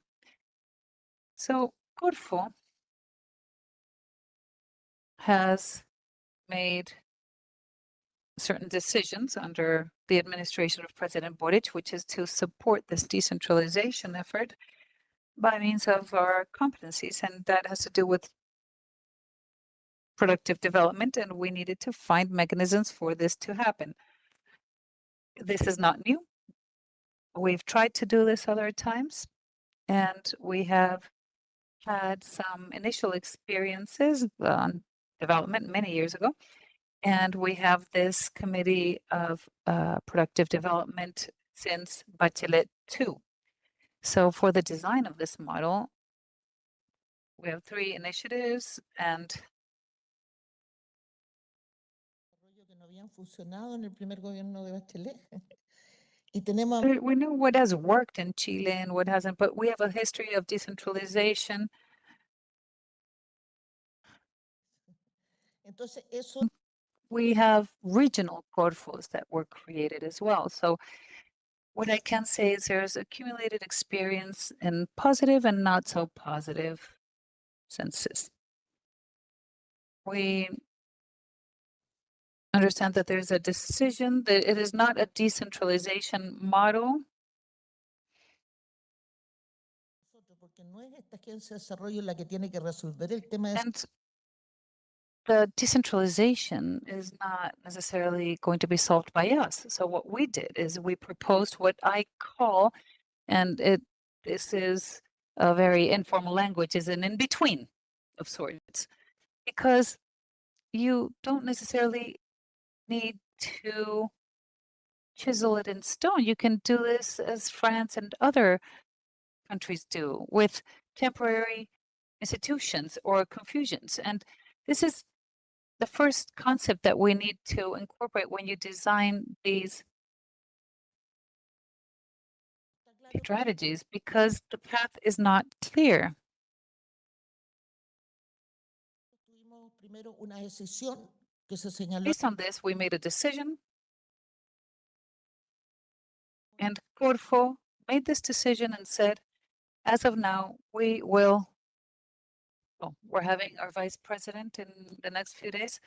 So Corfo has made certain decisions under the administration of President Boric, which is to support this decentralization effort by means of our competencies. And that has to do with productive development, and we needed to find mechanisms for this to happen. This is not new. We've tried to do this other times, and we have had some initial experiences on development many years ago. And we have this committee of productive development since Bachelet 2. So for the design of this model, we have 3 initiatives, and We know what has worked in Chile and what hasn't, but we have a history of decentralization. We have regional corfos that were created as well. So what I can say is there's accumulated experience in positive and not so positive senses. We understand that there's a decision that it is not a decentralization model. And the decentralization is not necessarily going to be solved by us. So what we did is we proposed what I call, and this is a very informal language, is an in-between of sorts, because you don't necessarily need to chisel it in stone. You can do this as France and other countries do with temporary institutions or confusions. And this is the first concept that we need to incorporate when you design these strategies, because the path is not clear. Based on this, we made a decision, and Corfo made this decision and said, as of now, we will, well, we're having our vice president in the next few days,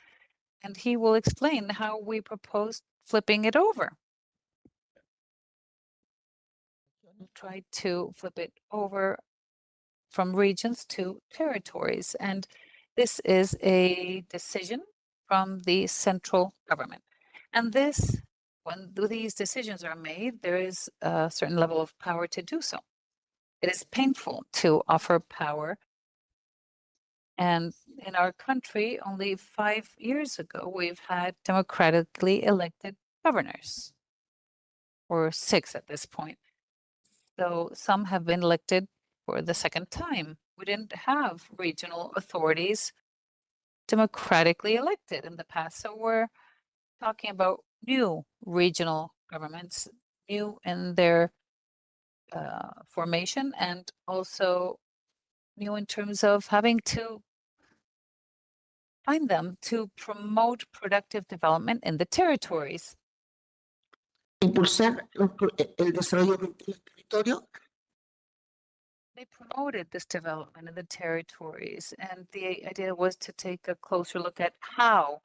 and he will explain how we propose flipping it over. We tried to flip it over from regions to territories, and this is a decision from the central government. And this, when these decisions are made, there is a certain level of power to do so. It is painful to offer power. And in our country, only 5 years ago, we've had democratically elected governors, or 6 at this point. So some have been elected for the second time. We didn't have regional authorities democratically elected in the past. So we're talking about new regional governments, new in their formation, and also new in terms of having to find them to promote productive development in the territories. Impulsar el desarrollo del territorio. They promoted this development in the territories, and the idea was to take a closer look at how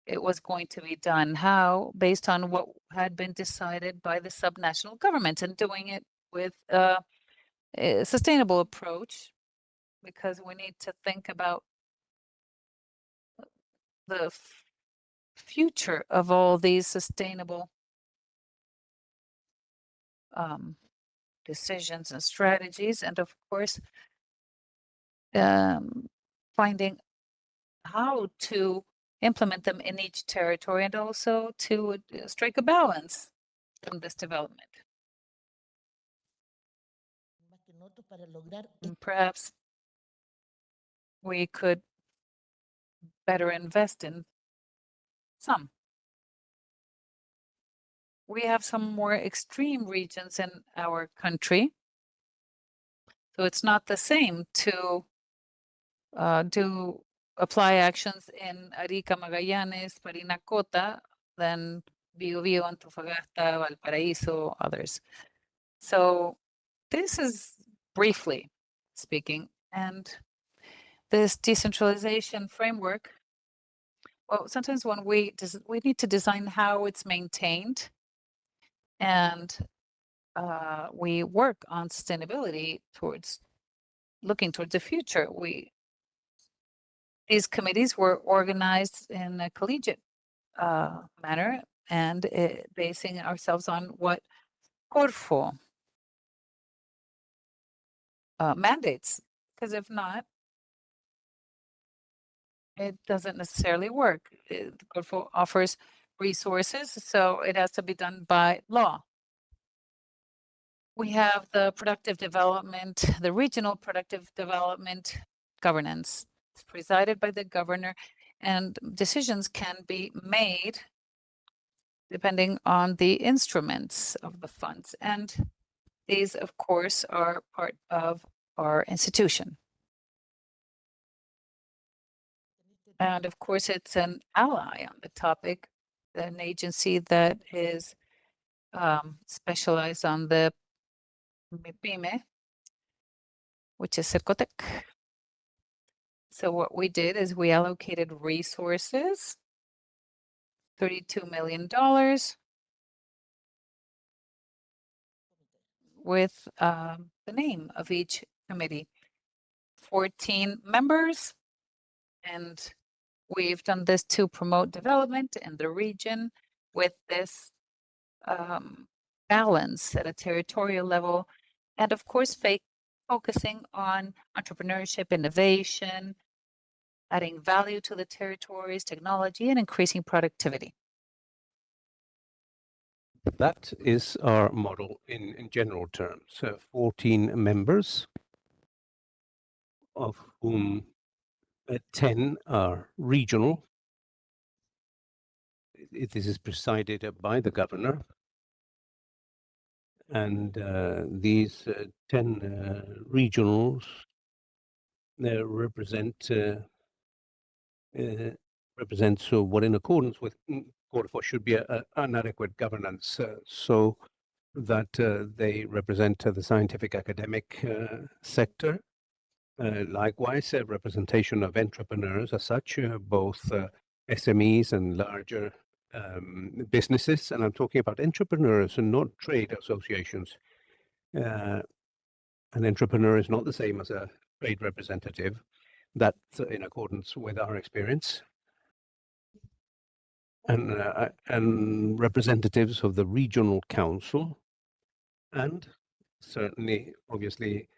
it was going to be done, how, based on what had been decided by the subnational governments, and doing it with a sustainable approach, because we need to think about the future of all these sustainable decisions and strategies, and of course, finding how to implement them in each territory, and also to strike a balance in this development. And perhaps we could better invest in some. We have some more extreme regions in our country, so it's not the same to apply actions in Arica, Magallanes, Parinacota, than Biobío, Antofagasta, Valparaíso, others. So this is briefly speaking, and this decentralization framework, well, sometimes when we need to design how it's maintained, and we work on sustainability towards looking towards the future. These committees were organized in a collegiate manner, and basing ourselves on what Corfo mandates, because if not, it doesn't necessarily work. Corfo offers resources, so it has to be done by law. We have the productive development, the regional productive development governance. It's presided by the governor, and decisions can be made depending on the instruments of the funds. And these, of course, are part of our institution. And of course, it's an ally on the topic, an agency that is specialized on the MIPYME, which is Cercotec. So what we did is we allocated resources, $32 million, with the name of each committee, 14 members, and we've done this to promote development in the region with this balance at a territorial level, and of course, focusing on entrepreneurship, innovation, adding value to the territories, technology, and increasing productivity. That is our model in general terms. 14 members, of whom 10 are regional. This is presided by the governor. And these 10 regionals represent what, in accordance with what should be an adequate governance, so that they represent the scientific academic sector. Likewise, a representation of entrepreneurs as such, both SMEs and larger businesses. And I'm talking about entrepreneurs and not trade associations. An entrepreneur is not the same as a trade representative. That's in accordance with our experience. And representatives of the regional council, and certainly, obviously,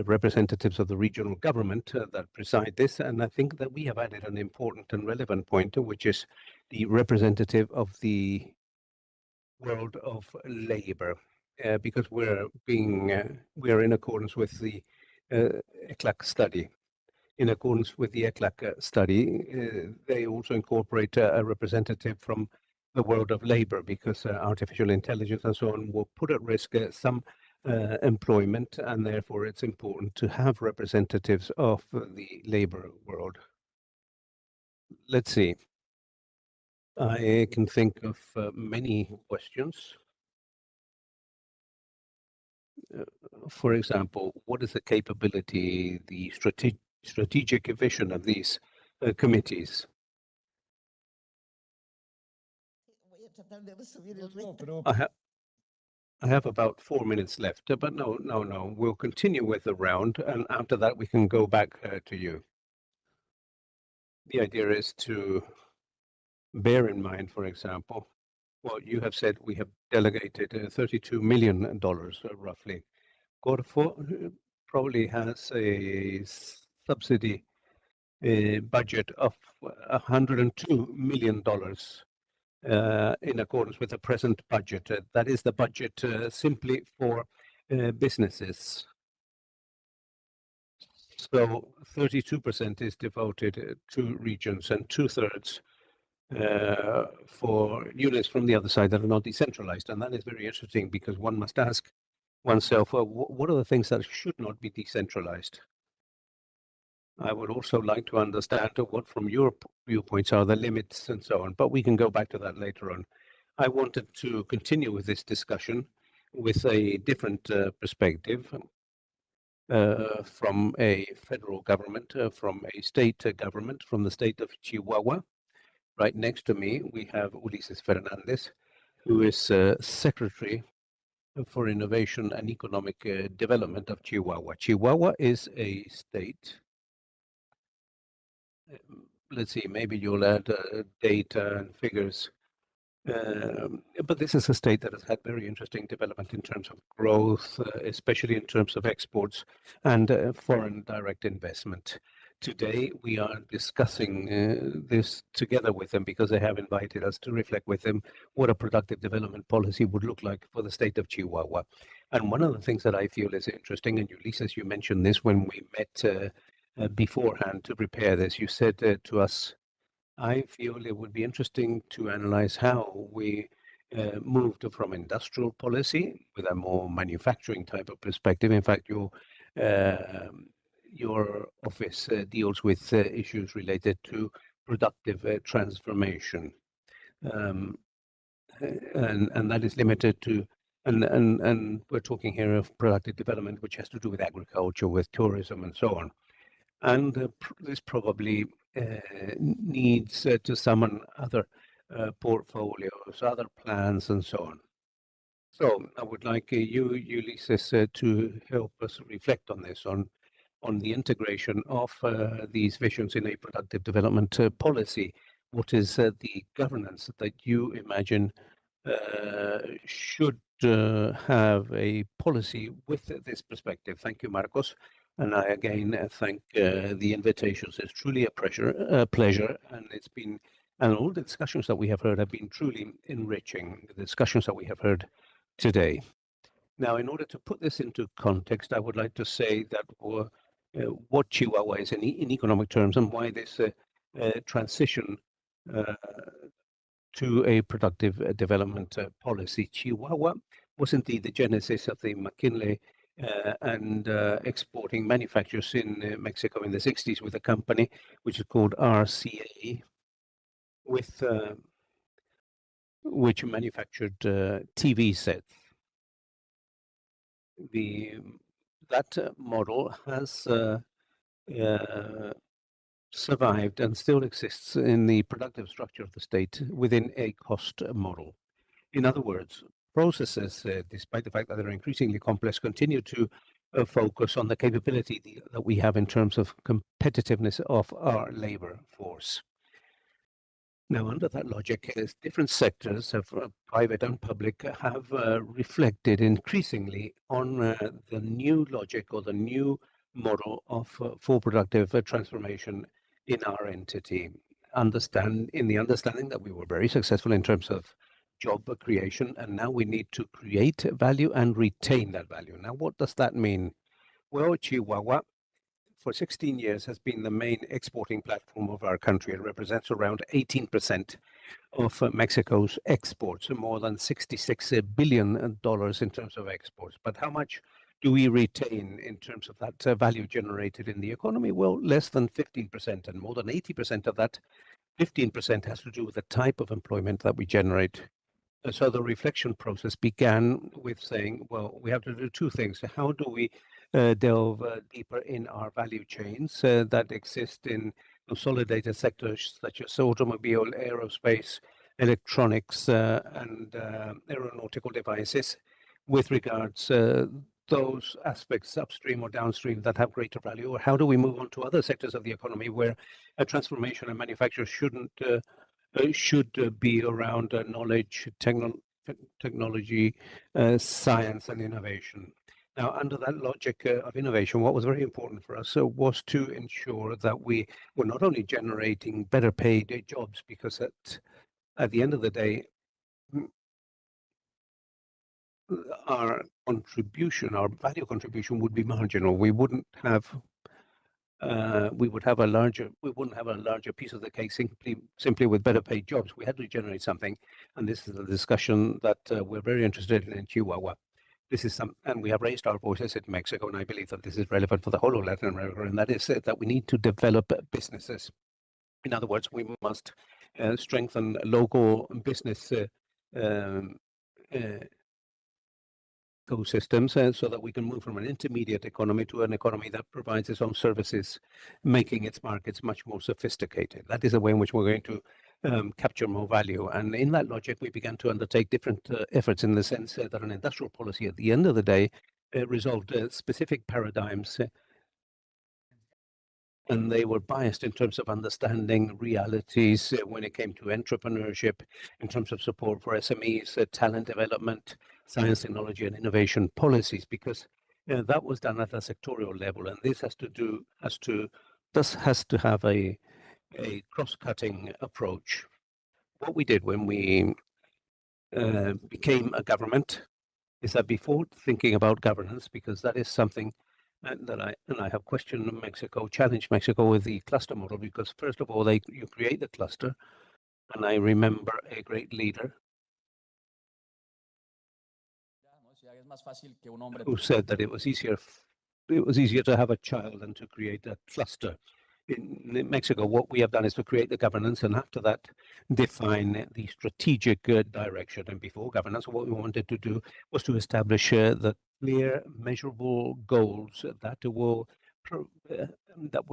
representatives of the regional government that preside this. And I think that we have added an important and relevant point, which is the representative of the world of labor, because we're in accordance with the ECLAC study. In accordance with the ECLAC study, they also incorporate a representative from the world of labor, because artificial intelligence and so on will put at risk some employment, and therefore it's important to have representatives of the labor world. Let's see. I can think of many questions. For example, what is the capability, the strategic vision of these committees? I have about 4 minutes left, but no. We'll continue with the round, and after that we can go back to you. The idea is to bear in mind, for example, what you have said. We have delegated $32 million, roughly. Corfo probably has a subsidy budget of $102 million. In accordance with the present budget. That is the budget simply for businesses. So 32% is devoted to regions, and 2/3 for units from the other side that are not decentralized. And that is very interesting, because one must ask oneself, what are the things that should not be decentralized? I would also like to understand what, from your viewpoints, are the limits and so on, but we can go back to that later on. I wanted to continue with this discussion with a different perspective, from a federal government, from a state government, from the state of Chihuahua. Right next to me, we have Ulises Fernandez, who is Secretary for Innovation and Economic Development of Chihuahua. Chihuahua is a state. Let's see, maybe you'll add data and figures. But this is a state that has had very interesting development in terms of growth, especially in terms of exports and foreign direct investment. Today, we are discussing this together with them, because they have invited us to reflect with them what a productive development policy would look like for the state of Chihuahua. And one of the things that I feel is interesting, and Ulises, you mentioned this when we met beforehand to prepare this, you said to us, I feel it would be interesting to analyze how we moved from industrial policy with a more manufacturing type of perspective. In fact, your office deals with issues related to productive transformation, and that is limited to. And we're talking here of productive development, which has to do with agriculture, with tourism, and so on. And this probably needs to summon other portfolios, other plans, and so on. So I would like you, Ulysses, to help us reflect on this, on the integration of these visions in a productive development policy. What is the governance that you imagine should have a policy with this perspective? Thank you, Marcos. And I again thank the invitations. It's truly a pleasure, and all the discussions that we have heard have been truly enriching, the discussions that we have heard today. Now, in order to put this into context, I would like to say that what Chihuahua is in economic terms and why this transition to a productive development policy. Chihuahua was indeed the genesis of the McKinley and exporting manufacturers in Mexico in the 60s with a company which is called RCA, which manufactured TV sets. That model has survived and still exists in the productive structure of the state within a cost model. In other words, processes, despite the fact that they're increasingly complex, continue to focus on the capability that we have in terms of competitiveness of our labor force. Now, under that logic, different sectors of private and public have reflected increasingly on the new logic or the new model of for productive transformation in our entity. In the understanding that we were very successful in terms of job creation, and now we need to create value and retain that value. Now, what does that mean? Well, Chihuahua, for 16 years, has been the main exporting platform of our country. It represents around 18% of Mexico's exports, more than $66 billion in terms of exports. But how much do we retain in terms of that value generated in the economy? Well, less than 15%, and more than 80% of that 15% has to do with the type of employment that we generate. So the reflection process began with saying, well, we have to do two things. How do we delve deeper in our value chains that exist in consolidated sectors such as automobile, aerospace, electronics, and aeronautical devices, with regards those aspects upstream or downstream that have greater value? Or how do we move on to other sectors of the economy where a transformation and manufacture should be around knowledge, technology, science, and innovation? Now, under that logic of innovation, what was very important for us was to ensure that we were not only generating better paid jobs, because at the end of the day, our value contribution would be marginal. We wouldn't have a larger piece of the cake simply with better paid jobs. We had to generate something, and this is a discussion that we're very interested in Chihuahua. And we have raised our voices in Mexico, and I believe that this is relevant for the whole of Latin America, and that is that we need to develop businesses. In other words, we must strengthen local business ecosystems so that we can move from an intermediate economy to an economy that provides its own services, making its markets much more sophisticated. That is a way in which we're going to capture more value. And in that logic, we began to undertake different efforts in the sense that an industrial policy at the end of the day resolved specific paradigms, and they were biased in terms of understanding realities when it came to entrepreneurship, in terms of support for SMEs, talent development, science, technology, and innovation policies, because that was done at a sectorial level, and this has to have a cross-cutting approach. What we did when we became a government is that before thinking about governance, because that is something that I have questioned Mexico, challenged Mexico with the cluster model, because first of all, you create the cluster, and I remember a great leader who said that it was easier to have a child than to create a cluster. In Mexico, what we have done is to create the governance, and after that, define the strategic direction. And before governance, what we wanted to do was to establish the clear, measurable goals that will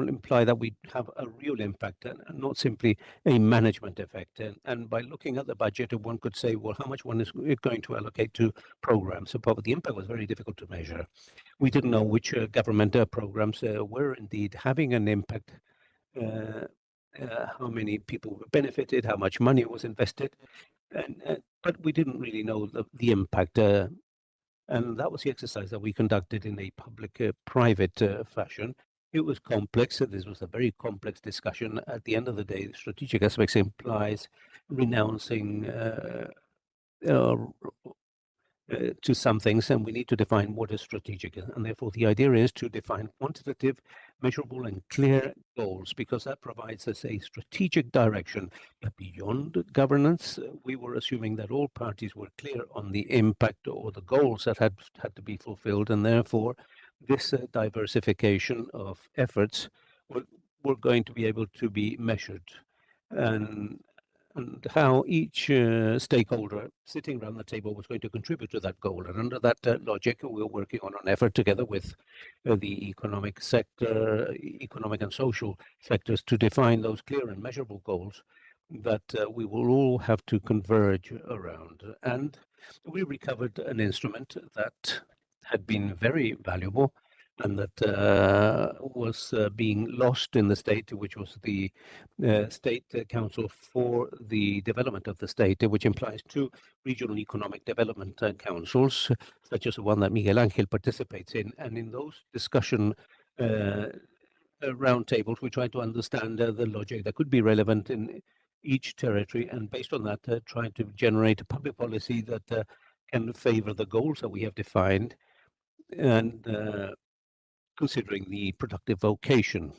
imply that we have a real impact and not simply a management effect. And by looking at the budget, one could say, well, how much one is going to allocate to programs? So the impact was very difficult to measure. We didn't know which government programs were indeed having an impact, how many people benefited, how much money was invested, but we didn't really know the impact. And that was the exercise that we conducted in a public-private fashion. It was complex. This was a very complex discussion. At the end of the day, the strategic aspects implies renouncing to some things, and we need to define what is strategic. And therefore, the idea is to define quantitative, measurable, and clear goals, because that provides us a strategic direction. Beyond governance, we were assuming that all parties were clear on the impact or the goals that had to be fulfilled, and therefore, this diversification of efforts were going to be able to be measured. And how each stakeholder sitting around the table was going to contribute to that goal. And under that logic, we're working on an effort together with the economic sector, economic and social sectors, to define those clear and measurable goals that we will all have to converge around. And we recovered an instrument that had been very valuable and that was being lost in the state, which was the State Council for the Development of the State, which implies 2 regional economic development councils, such as the one that Miguel Ángel participates in. And in those discussion roundtables, we try to understand the logic that could be relevant in each territory, and based on that, try to generate a public policy that can favor the goals that we have defined, and considering the productive vocation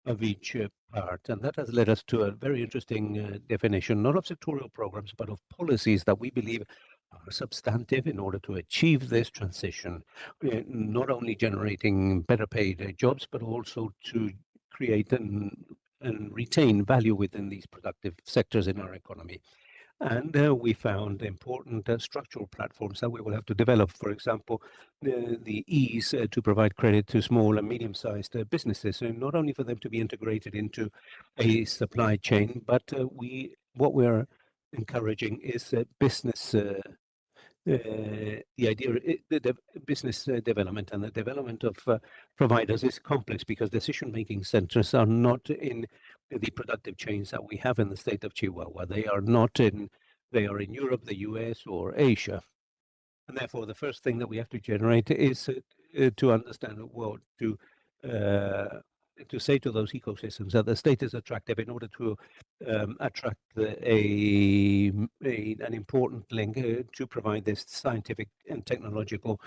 of each part. And that has led us to a very interesting definition, not of sectorial programs, but of policies that we believe are substantive in order to achieve this transition, not only generating better paid jobs, but also to create and retain value within these productive sectors in our economy. And we found important structural platforms that we will have to develop. For example, the ease to provide credit to small and medium-sized businesses, and not only for them to be integrated into a supply chain, but what we're encouraging is business. The idea, the business development and the development of providers is complex because decision-making centers are not in the productive chains that we have in the state of Chihuahua. They are in Europe, the US, or Asia. And therefore, the first thing that we have to generate is to understand, well, to say to those ecosystems that the state is attractive in order to attract an important link to provide this scientific and technological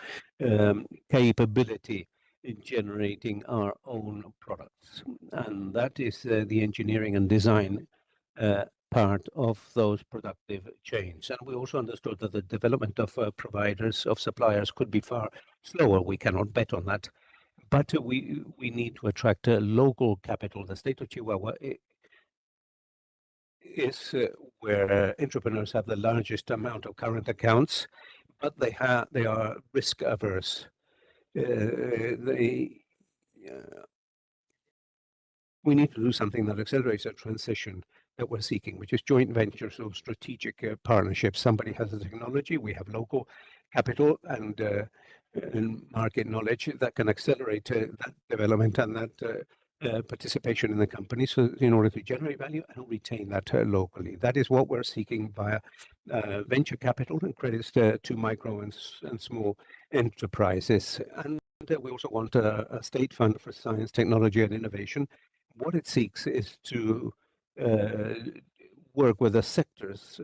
capability in generating our own products. And that is the engineering and design part of those productive chains. And we also understood that the development of providers, of suppliers, could be far slower. We cannot bet on that. But we need to attract local capital. The state of Chihuahua is where entrepreneurs have the largest amount of current accounts, but they are risk averse. We need to do something that accelerates a transition that we're seeking, which is joint ventures or strategic partnerships. Somebody has the technology, we have local capital and market knowledge that can accelerate that development and that participation in the company, so in order to generate value and retain that locally. That is what we're seeking via venture capital and credits to micro and small enterprises. And we also want a state fund for science, technology, and innovation. What it seeks is to work with the sectors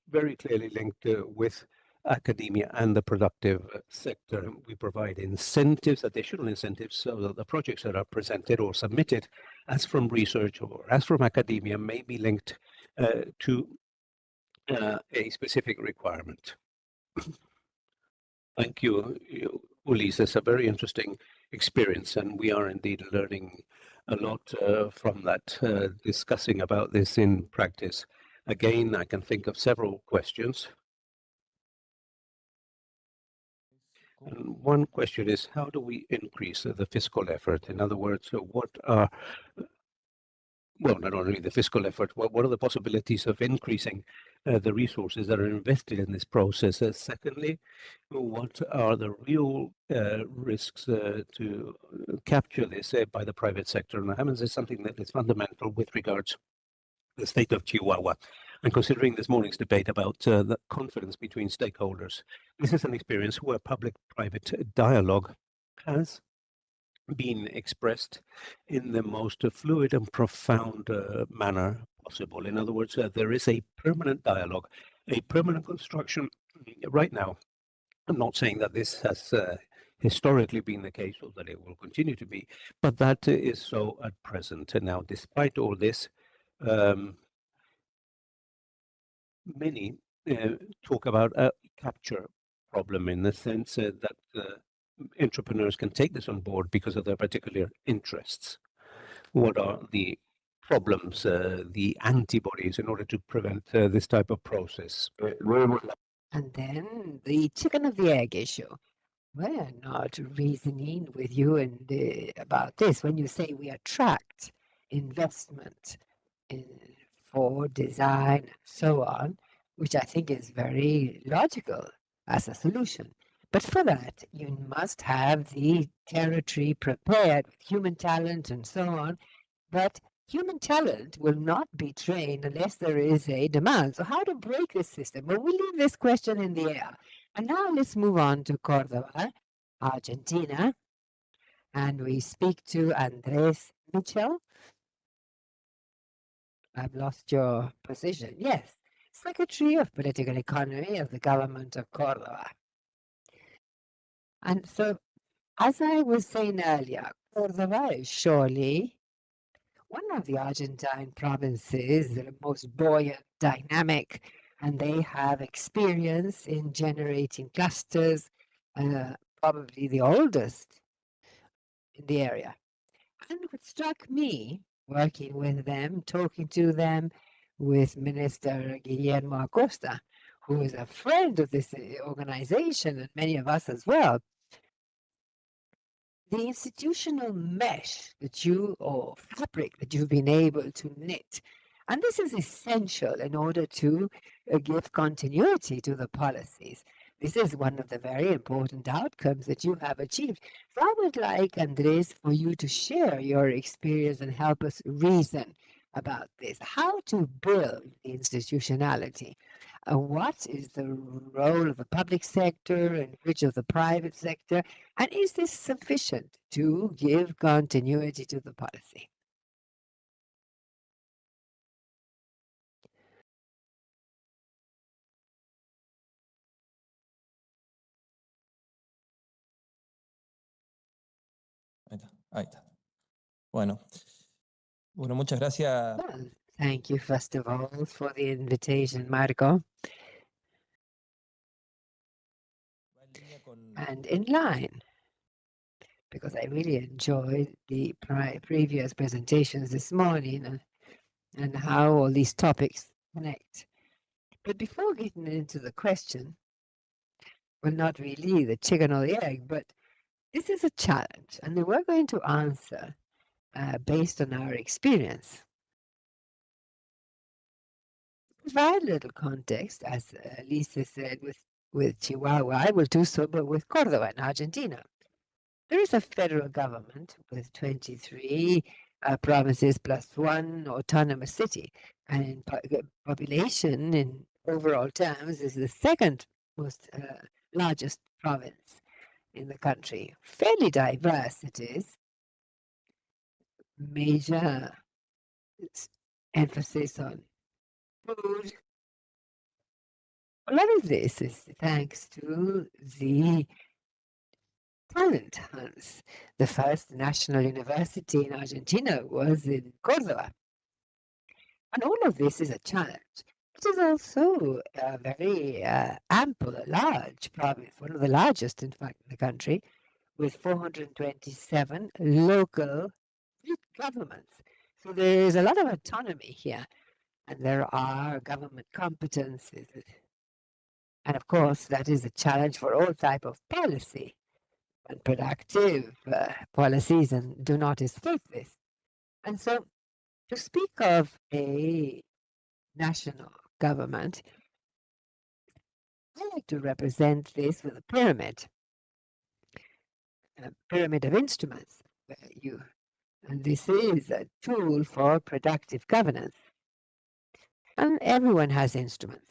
very clearly linked with academia and the productive sector. We provide incentives, additional incentives, so that the projects that are presented or submitted as from research or as from academia may be linked to a specific requirement. Thank you, Ulises. It's a very interesting experience, and we are indeed learning a lot from that, discussing about this in practice. Again, I can think of several questions. And one question is, how do we increase the fiscal effort? In other words, what are, well, not only the fiscal effort, what are the possibilities of increasing the resources that are invested in this process? Secondly, what are the real risks to capture this by the private sector? And Hammonds is something that is fundamental with regards to the state of Chihuahua. And considering this morning's debate about the confidence between stakeholders, this is an experience where public-private dialogue has been expressed in the most fluid and profound manner possible. In other words, there is a permanent dialogue, a permanent construction right now. I'm not saying that this has historically been the case or that it will continue to be, but that is so at present. And now, despite all this, many talk about a capture problem in the sense that entrepreneurs can take this on board because of their particular interests. What are the problems, the antibodies in order to prevent this type of process? And then the chicken of the egg issue. We're not reasoning with you about this when you say we attract investment for design and so on, which I think is very logical as a solution. But for that, you must have the territory prepared with human talent and so on. But human talent will not be trained unless there is a demand. So how to break this system? Well, we leave this question in the air. And now let's move on to Córdoba, Argentina. And we speak to Andrés Michel. I've lost your position. Yes, Secretary of Political Economy of the government of Córdoba. And so, as I was saying earlier, Córdoba is surely one of the Argentine provinces, the most buoyant, dynamic, and they have experience in generating clusters, probably the oldest in the area. And what struck me, working with them, talking to them, with Minister Guillermo Acosta, who is a friend of this organization and many of us as well, the institutional mesh that or fabric that you've been able to knit. And this is essential in order to give continuity to the policies. This is one of the very important outcomes that you have achieved. So I would like, Andrés, for you to share your experience and help us reason about this. How to build the institutionality. What is the role of the public sector and which of the private sector? And is this sufficient to give continuity to the policy? Ahí está. Bueno, muchas gracias. Well, thank you, first of all, for the invitation, Marco. And in line, because I really enjoyed the previous presentations this morning and how all these topics connect. But before getting into the question, well, not really the chicken or the egg, but this is a challenge, and we're going to answer based on our experience. Provide a little context, as Lisa said, with Chihuahua. I will do so, but with Córdoba in Argentina. There is a federal government with 23 provinces plus one autonomous city, and in population, in overall terms, is the second most largest province in the country. Fairly diverse it is. Major emphasis on food. A lot of this is thanks to the talent hunts. The first national university in Argentina was in Córdoba. And all of this is a challenge. It is also a very ample, large province, one of the largest, in fact, in the country, with 427 local governments. So there is a lot of autonomy here, and there are government competencies. And of course, that is a challenge for all type of policy, and productive policies and do not escape this. And so to speak of a national government, I like to represent this with a pyramid of instruments. And this is a tool for productive governance. And everyone has instruments.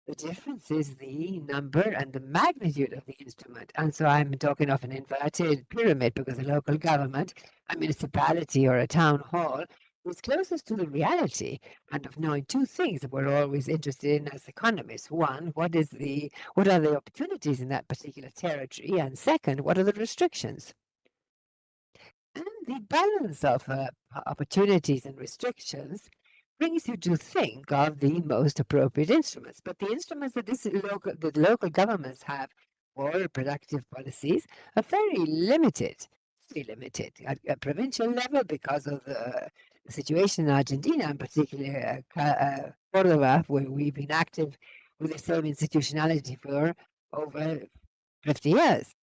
The difference is the number and the magnitude of the instrument. And so I'm talking of an inverted pyramid because a local government, a municipality or a town hall is closest to the reality and of knowing two things that we're always interested in as economists. One, what are the opportunities in that particular territory? And second, what are the restrictions? And the balance of opportunities and restrictions brings you to think of the most appropriate instruments. But the instruments that the local governments have for productive policies are very limited. At provincial level because of the situation in Argentina, and particularly Córdoba, where we've been active with the same institutionality for over 50 years.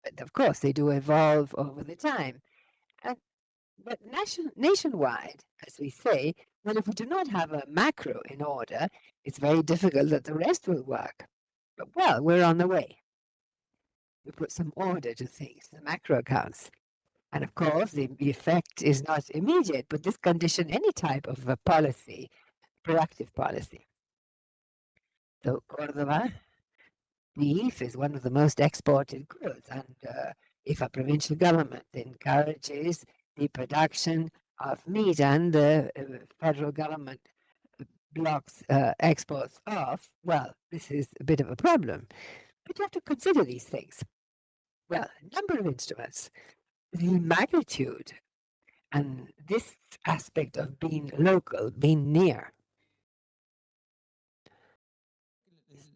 But of course, they do evolve over the time. But nationwide, as we say, well, if we do not have a macro in order, it's very difficult that the rest will work. But well, we're on the way. We put some order to things, the macro accounts. And of course, the effect is not immediate, but this condition any type of a policy, productive policy. So Córdoba beef is one of the most exported goods, and if a provincial government encourages the production of meat and the federal government blocks exports off, well, this is a bit of a problem. But you have to consider these things. Well, a number of instruments, the magnitude, and this aspect of being local, being near.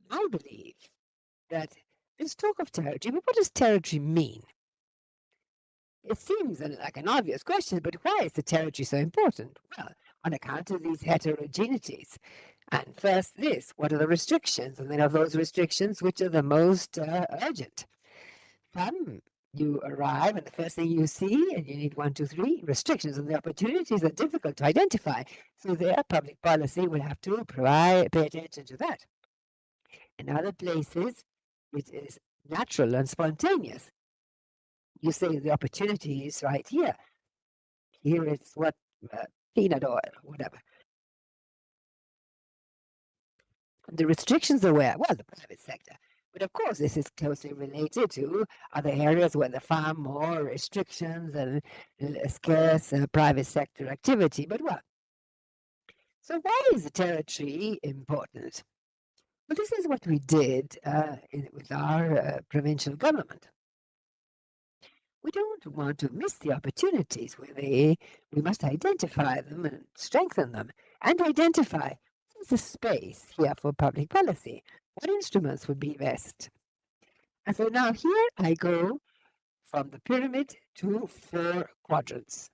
I believe that there's talk of territory, but what does territory mean? It seems like an obvious question, but why is the territory so important? Well, on account of these heterogeneities. And first this, what are the restrictions? And then of those restrictions, which are the most urgent? You arrive and the first thing you see, and you need 1, 2, 3 restrictions, and the opportunities are difficult to identify. So their public policy will have to pay attention to that. In other places, it is natural and spontaneous. You say the opportunity is right here. Here it's what peanut oil, whatever. The restrictions are where? Well, the private sector. But of course, this is closely related to other areas where there are far more restrictions and scarce private sector activity. But what? So why is the territory important? Well, this is what we did with our provincial government. We don't want to miss the opportunities where we must identify them and strengthen them and identify the space here for public policy. What instruments would be best? And so now here I go from the pyramid to 4 quadrants.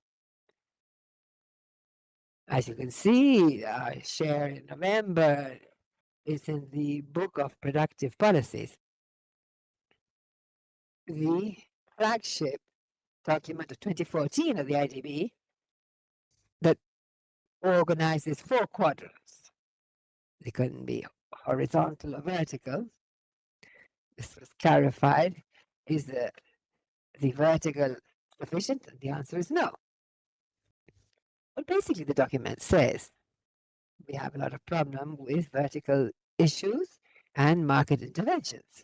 As you can see, I share in November is in the book of productive policies. The flagship document of 2014 of the IDB that organizes 4 quadrants. They couldn't be horizontal or vertical. This was clarified. Is the vertical sufficient? The answer is no. But basically the document says we have a lot of problem with vertical issues and market interventions.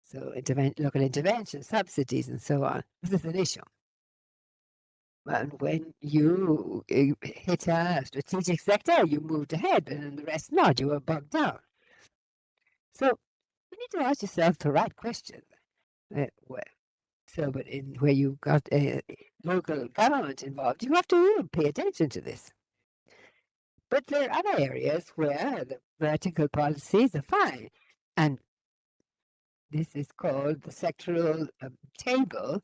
So local intervention, subsidies, and so on. This is an issue. And when you hit a strategic sector, you moved ahead, but in the rest not. You were bogged down. So you need to ask yourself the right question. But where you got a local government involved, you have to pay attention to this. But there are other areas where the vertical policies are fine. And this is called the sectoral table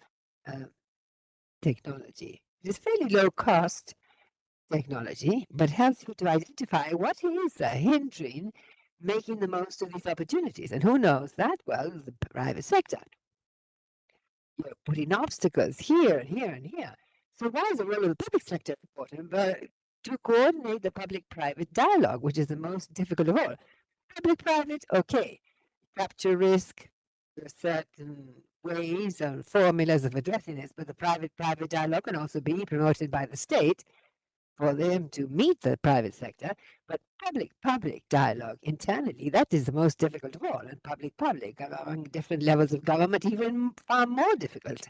technology. It is fairly low cost technology, but helps you to identify what is hindering making the most of these opportunities. And who knows that? Well, the private sector. You're putting obstacles here and here and here. So why is the role of the public sector important? But to coordinate the public-private dialogue, which is the most difficult of all. Public-private, okay. Capture risk, there are certain ways and formulas of addressing this, but the private-private dialogue can also be promoted by the state for them to meet the private sector, but public-public dialogue internally, that is the most difficult of all, and public-public among different levels of government, even far more difficult,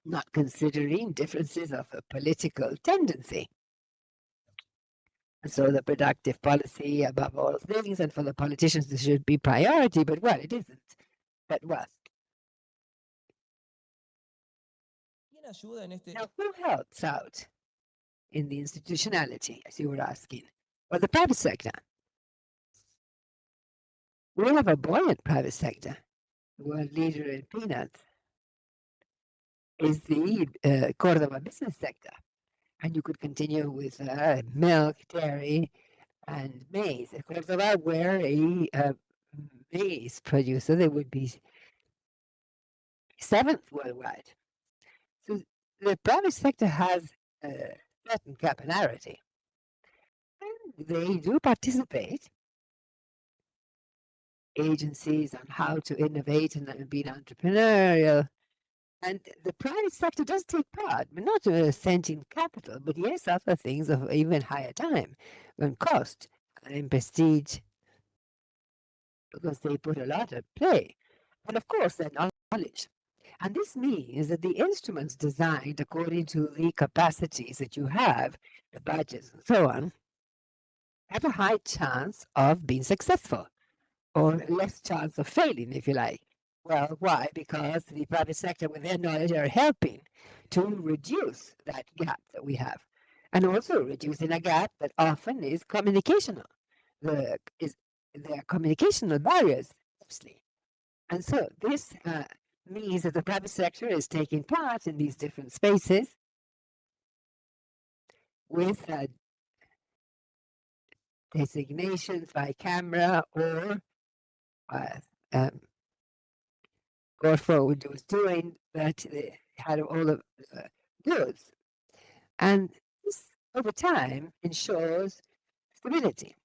not considering differences of a political tendency. So the productive policy above all things, and for the politicians this should be priority, but well, it isn't. But well. Now, who helps out in the institutionality, as you were asking? Well, the private sector. We have a buoyant private sector. The world leader in peanuts is the Cordoba business sector. And you could continue with milk, dairy, and maize. If Cordoba were a maize producer, they would be 7th worldwide. So the private sector has a certain capillarity. And they do participate, agencies on how to innovate and be entrepreneurial. And the private sector does take part, but not a cent in capital, but yes, other things of even higher time and cost and prestige, because they put a lot at play. And of course, their knowledge. And this means that the instruments designed according to the capacities that you have, the budgets and so on, have a high chance of being successful, or less chance of failing, if you like. Well, why? Because the private sector with their knowledge are helping to reduce that gap that we have. And also reducing a gap that often is communicational. There are communicational barriers, mostly. And so this means that the private sector is taking part in these different spaces with designations by camera or Gorford was doing, that they had all of goods. And this, over time, ensures stability.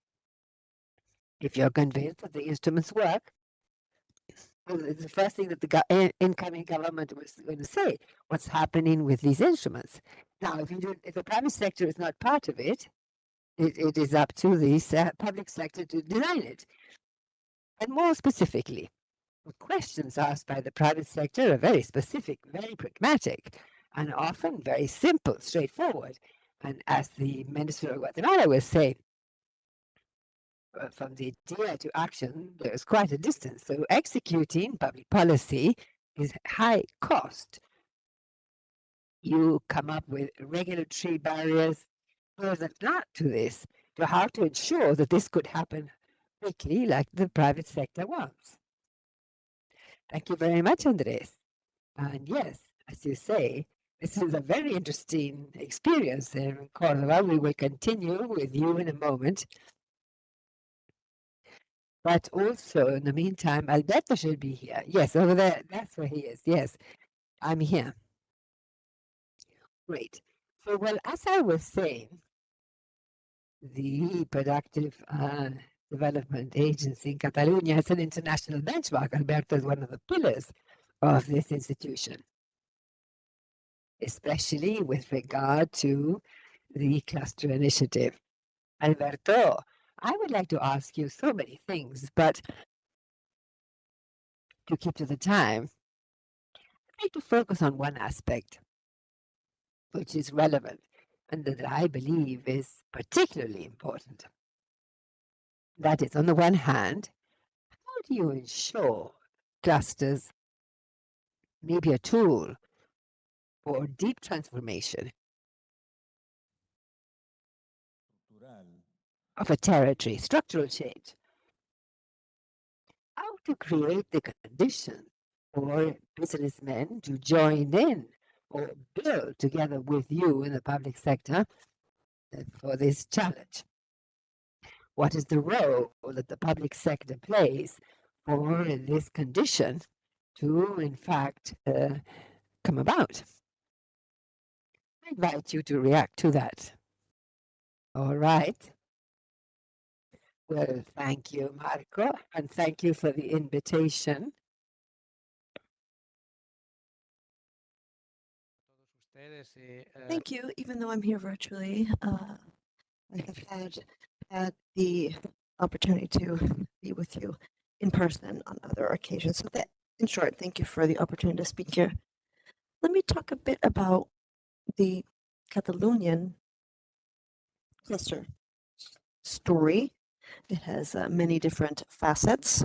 If you're convinced that the instruments work, well, it's the first thing that the incoming government was going to say, what's happening with these instruments. Now, if the private sector is not part of it, it is up to the public sector to design it. And more specifically, the questions asked by the private sector are very specific, very pragmatic, and often very simple, straightforward. And as the Minister of Guatemala was saying, from the idea to action, there's quite a distance. So executing public policy is high cost. You come up with regulatory barriers, pros and cons to this, to how to ensure that this could happen quickly like the private sector wants. Thank you very much, Andres. And yes, as you say, this is a very interesting experience in Cordoba. We will continue with you in a moment. But also, in the meantime, Alberto should be here. Yes, over there. That's where he is. Yes, I'm here. Great. So, well, as I was saying, the Productive Development Agency in Catalonia has an international benchmark. Alberto is one of the pillars of this institution, especially with regard to the cluster initiative. Alberto, I would like to ask you so many things, but to keep to the time, I'd like to focus on one aspect, which is relevant and that I believe is particularly important. That is, on the one hand, how do you ensure clusters may be a tool for deep transformation? of a territory, structural change. How to create the condition for businessmen to join in or build together with you in the public sector for this challenge. What is the role that the public sector plays for this condition to, in fact, come about? I invite you to react to that. All right. Well, thank you, Marco, and thank you for the invitation. Thank you. Even though I'm here virtually, I have had the opportunity to be with you in person on other occasions. So that, in short, thank you for the opportunity to speak here. Let me talk a bit about the Catalonian cluster story. It has many different facets.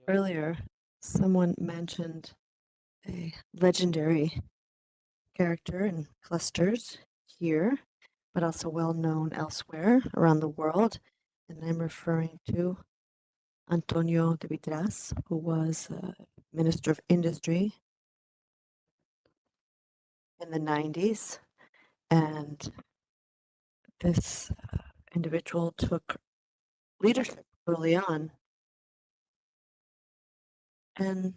Earlier, someone mentioned a legendary character in clusters here, but also well known elsewhere around the world. And I'm referring to Antonio de Vitras, who was Minister of Industry in the 90s. And this individual took leadership early on. And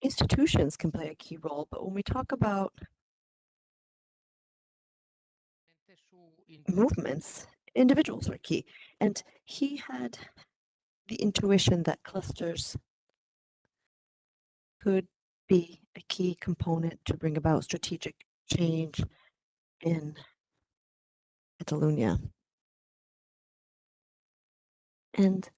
institutions can play a key role, but when we talk about movements, individuals are key. And he had the intuition that clusters could be a key component to bring about strategic change in Catalonia. And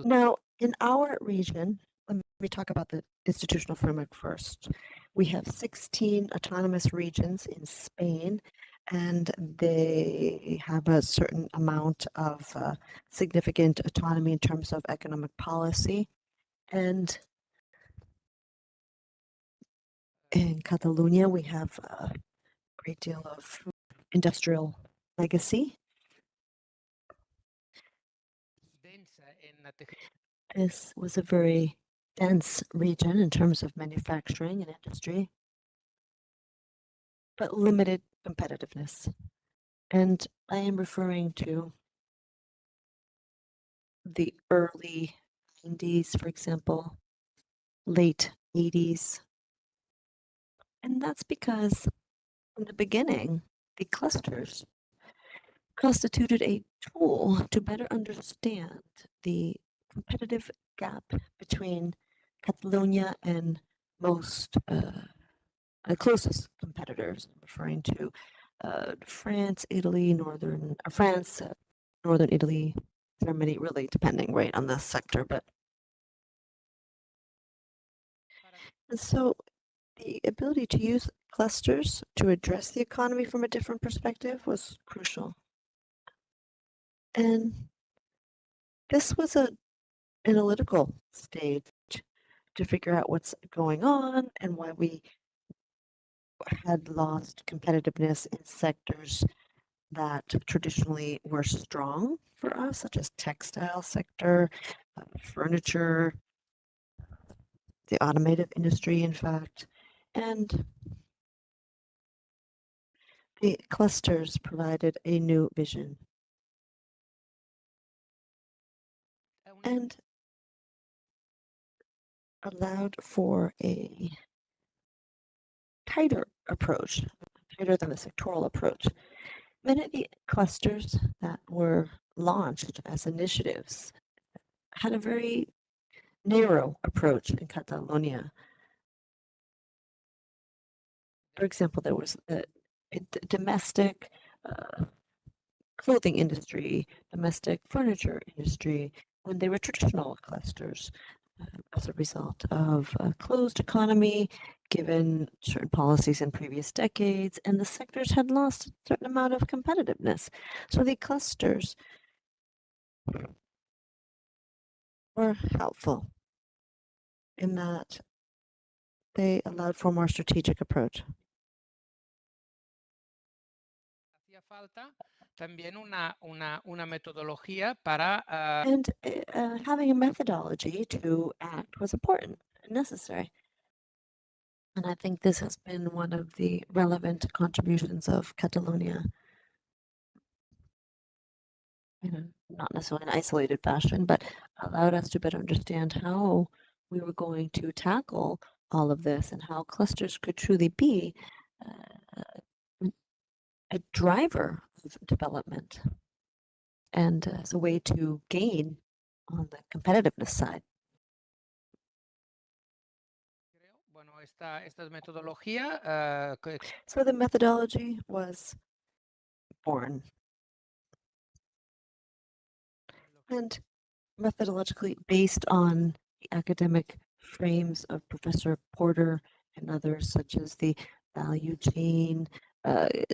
now, in our region, let me talk about the institutional framework first. We have 16 autonomous regions in Spain, and they have a certain amount of significant autonomy in terms of economic policy. And in Catalonia, we have a great deal of industrial legacy. This was a very dense region in terms of manufacturing and industry, but limited competitiveness. And I am referring to the early 90s, for example, late 80s. And that's because in the beginning, the clusters constituted a tool to better understand the competitive gap between Catalonia and most closest competitors, referring to France, Italy, northern Italy, Germany, really depending right on the sector. And so the ability to use clusters to address the economy from a different perspective was crucial. And this was an analytical stage to figure out what's going on and why we had lost competitiveness in sectors that traditionally were strong for us, such as textile sector, furniture, the automotive industry, in fact, and the clusters provided a new vision. And allowed for a tighter approach, tighter than the sectoral approach. Many of the clusters that were launched as initiatives had a very narrow approach in Catalonia. For example, there was a domestic clothing industry, domestic furniture industry, and they were traditional clusters as a result of a closed economy, given certain policies in previous decades, and the sectors had lost a certain amount of competitiveness. So the clusters were helpful. in that they allowed for a more strategic approach. Hacía falta también una metodología para And having a methodology to act was important and necessary. And I think this has been one of the relevant contributions of Catalonia, not necessarily in an isolated fashion, but allowed us to better understand how we were going to tackle all of this and how clusters could truly be a driver of development and as a way to gain on the competitiveness side. bueno, esta metodología So the methodology was born. And methodologically based on the academic frames of Professor Porter and others, such as the value chain, the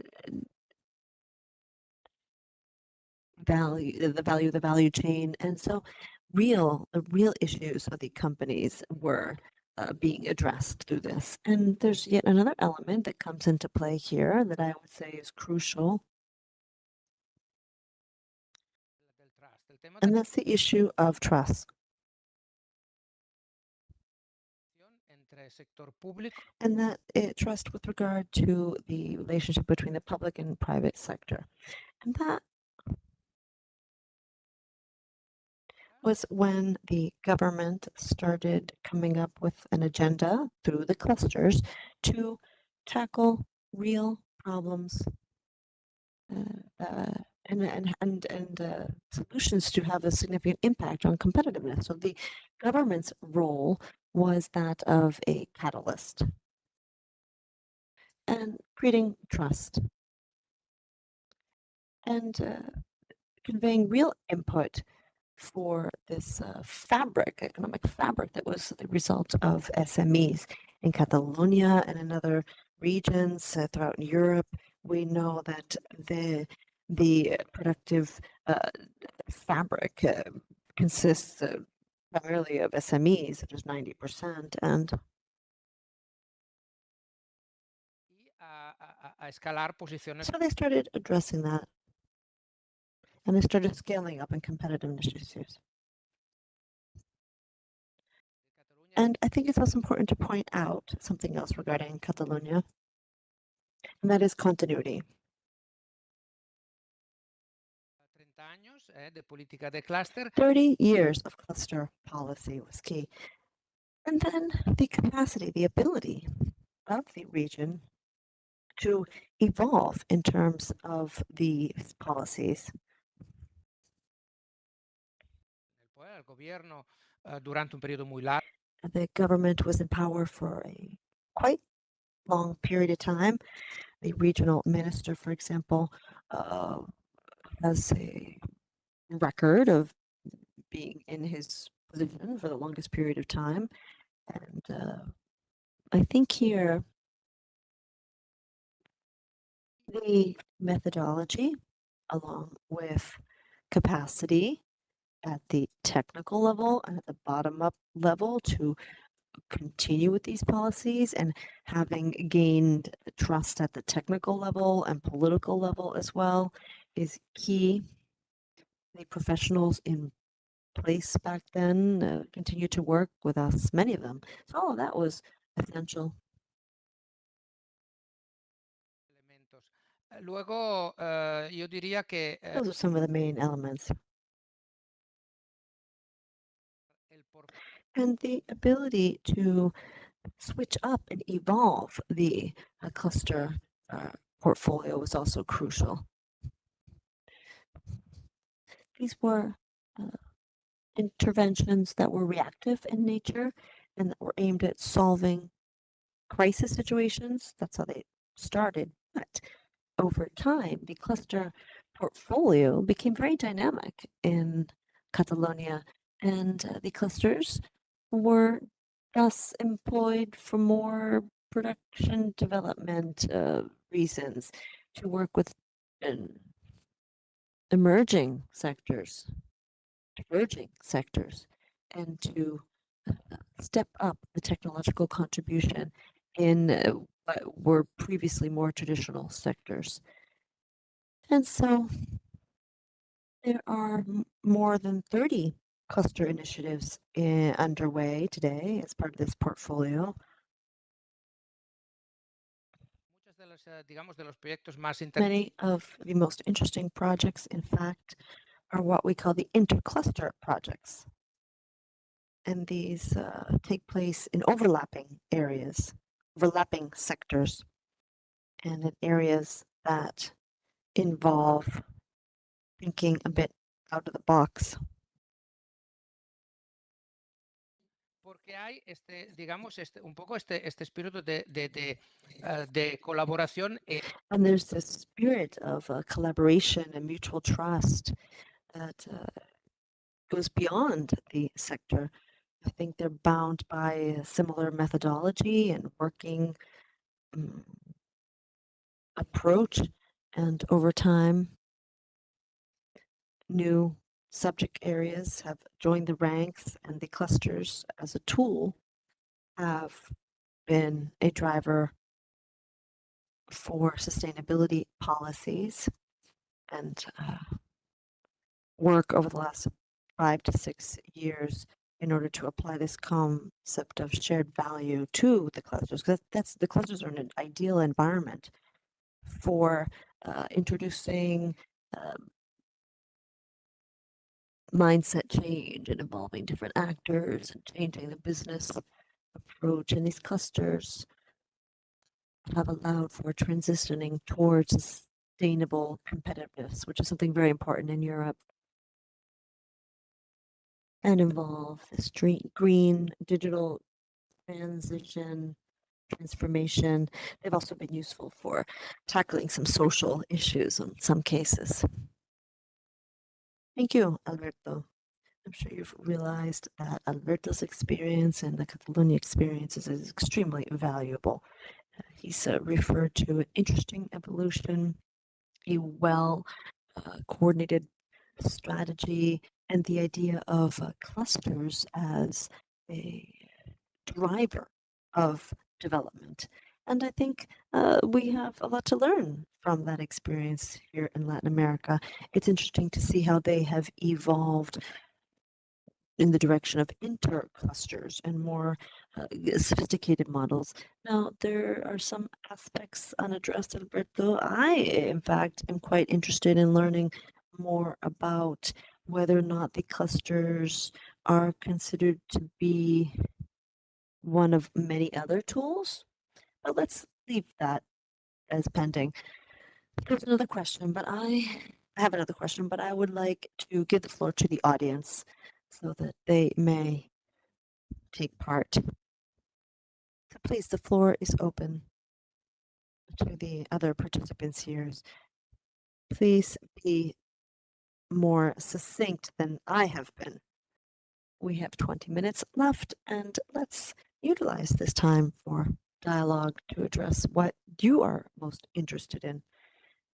value of the value chain. And so the real issues of the companies were being addressed through this. And there's yet another element that comes into play here that I would say is crucial. And that's the issue of trust. And that trust with regard to the relationship between the public and private sector. And that was when the government started coming up with an agenda through the clusters to tackle real problems and solutions to have a significant impact on competitiveness. So the government's role was that of a catalyst and creating trust and conveying real input for this economic fabric that was the result of SMEs in Catalonia and in other regions throughout Europe. We know that the productive fabric consists primarily of SMEs, such as 90%, and so they started addressing that, and they started scaling up in competitiveness issues. And I think it's also important to point out something else regarding Catalonia, and that is continuity. 30 years of cluster policy was key. And then the capacity, the ability of the region to evolve in terms of the policies. The government was in power for a quite long period of time. The regional minister, for example, has a record of being in his position for the longest period of time. And I think here the methodology, along with capacity at the technical level and at the bottom-up level to continue with these policies, and having gained trust at the technical level and political level as well, is key. The professionals in place back then continue to work with us, many of them. So all of that was essential. Luego, yo diría que those are some of the main elements. And the ability to switch up and evolve the cluster portfolio was also crucial. These were interventions that were reactive in nature and that were aimed at solving crisis situations. That's how they started. But over time, the cluster portfolio became very dynamic in Catalonia, and the clusters were thus employed for more production development reasons, to work with emerging sectors, diverging sectors, and to step up the technological contribution in what were previously more traditional sectors. And so there are more than 30 cluster initiatives underway today as part of this portfolio. Many of the most interesting projects, in fact, are what we call the intercluster projects. And these take place in overlapping areas, overlapping sectors, and in areas that involve thinking a bit out of the box. Porque hay digamos, un poco este espíritu de colaboración. And there's this spirit of collaboration and mutual trust that goes beyond the sector. I think they're bound by a similar methodology and working approach, and over time, new subject areas have joined the ranks, and the clusters as a tool have been a driver for sustainability policies and work over the last 5 to 6 years in order to apply this concept of shared value to the clusters, because that's the clusters are an ideal environment for introducing mindset change and involving different actors and changing the business approach. And these clusters have allowed for transitioning towards sustainable competitiveness, which is something very important in Europe, and involve this green digital transition transformation. They've also been useful for tackling some social issues in some cases. Thank you, Alberto. I'm sure you've realized that Alberto's experience and the Catalonia experience is extremely valuable. He's referred to an interesting evolution, a well coordinated strategy, and the idea of clusters as a driver of development. And I think we have a lot to learn from that experience here in Latin America. It's interesting to see how they have evolved in the direction of interclusters and more sophisticated models. Now, there are some aspects unaddressed, Alberto. I, in fact, am quite interested in learning more about whether or not the clusters are considered to be one of many other tools. But let's leave that as pending. There's another question, but I have another question, but I would like to give the floor to the audience so that they may take part. So please, the floor is open to the other participants here. Please be more succinct than I have been. We have 20 minutes left, and let's utilize this time for dialogue to address what you are most interested in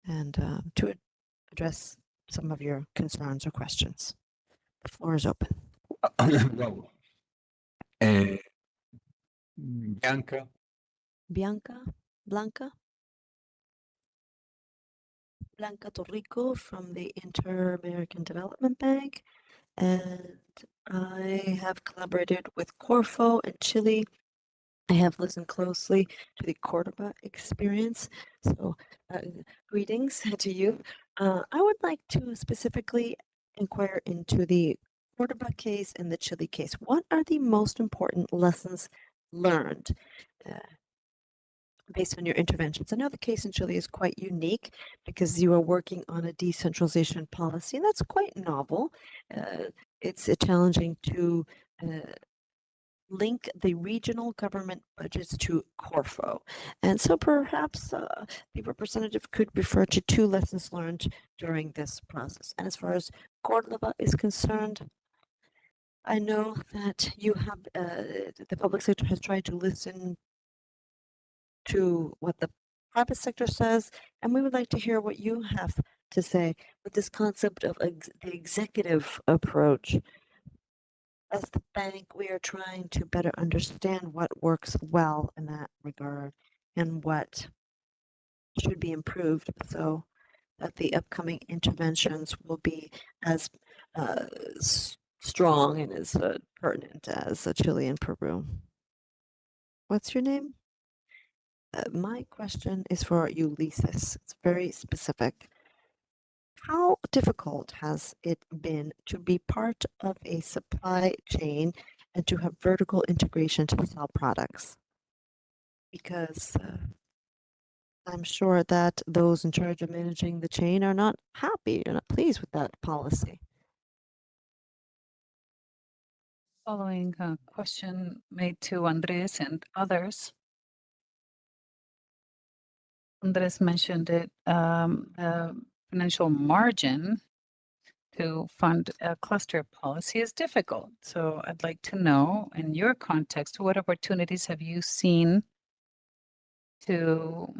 and to address some of your concerns or questions. The floor is open. Wow. Bianca. Blanca Torrico from the Inter-American Development Bank, and I have collaborated with Corfo and Chile. I have listened closely to the Cordoba experience, so greetings to you. I would like to specifically inquire into the Cordoba case and the Chile case. What are the most important lessons learned based on your interventions? I know the case in Chile is quite unique because you are working on a decentralization policy, and that's quite novel. It's challenging to link the regional government budgets to Corfo. And so perhaps the representative could refer to 2 lessons learned during this process. And as far as Córdoba is concerned, I know that you have, the public sector has tried to listen to what the private sector says, and we would like to hear what you have to say with this concept of the executive approach. As the bank, we are trying to better understand what works well in that regard and what should be improved so that the upcoming interventions will be as strong and as pertinent as Chile and Peru. What's your name? My question is for Ulysses. It's very specific. How difficult has it been to be part of a supply chain and to have vertical integration to sell products? Because I'm sure that those in charge of managing the chain are not happy, are not pleased with that policy. Following a question made to Andres and others, Andres mentioned it, the financial margin to fund a cluster policy is difficult. So I'd like to know, in your context, what opportunities have you seen to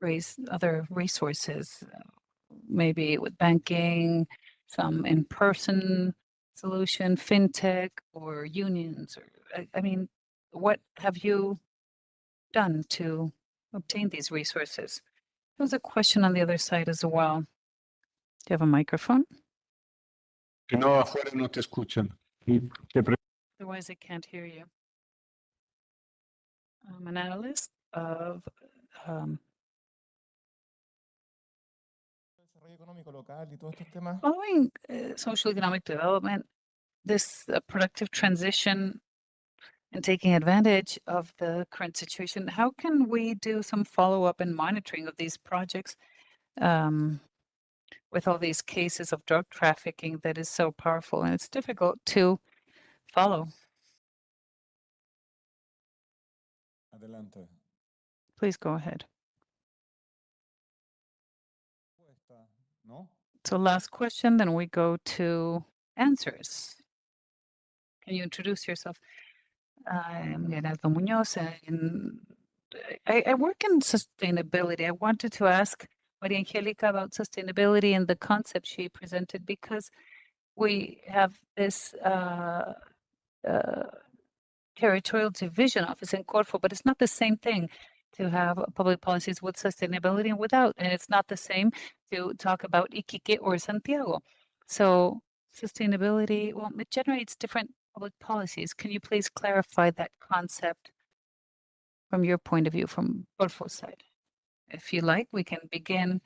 raise other resources, maybe with banking, some in-person solution, fintech, or unions? Or, I mean, what have you done to obtain these resources? There was a question on the other side as well. Do you have a microphone? Que no, afuera no te escuchan. Otherwise, I can't hear you. I'm an analyst of following social economic development, this productive transition and taking advantage of the current situation. How can we do some follow-up and monitoring of these projects with all these cases of drug trafficking that is so powerful and it's difficult to follow? Adelante. Please go ahead. No? So last question, then we go to answers. Can you introduce yourself? I'm Gerardo Muñoz, and I work in sustainability. I wanted to ask Maria Angelica about sustainability and the concept she presented, because we have this territorial division office in Corfo, but it's not the same thing to have public policies with sustainability and without, and it's not the same to talk about Iquique or Santiago. So sustainability, well, it generates different public policies. Can you please clarify that concept from your point of view, from Corfo's side? If you like, we can begin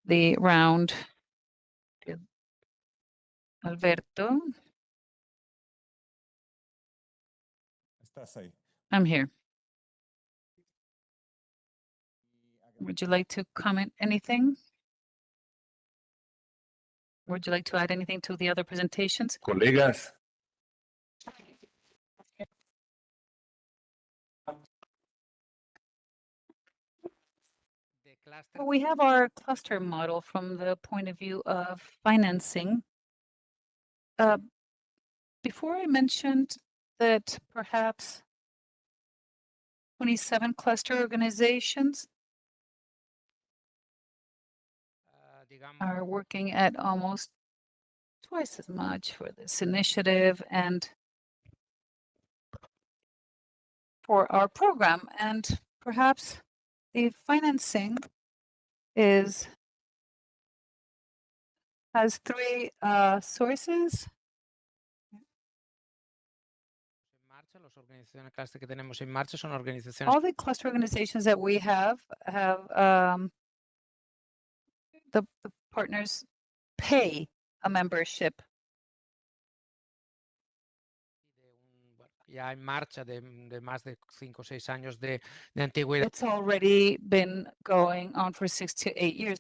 the round. Alberto. Estás ahí. I'm here. Would you like to comment anything? Would you like to add anything to the other presentations? Colegas. Well, we have our cluster model from the point of view of financing. Before I mentioned that perhaps 27 cluster organizations are working at almost twice as much for this initiative and for our program. And perhaps the financing has three sources. All the cluster organizations that we have the partners pay a membership. Ya en marcha de más de 5 o 6 años de antigüedad. It's already been going on for 6 to 8 years.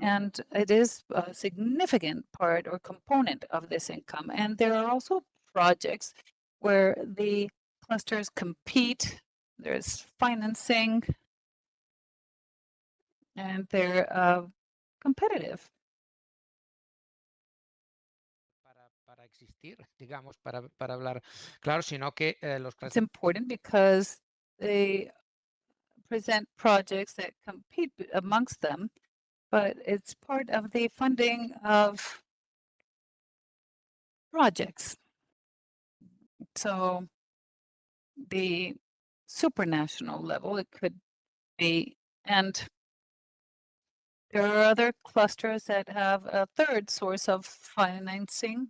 And it is a significant part or component of this income. And there are also projects where the clusters compete, there's financing, and they're competitive. Para existir, digamos, para hablar claro, sino que los It's important because they present projects that compete amongst them, but it's part of the funding of projects. So the supranational level, it could be, and there are other clusters that have a third source of financing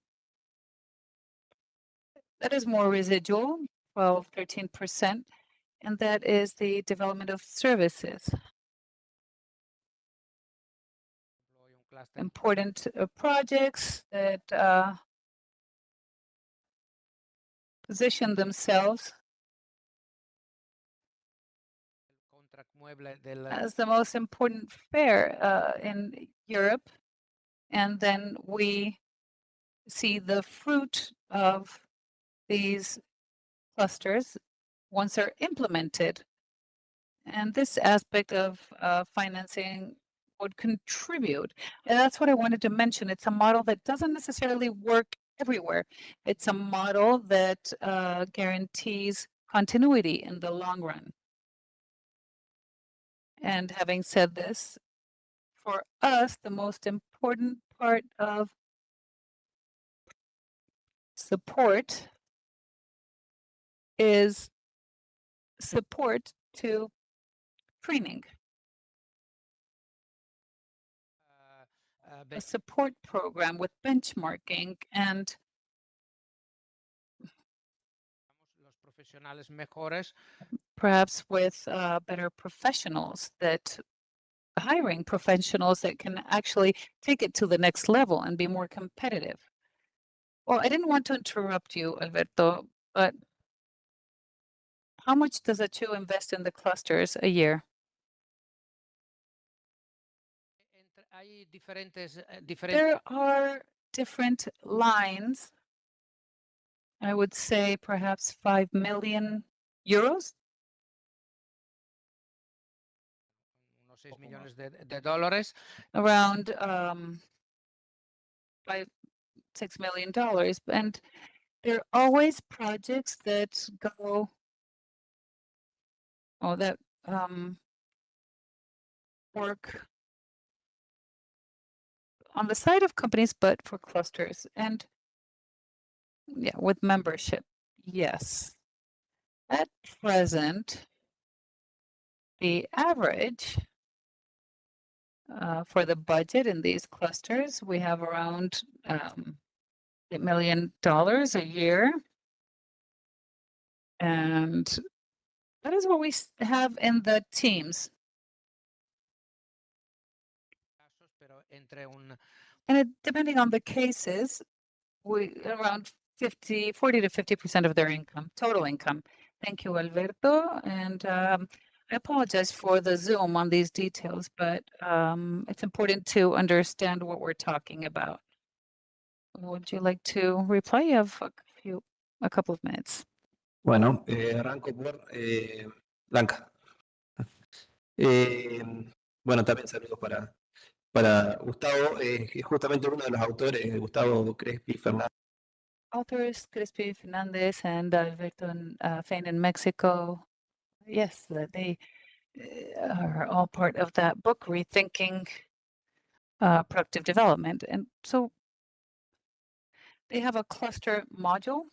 that is more residual, 12, 13%, and that is the development of services. Important projects that position themselves as the most important fair in Europe. And then we see the fruit of these clusters once they're implemented. And this aspect of financing would contribute. And that's what I wanted to mention. It's a model that doesn't necessarily work everywhere. It's a model that guarantees continuity in the long run. And having said this, for us, the most important part of support is support to training. A support program with benchmarking and perhaps with better professionals, that hiring professionals that can actually take it to the next level and be more competitive. Well, I didn't want to interrupt you, Alberto, but how much does a CHU invest in the clusters a year? There are different lines. I would say perhaps 5 million euros. Around $6 million. And there are always projects that go, that work on the side of companies, but for clusters. And yeah, with membership, yes. At present, the average for the budget in these clusters, we have around $8 million a year. And that is what we have in the teams. And depending on the cases, we around 40 to 50% of their income, total income. Thank you, Alberto. And I apologize for the zoom on these details, but it's important to understand what we're talking about. Would you like to reply? You have a couple of minutes. Bueno, arranco por Blanca. Bueno, también saludos para Gustavo, que es justamente uno de los autores, Gustavo Crespi Fernández. Authors Crespi Fernandez and Alberto Fein in Mexico. Yes, they are all part of that book, Rethinking Productive Development. And so they have a cluster module.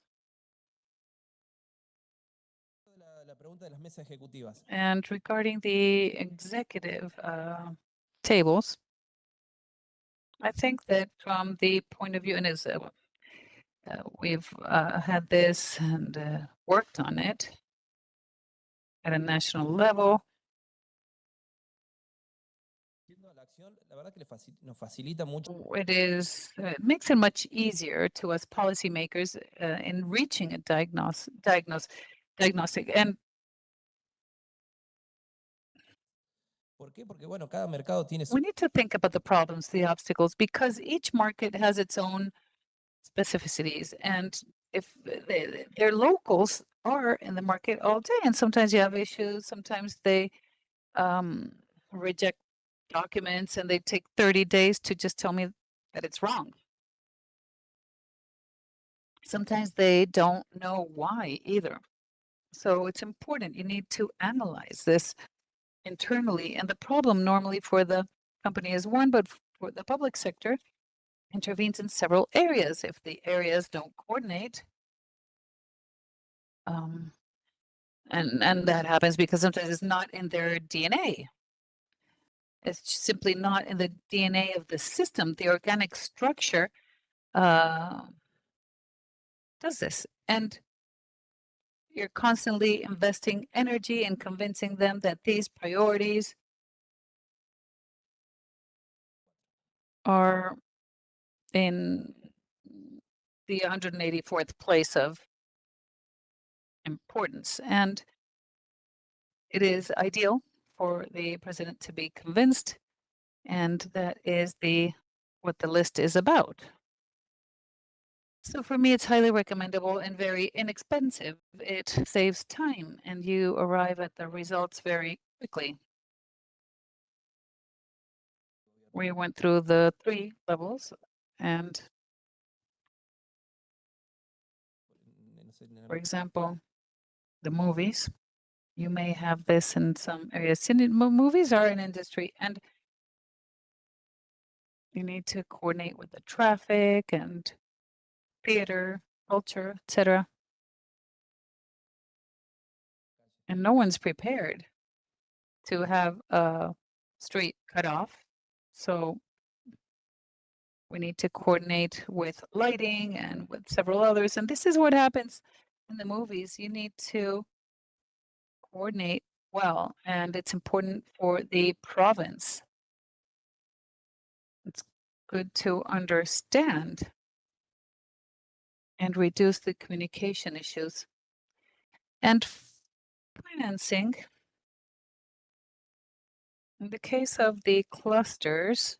And regarding the executive tables, I think that from the point of view, and we've had this and worked on it at a national level. It makes it much easier to us policymakers in reaching a diagnostic. And we need to think about the problems, the obstacles, because each market has its own specificities. And if their locals are in the market all day, and sometimes you have issues, sometimes they reject documents and they take 30 days to just tell me that it's wrong. Sometimes they don't know why either. So it's important. You need to analyze this internally. And the problem normally for the company is one, but for the public sector, intervenes in several areas. If the areas don't coordinate, and that happens because sometimes it's not in their DNA. It's simply not in the DNA of the system. The organic structure does this. And you're constantly investing energy and convincing them that these priorities are in the 184th place of importance. And it is ideal for the president to be convinced, and that is what the list is about. So for me, it's highly recommendable and very inexpensive. It saves time, and you arrive at the results very quickly. We went through the 3 levels, and for example, the movies, you may have this in some areas. Movies are an industry, and you need to coordinate with the traffic and theater, culture, etc. And no one's prepared to have a street cut off. So we need to coordinate with lighting and with several others. And this is what happens in the movies. You need to coordinate well, and it's important for the province. It's good to understand and reduce the communication issues. And financing, in the case of the clusters,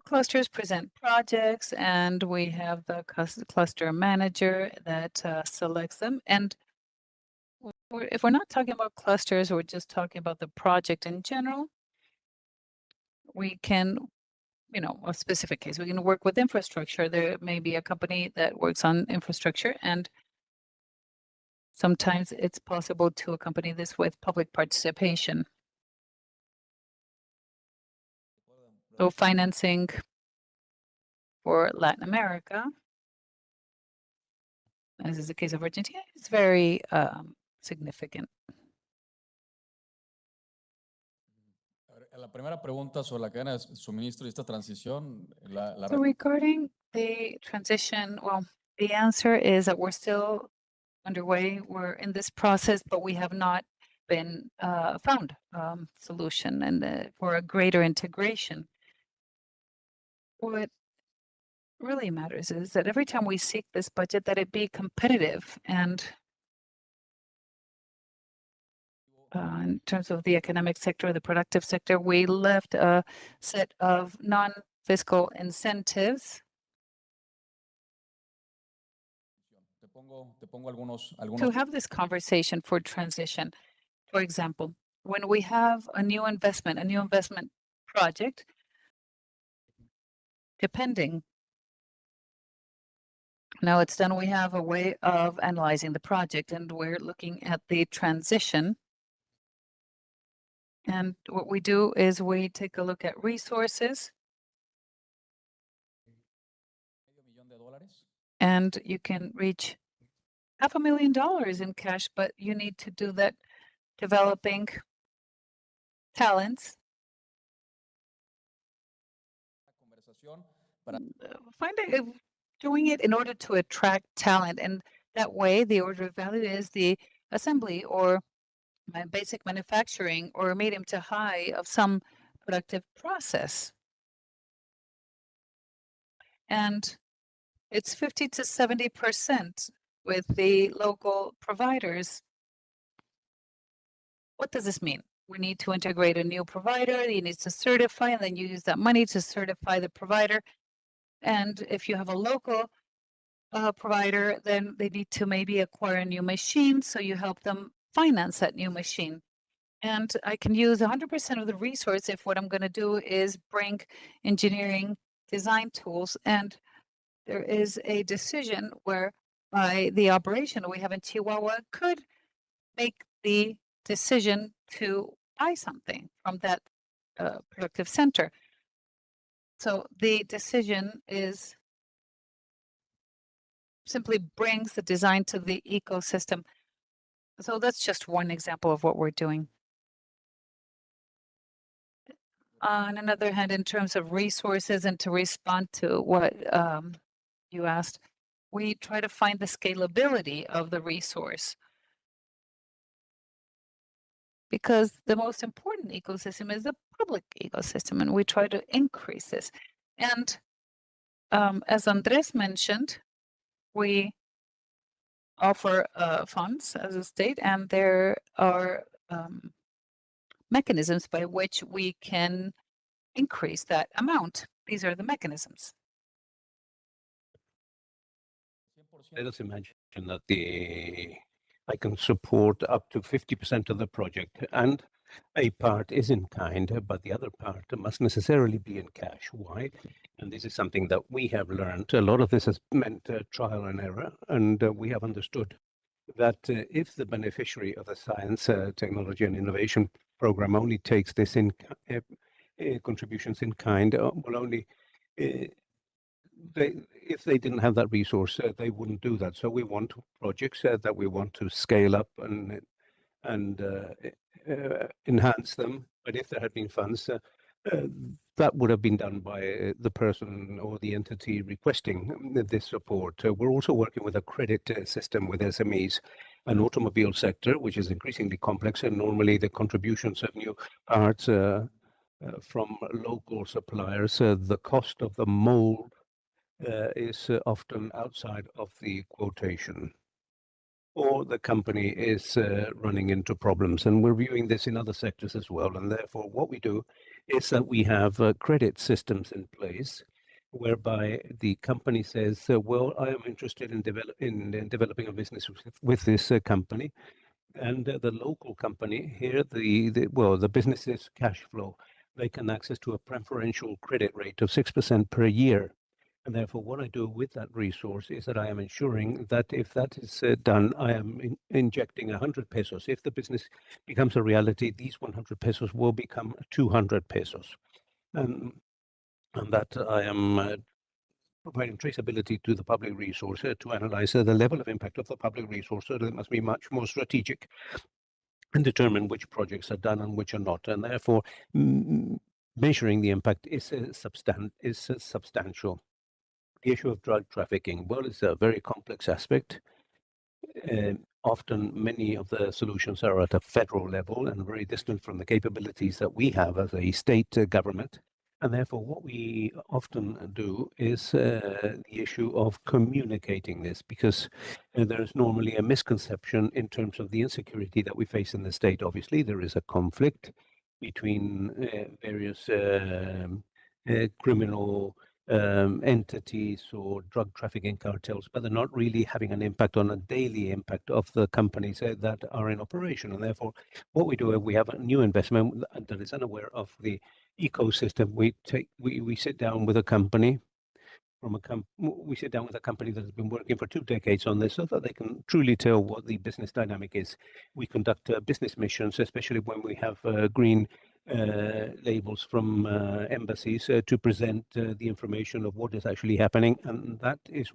clusters present projects, and we have the cluster manager that selects them. And if we're not talking about clusters, we're just talking about the project in general, we can, a specific case, we can work with infrastructure. There may be a company that works on infrastructure, and sometimes it's possible to accompany this with public participation. So financing for Latin America, as is the case of Argentina, is very significant. La primera pregunta sobre la cadena de suministro y esta transición, So regarding the transition, well, the answer is that we're still underway. We're in this process, but we have not been found solution and for a greater integration. What really matters is that every time we seek this budget, that it be competitive, and in terms of the economic sector, the productive sector, we left a set of non-fiscal incentives to have this conversation for transition. For example, when we have a new investment project, depending now it's done, we have a way of analyzing the project, and we're looking at the transition. And what we do is we take a look at resources. And you can reach $500,000 in cash, but you need to do that developing talents. Doing it in order to attract talent, and that way the order of value is the assembly or basic manufacturing or medium to high of some productive process. And it's 50 to 70% with the local providers. What does this mean? We need to integrate a new provider, he needs to certify, and then you use that money to certify the provider. And if you have a local provider, then they need to maybe acquire a new machine, so you help them finance that new machine. And I can use 100% of the resource if what I'm going to do is bring engineering design tools. And there is a decision where by the operation we have in Chihuahua could make the decision to buy something from that productive center. So the decision is simply brings the design to the ecosystem. So that's just one example of what we're doing. On another hand, in terms of resources and to respond to what you asked, we try to find the scalability of the resource. Because the most important ecosystem is the public ecosystem, and we try to increase this. And as Andres mentioned, we offer funds as a state, and there are mechanisms by which we can increase that amount. These are the mechanisms. Let us imagine that I can support up to 50% of the project, and a part is in kind, but the other part must necessarily be in cash. Why? And this is something that we have learned. A lot of this has meant trial and error, and we have understood that if the beneficiary of the Science, Technology and Innovation program only takes this in contributions in kind, will only if they didn't have that resource, they wouldn't do that. So we want projects that we want to scale up and enhance them. But if there had been funds, that would have been done by the person or the entity requesting this support. We're also working with a credit system with SMEs, an automobile sector, which is increasingly complex, and normally the contributions of new parts from local suppliers, the cost of the mold is often outside of the quotation, or the company is running into problems. And we're viewing this in other sectors as well. And therefore, what we do is that we have credit systems in place whereby the company says, well, I am interested in developing a business with this company. And the local company here, the business's cash flow, they can access to a preferential credit rate of 6% per year. And therefore, what I do with that resource is that I am ensuring that if that is done, I am injecting 100 pesos. If the business becomes a reality, these 100 pesos will become 200 pesos. And that I am providing traceability to the public resource to analyze the level of impact of the public resource. So it must be much more strategic and determine which projects are done and which are not. And therefore, measuring the impact is substantial. The issue of drug trafficking, well, it's a very complex aspect. Often many of the solutions are at a federal level and very distant from the capabilities that we have as a state government. And therefore, what we often do is the issue of communicating this, because there is normally a misconception in terms of the insecurity that we face in the state. Obviously, there is a conflict between various criminal entities or drug trafficking cartels, but they're not really having an impact on a daily impact of the companies that are in operation. And therefore, what we do is we have a new investment that is unaware of the ecosystem. We sit down with a company that has been working for 2 decades on this, so that they can truly tell what the business dynamic is. We conduct business missions, especially when we have green labels from embassies to present the information of what is actually happening, and that is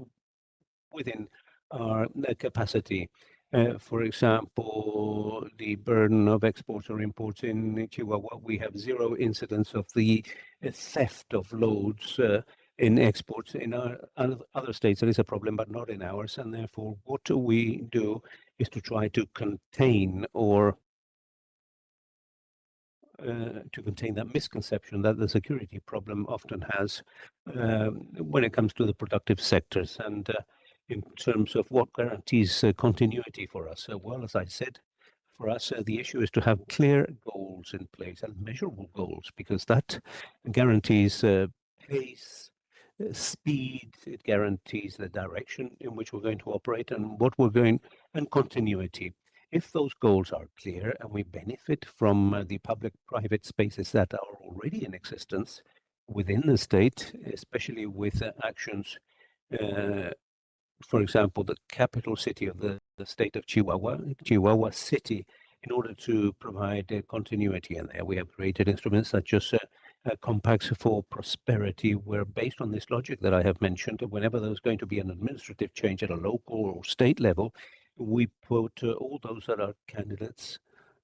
within our capacity. For example, the burden of exports or imports in Chihuahua, we have 0 incidents of the theft of loads in exports. In our other states, there is a problem, but not in ours. And therefore, what we do is to try to contain that misconception that the security problem often has when it comes to the productive sectors. And in terms of what guarantees continuity for us, well, as I said, for us, the issue is to have clear goals in place and measurable goals, because that guarantees pace, speed, it guarantees the direction in which we're going to operate and and continuity. If those goals are clear and we benefit from the public-private spaces that are already in existence within the state, especially with actions, for example, the capital city of the state of Chihuahua City, in order to provide continuity. And there we have created instruments such as compacts for prosperity, where based on this logic that I have mentioned, whenever there's going to be an administrative change at a local or state level, we put all those that are candidates,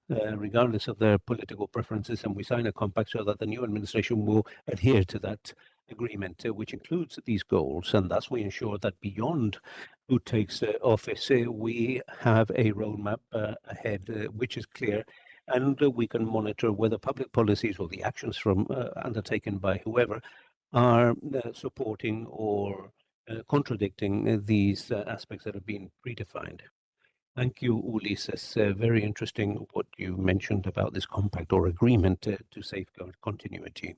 regardless of their political preferences, and we sign a compact so that the new administration will adhere to that agreement, which includes these goals. And thus we ensure that beyond who takes office, we have a roadmap ahead which is clear, and we can monitor whether public policies or the actions from undertaken by whoever are supporting or contradicting these aspects that have been predefined. Thank you, Ulises. Very interesting what you mentioned about this compact or agreement to safeguard continuity.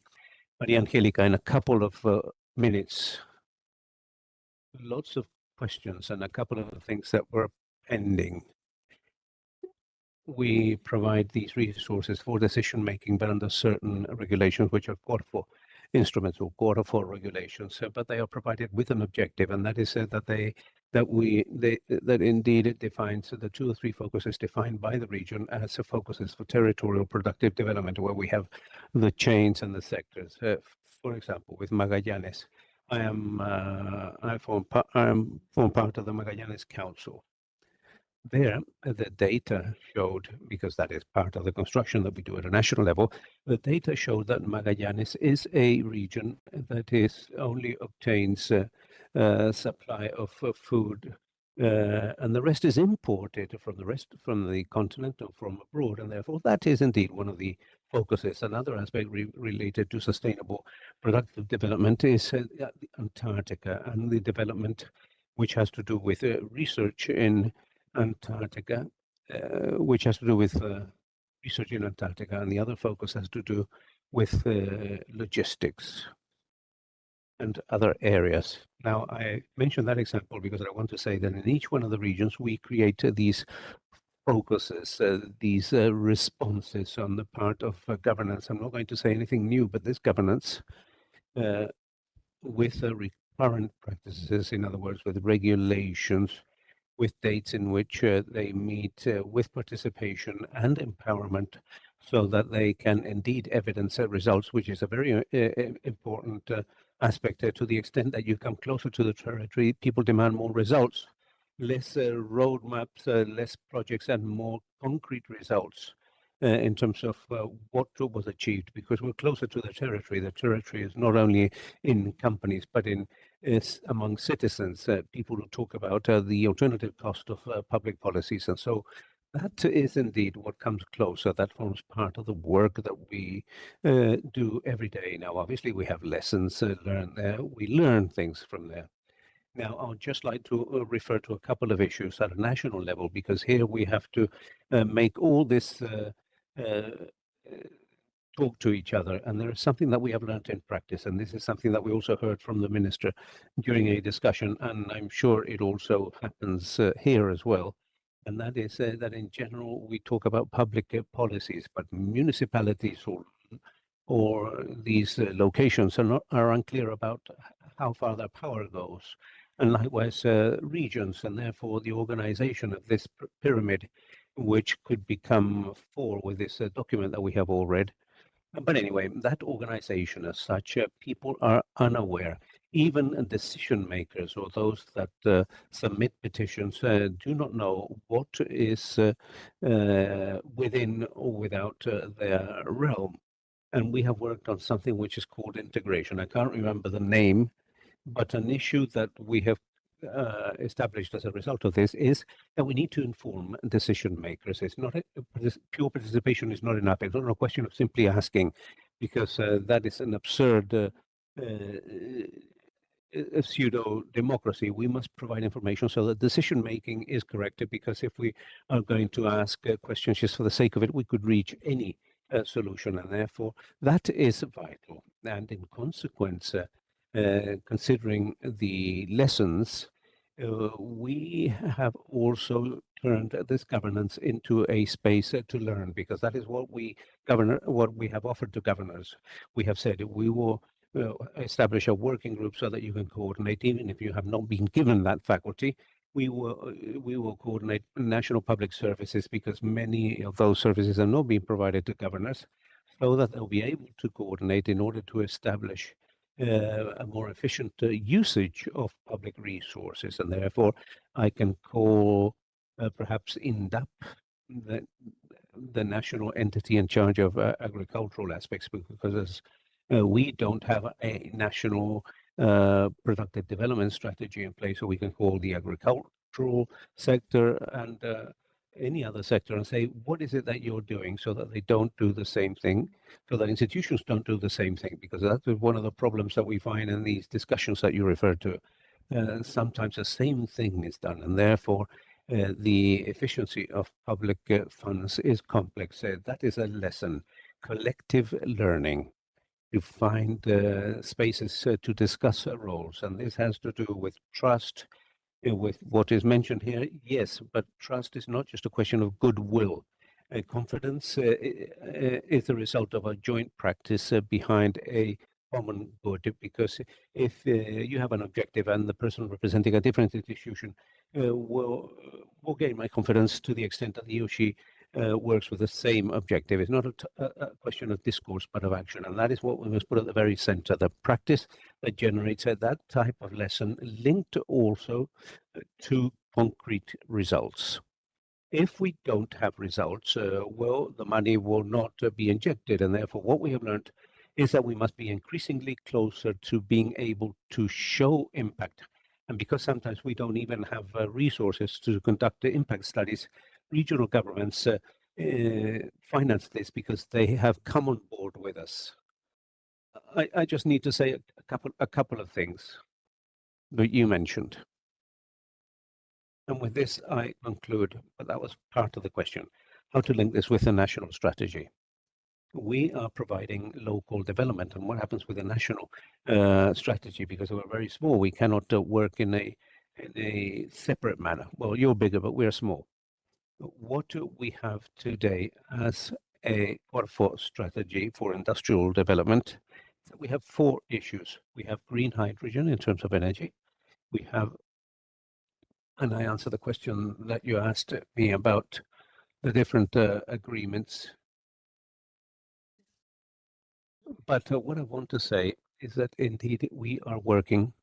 Maria Angelica, in a couple of minutes, lots of questions and a couple of things that were pending. We provide these resources for decision making, but under certain regulations, which are called for instruments or quarter for regulations, but they are provided with an objective, and that is that indeed it defines the 2 or 3 focuses defined by the region as focuses for territorial productive development, where we have the chains and the sectors. For example, with Magallanes, I form part of the Magallanes Council. There, the data showed, because that is part of the construction that we do at a national level, the data showed that Magallanes is a region that only obtains supply of food, and the rest is imported from the continent or from abroad, and therefore that is indeed one of the focuses. Another aspect related to sustainable productive development is Antarctica and the development which has to do with research in Antarctica, which has to do with research in Antarctica, and the other focus has to do with logistics and other areas. Now, I mentioned that example because I want to say that in each one of the regions, we create these focuses, these responses on the part of governance. I'm not going to say anything new, but this governance with recurrent practices, in other words, with regulations, with dates in which they meet with participation and empowerment, so that they can indeed evidence results, which is a very important aspect. To the extent that you come closer to the territory, people demand more results, less roadmaps, less projects, and more concrete results in terms of what was achieved, because we're closer to the territory. The territory is not only in companies, but it's among citizens, people who talk about the alternative cost of public policies. And so that is indeed what comes closer. That forms part of the work that we do every day. Now, obviously, we have lessons learned there. We learn things from there. Now, I would just like to refer to a couple of issues at a national level, because here we have to make all this talk to each other. And there is something that we have learned in practice, and this is something that we also heard from the minister during a discussion, and I'm sure it also happens here as well. And that is that in general, we talk about public policies, but municipalities or these locations are unclear about how far their power goes. And likewise, regions, and therefore the organization of this pyramid, which could become 4 with this document that we have all read. But anyway, that organization as such, people are unaware. Even decision makers or those that submit petitions do not know what is within or without their realm. And we have worked on something which is called integration. I can't remember the name, but an issue that we have established as a result of this is that we need to inform decision makers. It's not pure participation is not enough. It's not a question of simply asking, because that is an absurd pseudo democracy. We must provide information so that decision making is correct, because if we are going to ask questions just for the sake of it, we could reach any solution, and therefore that is vital. And in consequence, considering the lessons, we have also turned this governance into a space to learn, because that is what we have offered to governors. We have said we will establish a working group so that you can coordinate, even if you have not been given that faculty. we will coordinate national public services because many of those services are not being provided to governors, so that they'll be able to coordinate in order to establish a more efficient usage of public resources. And therefore, I can call perhaps INDAP, the national entity in charge of agricultural aspects, because as we don't have a national productive development strategy in place, so we can call the agricultural sector and any other sector and say, what is it that you're doing, so that they don't do the same thing, so that institutions don't do the same thing, because that's one of the problems that we find in these discussions that you refer to. Sometimes the same thing is done, and therefore the efficiency of public funds is complex. That is a lesson. Collective learning, to find spaces to discuss roles. And this has to do with trust, with what is mentioned here. Yes, but trust is not just a question of goodwill. Confidence is the result of a joint practice behind a common good, because if you have an objective and the person representing a different institution will gain my confidence to the extent that he or she works with the same objective. It's not a question of discourse, but of action. And that is what we must put at the very center, the practice that generates that type of lesson, linked also to concrete results. If we don't have results, well, the money will not be injected. And therefore, what we have learned is that we must be increasingly closer to being able to show impact. And because sometimes we don't even have resources to conduct the impact studies, regional governments finance this because they have come on board with us. I just need to say a couple of things that you mentioned. And with this, I conclude, but that was part of the question, how to link this with a national strategy. We are providing local development, and what happens with a national strategy, because we're very small, we cannot work in a separate manner. Well, you're bigger, but we're small. What do we have today as a Corfo strategy for industrial development? We have 4 issues. We have green hydrogen in terms of energy. We have, and I answer the question that you asked me about the different agreements. But what I want to say is that indeed we are working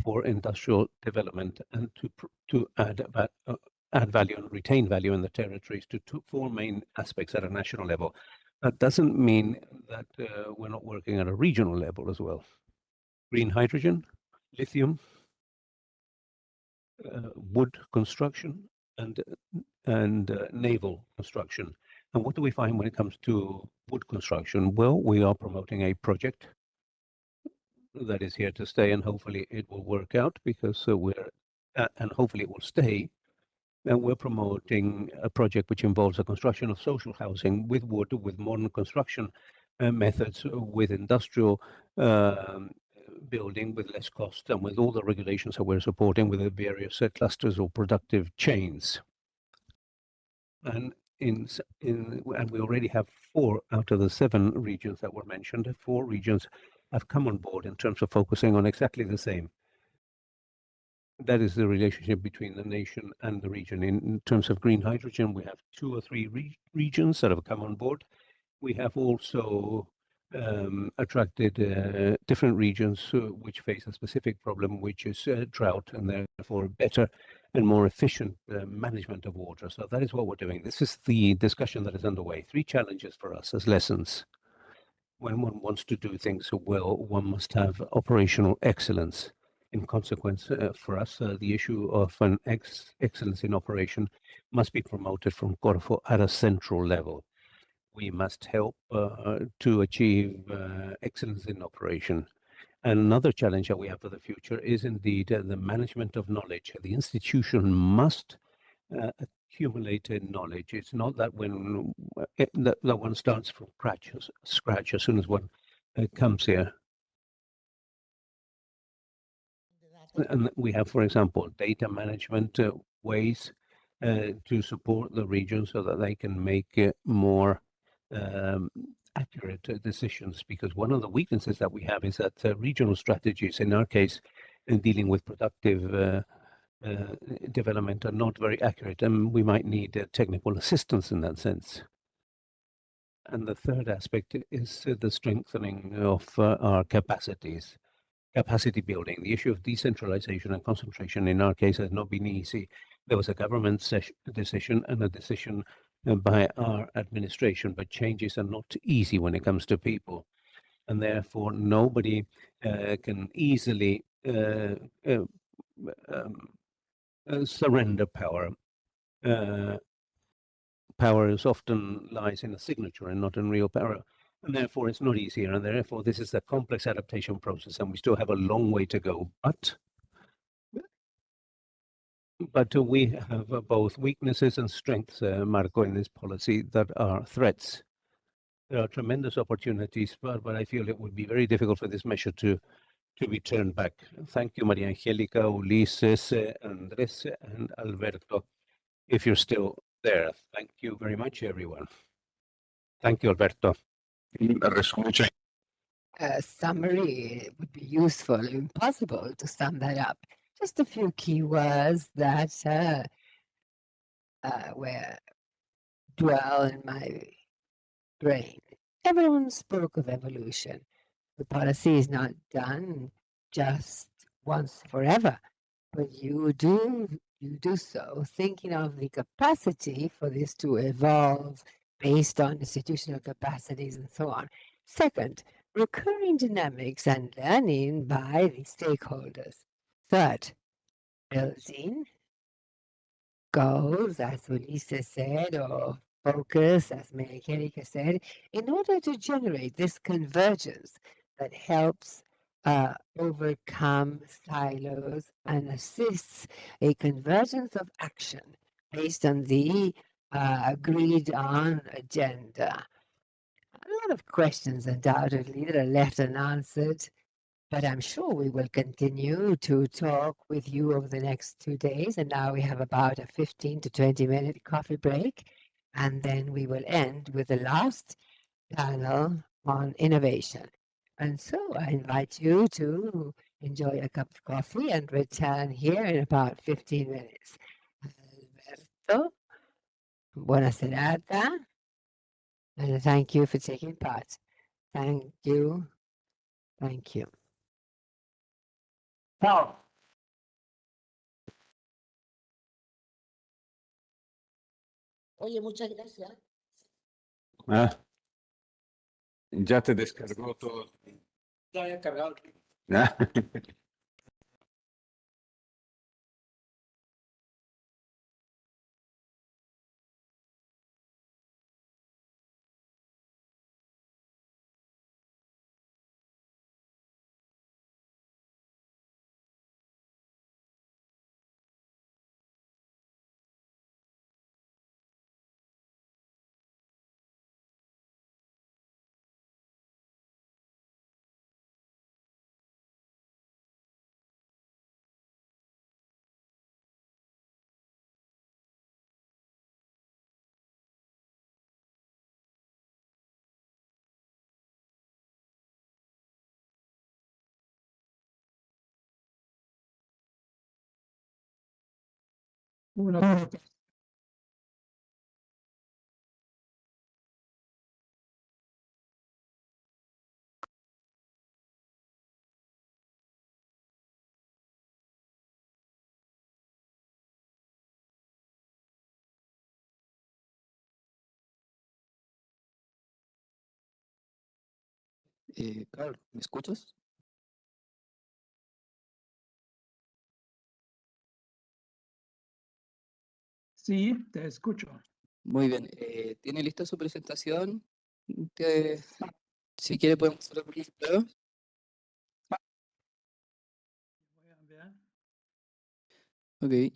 for industrial development and to add value and retain value in the territories to 4 main aspects at a national level. That doesn't mean that we're not working at a regional level as well. Green hydrogen, lithium, wood construction, and naval construction. And what do we find when it comes to wood construction? Well, we are promoting a project that is here to stay, and hopefully it will work out, because and hopefully it will stay. And we're promoting a project which involves the construction of social housing with wood, with modern construction methods, with industrial building, with less cost, and with all the regulations that we're supporting with the various clusters or productive chains. And and we already have 4 out of the 7 regions that were mentioned. 4 regions have come on board in terms of focusing on exactly the same. That is the relationship between the nation and the region. In terms of green hydrogen, we have 2 or 3 regions that have come on board. We have also attracted different regions which face a specific problem, which is drought, and therefore better and more efficient management of water. So that is what we're doing. This is the discussion that is underway. 3 challenges for us as lessons. When one wants to do things well, one must have operational excellence. In consequence, for us, the issue of an excellence in operation must be promoted from Corfo at a central level. We must help to achieve excellence in operation. And another challenge that we have for the future is indeed the management of knowledge. The institution must accumulate knowledge. It's not that when that one starts from scratch as soon as one comes here. And we have, for example, data management ways to support the region so that they can make more accurate decisions, because one of the weaknesses that we have is that regional strategies, in our case, in dealing with productive development are not very accurate, and we might need technical assistance in that sense. And the third aspect is the strengthening of our capacities, capacity building. The issue of decentralization and concentration in our case has not been easy. There was a government decision and a decision by our administration, but changes are not easy when it comes to people. And therefore, nobody can easily surrender power. Power is often lies in a signature and not in real power. And therefore, it's not easier. And therefore, this is a complex adaptation process, and we still have a long way to go. But we have both weaknesses and strengths, Marco, in this policy that are threats. There are tremendous opportunities, but I feel it would be very difficult for this measure to be turned back. Thank you, Maria Angelica, Ulises, Andres, and Alberto, if you're still there. Thank you very much, everyone. Thank you, Alberto. A summary would be useful, impossible to sum that up. Just a few key words that dwell in my brain. Everyone spoke of evolution. The policy is not done just once forever, but you do so thinking of the capacity for this to evolve based on institutional capacities and so on. Second, recurring dynamics and learning by the stakeholders. Third, building goals, as Ulises said, or focus, as Maria Angelica said, in order to generate this convergence that helps overcome silos and assists a convergence of action based on the agreed on agenda. A lot of questions undoubtedly that are left unanswered, but I'm sure we will continue to talk with you over the next 2 days. And now we have about a 15 to 20-minute coffee break. And then we will end with the last panel on innovation. And so I invite you to enjoy a cup of coffee and return here in about 15 minutes. Alberto, buona serata. And thank you for taking part. Thank you. Thank you. Ciao. Oye, muchas gracias. Ya te descargó todo. Ya había cargado. Carl, ¿me escuchas? Sí, te escucho. Muy bien. ¿Tiene lista su presentación? Que, si quiere podemos hacer algunas pruebas. Voy a enviar. Ok.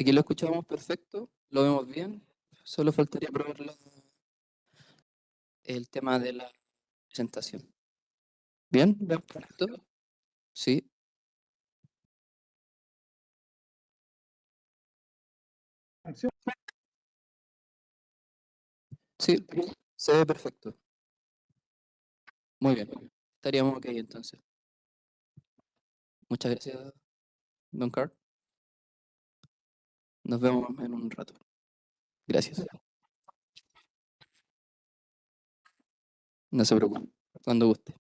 Aquí lo escuchamos perfecto, lo vemos bien. Solo faltaría probar el tema de la presentación. ¿Bien? ¿Vemos perfecto? Sí. Acción. Sí. Se ve perfecto. Muy bien. Estaríamos ok entonces. Muchas gracias, Don Carl. Nos vemos en un rato. Gracias. No se preocupe. Cuando guste.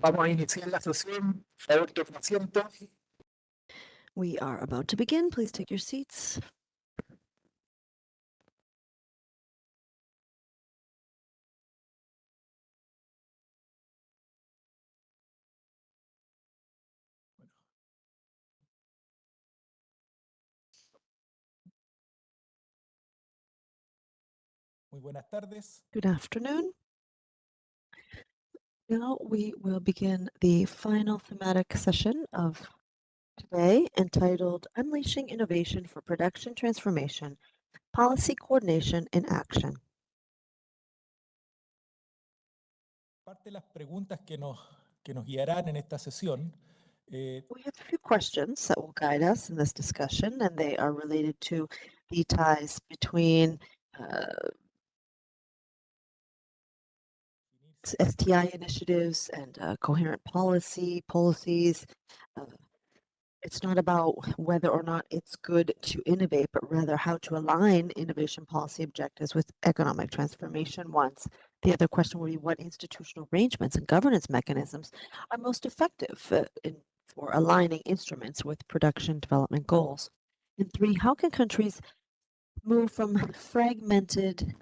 Vamos a iniciar la sesión. Favor, toma asiento. We are about to begin. Please take your seats. Muy buenas tardes. Good afternoon. Now we will begin the final thematic session of today, entitled Unleashing Innovation for Production Transformation, Policy Coordination in Action. Parte de las preguntas que nos guiarán en esta sesión We have a few questions that will guide us in this discussion, and they are related to the ties between STI initiatives and coherent policies. It's not about whether or not it's good to innovate, but rather how to align innovation policy objectives with economic transformation ones. The other question will be what institutional arrangements and governance mechanisms are most effective for aligning instruments with production development goals. And 3, how can countries move from fragmented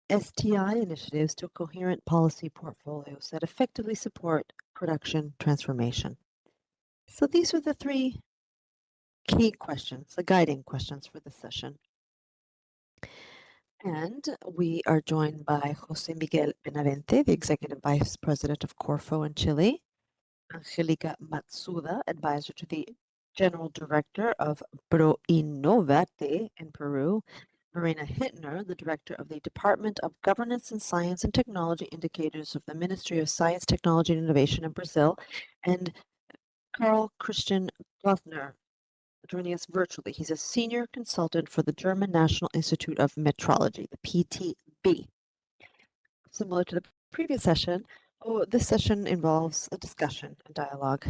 STI initiatives to coherent policy portfolios that effectively support production transformation? So these are the 3 key questions, the guiding questions for the session. And we are joined by Jose Miguel Benavente, the Executive Vice President of Corfo in Chile, Angelica Matsuda, Advisor to the General Director of ProInnovate in Peru, Marina Hittner, the Director of the Department of Governance and Science and Technology Indicators of the Ministry of Science, Technology and Innovation in Brazil, and Carl Christian Gothner, joining us virtually. He's a senior consultant for the German National Institute of Metrology, the PTB. Similar to the previous session, this session involves a discussion, a dialogue.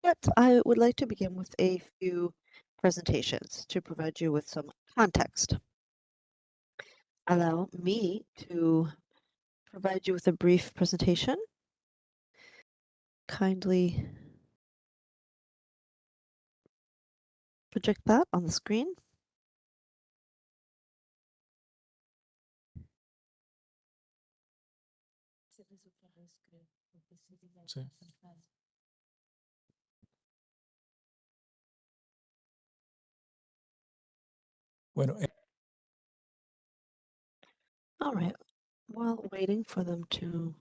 But I would like to begin with a few presentations to provide you with some context. Allow me to provide you with a brief presentation. Kindly project that on the screen. Sí. Bueno, All right. While waiting for them to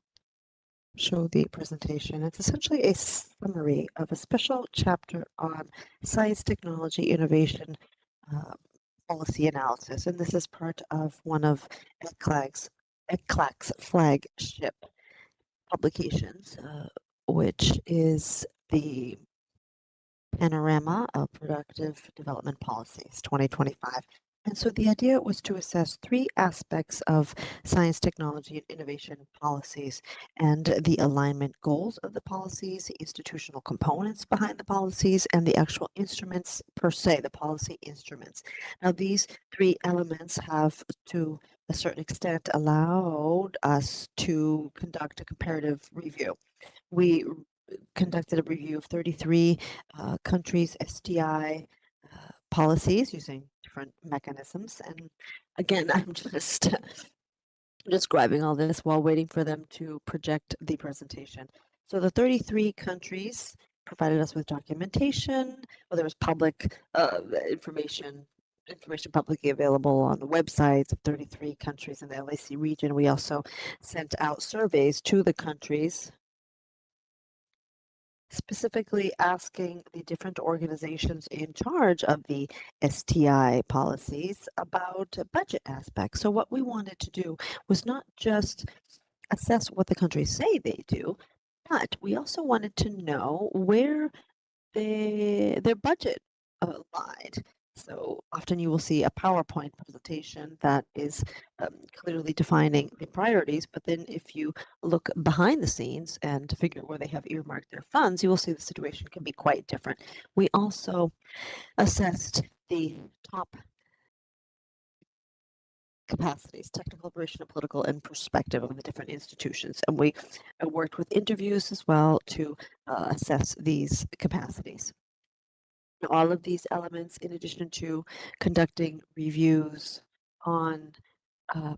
show the presentation, it's essentially a summary of a special chapter on science, technology, innovation, policy analysis. And this is part of one of ECLAC's flagship publications, which is the Panorama of Productive Development Policies 2025. And so the idea was to assess 3 aspects of science, technology, and innovation policies and the alignment goals of the policies, the institutional components behind the policies, and the actual instruments per se, the policy instruments. Now, these 3 elements have, to a certain extent, allowed us to conduct a comparative review. We conducted a review of 33 countries' STI policies using different mechanisms. And again, I'm just describing all this while waiting for them to project the presentation. So the 33 countries provided us with documentation. Well, there was public information publicly available on the websites of 33 countries in the LAC region. We also sent out surveys to the countries, specifically asking the different organizations in charge of the STI policies about budget aspects. So what we wanted to do was not just assess what the countries say they do, but we also wanted to know where their budget lied. So often you will see a PowerPoint presentation that is clearly defining the priorities, but then if you look behind the scenes and figure out where they have earmarked their funds, you will see the situation can be quite different. We also assessed the top capacities, technical, operational, political, and perspective of the different institutions. And we worked with interviews as well to assess these capacities. All of these elements, in addition to conducting reviews on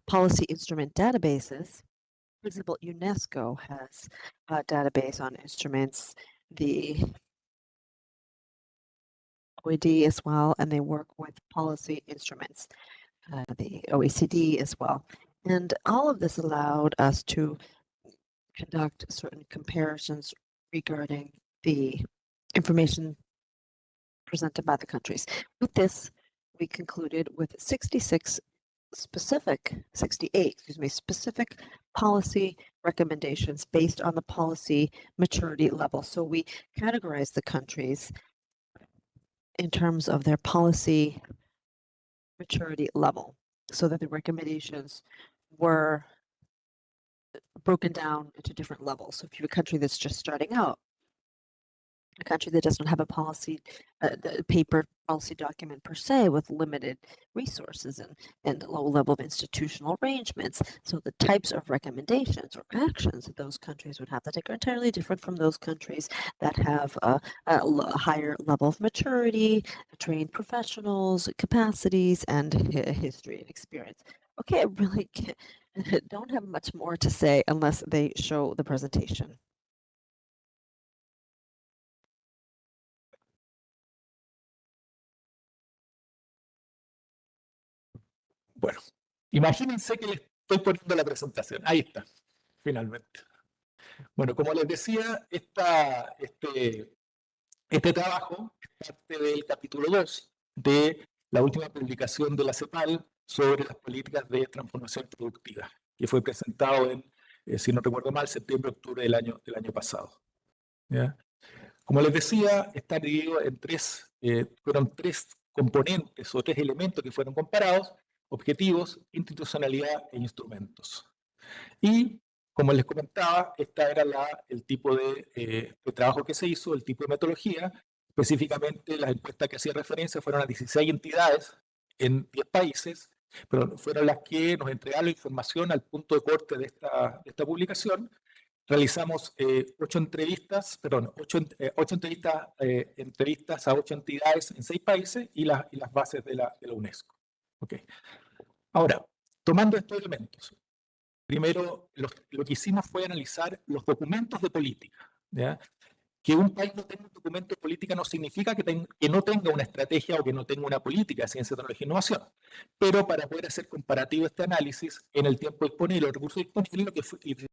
policy instrument databases. For example, UNESCO has a database on instruments, the OECD as well, and they work with policy instruments, the OECD as well. And all of this allowed us to conduct certain comparisons regarding the information presented by the countries. With this, we concluded with 68, specific policy recommendations based on the policy maturity level. So we categorized the countries in terms of their policy maturity level so that the recommendations were broken down into different levels. So if you have a country that's just starting out, a country that doesn't have a policy, the paper policy document per se, with limited resources and low level of institutional arrangements. So the types of recommendations or actions that those countries would have that are entirely different from those countries that have a higher level of maturity, trained professionals, capacities, and history and experience. Okay, I really don't have much more to say unless they show the presentation. Bueno, imagínense que les estoy poniendo la presentación. Ahí está, finalmente. Bueno, como les decía, este trabajo es parte del capítulo 2 de la última publicación de la CEPAL sobre las políticas de transformación productiva, que fue presentado en, si no recuerdo mal, septiembre-octubre del año pasado. ¿Ya? Como les decía, está dividido en fueron tres componentes o tres elementos que fueron comparados: objetivos, institucionalidad e instrumentos. Y, como les comentaba, esta era el tipo de trabajo que se hizo, el tipo de metodología. Específicamente, las encuestas que hacía referencia fueron a 16 entidades en 10 países, pero fueron las que nos entregaron la información al punto de corte de esta publicación. Realizamos 8 entrevistas a 8 entidades en 6 países y las bases de la UNESCO. Okay. Ahora, tomando estos elementos, primero lo que hicimos fue analizar los documentos de política. ¿Ya? Que un país no tenga un documento de política no significa que no tenga una estrategia o que no tenga una política de ciencia, tecnología e innovación. Pero para poder hacer comparativo este análisis en el tiempo disponible, los recursos disponibles, lo que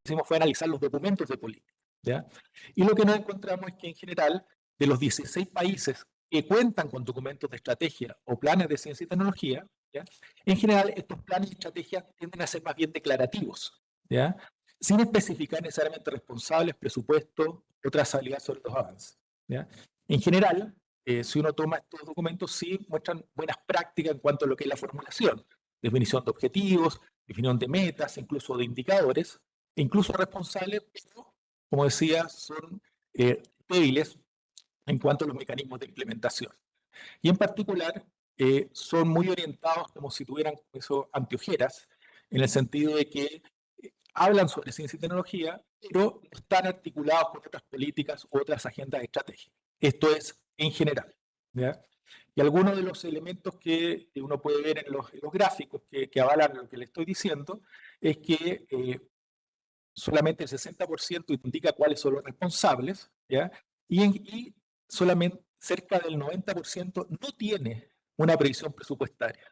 hicimos fue analizar los documentos de política. ¿Ya? Y lo que nos encontramos es que en general, de los 16 países que cuentan con documentos de estrategia o planes de ciencia y tecnología, ¿ya? En general estos planes y estrategias tienden a ser más bien declarativos, ¿ya? Sin especificar necesariamente responsables, presupuestos o trazabilidad sobre los avances. ¿Ya? En general, si uno toma estos documentos, sí muestran buenas prácticas en cuanto a lo que es la formulación, definición de objetivos, definición de metas, incluso de indicadores, e incluso responsables, pero, como decía, son débiles en cuanto a los mecanismos de implementación. Y en particular, son muy orientados como si tuvieran eso, anteojeras, en el sentido de que hablan sobre ciencia y tecnología, pero no están articulados con otras políticas u otras agendas estratégicas. Esto es en general. ¿Ya? Y algunos de los elementos que uno puede ver en los gráficos que avalan lo que le estoy diciendo es que solamente el 60% indica cuáles son los responsables, ¿ya? Y solamente cerca del 90% no tiene una previsión presupuestaria.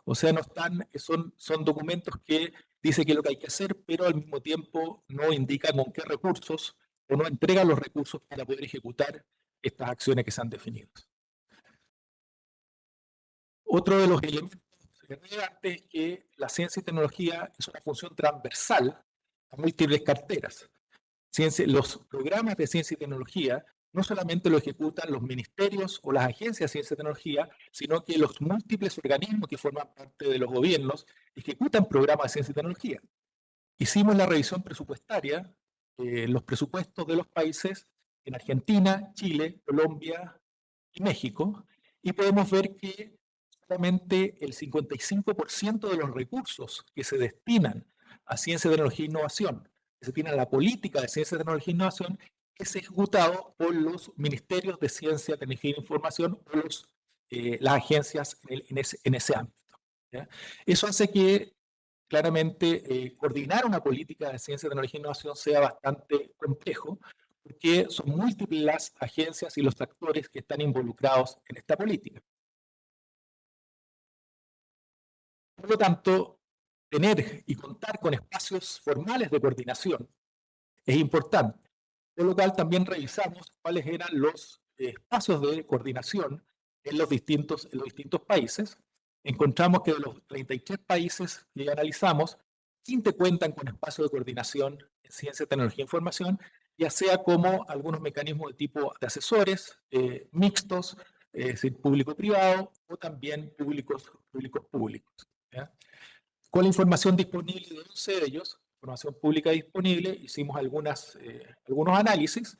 O sea, no están, son documentos que dicen qué es lo que hay que hacer, pero al mismo tiempo no indican con qué recursos o no entregan los recursos para poder ejecutar estas acciones que se han definido. Otro de los elementos relevantes es que la ciencia y tecnología es una función transversal a múltiples carteras. Los programas de ciencia y tecnología no solamente lo ejecutan los ministerios o las agencias de ciencia y tecnología, sino que los múltiples organismos que forman parte de los gobiernos ejecutan programas de ciencia y tecnología. Hicimos la revisión presupuestaria, los presupuestos de los países en Argentina, Chile, Colombia y México, y podemos ver que solamente el 55% de los recursos que se destinan a ciencia, tecnología e innovación, que se destinan a la política de ciencia, tecnología e innovación, es ejecutado por los ministerios de ciencia, tecnología e información o las agencias en ese ámbito. ¿Ya? Eso hace que claramente coordinar una política de ciencia, tecnología e innovación sea bastante complejo, porque son múltiples las agencias y los actores que están involucrados en esta política. Por lo tanto, tener y contar con espacios formales de coordinación es importante. Por lo cual también revisamos cuáles eran los espacios de coordinación en los distintos países. Encontramos que de los 33 países que analizamos, 20 cuentan con espacios de coordinación en ciencia, tecnología e información, ya sea como algunos mecanismos de tipo de asesores mixtos, es decir, público-privado, o también públicos. ¿Ya? Con la información disponible de 11 de ellos, información pública disponible, hicimos algunos análisis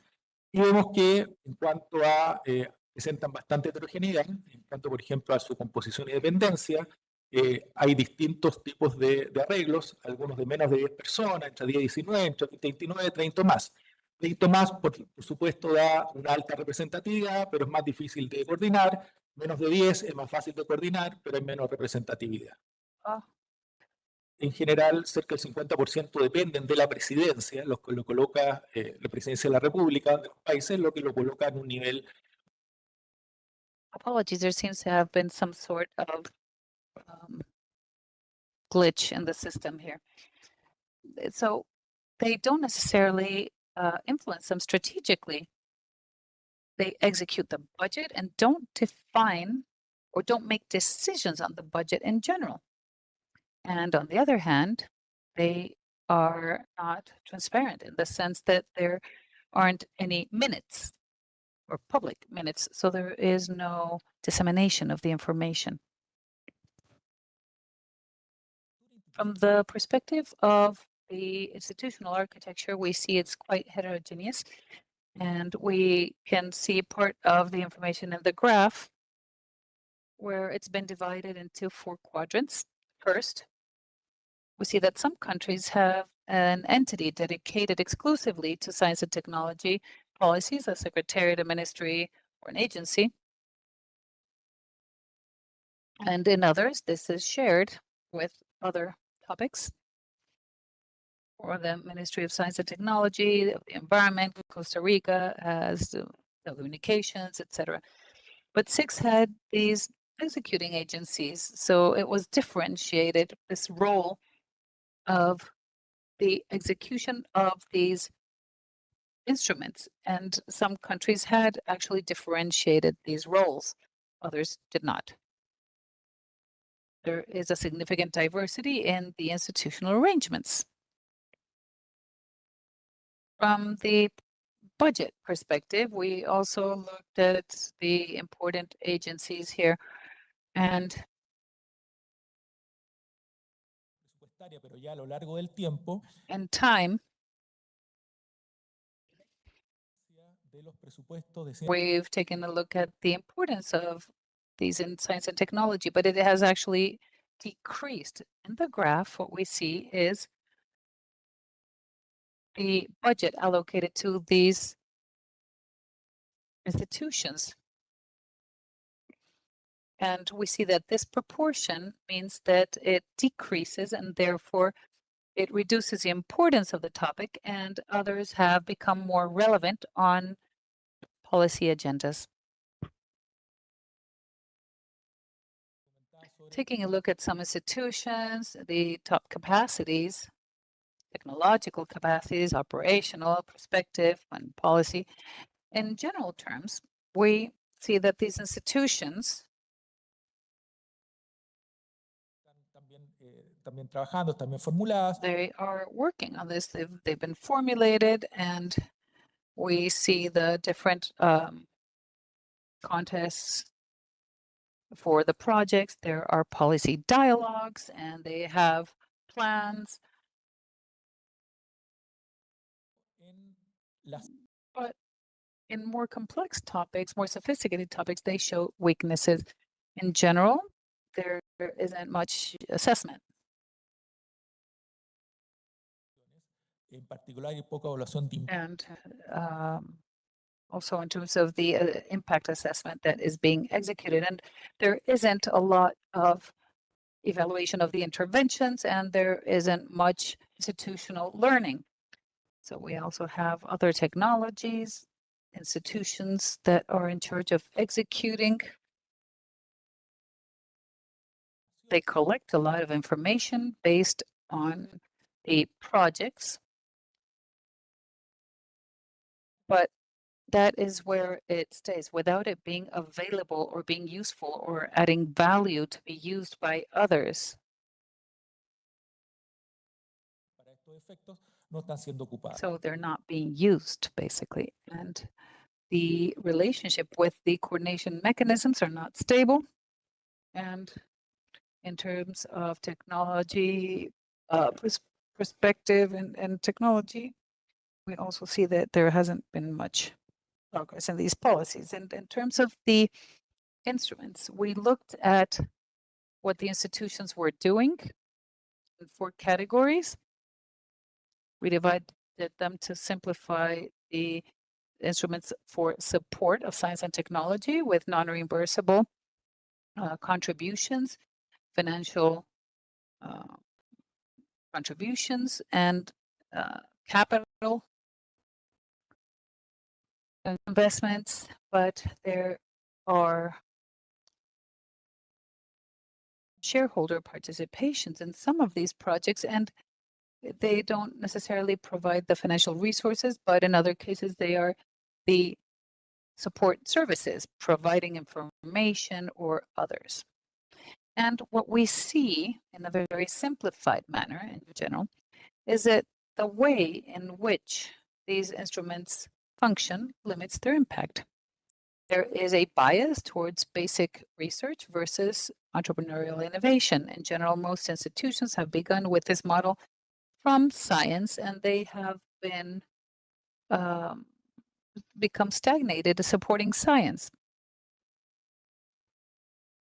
y vemos que en cuanto a, presentan bastante heterogeneidad, en cuanto por ejemplo a su composición y dependencia, hay distintos tipos de arreglos, algunos de menos de 10 personas, entre 10 y 19, entre 29 y 30 más. 30 más, por supuesto, da una alta representatividad, pero es más difícil de coordinar. Menos de 10 es más fácil de coordinar, pero hay menos representatividad. En general, cerca del 50% dependen de la presidencia, lo que lo coloca la presidencia de la República, de los países, lo que lo coloca en un nivel. Apologies, there seems to have been some sort of glitch in the system here. So they don't necessarily influence them strategically. They execute the budget and don't define or don't make decisions on the budget in general. And on the other hand, they are not transparent in the sense that there aren't any minutes or public minutes, so there is no dissemination of the information. From the perspective of the institutional architecture, we see it's quite heterogeneous, and we can see part of the information in the graph where it's been divided into 4 quadrants. First, we see that some countries have an entity dedicated exclusively to science and technology policies, a secretariat, a ministry, or an agency. And in others, this is shared with other topics, or the Ministry of Science and Technology, the Environment, Costa Rica has telecommunications, etc. But 6 had these executing agencies, so it was differentiated, this role of the execution of these instruments. And some countries had actually differentiated these roles, others did not. There is a significant diversity in the institutional arrangements. From the budget perspective, we also looked at the important agencies here, and pero ya a lo largo del tiempo, in time, de los presupuestos de ciencia, we've taken a look at the importance of these in science and technology, but it has actually decreased. In the graph, what we see is the budget allocated to these institutions. And we see that this proportion means that it decreases, and therefore it reduces the importance of the topic, and others have become more relevant on policy agendas. Taking a look at some institutions, the top capacities, technological capacities, operational perspective, and policy. In general terms, we see that these institutions también trabajando, también formuladas. They are working on this. They've been formulated, and we see the different contests for the projects. There are policy dialogues, and they have plans. But in more complex topics, more sophisticated topics, they show weaknesses. In general, there isn't much assessment. En particular, hay poca evaluación de And also in terms of the impact assessment that is being executed. And there isn't a lot of evaluation of the interventions, and there isn't much institutional learning. So we also have other technologies, institutions that are in charge of executing. They collect a lot of information based on the projects, but that is where it stays without it being available or being useful or adding value to be used by others. no están siendo ocupadas. So they're not being used, basically. And the relationship with the coordination mechanisms are not stable. And in terms of technology, perspective and technology, we also see that there hasn't been much progress in these policies. And in terms of the instruments, we looked at what the institutions were doing in 4 categories. We divided them to simplify the instruments for support of science and technology with non-reimbursable contributions, financial contributions, and capital investments, but there are shareholder participations in some of these projects, and they don't necessarily provide the financial resources, but in other cases, they are the support services, providing information or others. And what we see in a very simplified manner in general is that the way in which these instruments function limits their impact. There is a bias towards basic research versus entrepreneurial innovation. In general, most institutions have begun with this model from science, and they have been become stagnated supporting science.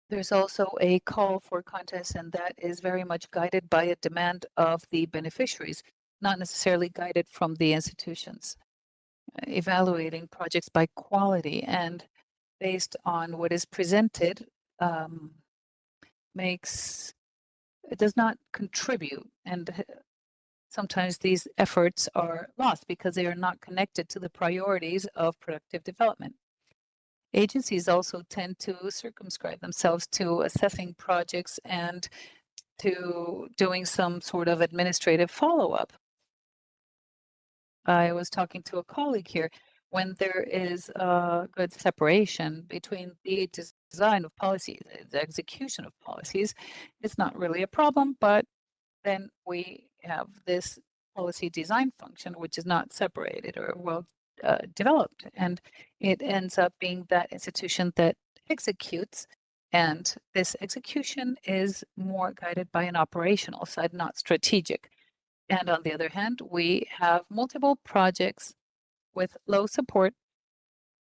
There's also a call for contests, and that is very much guided by a demand of the beneficiaries, not necessarily guided from the institutions. Evaluating projects by quality and based on what is presented it does not contribute, and sometimes these efforts are lost because they are not connected to the priorities of productive development. Agencies also tend to circumscribe themselves to assessing projects and to doing some sort of administrative follow-up. I was talking to a colleague here. When there is a good separation between the design of policies, the execution of policies, it's not really a problem, but then we have this policy design function, which is not separated or well developed. And it ends up being that institution that executes. And this execution is more guided by an operational side, not strategic. And on the other hand, we have multiple projects with low support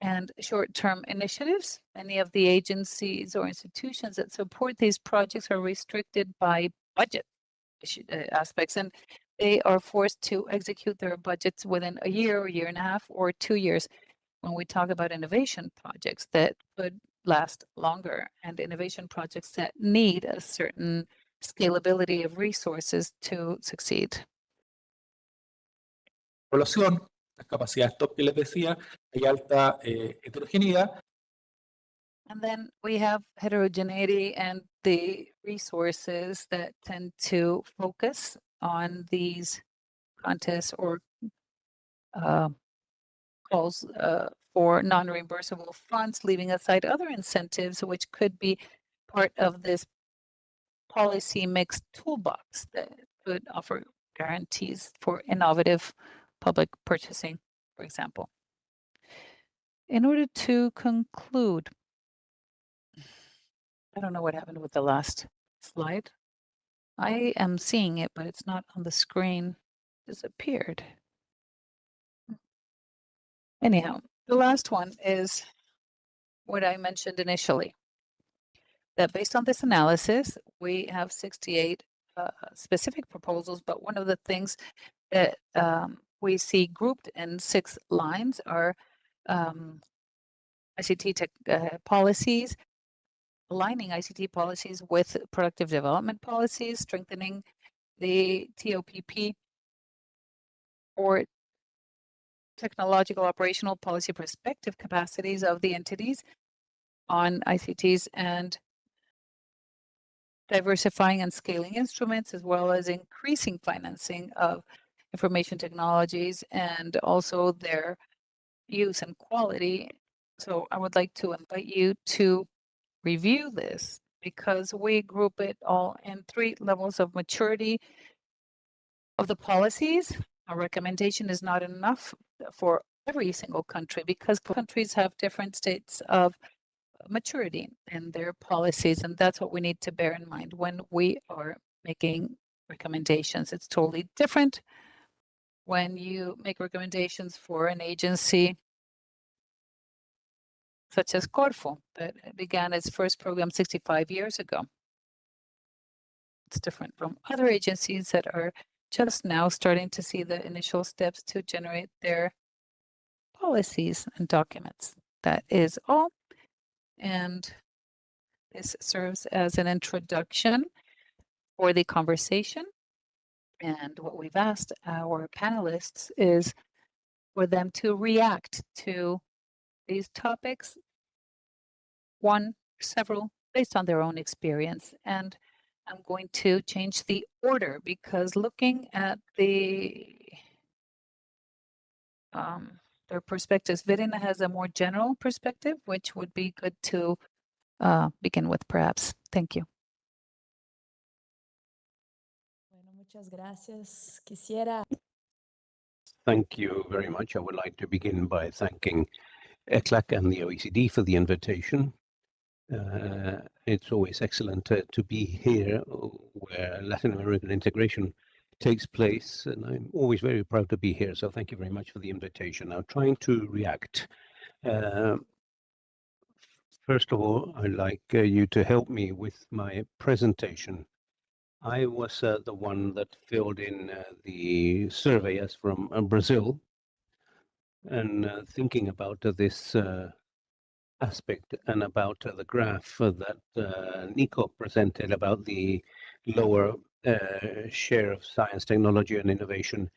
and short-term initiatives. Many of the agencies or institutions that support these projects are restricted by budget aspects, and they are forced to execute their budgets within a year and a half, or 2 years. When we talk about innovation projects that could last longer and innovation projects that need a certain scalability of resources to succeed. Evaluación, las capacidades top que les decía, hay alta heterogeneidad. And then we have heterogeneity and the resources that tend to focus on these contests or calls for non-reimbursable funds, leaving aside other incentives which could be part of this policy mix toolbox that could offer guarantees for innovative public purchasing, for example. In order to conclude, I don't know what happened with the last slide. I am seeing it, but it's not on the screen. It disappeared. Anyhow, the last one is what I mentioned initially. that based on this analysis, we have 68 specific proposals, but one of the things that we see grouped in 6 lines are ICT tech policies, aligning ICT policies with productive development policies, strengthening the TOPP or technological operational policy perspective capacities of the entities on ICTs, and diversifying and scaling instruments, as well as increasing financing of information technologies and also their use and quality. So I would like to invite you to review this because we group it all in 3 levels of maturity of the policies. Our recommendation is not enough for every single country because countries have different states of maturity in their policies, and that's what we need to bear in mind when we are making recommendations. It's totally different when you make recommendations for an agency such as Corfu that began its first program 65 years ago. It's different from other agencies that are just now starting to see the initial steps to generate their policies and documents. That is all. And this serves as an introduction for the conversation. And what we've asked our panelists is for them to react to these topics, one, several, based on their own experience. And I'm going to change the order because looking at their perspectives, Verena has a more general perspective, which would be good to begin with, perhaps. Thank you. Muchas gracias. Quisiera. Thank you very much. I would like to begin by thanking ECLAC and the OECD for the invitation. It's always excellent to be here where Latin American integration takes place, and I'm always very proud to be here. So thank you very much for the invitation. Now, trying to react. First of all, I'd like you to help me with my presentation. I was the one that filled in the survey as from Brazil, and thinking about this aspect and about the graph that Nico presented about the lower share of science, technology, and innovation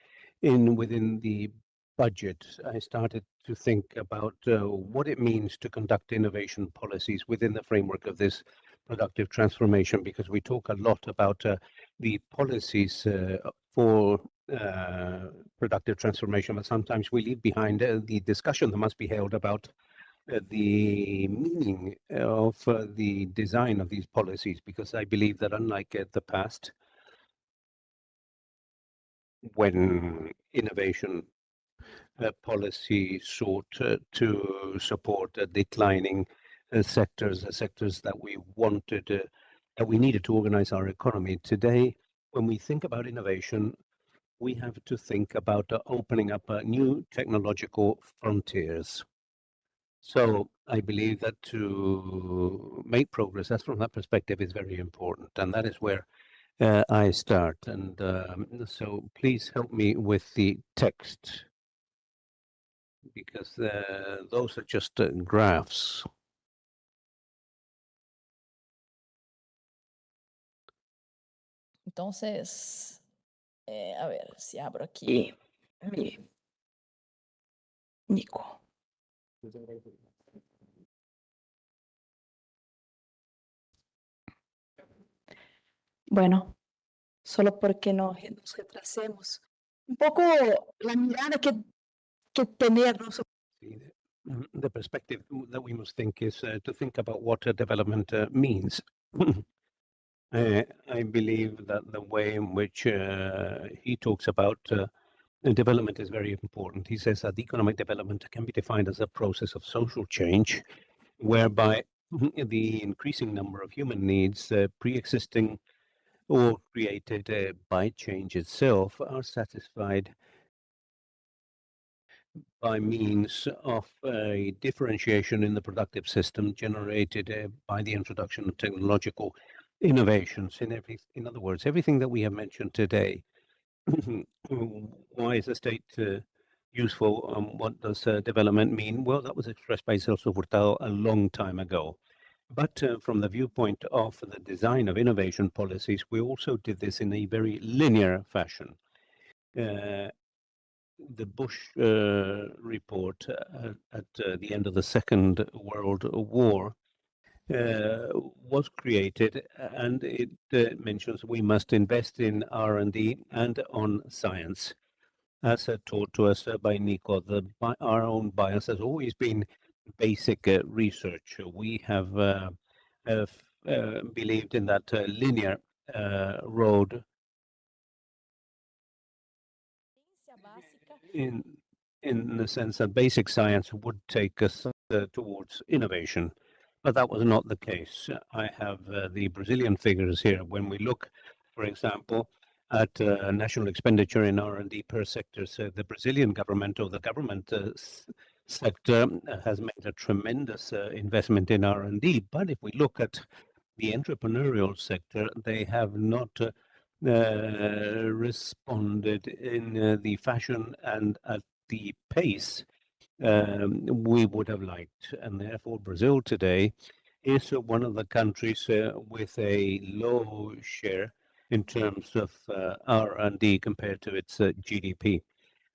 within the budget. I started to think about what it means to conduct innovation policies within the framework of this productive transformation, because we talk a lot about the policies for productive transformation, but sometimes we leave behind the discussion that must be held about the meaning of the design of these policies, because I believe that unlike the past, when innovation policy sought to support declining sectors that we wanted, that we needed to organize our economy. Today, when we think about innovation, we have to think about opening up new technological frontiers. So I believe that to make progress, that's from that perspective, is very important, and that is where I start. And so please help me with the text, because those are just graphs. Entonces, a ver si abro aquí mi Nico. Bueno, solo porque nos retrasemos. Un poco la mirada que tenernos. The perspective that we must think is to think about what development means. I believe that the way in which he talks about development is very important. He says that economic development can be defined as a process of social change, whereby the increasing number of human needs pre-existing or created by change itself are satisfied by means of a differentiation in the productive system generated by the introduction of technological innovations. In other words, everything that we have mentioned today. Why is the state useful? What does development mean? Well, that was expressed by Celso Furtado a long time ago. But from the viewpoint of the design of innovation policies, we also did this in a very linear fashion. The Bush report at the end of the Second World War was created, and it mentions we must invest in R&D and on science. As taught to us by Nico, our own bias has always been basic research. We have believed in that linear road in the sense that basic science would take us towards innovation. But that was not the case. I have the Brazilian figures here. When we look, for example, at national expenditure in R&D per sector, so the Brazilian government or the government sector has made a tremendous investment in R&D. But if we look at the entrepreneurial sector, they have not responded in the fashion and at the pace we would have liked. And therefore, Brazil today is one of the countries with a low share in terms of R&D compared to its GDP.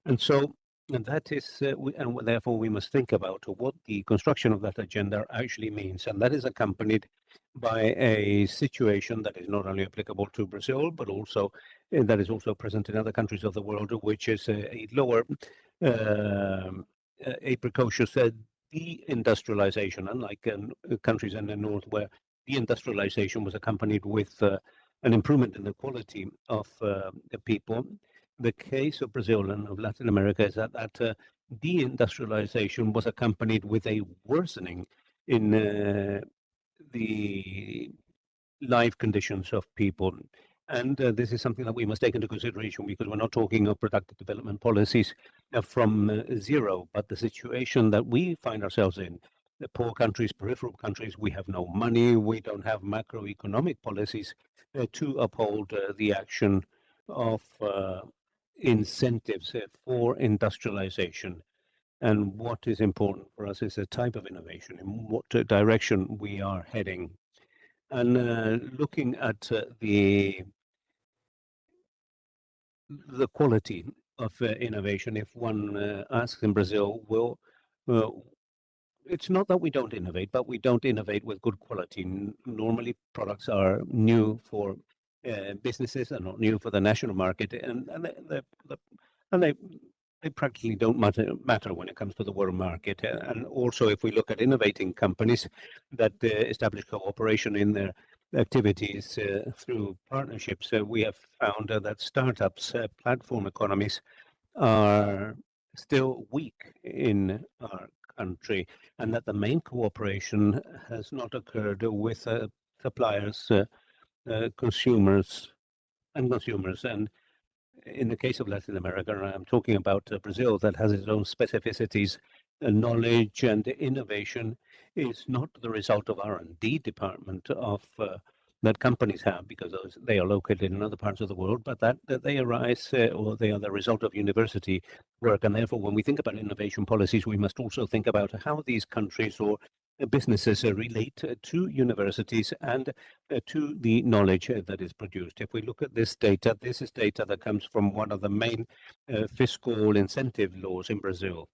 And so and that is, and therefore we must think about what the construction of that agenda actually means. And that is accompanied by a situation that is not only applicable to Brazil, but also that is also present in other countries of the world, which is a lower, a precocious deindustrialization, unlike countries in the north where deindustrialization was accompanied with an improvement in the quality of the people. The case of Brazil and of Latin America is that deindustrialization was accompanied with a worsening in the life conditions of people. And this is something that we must take into consideration because we're not talking of productive development policies from zero, but the situation that we find ourselves in. The poor countries, peripheral countries, we have no money, we don't have macroeconomic policies to uphold the action of incentives for industrialization. And what is important for us is the type of innovation, in what direction we are heading. And looking at the quality of innovation, if one asks in Brazil, well, it's not that we don't innovate, but we don't innovate with good quality. Normally, products are new for businesses and not new for the national market, and they practically don't matter when it comes to the world market. And also, if we look at innovating companies that establish cooperation in their activities through partnerships, we have found that startups, platform economies, are still weak in our country, and that the main cooperation has not occurred with suppliers, consumers. And in the case of Latin America, I'm talking about Brazil, that has its own specificities. Knowledge and innovation is not the result of R&D department of that companies have, because they are located in other parts of the world, but that they arise or they are the result of university work. And therefore, when we think about innovation policies, we must also think about how these countries or businesses relate to universities and to the knowledge that is produced. If we look at this data, this is data that comes from one of the main fiscal incentive laws in Brazil.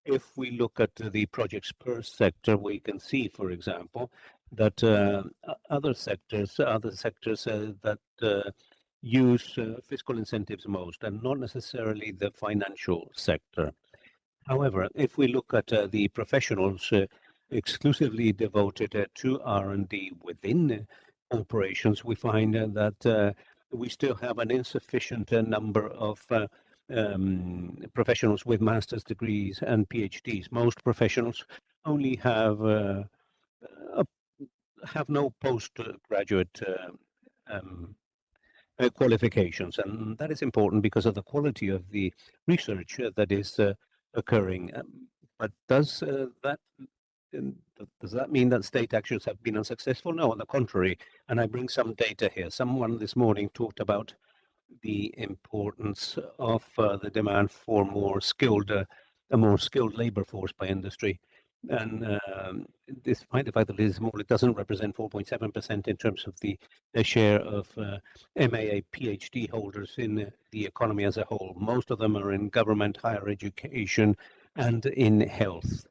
If we look at the projects per sector, we can see, for example, that other sectors that use fiscal incentives most, and not necessarily the financial sector. However, if we look at the professionals exclusively devoted to R&D within corporations, we find that we still have an insufficient number of professionals with master's degrees and PhDs. Most professionals only have no postgraduate qualifications, and that is important because of the quality of the research that is occurring. But does that mean that state actions have been unsuccessful? No, on the contrary. And I bring some data here. Someone this morning talked about the importance of the demand for a more skilled labor force by industry. And despite the fact that it is small, it doesn't represent 4.7% in terms of the share of MAA PhD holders in the economy as a whole. Most of them are in government, higher education, and in health.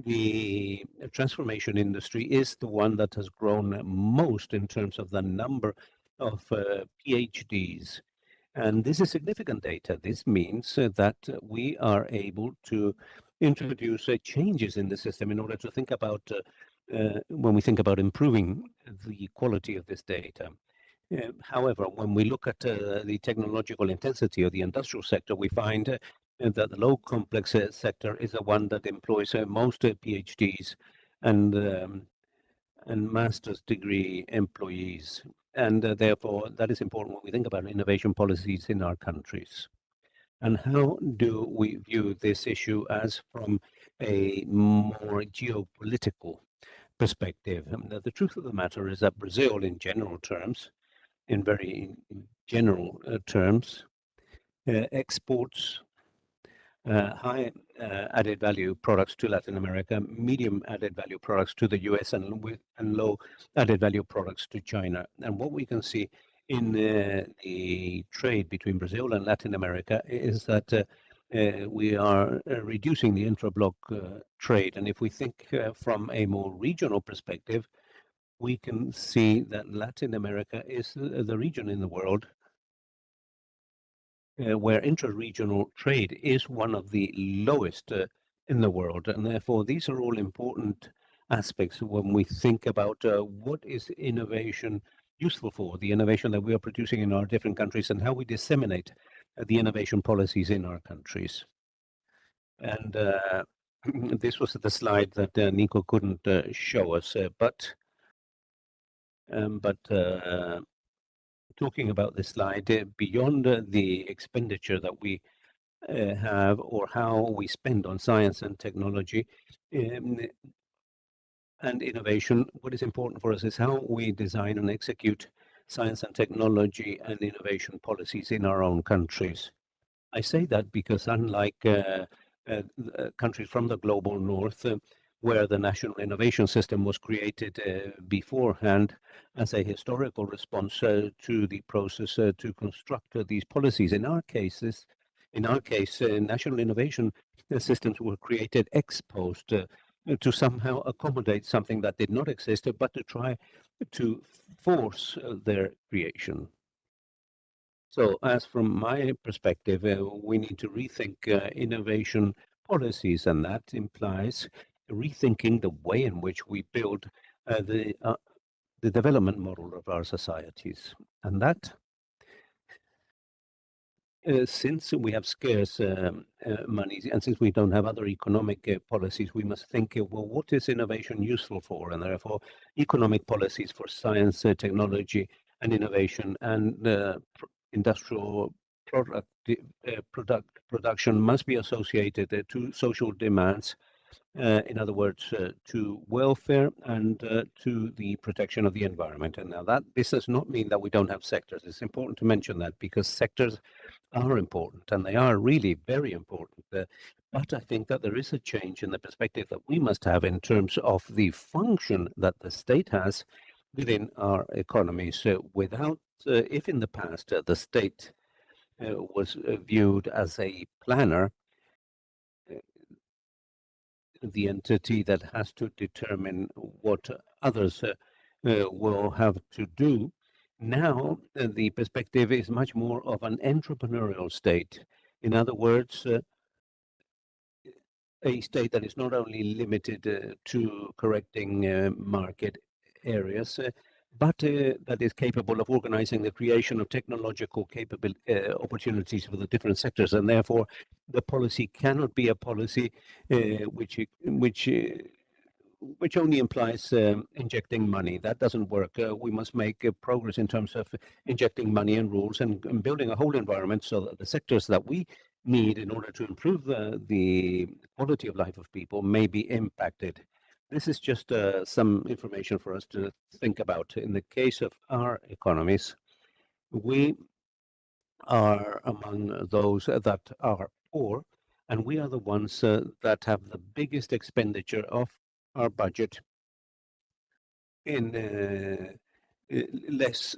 The transformation industry is the one that has grown most in terms of the number of PhDs. And this is significant data. This means that we are able to introduce changes in the system in order to think about, when we think about improving the quality of this data. However, when we look at the technological intensity of the industrial sector, we find that the low complex sector is the one that employs most PhDs and master's degree employees. And therefore, that is important when we think about innovation policies in our countries. And how do we view this issue as from a more geopolitical perspective? The truth of the matter is that Brazil, in general terms, in very general terms, exports high added value products to Latin America, medium added value products to the US, and low added value products to China. And what we can see in the trade between Brazil and Latin America is that we are reducing the intra-block trade. And if we think from a more regional perspective, we can see that Latin America is the region in the world where intra-regional trade is one of the lowest in the world. And therefore, these are all important aspects when we think about what is innovation useful for, the innovation that we are producing in our different countries, and how we disseminate the innovation policies in our countries. And this was the slide that Nico couldn't show us, but talking about this slide, beyond the expenditure that we have or how we spend on science and technology and innovation, what is important for us is how we design and execute science and technology and innovation policies in our own countries. I say that because unlike countries from the global north, where the national innovation system was created beforehand as a historical response to the process to construct these policies. In our case, national innovation systems were created ex post to somehow accommodate something that did not exist, but to try to force their creation. So as from my perspective, we need to rethink innovation policies, and that implies rethinking the way in which we build the development model of our societies. And that, since we have scarce money, and since we don't have other economic policies, we must think, well, what is innovation useful for? And therefore, economic policies for science, technology, and innovation, and industrial production must be associated to social demands. In other words, to welfare and to the protection of the environment. And now this does not mean that we don't have sectors. It's important to mention that because sectors are important and they are really very important. But I think that there is a change in the perspective that we must have in terms of the function that the state has within our economy. So if in the past the state was viewed as a planner, the entity that has to determine what others will have to do. Now, the perspective is much more of an entrepreneurial state. In other words, a state that is not only limited to correcting market areas, but that is capable of organizing the creation of technological opportunities for the different sectors. And therefore, the policy cannot be a policy which only implies injecting money. That doesn't work. We must make progress in terms of injecting money and rules and building a whole environment so that the sectors that we need in order to improve the quality of life of people may be impacted. This is just some information for us to think about. In the case of our economies, we are among those that are poor, and we are the ones that have the biggest expenditure of our budget in less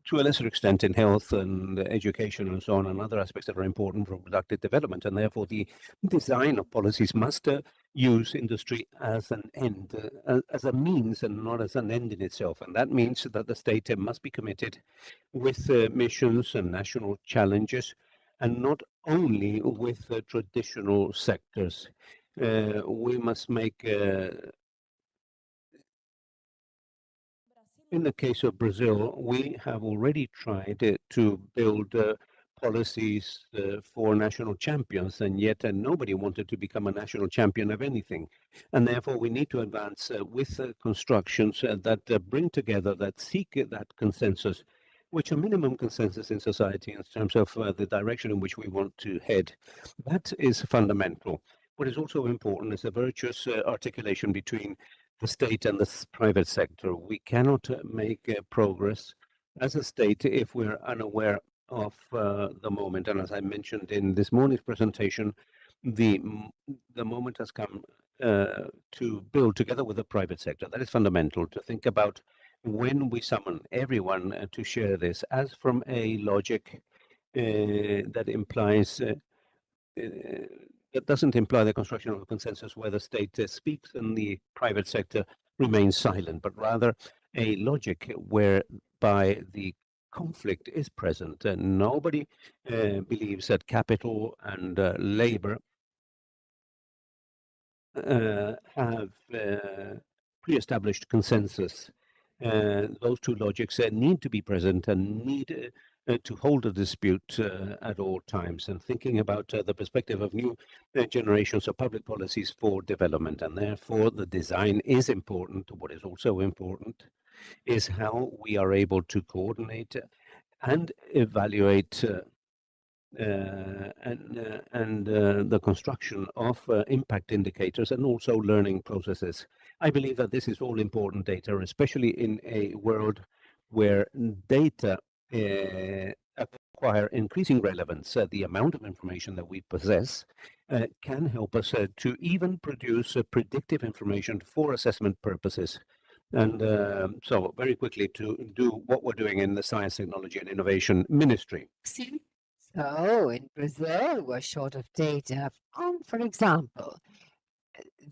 to a lesser extent in health and education and so on, and other aspects that are important for productive development. And therefore, the design of policies must use industry as an end, as a means and not as an end in itself. And that means that the state must be committed with missions and national challenges, and not only with traditional sectors. We must make in the case of Brazil, we have already tried to build policies for national champions, and yet nobody wanted to become a national champion of anything. And therefore, we need to advance with constructions that bring together, that seek that consensus, which a minimum consensus in society in terms of the direction in which we want to head. That is fundamental. What is also important is a virtuous articulation between the state and the private sector. We cannot make progress as a state if we're unaware of the moment. And as I mentioned in this morning's presentation, the moment has come to build together with the private sector. That is fundamental, to think about when we summon everyone to share this, as from a logic that implies that doesn't imply the construction of a consensus where the state speaks and the private sector remains silent, but rather a logic whereby the conflict is present, and nobody believes that capital and labor have pre-established consensus. Those two logics need to be present and need to hold a dispute at all times, and thinking about the perspective of new generations of public policies for development. And therefore, the design is important. What is also important is how we are able to coordinate and evaluate the construction of impact indicators and also learning processes. I believe that this is all important data, especially in a world where data acquire increasing relevance. The amount of information that we possess can help us to even produce predictive information for assessment purposes. And so very quickly to do what we're doing in the Science, Technology and Innovation Ministry. So in Brazil, we're short of data on, for example,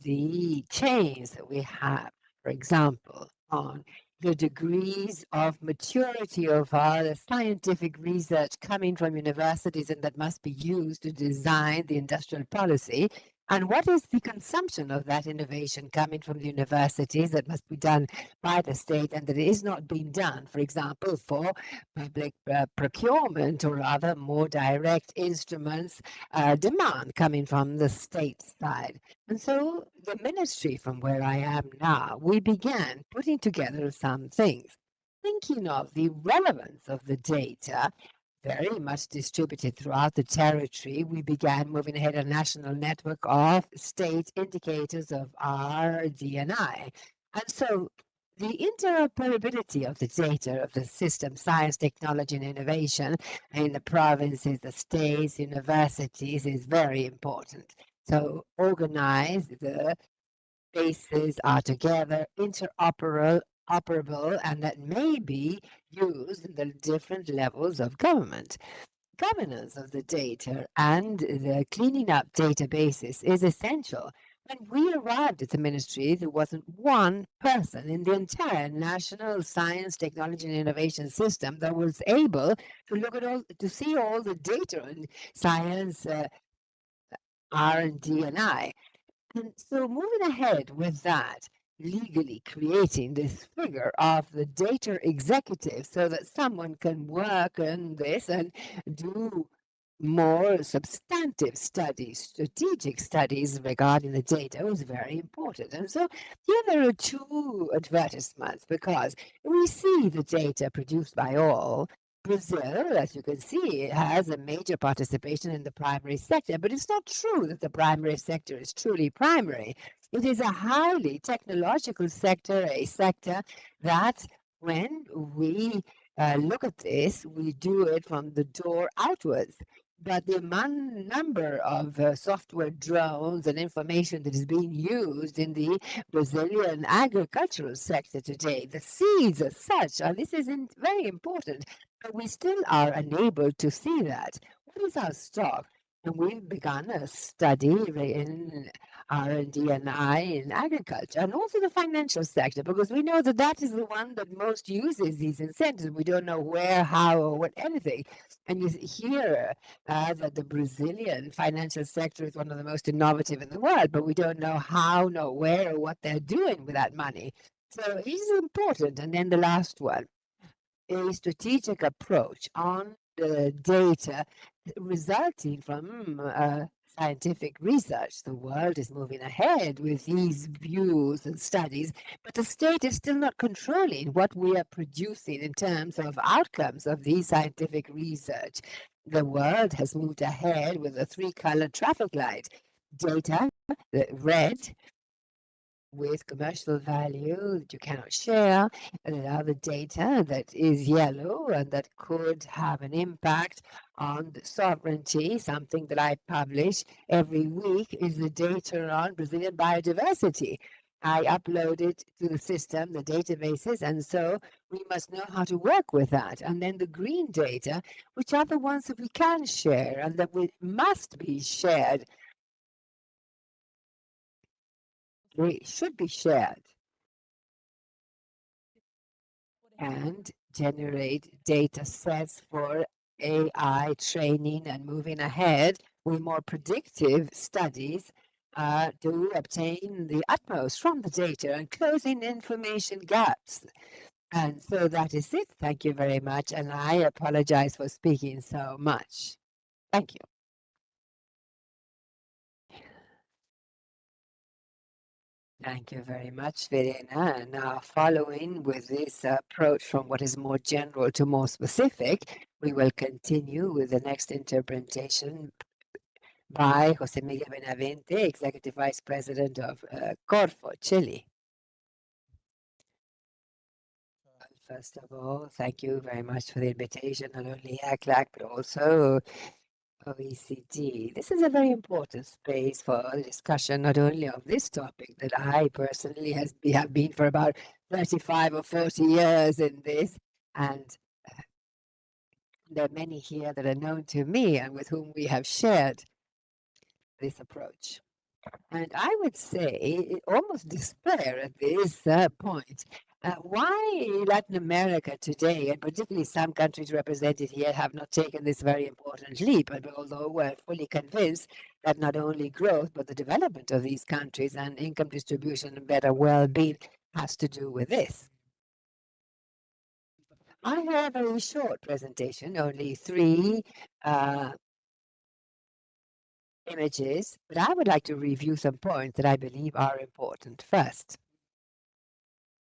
the chains that we have, for example, on the degrees of maturity of our scientific research coming from universities and that must be used to design the industrial policy. And what is the consumption of that innovation coming from the universities that must be done by the state and that is not being done, for example, for public procurement or other more direct instruments demand coming from the state side. And so the ministry from where I am now, we began putting together some things, thinking of the relevance of the data very much distributed throughout the territory. We began moving ahead a national network of state indicators of our DNI. And so the interoperability of the data of the system, science, technology, and innovation in the provinces, the states, universities is very important. So organize the bases are together, interoperable, and that may be used in the different levels of government. Governance of the data and the cleaning up databases is essential. When we arrived at the ministry, there wasn't one person in the entire national science, technology, and innovation system that was able to look at all, to see all the data in science, R&D, and I. And so moving ahead with that, legally creating this figure of the data executive so that someone can work on this and do more substantive studies, strategic studies regarding the data was very important. And so here there are two advertisements, because we see the data produced by all, Brazil, as you can see, has a major participation in the primary sector, but it's not true that the primary sector is truly primary. It is a highly technological sector, a sector that when we look at this, we do it from the door outwards. But the number of software drones and information that is being used in the Brazilian agricultural sector today, the seeds as such, this is very important, but we still are unable to see that. What is our stock? And we've begun a study in R&D and I in agriculture and also the financial sector, because we know that that is the one that most uses these incentives. We don't know where, how, or what anything. And you hear that the Brazilian financial sector is one of the most innovative in the world, but we don't know how, nor where, or what they're doing with that money. So it is important. And then the last one, a strategic approach on the data resulting from scientific research. The world is moving ahead with these views and studies, but the state is still not controlling what we are producing in terms of outcomes of these scientific research. The world has moved ahead with a three-color traffic light. Data, the red, with commercial value that you cannot share, and other data that is yellow and that could have an impact on the sovereignty. Something that I publish every week is the data on Brazilian biodiversity. I upload it to the system, the databases, and so we must know how to work with that. And then the green data, which are the ones that we can share and that must be shared. They should be shared and generate data sets for AI training and moving ahead with more predictive studies to obtain the utmost from the data and closing information gaps. And so that is it. Thank you very much. And I apologize for speaking so much. Thank you. Thank you very much, Verena. And now, following with this approach from what is more general to more specific, we will continue with the next interpretation by José Miguel Benavente, Executive Vice President of Corfo, Chile. First of all, thank you very much for the invitation, not only ACLAC, but also OECD. This is a very important space for the discussion, not only of this topic that I personally have been for about 35 or 40 years in this, and there are many here that are known to me and with whom we have shared this approach. And I would say, almost despair at this point, why Latin America today, and particularly some countries represented here, have not taken this very important leap, although we're fully convinced that not only growth, but the development of these countries and income distribution and better well-being has to do with this. I have a very short presentation, only 3 images, but I would like to review some points that I believe are important. First,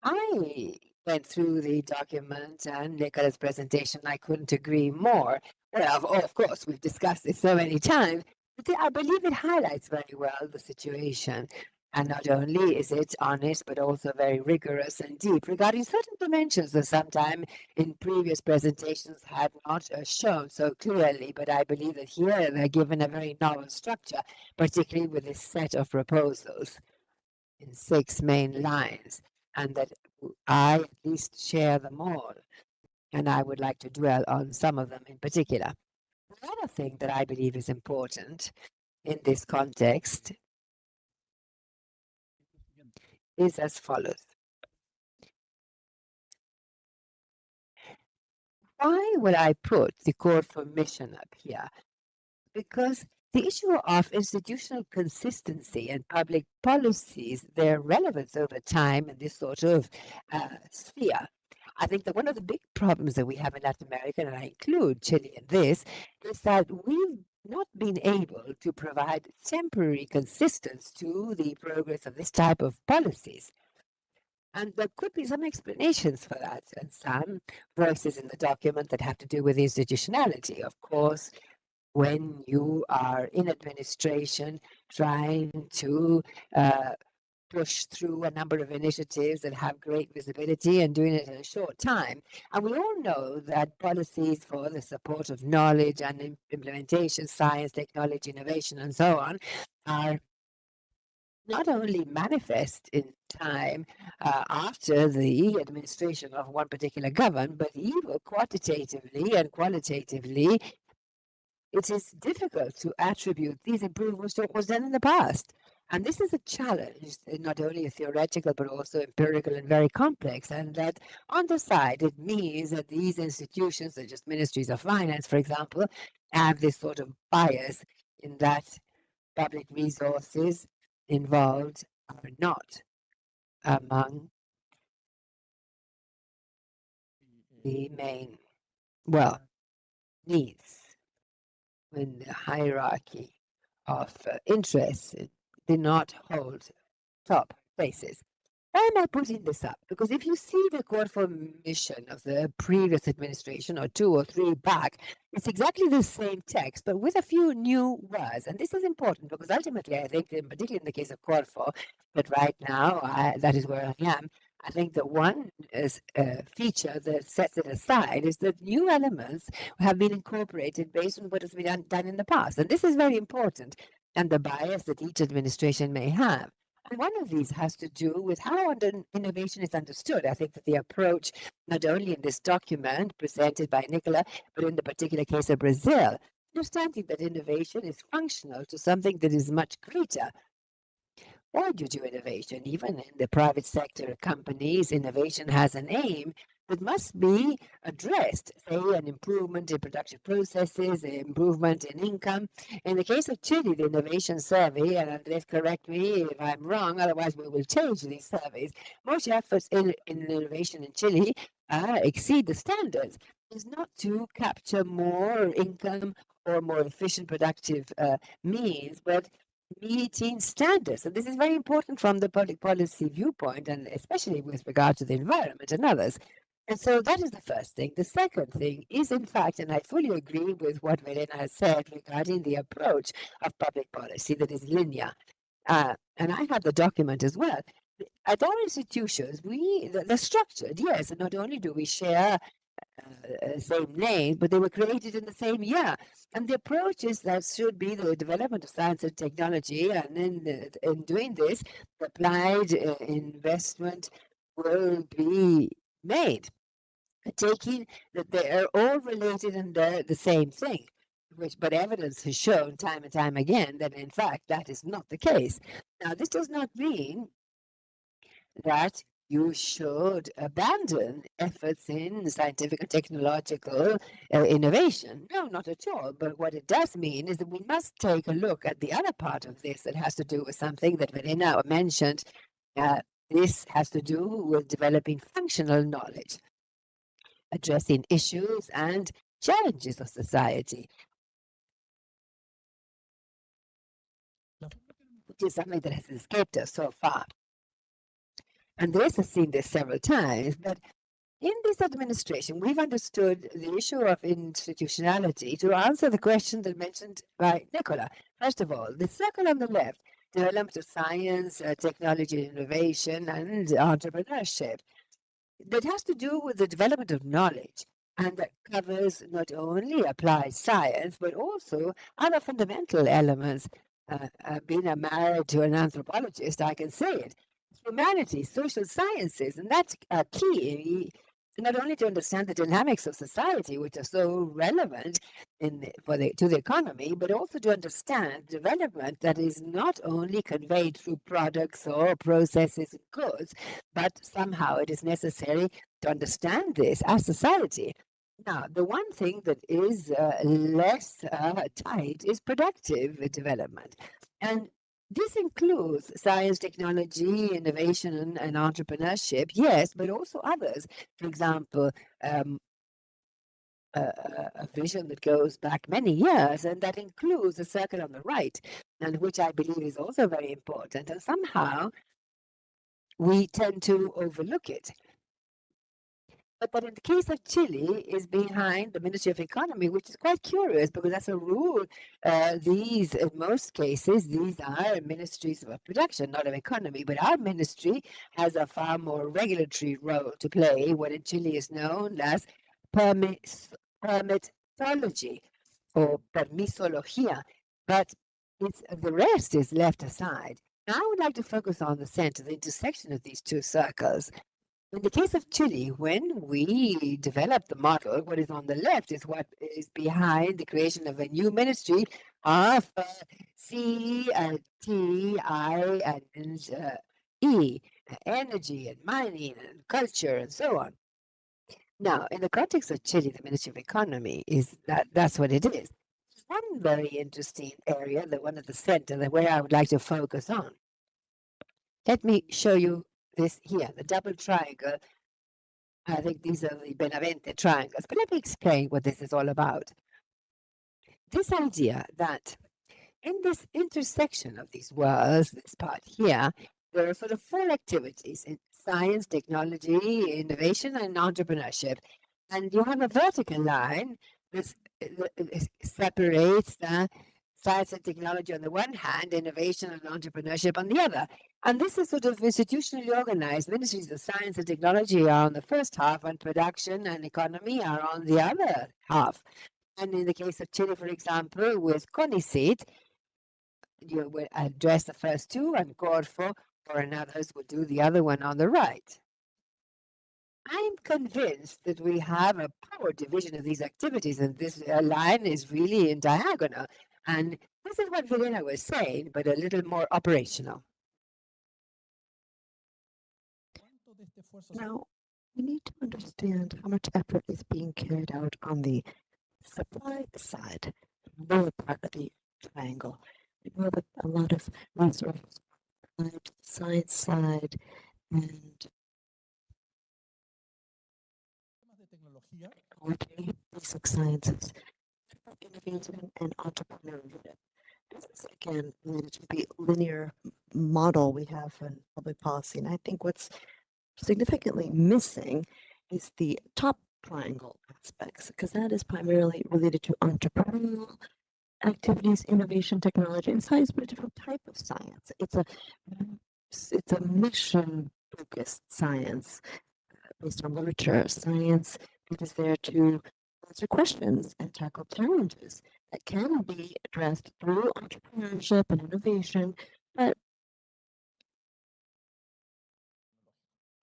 I went through the document and Nicola's presentation. I couldn't agree more. Well, of course, we've discussed this so many times, but I believe it highlights very well the situation. And not only is it honest, but also very rigorous and deep regarding certain dimensions that sometimes in previous presentations had not shown so clearly. But I believe that here they're given a very novel structure, particularly with this set of proposals in 6 main lines, and that I at least share them all. And I would like to dwell on some of them in particular. Another thing that I believe is important in this context is as follows. Why would I put the core for mission up here? Because the issue of institutional consistency and public policies, their relevance over time in this sort of sphere. I think that one of the big problems that we have in Latin America, and I include Chile in this, is that we've not been able to provide temporary consistency to the progress of this type of policies. And there could be some explanations for that, and some voices in the document that have to do with institutionality. Of course, when you are in administration trying to push through a number of initiatives that have great visibility and doing it in a short time. And we all know that policies for the support of knowledge and implementation, science, technology, innovation, and so on, are not only manifest in time after the administration of one particular government, but even quantitatively and qualitatively, it is difficult to attribute these improvements to what was done in the past. And this is a challenge, not only theoretical, but also empirical and very complex. And that on the side, it means that these institutions, such as ministries of finance, for example, have this sort of bias in that public resources involved are not among the main, well, needs in the hierarchy of interests. It did not hold top places. Why am I putting this up? Because if you see the core mission of the previous administration, or 2 or 3 back, it's exactly the same text, but with a few new words. And this is important because ultimately, I think, particularly in the case of Corfo, that right now, that is where I am, I think the one feature that sets it aside is that new elements have been incorporated based on what has been done in the past. And this is very important, and the bias that each administration may have. And one of these has to do with how innovation is understood. I think that the approach, not only in this document presented by Nicola, but in the particular case of Brazil, understanding that innovation is functional to something that is much greater. Why do you do innovation? Even in the private sector companies, innovation has an aim that must be addressed, say an improvement in productive processes, an improvement in income. In the case of Chile, the innovation survey, and Andres, correct me if I'm wrong, otherwise we will change these surveys. Most efforts in innovation in Chile exceed the standards. It's not to capture more income or more efficient productive means, but meeting standards. And this is very important from the public policy viewpoint, and especially with regard to the environment and others. And so that is the first thing. The second thing is, in fact, and I fully agree with what Verena has said regarding the approach of public policy that is linear. And I have the document as well. At our institutions, they're structured, yes, and not only do we share same name, but they were created in the same year. And the approach is that should be the development of science and technology, and in doing this, applied investment will be made, taking that they are all related and they're the same thing. But evidence has shown time and time again that, in fact, that is not the case. Now, this does not mean that you should abandon efforts in scientific and technological innovation. No, not at all. But what it does mean is that we must take a look at the other part of this that has to do with something that Verena mentioned. This has to do with developing functional knowledge, addressing issues and challenges of society, which is something that has escaped us so far. Andres has seen this several times, but in this administration, we've understood the issue of institutionality to answer the question that mentioned by Nicola. First of all, the circle on the left, development of science, technology, innovation, and entrepreneurship. That has to do with the development of knowledge, and that covers not only applied science, but also other fundamental elements. Being married to an anthropologist, I can say it. Humanities, social sciences, and that's key. Not only to understand the dynamics of society, which are so relevant to the economy, but also to understand development that is not only conveyed through products or processes and goods, but somehow it is necessary to understand this as society. Now, the one thing that is less tight is productive development. And this includes science, technology, innovation, and entrepreneurship, yes, but also others. For example, a vision that goes back many years, and that includes the circle on the right, and which I believe is also very important. And somehow we tend to overlook it. But that in the case of Chile is behind the Ministry of Economy, which is quite curious because as a rule, these, in most cases, these are ministries of production, not of economy. But our ministry has a far more regulatory role to play, what in Chile is known as permitology or permisología. But the rest is left aside. Now I would like to focus on the center, the intersection of these two circles. In the case of Chile, when we developed the model, what is on the left is what is behind the creation of a new ministry of C, T, I, and E, energy and mining and culture and so on. Now, in the context of Chile, the Ministry of Economy is that's what it is. One very interesting area, the one at the center, the where I would like to focus on. Let me show you this here, the double triangle. I think these are the Benavente triangles, but let me explain what this is all about. This idea that in this intersection of these worlds, this part here, there are sort of four activities in science, technology, innovation, and entrepreneurship. And you have a vertical line that separates the science and technology on the one hand, innovation and entrepreneurship on the other. And this is sort of institutionally organized. Ministries of science and technology are on the first half, and production and economy are on the other half. And in the case of Chile, for example, with CONICET, you will address the first two, and Corfo or others will do the other one on the right. I'm convinced that we have a poor division of these activities, and this line is really in diagonal. And this is what Helena was saying, but a little more operational. Now, we need to understand how much effort is being carried out on the supply side, the lower part of the triangle. We know that a lot of resources on the science side and basic sciences, innovation and entrepreneurship. This is again related to the linear model we have in public policy, and I think what's significantly missing is the top triangle aspects, because that is primarily related to entrepreneurial activities, innovation, technology, and science, but a different type of science. It's a mission-focused science based on literature, science that is there to answer questions and tackle challenges that can be addressed through entrepreneurship and innovation, but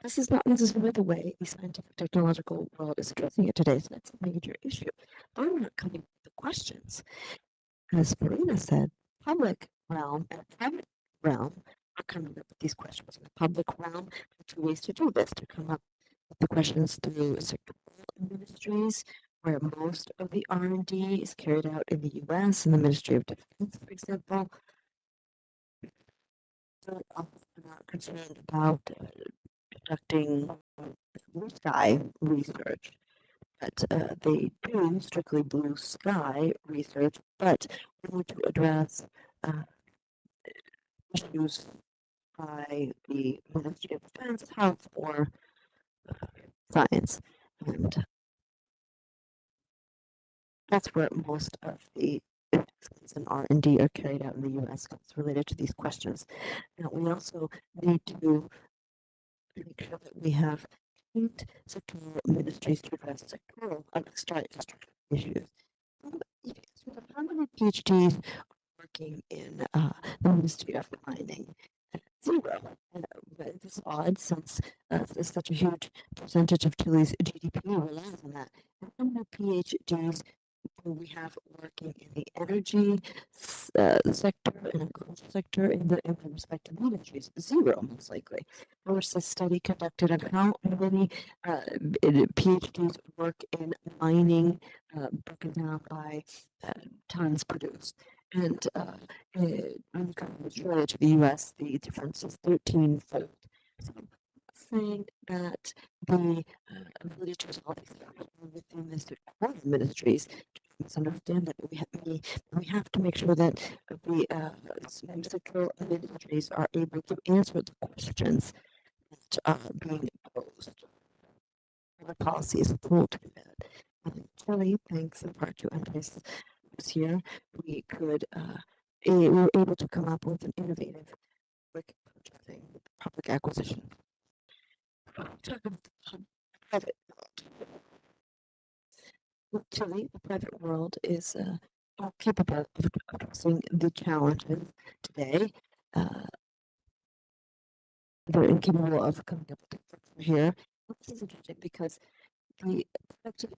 this is not necessarily the way the scientific technological world is addressing it today, so that's a major issue. They're not coming with the questions. As Marina said, public realm and private realm are coming up with these questions. In the public realm, there are two ways to do this, to come up with the questions through sectoral ministries, where most of the R&D is carried out in the US, in the Ministry of Defense, for example. They're often not concerned about conducting blue sky research, but they do strictly blue sky research, but we need to address issues by the Ministry of Defense, Health, or Science. And that's where most of the investments in R&D are carried out in the US. It's related to these questions. Now, we also need to make sure that we have sectoral ministries to address sectoral issues. How many PhDs are working in the Ministry of Mining? Zero. This is odd since such a huge percentage of Chile's GDP relies on that. And how many PhDs do we have working in the energy sector and agriculture sector in the respective ministries? Zero, most likely. There was a study conducted on how many PhDs work in mining, broken down by tons produced. And when you compare Australia to the US, the difference is 13-fold. So saying that the ability to resolve these within the sectoral ministries, understand that we have to make sure that the sectoral ministries are able to answer the questions being opposed. The policy is pulled to that. Chile, thanks in part to Andres this year, we were able to come up with an innovative purchasing public acquisition. Talk about the private world. With Chile, the private world is capable of addressing the challenges today. They're incapable of coming up with the here. This is interesting because the productive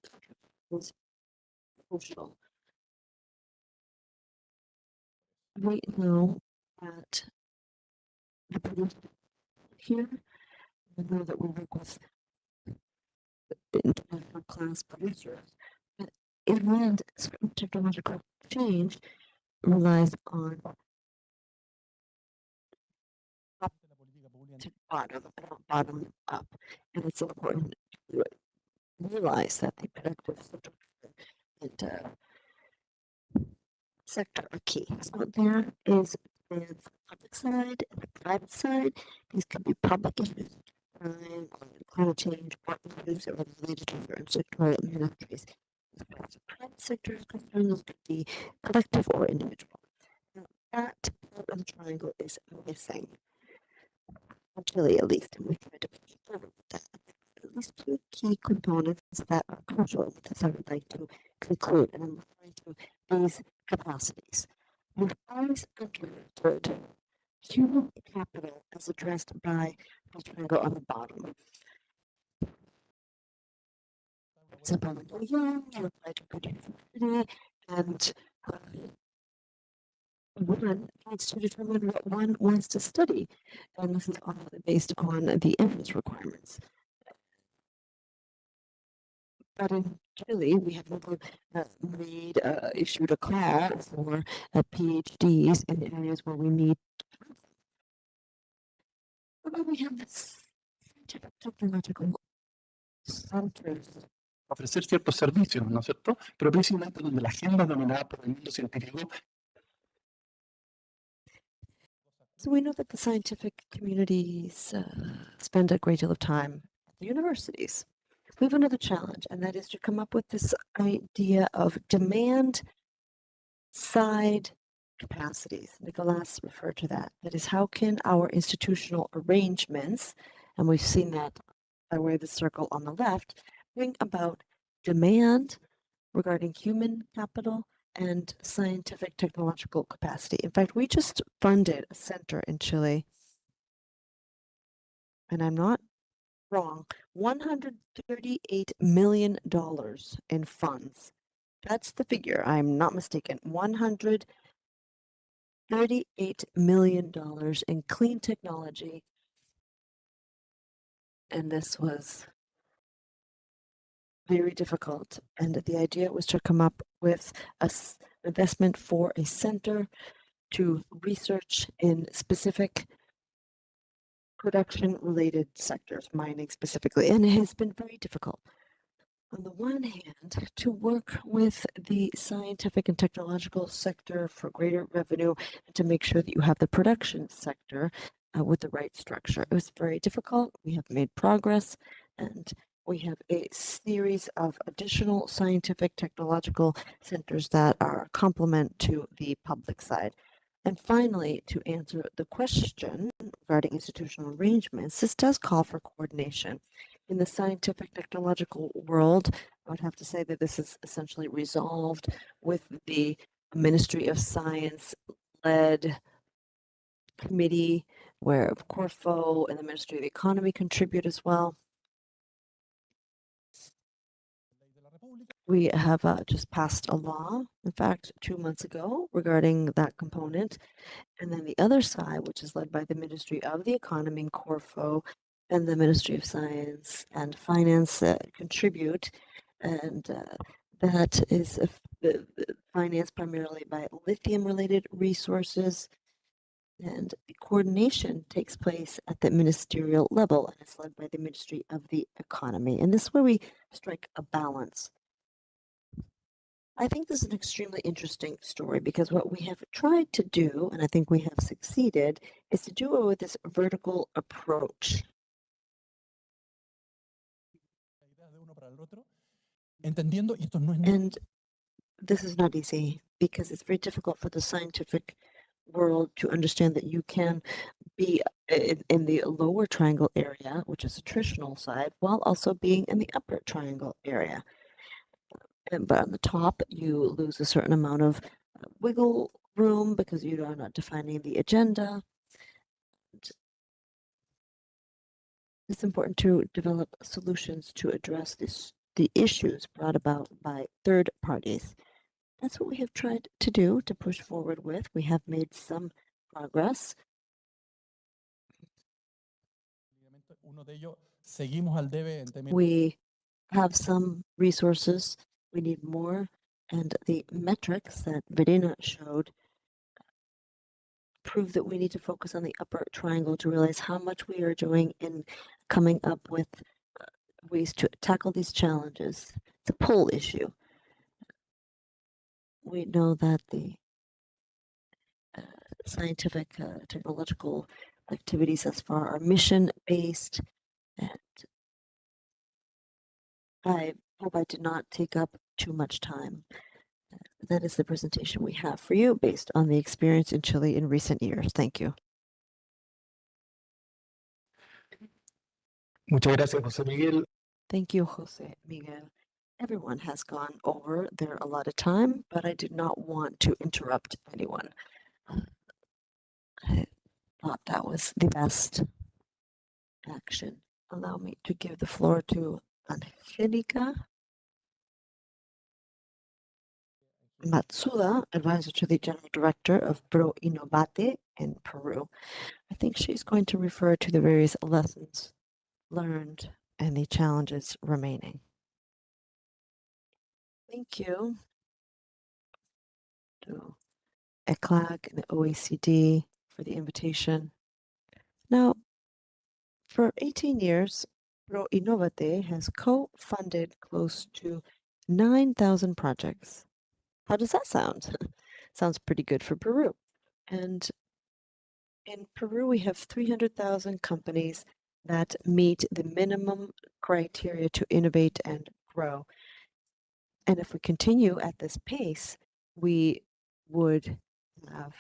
is crucial. We know that the producer here, we know that we work with international class producers, but in the end, certain technological change relies on top to bottom up, and it's important to realize that the productive and sector are key. So there is the public side and the private side. These could be public issues, crime, climate change, or issues that are related to certain sectoral industries. As far as the private sector is concerned, those could be collective or individual. Now, that part of the triangle is missing. In Chile, at least, and we tried to push forward with that. At least two key components that are crucial. With this, I would like to conclude, and I'm referring to these capacities. We've always understood human capital as addressed by the triangle on the bottom. So, when you're young, you apply to good university, and one needs to determine what one wants to study, and this is all based on the entrance requirements. But in Chile, we have never issued a class for PhDs in areas where we need. But we have this technological centers. Ofrecer ciertos servicios, ¿no es cierto? Pero precisamente donde la agenda dominada por el mundo científico. So we know that the scientific communities spend a great deal of time at the universities. We have another challenge, and that is to come up with this idea of demand side capacities. Nicolas referred to that. That is, how can our institutional arrangements, and we've seen that by way of the circle on the left, bring about demand regarding human capital and scientific technological capacity. In fact, we just funded a center in Chile, and I'm not wrong, $138 million in funds. That's the figure, I'm not mistaken. $138 million in clean technology. And this was very difficult. And the idea was to come up with an investment for a center to research in specific production-related sectors, mining specifically, and it has been very difficult. On the one hand, to work with the scientific and technological sector for greater revenue and to make sure that you have the production sector with the right structure. It was very difficult. We have made progress, and we have a series of additional scientific technological centers that are a complement to the public side. And finally, to answer the question regarding institutional arrangements, this does call for coordination. In the scientific technological world, I would have to say that this is essentially resolved with the Ministry of Science-led committee, where Corfo and the Ministry of the Economy contribute as well. We have just passed a law, in fact, 2 months ago regarding that component. And then the other side, which is led by the Ministry of the Economy and Corfo and the Ministry of Science and Finance contribute. And that is financed primarily by lithium-related resources. And the coordination takes place at the ministerial level, and it's led by the Ministry of the Economy. And this is where we strike a balance. I think this is an extremely interesting story because what we have tried to do, and I think we have succeeded, is to do it with this vertical approach. And this is not easy because it's very difficult for the scientific world to understand that you can be in the lower triangle area, which is the attritional side, while also being in the upper triangle area. But on the top, you lose a certain amount of wiggle room because you are not defining the agenda. It's important to develop solutions to address the issues brought about by third parties. That's what we have tried to do to push forward with. We have made some progress. We have some resources. We need more. And the metrics that Verena showed prove that we need to focus on the upper triangle to realize how much we are doing in coming up with ways to tackle these challenges. The pull issue. We know that the scientific, technological activities thus far are mission-based, and I hope I did not take up too much time. That is the presentation we have for you based on the experience in Chile in recent years. Thank you. Muchas gracias, José Miguel. Thank you, Jose Miguel. Everyone has gone over their allotted time, but I did not want to interrupt anyone. I thought that was the best action. Allow me to give the floor to Angelica Matsuda, advisor to the General Director of Pro Innovate in Peru. I think she's going to refer to the various lessons learned and the challenges remaining. Thank you to ECLAC and the OECD for the invitation. Now, for 18 years, Pro Innovate has co-funded close to 9,000 projects. How does that sound? Sounds pretty good for Peru. And in Peru, we have 300,000 companies that meet the minimum criteria to innovate and grow. And if we continue at this pace, we would have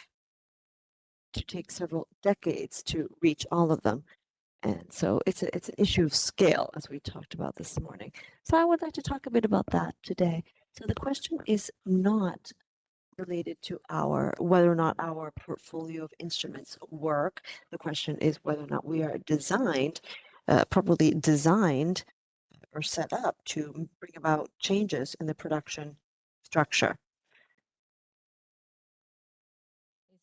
to take several decades to reach all of them. And so it's an issue of scale, as we talked about this morning. So I would like to talk a bit about that today. So the question is not related to whether or not our portfolio of instruments work. The question is whether or not we are properly designed or set up to bring about changes in the production structure.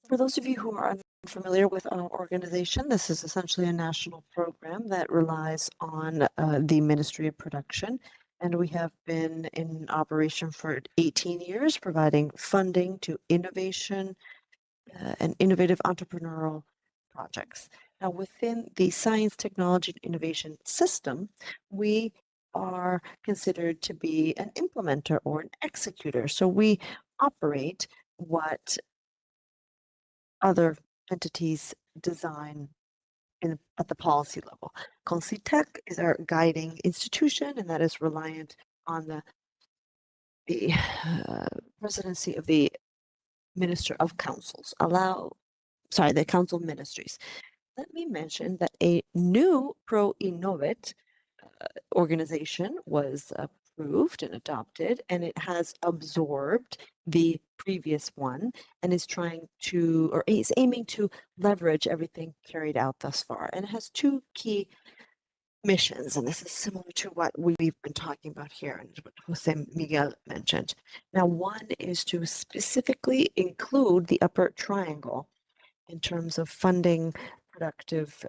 For those of you who are unfamiliar with our organization, this is essentially a national program that relies on the Ministry of Production. And we have been in operation for 18 years, providing funding to innovation and innovative entrepreneurial projects. Now, within the science, technology, and innovation system, we are considered to be an implementer or an executor. So we operate what other entities design at the policy level. CONCITEC is our guiding institution, and that is reliant on the presidency of the Minister of Councils. The Council Ministries. Let me mention that a new Pro Innovate organization was approved and adopted, and it has absorbed the previous one and is aiming to leverage everything carried out thus far. And it has two key missions, and this is similar to what we've been talking about here and what Jose Miguel mentioned. Now, one is to specifically include the upper triangle in terms of funding productive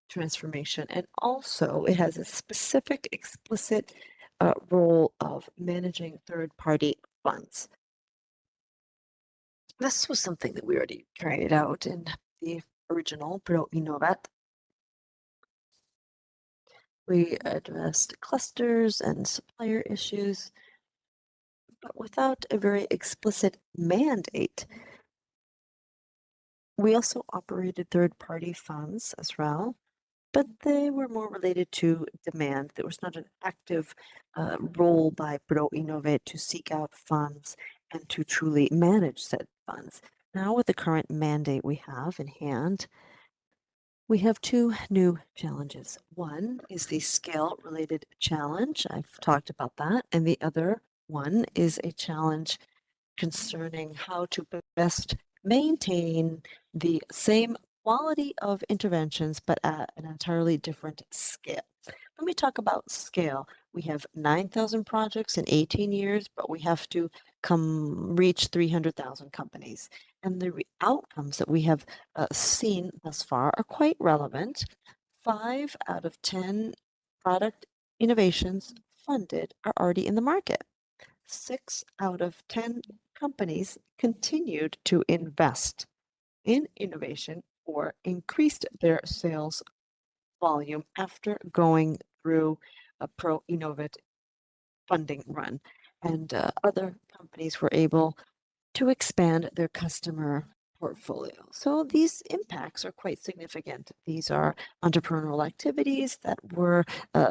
transformation, and also it has a specific explicit role of managing third-party funds. This was something that we already carried out in the original Pro Innovat. We addressed clusters and supplier issues, but without a very explicit mandate. We also operated third-party funds as well, but they were more related to demand. There was not an active role by Pro Innovate to seek out funds and to truly manage said funds. Now, with the current mandate we have in hand, we have two new challenges. One is the scale-related challenge. I've talked about that. And the other one is a challenge concerning how to best maintain the same quality of interventions, but at an entirely different scale. When we talk about scale, we have 9,000 projects in 18 years, but we have to reach 300,000 companies. And the outcomes that we have seen thus far are quite relevant. 5 out of 10 product innovations funded are already in the market. 6 out of 10 companies continued to invest in innovation or increased their sales volume after going through a Pro Innovate funding run. And other companies were able to expand their customer portfolio. So these impacts are quite significant. These are entrepreneurial activities that were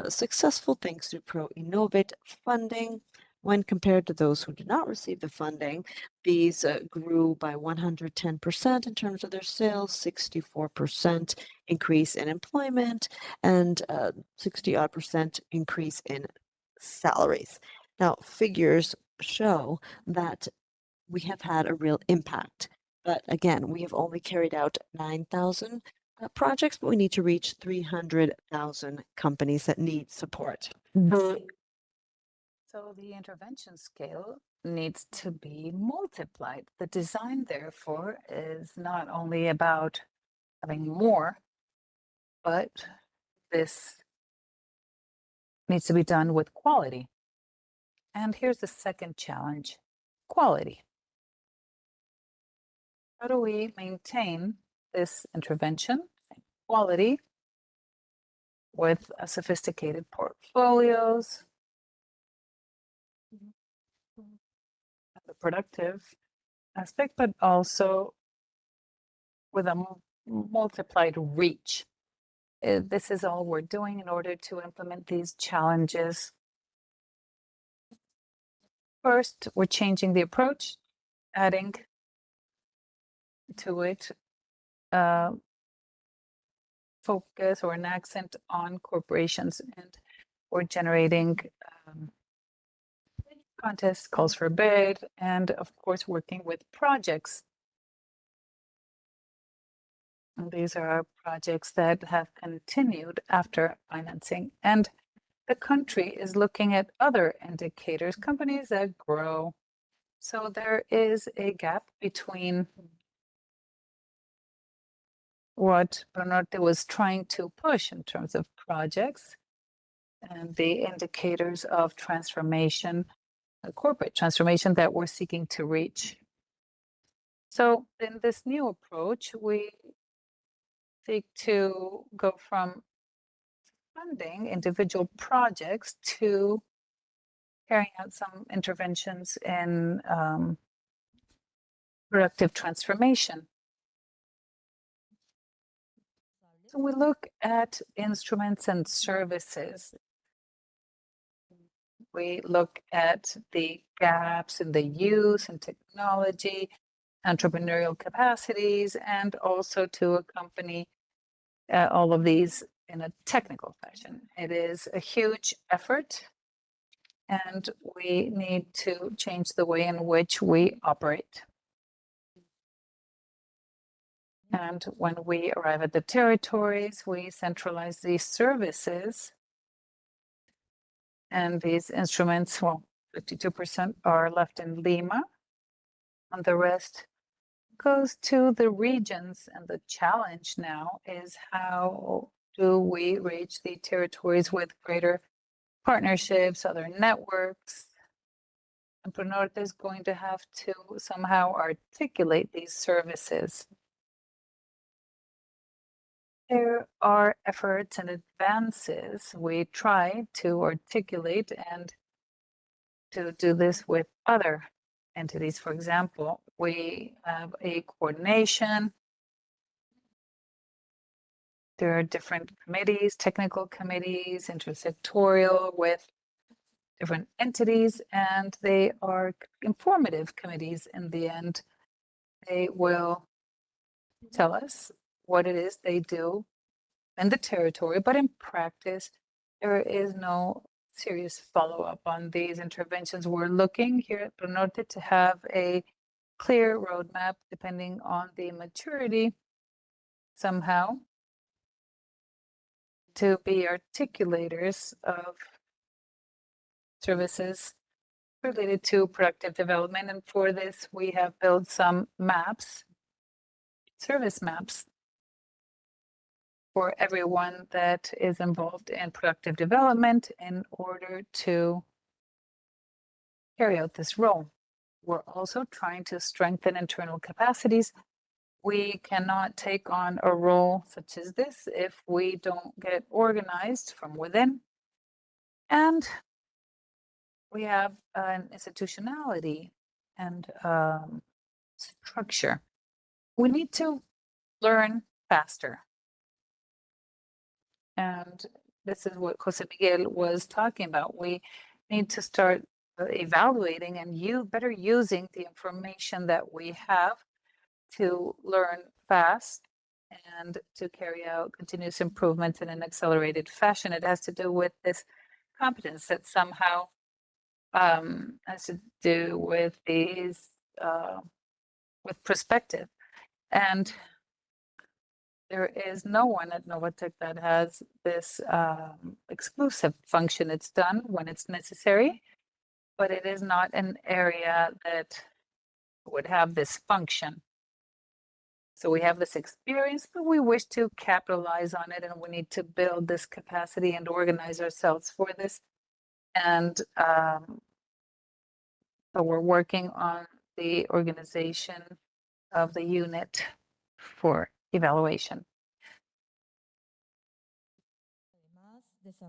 successful thanks to Pro Innovate funding. When compared to those who did not receive the funding, these grew by 110% in terms of their sales, 64% increase in employment, and 60-odd% increase in salaries. Now, figures show that we have had a real impact. But again, we have only carried out 9,000 projects, but we need to reach 300,000 companies that need support. So the intervention scale needs to be multiplied. The design, therefore, is not only about having more, but this needs to be done with quality. And here's the second challenge, quality. How do we maintain this intervention quality with sophisticated portfolios, the productive aspect, but also with a multiplied reach? This is all we're doing in order to implement these challenges. First, we're changing the approach, adding to it focus or an accent on corporations, and we're generating contests, calls for bid, and of course working with projects. And these are projects that have continued after financing, and the country is looking at other indicators, companies that grow. So there is a gap between what Banorte was trying to push in terms of projects and the indicators of transformation, corporate transformation that we're seeking to reach. So in this new approach, we seek to go from funding individual projects to carrying out some interventions in productive transformation. So we look at instruments and services. We look at the gaps in the use and technology, entrepreneurial capacities, and also to accompany all of these in a technical fashion. It is a huge effort, and we need to change the way in which we operate. And when we arrive at the territories, we centralize these services. And these instruments, well, 52% are left in Lima, and the rest goes to the regions. And the challenge now is how do we reach the territories with greater partnerships, other networks? And Banorte is going to have to somehow articulate these services. There are efforts and advances we try to articulate and to do this with other entities. For example, we have a coordination There are different committees, technical committees, intersectorial with different entities, and they are informative committees in the end. They will tell us what it is they do in the territory, but in practice, there is no serious follow-up on these interventions. We're looking here at Norte to have a clear roadmap depending on the maturity somehow to be articulators of services related to productive development. And for this, we have built some maps, service maps for everyone that is involved in productive development in order to carry out this role. We're also trying to strengthen internal capacities. We cannot take on a role such as this if we don't get organized from within. And we have an institutionality and structure. We need to learn faster. And this is what Jose Miguel was talking about. We need to start evaluating and better using the information that we have to learn fast and to carry out continuous improvements in an accelerated fashion. It has to do with this competence that somehow has to do with these, with perspective. And there is no one at Novatec that has this exclusive function. It's done when it's necessary, but it is not an area that would have this function. So we have this experience, but we wish to capitalize on it, and we need to build this capacity and organize ourselves for this. And so we're working on the organization of the unit for evaluation.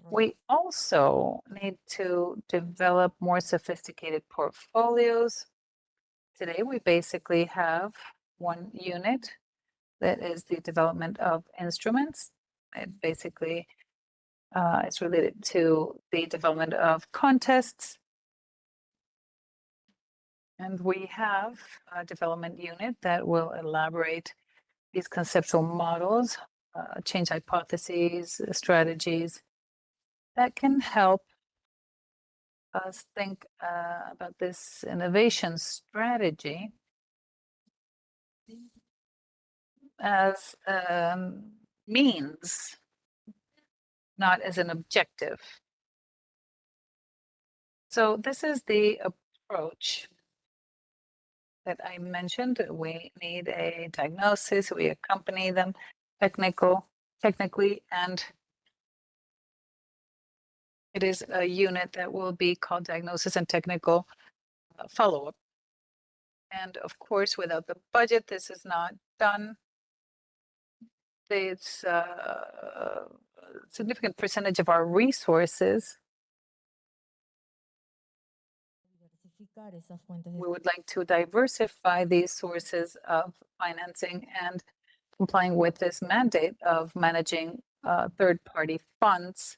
We also need to develop more sophisticated portfolios. Today, we basically have one unit that is the development of instruments. It basically is related to the development of contests. And we have a development unit that will elaborate these conceptual models, change hypotheses, strategies that can help us think about this innovation strategy as means, not as an objective. So this is the approach that I mentioned. We need a diagnosis, we accompany them technically, and it is a unit that will be called diagnosis and technical follow-up. And of course, without the budget, this is not done. It's a significant percentage of our resources. We would like to diversify these sources of financing and complying with this mandate of managing third-party funds.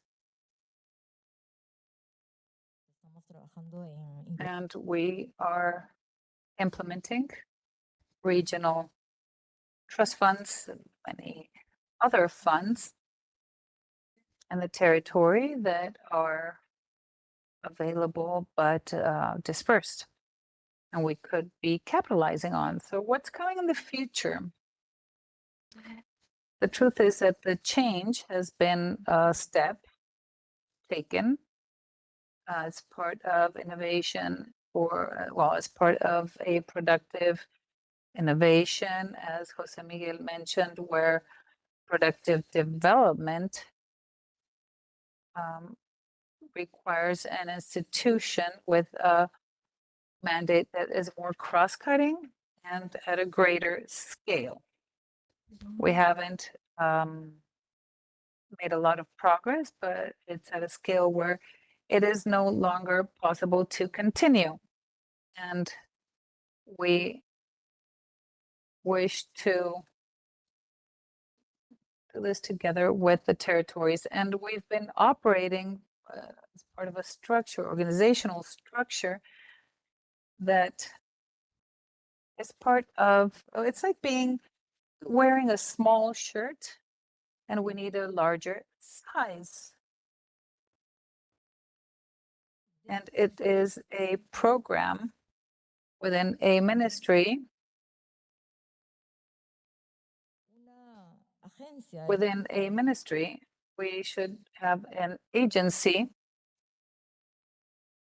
And we are implementing regional trust funds and many other funds in the territory that are available but dispersed, and we could be capitalizing on. So what's coming in the future? The truth is that the change has been a step taken as part of innovation, or well, as part of a productive innovation, as Jose Miguel mentioned, where productive development requires an institution with a mandate that is more cross-cutting and at a greater scale. We haven't made a lot of progress, but it's at a scale where it is no longer possible to continue. And we wish to do this together with the territories. And we've been operating as part of a structure, organizational structure that is part of, it's like wearing a small shirt and we need a larger size. And it is a program within a ministry. Within a ministry, we should have an agency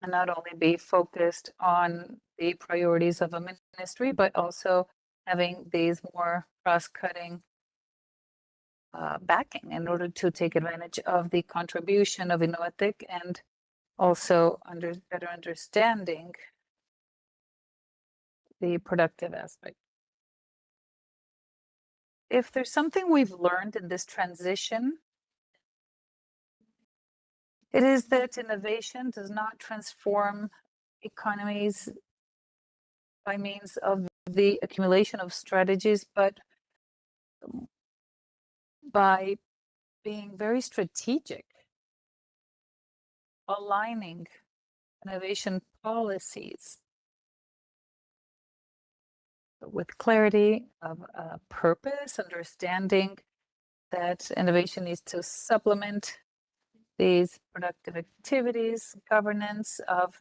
and not only be focused on the priorities of a ministry, but also having these more cross-cutting backing in order to take advantage of the contribution of Innovatic and also better understanding the productive aspect. If there's something we've learned in this transition, it is that innovation does not transform economies by means of the accumulation of strategies, but by being very strategic, aligning innovation policies with clarity of purpose, understanding that innovation needs to supplement these productive activities, governance of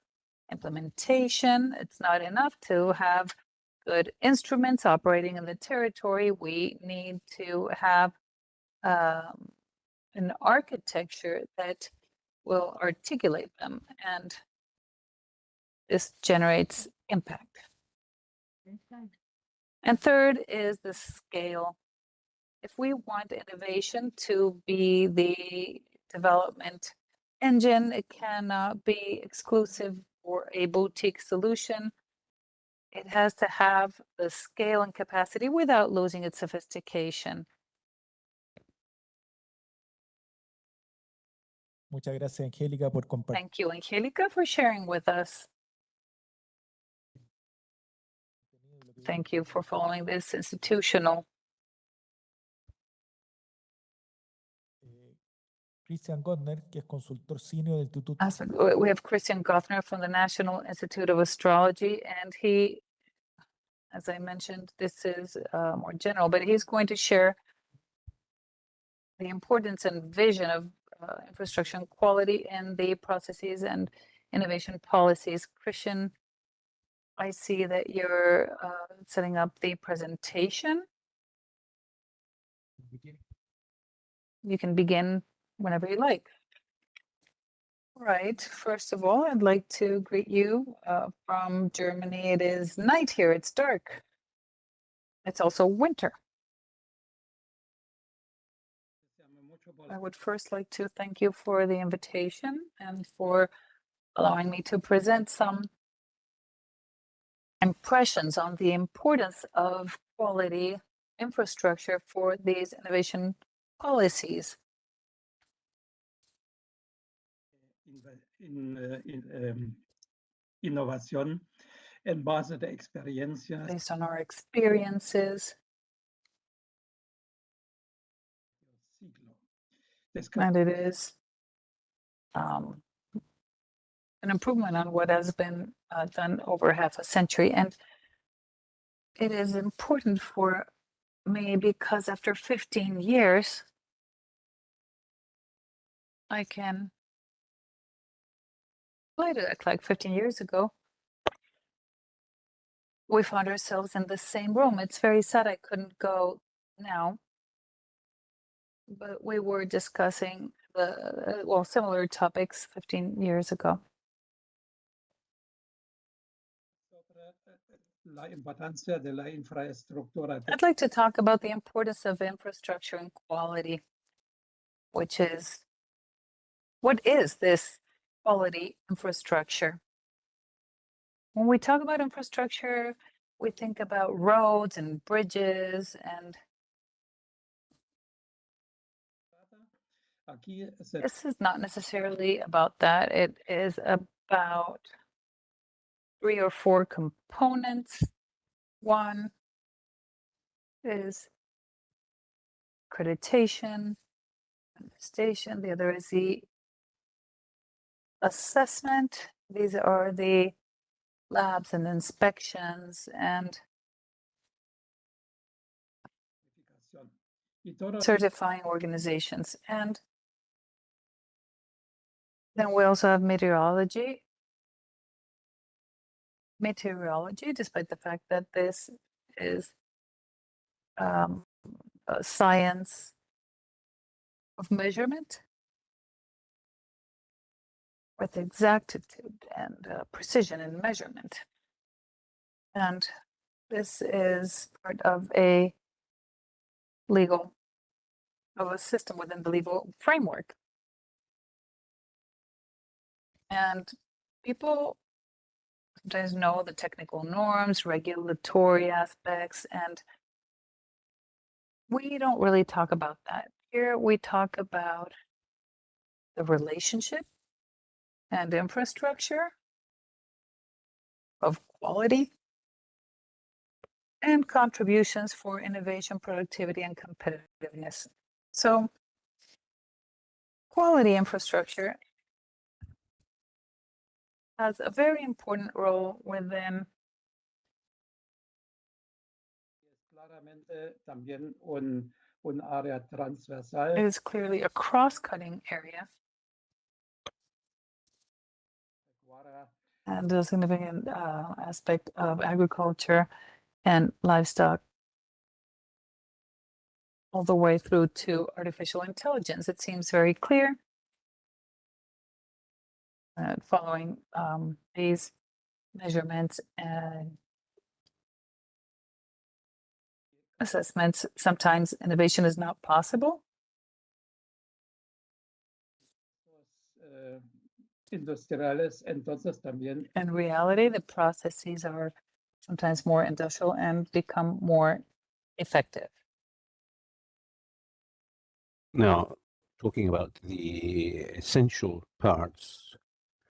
implementation. It's not enough to have good instruments operating in the territory. We need to have an architecture that will articulate them, and this generates impact. And third is the scale. If we want innovation to be the development engine, it cannot be exclusive or a boutique solution. It has to have the scale and capacity without losing its sophistication. Muchas gracias, Angélica, por compartir. Thank you, Angélica, for sharing with us. Thank you for following this institutional. Christian Gottner, que es consultor senior del Instituto. We have Christian Gothner from the National Institute of Astrology, and he, as I mentioned, this is more general, but he's going to share the importance and vision of infrastructure and quality in the processes and innovation policies. Christian, I see that you're setting up the presentation. You can begin whenever you like. All right. First of all, I'd like to greet you from Germany. It is night here. It's dark. It's also winter. I would first like to thank you for the invitation and for allowing me to present some impressions on the importance of quality infrastructure for these innovation policies. Innovación en base de experiencias. Based on our experiences. And it is an improvement on what has been done over half a century. And it is important for me because after 15 years, I can play to act like 15 years ago. We found ourselves in the same room. It's very sad I couldn't go now, but we were discussing similar topics 15 years ago. I'd like to talk about the importance of infrastructure and quality, which is, what is this quality infrastructure? When we talk about infrastructure, we think about roads and bridges and this is not necessarily about that. It is about 3 or 4 components. One is accreditation, station. The other is the assessment. These are the labs and inspections and certifying organizations. And then we also have meteorology. Meteorology, despite the fact that this is a science of measurement with exactitude and precision in measurement. And this is part of a system within the legal framework. And people sometimes know the technical norms, regulatory aspects, and we don't really talk about that. Here we talk about the relationship and infrastructure of quality and contributions for innovation, productivity, and competitiveness. So quality infrastructure has a very important role within it is clearly a cross-cutting area and a significant aspect of agriculture and livestock all the way through to artificial intelligence. It seems very clear following these measurements and assessments. Sometimes innovation is not possible. In reality, the processes are sometimes more industrial and become more effective. Now, talking about the essential parts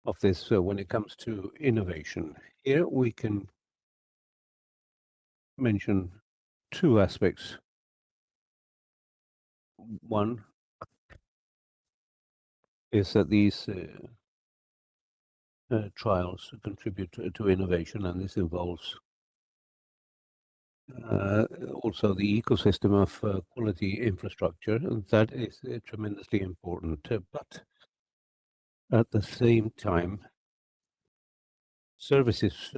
of this when it comes to innovation, here we can mention two aspects. One is that these trials contribute to innovation, and this involves also the ecosystem of quality infrastructure, and that is tremendously important. But at the same time, services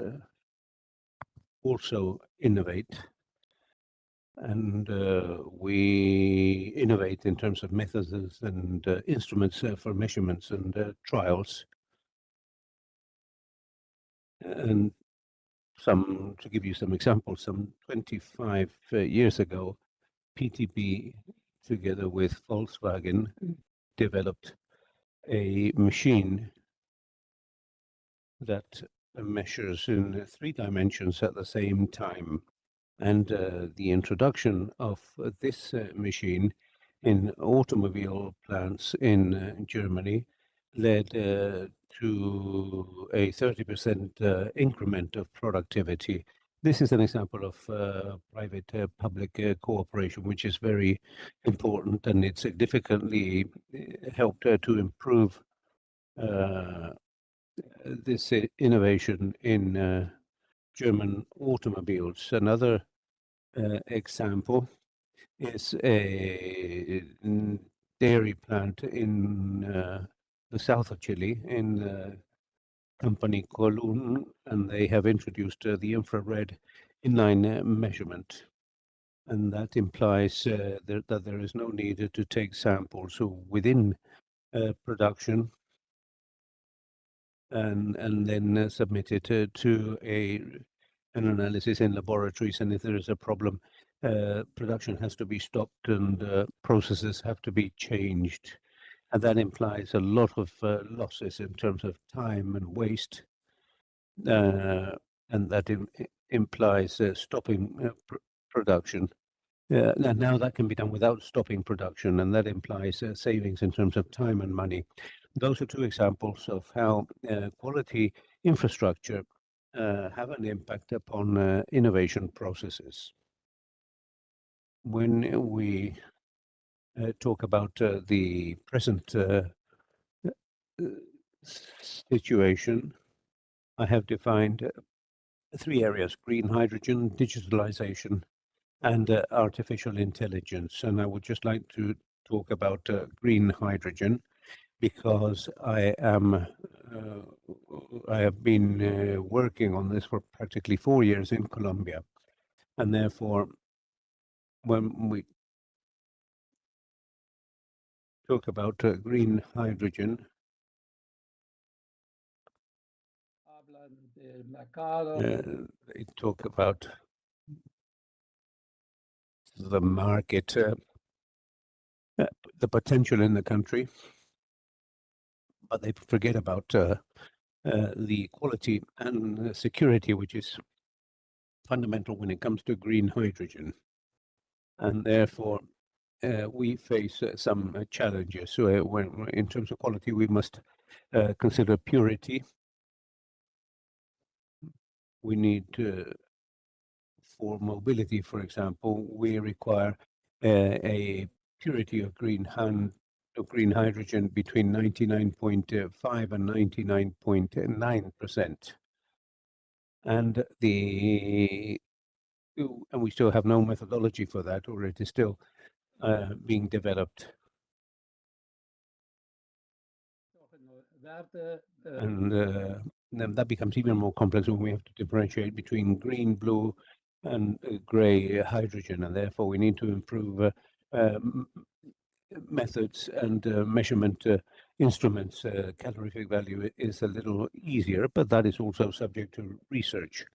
also innovate, and we innovate in terms of methods and instruments for measurements and trials. And to give you some examples, some 25 years ago, PTB, together with Volkswagen, developed a machine that measures in 3 dimensions at the same time. And the introduction of this machine in automobile plants in Germany led to a 30% increment of productivity. This is an example of private-public cooperation, which is very important, and it significantly helped to improve this innovation in German automobiles. Another example is a dairy plant in the south of Chile, in the company Colun, and they have introduced the infrared inline measurement. And that implies that there is no need to take samples within production and then submit it to an analysis in laboratories. And if there is a problem, production has to be stopped and processes have to be changed. And that implies a lot of losses in terms of time and waste. And that implies stopping production. And now that can be done without stopping production, and that implies savings in terms of time and money. Those are two examples of how quality infrastructure have an impact upon innovation processes. When we talk about the present situation, I have defined 3 areas: green hydrogen, digitalization, and artificial intelligence. And I would just like to talk about green hydrogen, because I have been working on this for practically 4 years in Colombia, and therefore, when we talk about green hydrogen, they talk about the market, the potential in the country, but they forget about the quality and security, which is fundamental when it comes to green hydrogen. And therefore, we face some challenges. So when, in terms of quality, we must consider purity. We need for mobility, for example, we require a purity of green hydrogen between 99.5 and 99.9%. And we still have no methodology for that, or it is still being developed. And then that becomes even more complex when we have to differentiate between green, blue, and gray hydrogen, and therefore we need to improve methods and measurement instruments. Calorific value is a little easier, but that is also subject to research.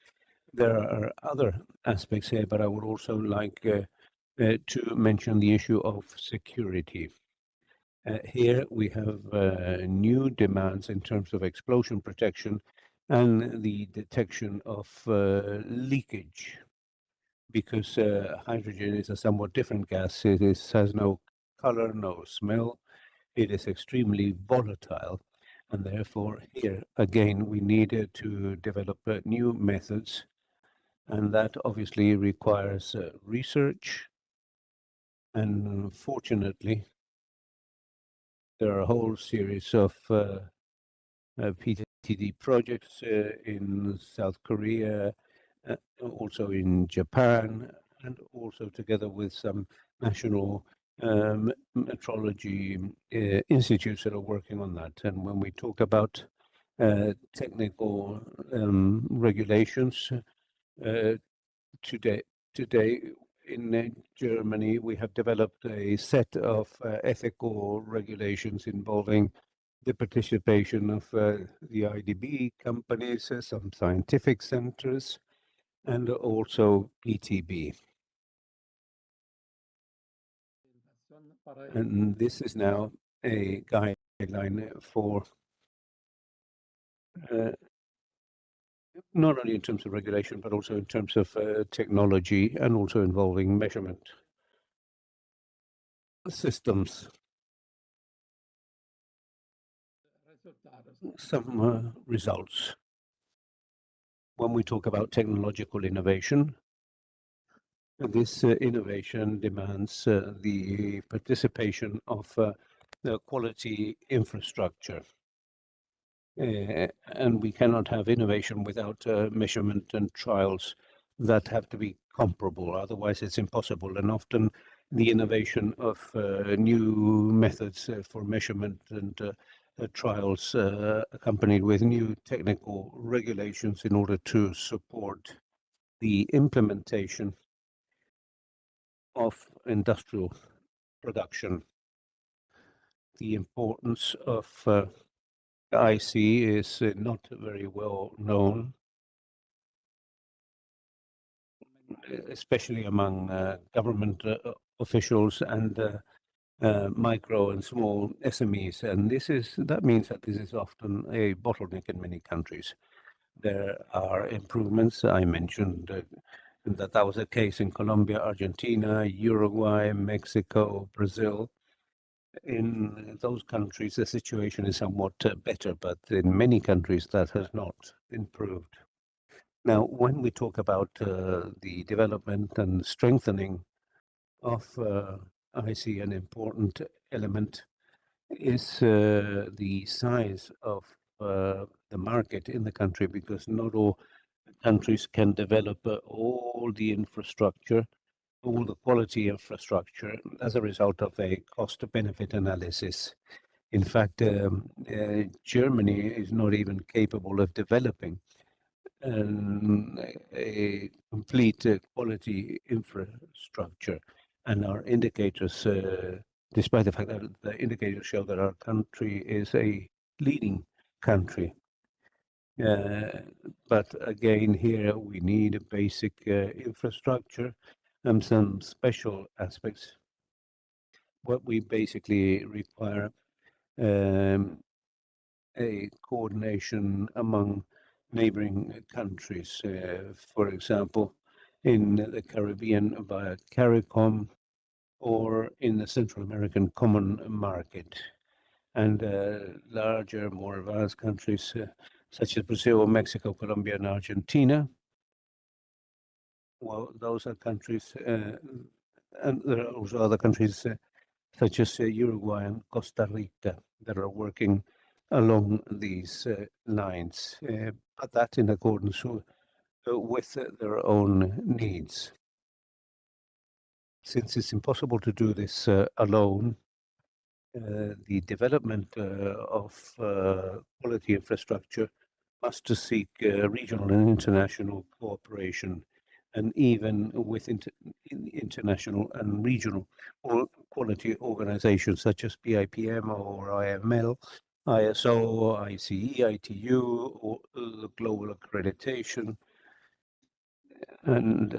There are other aspects here, but I would also like to mention the issue of security. Here we have new demands in terms of explosion protection and the detection of leakage, because hydrogen is a somewhat different gas. It has no color, no smell. It is extremely volatile, and therefore here again we needed to develop new methods, and that obviously requires research. And fortunately, there are a whole series of PTD projects in South Korea, also in Japan, and also together with some national metrology institutes that are working on that. And when we talk about technical regulations, today in Germany, we have developed a set of ethical regulations involving the participation of the IDB companies, some scientific centers, and also PTB. And this is now a guideline for not only in terms of regulation, but also in terms of technology, and also involving measurement systems. Some results. When we talk about technological innovation, this innovation demands the participation of the quality infrastructure. And we cannot have innovation without measurement and trials that have to be comparable, otherwise it's impossible. And often the innovation of new methods for measurement and trials accompanied with new technical regulations in order to support the implementation of industrial production. The importance of IC is not very well known, especially among government officials and micro and small SMEs. And that means that this is often a bottleneck in many countries. There are improvements. I mentioned that was the case in Colombia, Argentina, Uruguay, Mexico, Brazil. In those countries, the situation is somewhat better, but in many countries that has not improved. Now, when we talk about the development and strengthening of I see an important element is the size of the market in the country, because not all countries can develop all the infrastructure, all the quality infrastructure as a result of a cost-benefit analysis. In fact, Germany is not even capable of developing a complete quality infrastructure, and our indicators, despite the fact that the indicators show that our country is a leading country. But again, here we need a basic infrastructure and some special aspects. What we basically require a coordination among neighboring countries, for example, in the Caribbean via CARICOM or in the Central American Common Market, and larger, more advanced countries such as Brazil, Mexico, Colombia, and Argentina. Well, those are countries, and there are also other countries such as Uruguay and Costa Rica that are working along these lines, but that in accordance with their own needs. Since it's impossible to do this alone, the development of quality infrastructure must seek regional and international cooperation, and even with international and regional quality organizations such as PIPM or IML, ISO, ICE, ITU, or the global accreditation, and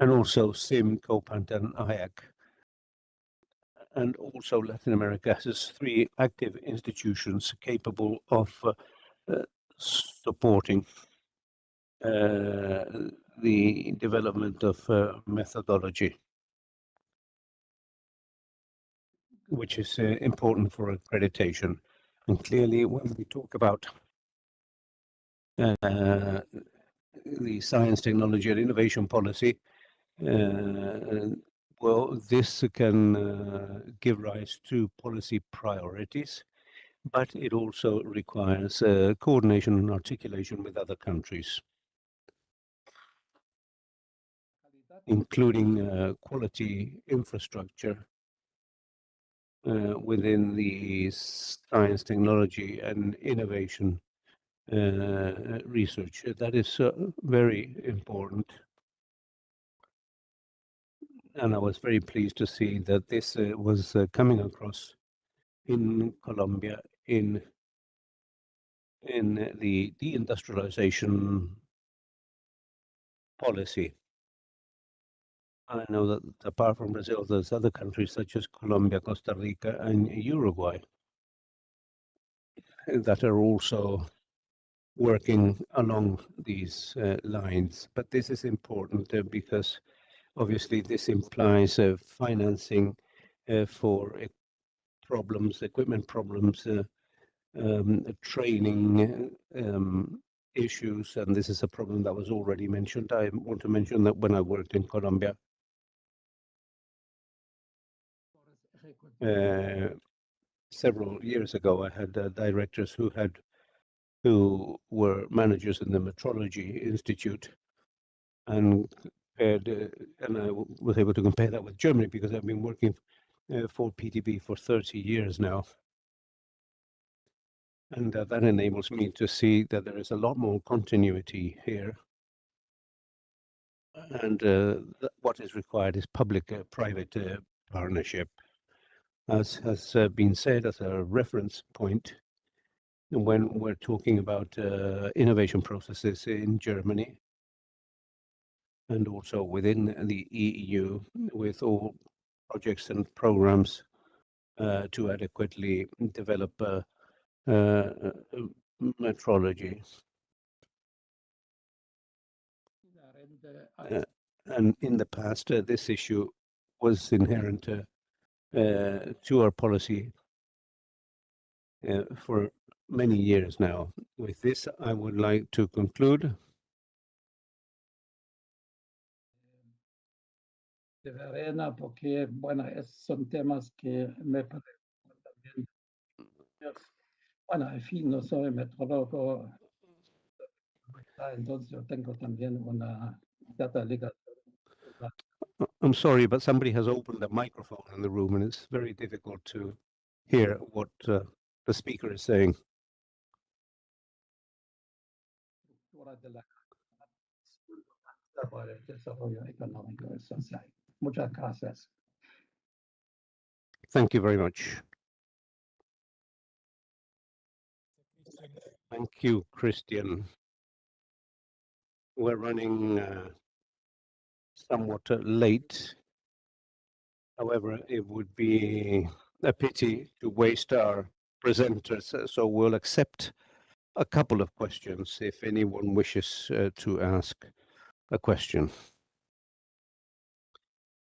also SIM, COPANT, and IAC. And also Latin America has 3 active institutions capable of supporting the development of methodology, which is important for accreditation. And clearly, when we talk about the science, technology, and innovation policy, well, this can give rise to policy priorities, but it also requires coordination and articulation with other countries, including quality infrastructure within the science, technology, and innovation research. That is very important. And I was very pleased to see that this was coming across in Colombia in the deindustrialization policy. I know that apart from Brazil, there's other countries such as Colombia, Costa Rica, and Uruguay that are also working along these lines. But this is important because obviously this implies financing for problems, equipment problems, training issues, and this is a problem that was already mentioned. I want to mention that when I worked in Colombia, several years ago, I had directors who were managers in the Metrology Institute, and I was able to compare that with Germany because I've been working for PTB for 30 years now. And that enables me to see that there is a lot more continuity here. And what is required is public-private partnership. As has been said as a reference point, when we're talking about innovation processes in Germany, and also within the EU, with all projects and programs to adequately develop metrology. And in the past, this issue was inherent to our policy for many years now. With this, I would like to conclude. de Verena, porque, bueno, son temas que me parecen también. Bueno, en fin, no soy metrólogo, entonces yo tengo también una cierta ligación. I'm sorry, but somebody has opened the microphone in the room and it's very difficult to hear what the speaker is saying. De la para el desarrollo económico y social. Muchas gracias. Thank you very much. Thank you, Christian. We're running somewhat late. However, it would be a pity to waste our presenters, so we'll accept a couple of questions if anyone wishes to ask a question.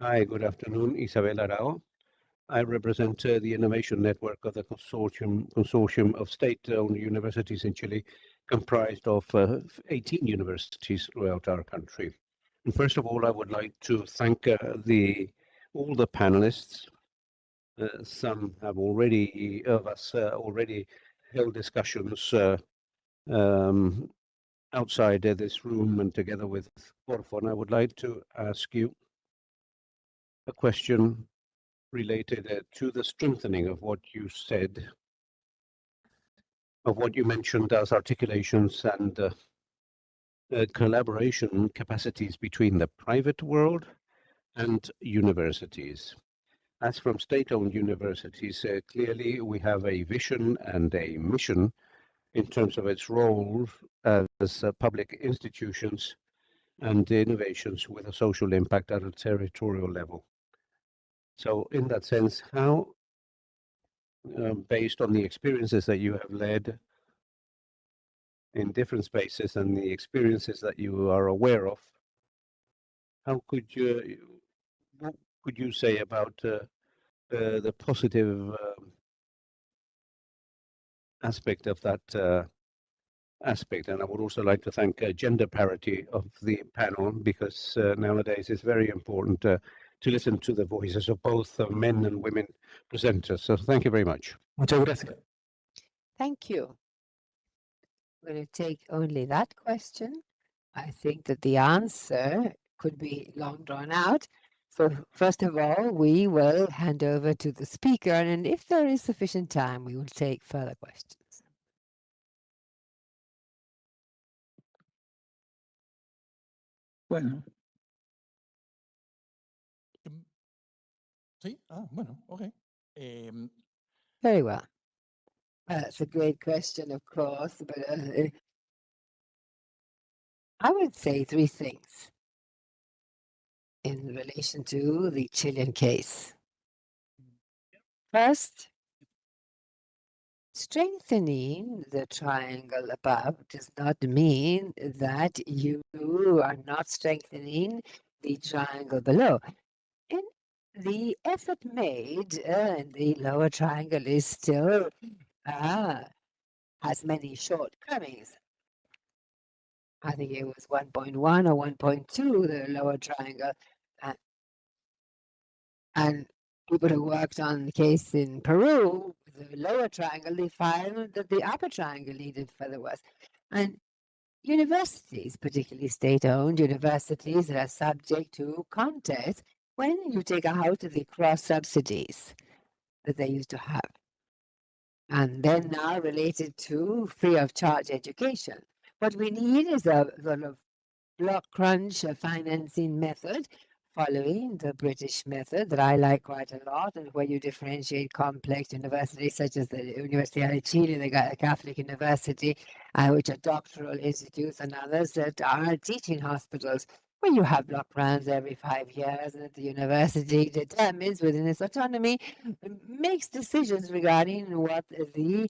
Hi, good afternoon, Isabel Arao. I represent the innovation network of the consortium of state-owned universities in Chile, comprised of 18 universities throughout our country. And first of all, I would like to thank all the panelists. Some have already already held discussions outside this room and together with Porfo. And I would like to ask you a question related to the strengthening of what you said, of what you mentioned as articulations and collaboration capacities between the private world and universities. As from state-owned universities, clearly we have a vision and a mission in terms of its role as public institutions and innovations with a social impact at a territorial level. So in that sense, how, based on the experiences that you have led in different spaces and the experiences that you are aware of, how could you, what could you say about the positive aspect of that aspect? And I would also like to thank gender parity of the panel, because nowadays it's very important to listen to the voices of both men and women presenters. So thank you very much. Muchas gracias. Thank you. I'm going to take only that question. I think that the answer could be long drawn out. So first of all, we will hand over to the speaker, and if there is sufficient time, we will take further questions. Bueno. Sí, bueno, okay. Very well. That's a great question, of course, but I would say three things in relation to the Chilean case. First, strengthening the triangle above does not mean that you are not strengthening the triangle below. And the effort made in the lower triangle is still has many shortcomings. I think it was 1.1 or 1.2, the lower triangle. And people who worked on the case in Peru, the lower triangle, they found that the upper triangle needed further work. And universities, particularly state-owned universities that are subject to contest when you take out the cross-subsidies that they used to have. And then now related to free-of-charge education. What we need is a sort of block crunch financing method following the British method that I like quite a lot, and where you differentiate complex universities such as the Universidad de Chile, the Catholic University, which are doctoral institutes, and others that are teaching hospitals, where you have block grants every 5 years, and the university determines within its autonomy, makes decisions regarding what the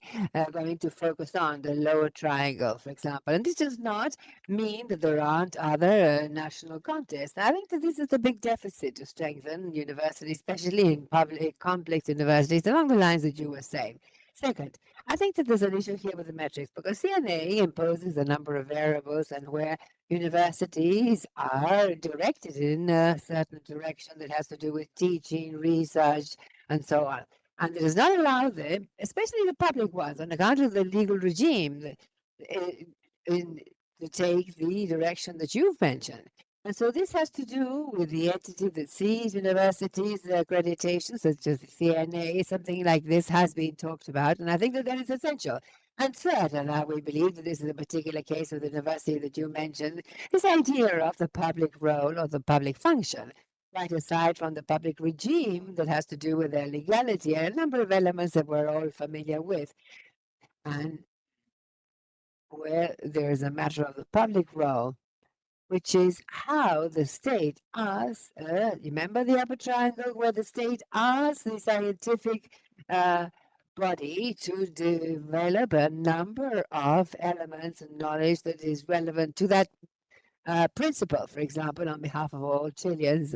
going to focus on, the lower triangle, for example. And this does not mean that there aren't other national contests. I think that this is a big deficit to strengthen universities, especially in public complex universities, along the lines that you were saying. Second, I think that there's an issue here with the metrics because CNA imposes a number of variables and where universities are directed in a certain direction that has to do with teaching, research, and so on. And it does not allow them, especially the public ones, on account of the legal regime, to take the direction that you've mentioned. And so this has to do with the entity that sees universities accreditation, such as the CNA. Something like this has been talked about, and I think that that is essential. And third, and we believe that this is a particular case of the university that you mentioned, this idea of the public role or the public function, right aside from the public regime that has to do with their legality, and a number of elements that we're all familiar with. And where there is a matter of the public role, which is how the state asks, remember the upper triangle where the state asks the scientific body to develop a number of elements and knowledge that is relevant to that principle, for example, on behalf of all Chileans.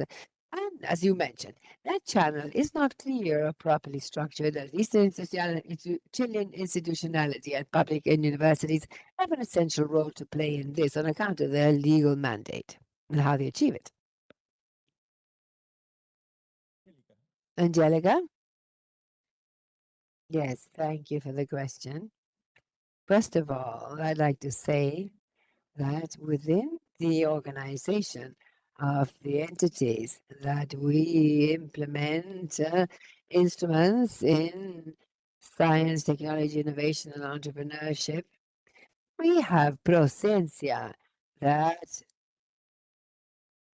And as you mentioned, that channel is not clear or properly structured. At least in Chilean institutionality and public and universities have an essential role to play in this on account of their legal mandate and how they achieve it. Angelica? Yes, thank you for the question. First of all, I'd like to say that within the organization of the entities that we implement instruments in science, technology, innovation, and entrepreneurship, we have Procencia that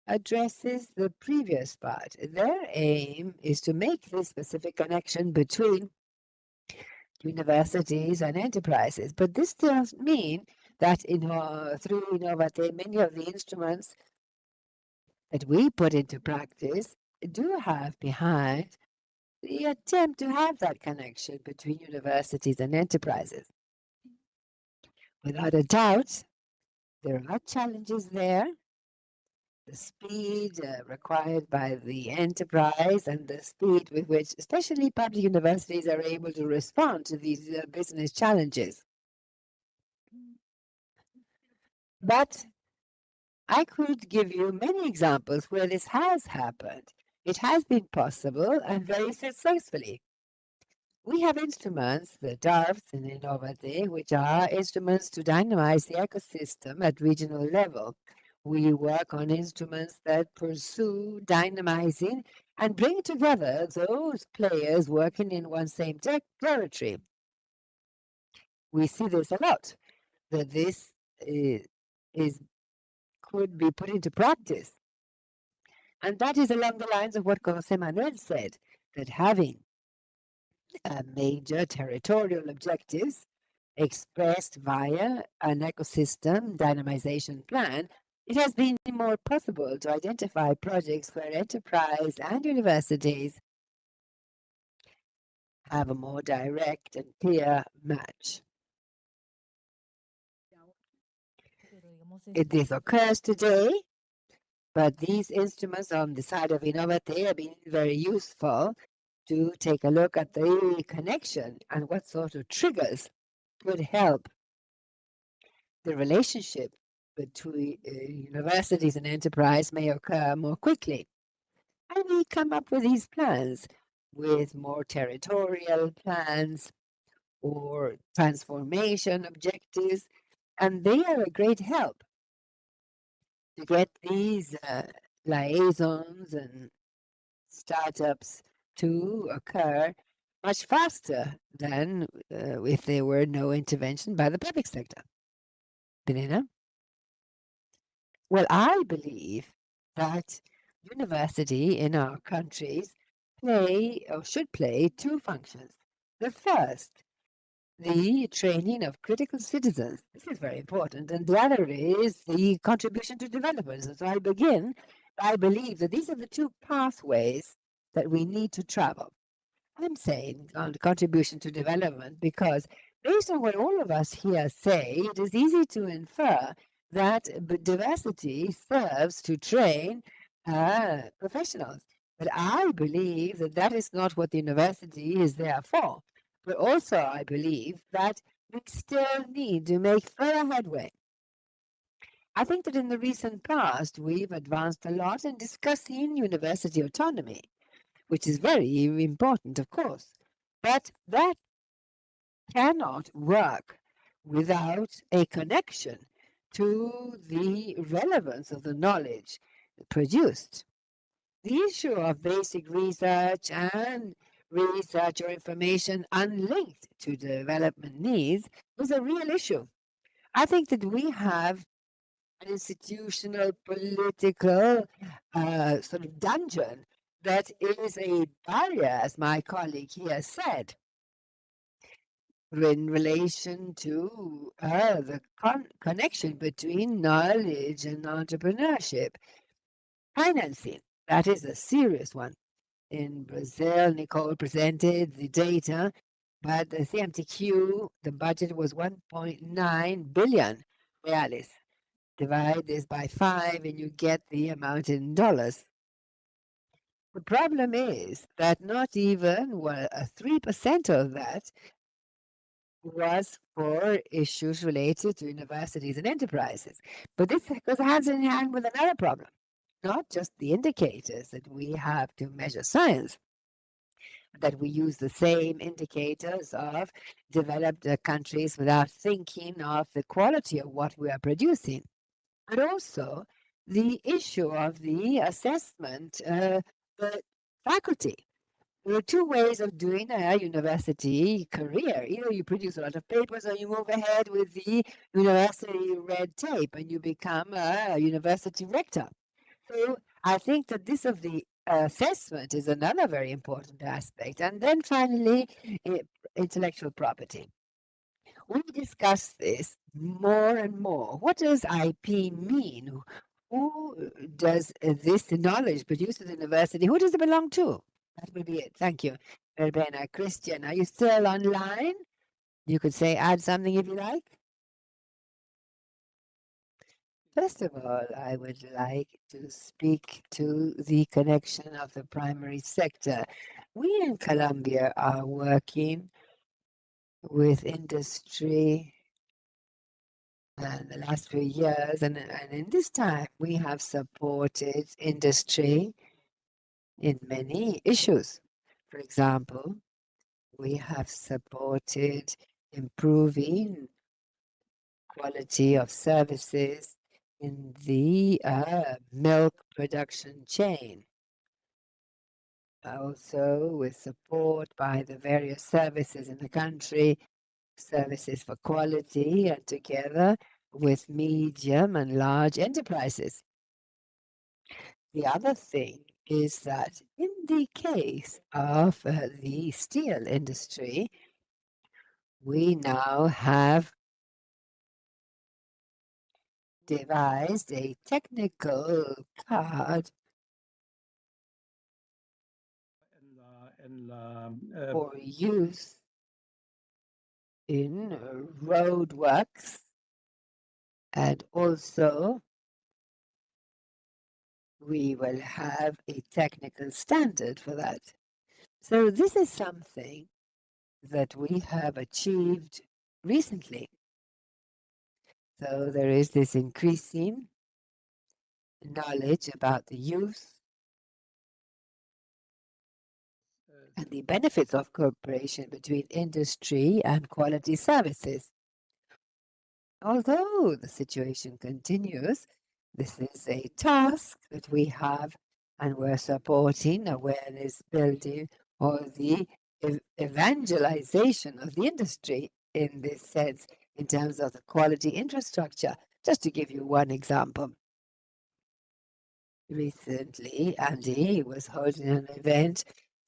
addresses the previous part. Their aim is to make this specific connection between universities and enterprises, but this does mean that through Innovate, many of the instruments that we put into practice do have behind the attempt to have that connection between universities and enterprises. Without a doubt, there are challenges there. The speed required by the enterprise and the speed with which especially public universities are able to respond to these business challenges. But I could give you many examples where this has happened. It has been possible and very successfully. We have instruments, the DARFs and Innovate, which are instruments to dynamize the ecosystem at regional level. We work on instruments that pursue dynamizing and bring together those players working in one same territory. We see this a lot, that this could be put into practice. And that is along the lines of what José Manuel said, that having major territorial objectives expressed via an ecosystem dynamization plan, it has been more possible to identify projects where enterprise and universities have a more direct and clear match. This occurs today, but these instruments on the side of Innovate have been very useful to take a look at the connection and what sort of triggers could help the relationship between universities and enterprise may occur more quickly. And we come up with these plans with more territorial plans or transformation objectives, and they are a great help to get these liaisons and startups to occur much faster than if there were no intervention by the public sector. Benina? Well, I believe that university in our countries play or should play two functions. The first, the training of critical citizens. This is very important. And the other is the contribution to development. So I believe that these are the two pathways that we need to travel. I'm saying on contribution to development because based on what all of us here say, it is easy to infer that diversity serves to train professionals. But I believe that that is not what the university is there for. But also, I believe that we still need to make further headway. I think that in the recent past, we've advanced a lot in discussing university autonomy, which is very important, of course. But that cannot work without a connection to the relevance of the knowledge produced. The issue of basic research and research or information unlinked to development needs is a real issue. I think that we have an institutional, political sort of dungeon that is a barrier, as my colleague here said, in relation to the connection between knowledge and entrepreneurship. Financing, that is a serious one. In Brazil, Nicole presented the data, but the CMTQ, the budget was 1.9 billion reais. Divide this by 5 and you get the amount in dollars. The problem is that not even 3% of that was for issues related to universities and enterprises. But this goes hand in hand with another problem, not just the indicators that we have to measure science, that we use the same indicators of developed countries without thinking of the quality of what we are producing, but also the issue of the assessment, the faculty. There are two ways of doing a university career. Either you produce a lot of papers or you move ahead with the university red tape and you become a university rector. So I think that this of the assessment is another very important aspect. And then finally, intellectual property. We discuss this more and more. What does IP mean? Who does this knowledge produced at the university, who does it belong to? That will be it. Thank you. Verbena. Christian, are you still online? You could say add something if you like. First of all, I would like to speak to the connection of the primary sector. We in Colombia are working with industry in the last few years, and in this time, we have supported industry in many issues. For example, we have supported improving quality of services in the milk production chain. Also, with support by the various services in the country, services for quality, and together with medium and large enterprises. The other thing is that in the case of the steel industry, we now have devised a technical card for use in roadworks, and also we will have a technical standard for that. So this is something that we have achieved recently. So there is this increasing knowledge about the use and the benefits of cooperation between industry and quality services. Although the situation continues, this is a task that we have, and we're supporting awareness building or the evangelization of the industry in this sense, in terms of the quality infrastructure. Just to give you one example. Recently, Andy was holding an event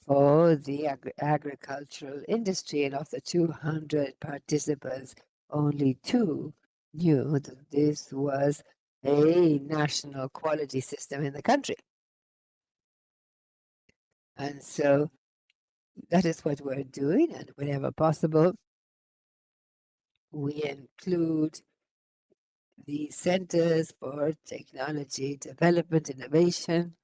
for the agricultural industry, and of the 200 participants, only 2 knew that this was a national quality system in the country. And so that is what we're doing, and whenever possible, we include the centers for technology development, innovation.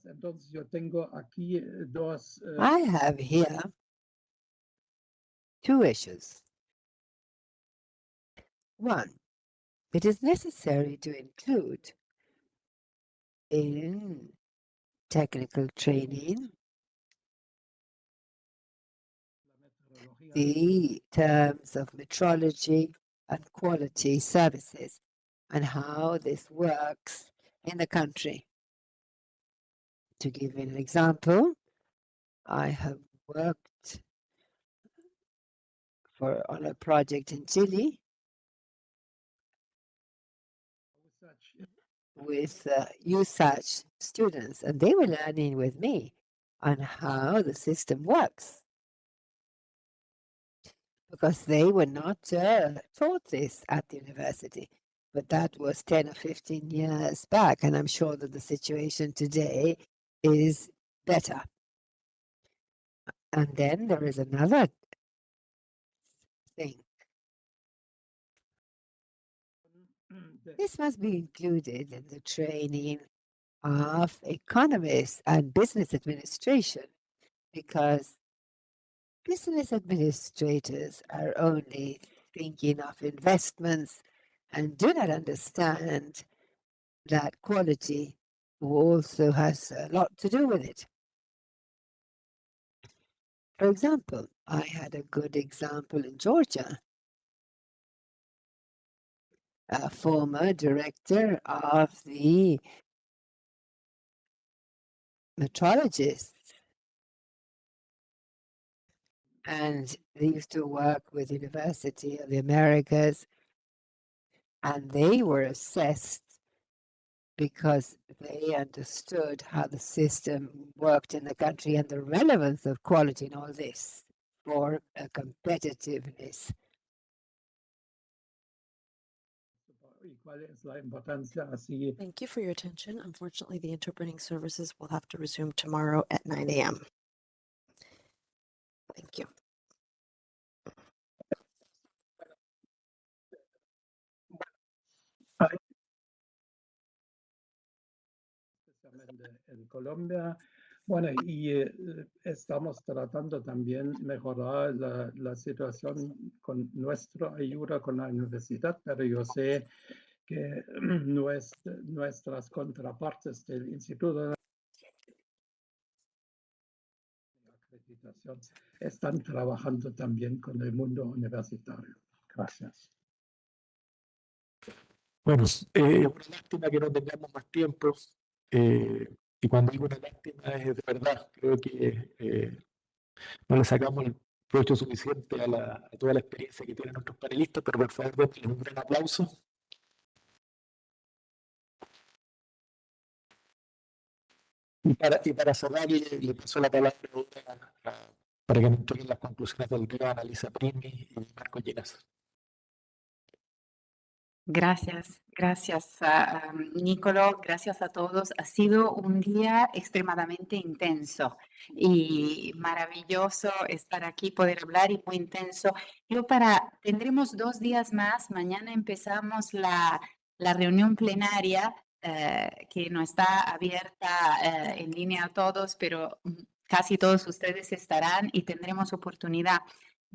Entonces yo tengo aquí dos. I have here two issues. One, it is necessary to include in technical training the terms of metrology and quality services and how this works in the country. To give you an example, I have worked on a project in Chile with USACH students, and they were learning with me on how the system works, because they were not taught this at the university. But that was 10 or 15 years back, and I'm sure that the situation today is better. And then there is another thing. This must be included in the training of economists and business administration, because business administrators are only thinking of investments and do not understand that quality also has a lot to do with it. For example, I had a good example in Georgia. A former director of the metrologists, and they used to work with University of the Americas, and they were assessed because they understood how the system worked in the country and the relevance of quality in all this for competitiveness. Thank you for your attention. Unfortunately, the interpreting services will have to resume tomorrow at 9 a.m. Thank you. En Colombia, bueno, y estamos tratando también mejorar la situación con nuestra ayuda con la universidad, pero yo sé que nuestras contrapartes del Instituto de Acreditación están trabajando también con el mundo universitario. Gracias. Bueno, una lástima que no tengamos más tiempo. Y cuando digo una lástima es de verdad. Creo que no le sacamos el provecho suficiente a toda la experiencia que tienen nuestros panelistas, pero por favor, denles un gran aplauso. Y para cerrar, le paso la palabra para que nos entreguen las conclusiones del día a Analisa Primi y Marco Llenas. Gracias a Nicolo, gracias a todos. Ha sido un día extremadamente intenso y maravilloso estar aquí, poder hablar y muy intenso. Tendremos 2 días más. Mañana empezamos la reunión plenaria que no está abierta en línea a todos, pero casi todos ustedes estarán y tendremos oportunidad.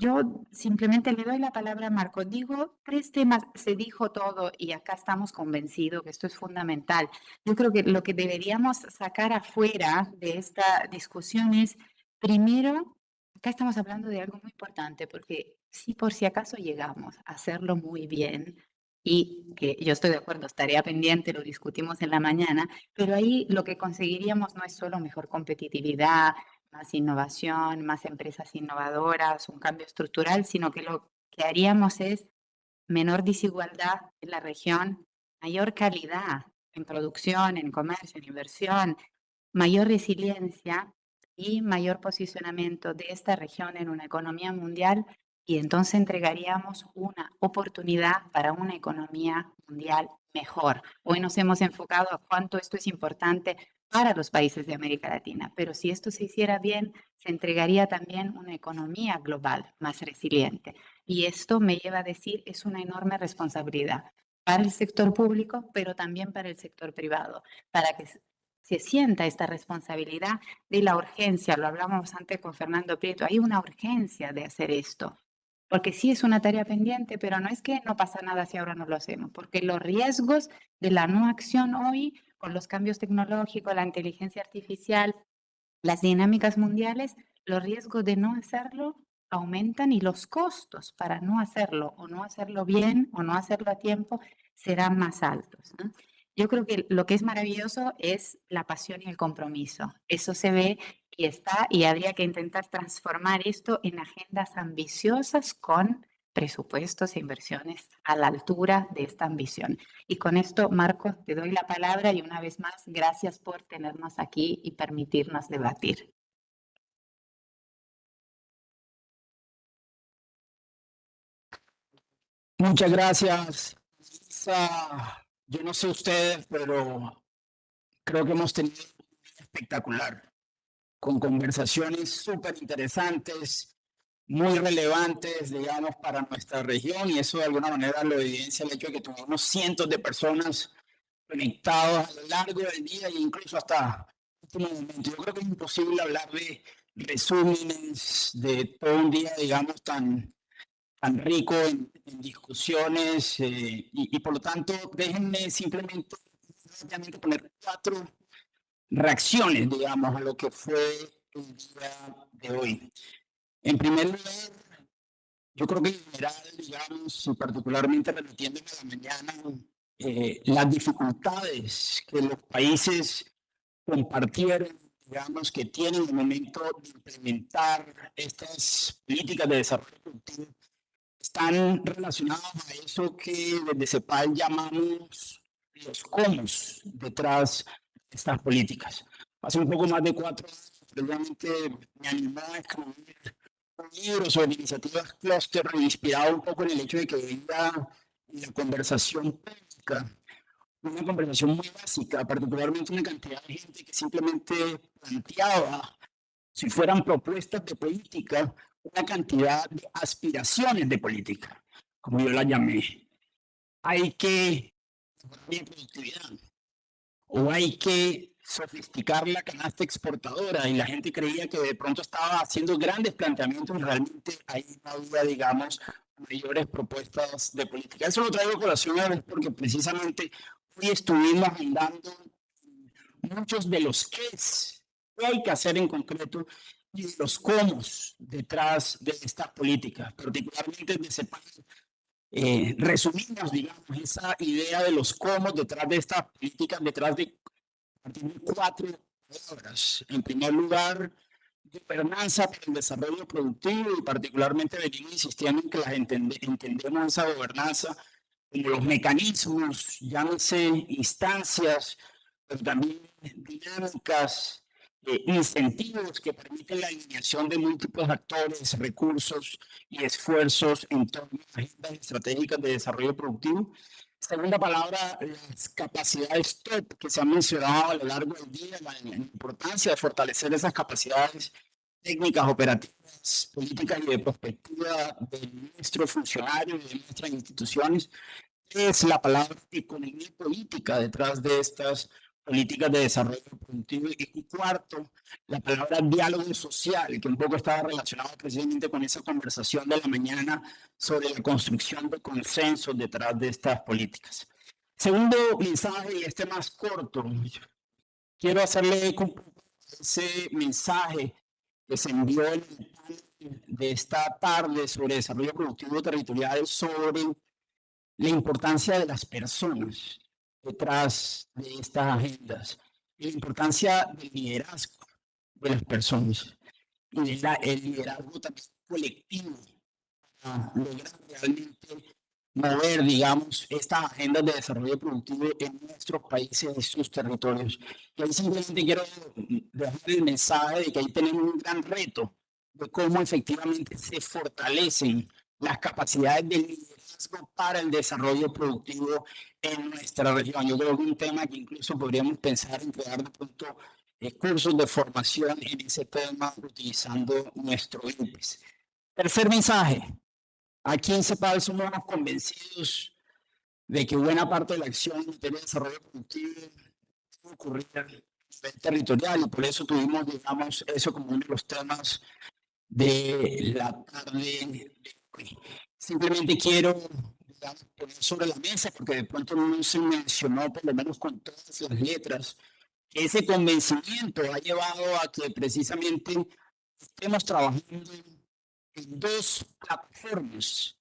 Yo simplemente le doy la palabra a Marco. Digo 3 temas, se dijo todo y acá estamos convencidos que esto es fundamental. Yo creo que lo que deberíamos sacar afuera de esta discusión es, primero, acá estamos hablando de algo muy importante, porque si por si acaso llegamos a hacerlo muy bien, y que yo estoy de acuerdo, estaría pendiente, lo discutimos en la mañana, pero ahí lo que conseguiríamos no es solo mejor competitividad, más innovación, más empresas innovadoras, un cambio estructural, sino que lo que haríamos es menor desigualdad en la región, mayor calidad en producción, en comercio, en inversión, mayor resiliencia y mayor posicionamiento de esta región en una economía mundial, y entonces entregaríamos una oportunidad para una economía mundial mejor. Hoy nos hemos enfocado a cuánto esto es importante para los países de América Latina, pero si esto se hiciera bien, se entregaría también una economía global más resiliente. Y esto me lleva a decir, es una enorme responsabilidad para el sector público, pero también para el sector privado, para que se sienta esta responsabilidad de la urgencia. Lo hablábamos antes con Fernando Prieto, hay una urgencia de hacer esto. Porque sí es una tarea pendiente, pero no es que no pasa nada si ahora no lo hacemos, porque los riesgos de la no acción hoy, con los cambios tecnológicos, la inteligencia artificial, las dinámicas mundiales, los riesgos de no hacerlo aumentan y los costos para no hacerlo o no hacerlo bien o no hacerlo a tiempo serán más altos, ¿no? Yo creo que lo que es maravilloso es la pasión y el compromiso. Eso se ve y está, y habría que intentar transformar esto en agendas ambiciosas con presupuestos e inversiones a la altura de esta ambición. Y con esto, Marcos, te doy la palabra y una vez más, gracias por tenernos aquí y permitirnos debatir. Muchas gracias, Lisa. Yo no sé ustedes, pero creo que hemos tenido un día espectacular, con conversaciones súper interesantes, muy relevantes, digamos, para nuestra región, y eso de alguna manera lo evidencia el hecho de que tuvimos cientos de personas conectados a lo largo del día e incluso hasta este momento. Yo creo que es imposible hablar de resúmenes de todo un día, digamos, tan rico en discusiones y por lo tanto déjenme simplemente poner 4 reacciones, digamos, a lo que fue el día de hoy. En primer lugar, yo creo que en general, digamos, y particularmente remitiéndome a la mañana, las dificultades que los países compartieron, digamos, que tienen el momento de implementar estas políticas de desarrollo productivo están relacionados a eso que desde CEPAL llamamos los cómo detrás de estas políticas. Hace un poco más de 4 años, realmente me animó a escribir un libro sobre iniciativas clúster, inspirado un poco en el hecho de que veía la conversación pública, una conversación muy básica, particularmente una cantidad de gente que simplemente planteaba, si fueran propuestas de política, una cantidad de aspiraciones de política, como yo la llamé. Hay que mejorar la productividad o hay que sofisticar la canasta exportadora, y la gente creía que de pronto estaba haciendo grandes planteamientos y realmente ahí no había, digamos, mayores propuestas de política. Eso lo traigo a colación a ver porque precisamente hoy estuvimos andando muchos de los qués que hay que hacer en concreto y de los cómo detrás de estas políticas, particularmente de CEPAL. Resumimos, digamos, esa idea de los cómo detrás de estas políticas, detrás de 4 palabras. En primer lugar, gobernanza para el desarrollo productivo, y particularmente venimos insistiendo en que entendemos esa gobernanza como los mecanismos, llámese instancias, pero también dinámicas, incentivos que permiten la alineación de múltiples actores, recursos y esfuerzos en torno a agendas estratégicas de desarrollo productivo. Segunda palabra, las capacidades top que se han mencionado a lo largo del día, la importancia de fortalecer esas capacidades técnicas, operativas, políticas y de perspectiva de nuestros funcionarios y de nuestras instituciones. Es la palabra economía política detrás de estas políticas de desarrollo productivo. Y cuarto, la palabra diálogo social, que un poco estaba relacionado precisamente con esa conversación de la mañana sobre la construcción de consensos detrás de estas políticas. Segundo mensaje, y este más corto, quiero hacerle ese mensaje que se envió en el panel de esta tarde sobre desarrollo productivo territorial, sobre la importancia de las personas detrás de estas agendas, la importancia del liderazgo de las personas y el liderazgo también colectivo para lograr realmente mover, digamos, estas agendas de desarrollo productivo en nuestros países y sus territorios. Y ahí simplemente quiero dejar el mensaje de que ahí tenemos un gran reto de cómo efectivamente se fortalecen las capacidades del liderazgo para el desarrollo productivo en nuestra región. Yo creo que es un tema que incluso podríamos pensar en crear de pronto cursos de formación en ese tema utilizando nuestro INPES. Tercer mensaje. Aquí en CEPAL somos convencidos de que buena parte de la acción en materia de desarrollo productivo debe ocurrir territorial, y por eso tuvimos, digamos, eso como uno de los temas de la tarde de hoy. Simplemente quiero, digamos, poner sobre la mesa, porque de pronto no se mencionó, por lo menos con todas las letras, que ese convencimiento ha llevado a que precisamente estemos trabajando en dos plataformas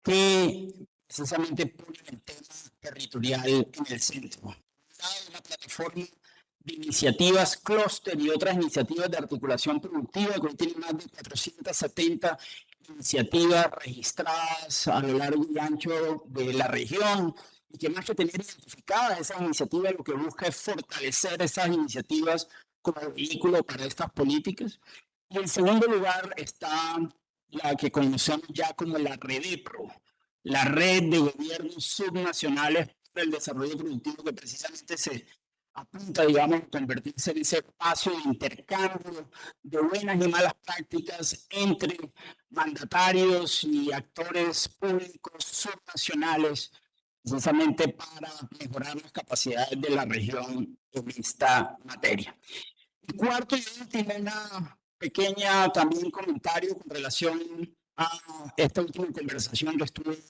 que precisamente ponen el tema territorial en el centro. Una plataforma de iniciativas clúster y otras iniciativas de articulación productiva que hoy tiene más de 470 iniciativas registradas a lo largo y ancho de la región, y que más que tener identificadas esas iniciativas, lo que busca es fortalecer esas iniciativas como vehículo para estas políticas. Y en segundo lugar está la que conocemos ya como la REDEPRO, la Red de Gobiernos Subnacionales para el Desarrollo Productivo, que precisamente se apunta, digamos, a convertirse en ese espacio de intercambio de buenas y malas prácticas entre mandatarios y actores públicos subnacionales, precisamente para mejorar las capacidades de la región en esta materia. Y cuarto y último, una pequeña también comentario con relación a esta última conversación que estuve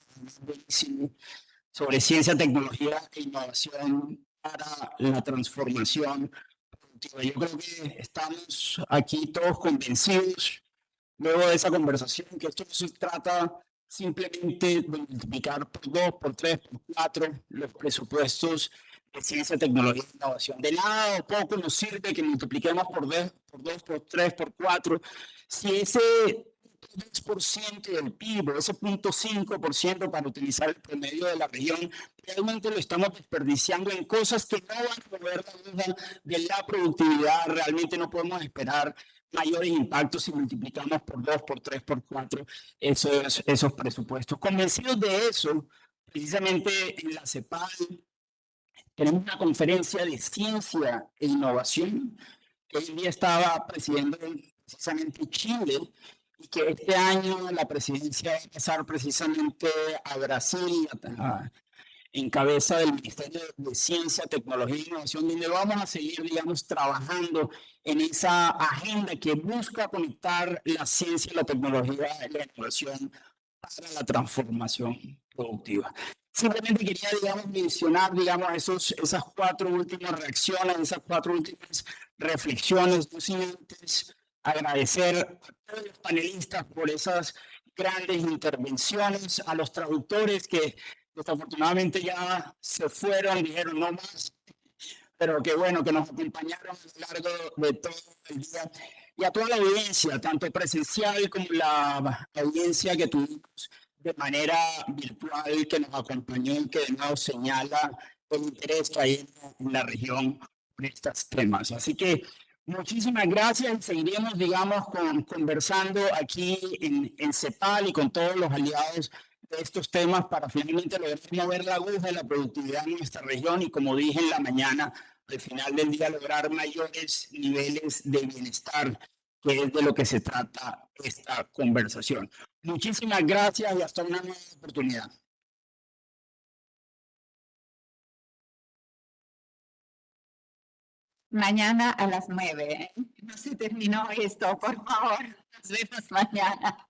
sobre ciencia, tecnología e innovación para la transformación productiva. Yo creo que estamos aquí todos convencidos, luego de esa conversación, que esto no se trata simplemente de multiplicar por 2, por 3, por 4 los presupuestos de ciencia, tecnología e innovación. De nada o poco nos sirve que multipliquemos por 2, por 3, por 4, si ese 2% del PIB, ese 0.5% para utilizar el promedio de la región, realmente lo estamos desperdiciando en cosas que no van a mover la vida de la productividad. Realmente no podemos esperar mayores impactos si multiplicamos por 2, por 3, por 4 esos presupuestos. Convencidos de eso, precisamente en la CEPAL tenemos una conferencia de ciencia e innovación que hoy día estaba presidiendo precisamente Chile, y que este año la presidencia va a pasar precisamente a Brasil, en cabeza del Ministerio de Ciencia, Tecnología e Innovación, donde vamos a seguir, digamos, trabajando en esa agenda que busca conectar la ciencia, la tecnología y la innovación para la transformación productiva. Simplemente quería, digamos, mencionar, digamos, esas 4 últimas reacciones, esas 4 últimas reflexiones, no sin antes agradecer a todos los panelistas por esas grandes intervenciones, a los traductores que desafortunadamente ya se fueron, dijeron no más, pero qué bueno que nos acompañaron a lo largo de todo el día, y a toda la audiencia, tanto presencial como la audiencia que tuvimos de manera virtual, que nos acompañó y que de nuevo señala el interés que hay en la región por estos temas. Así que muchísimas gracias. Seguiremos, digamos, conversando aquí en CEPAL y con todos los aliados de estos temas para finalmente lograr mover la aguja de la productividad en nuestra región y, como dije en la mañana, al final del día lograr mayores niveles de bienestar, que es de lo que se trata esta conversación. Muchísimas gracias y hasta una nueva oportunidad. Mañana a las 9. No se terminó esto, por favor. Nos vemos mañana.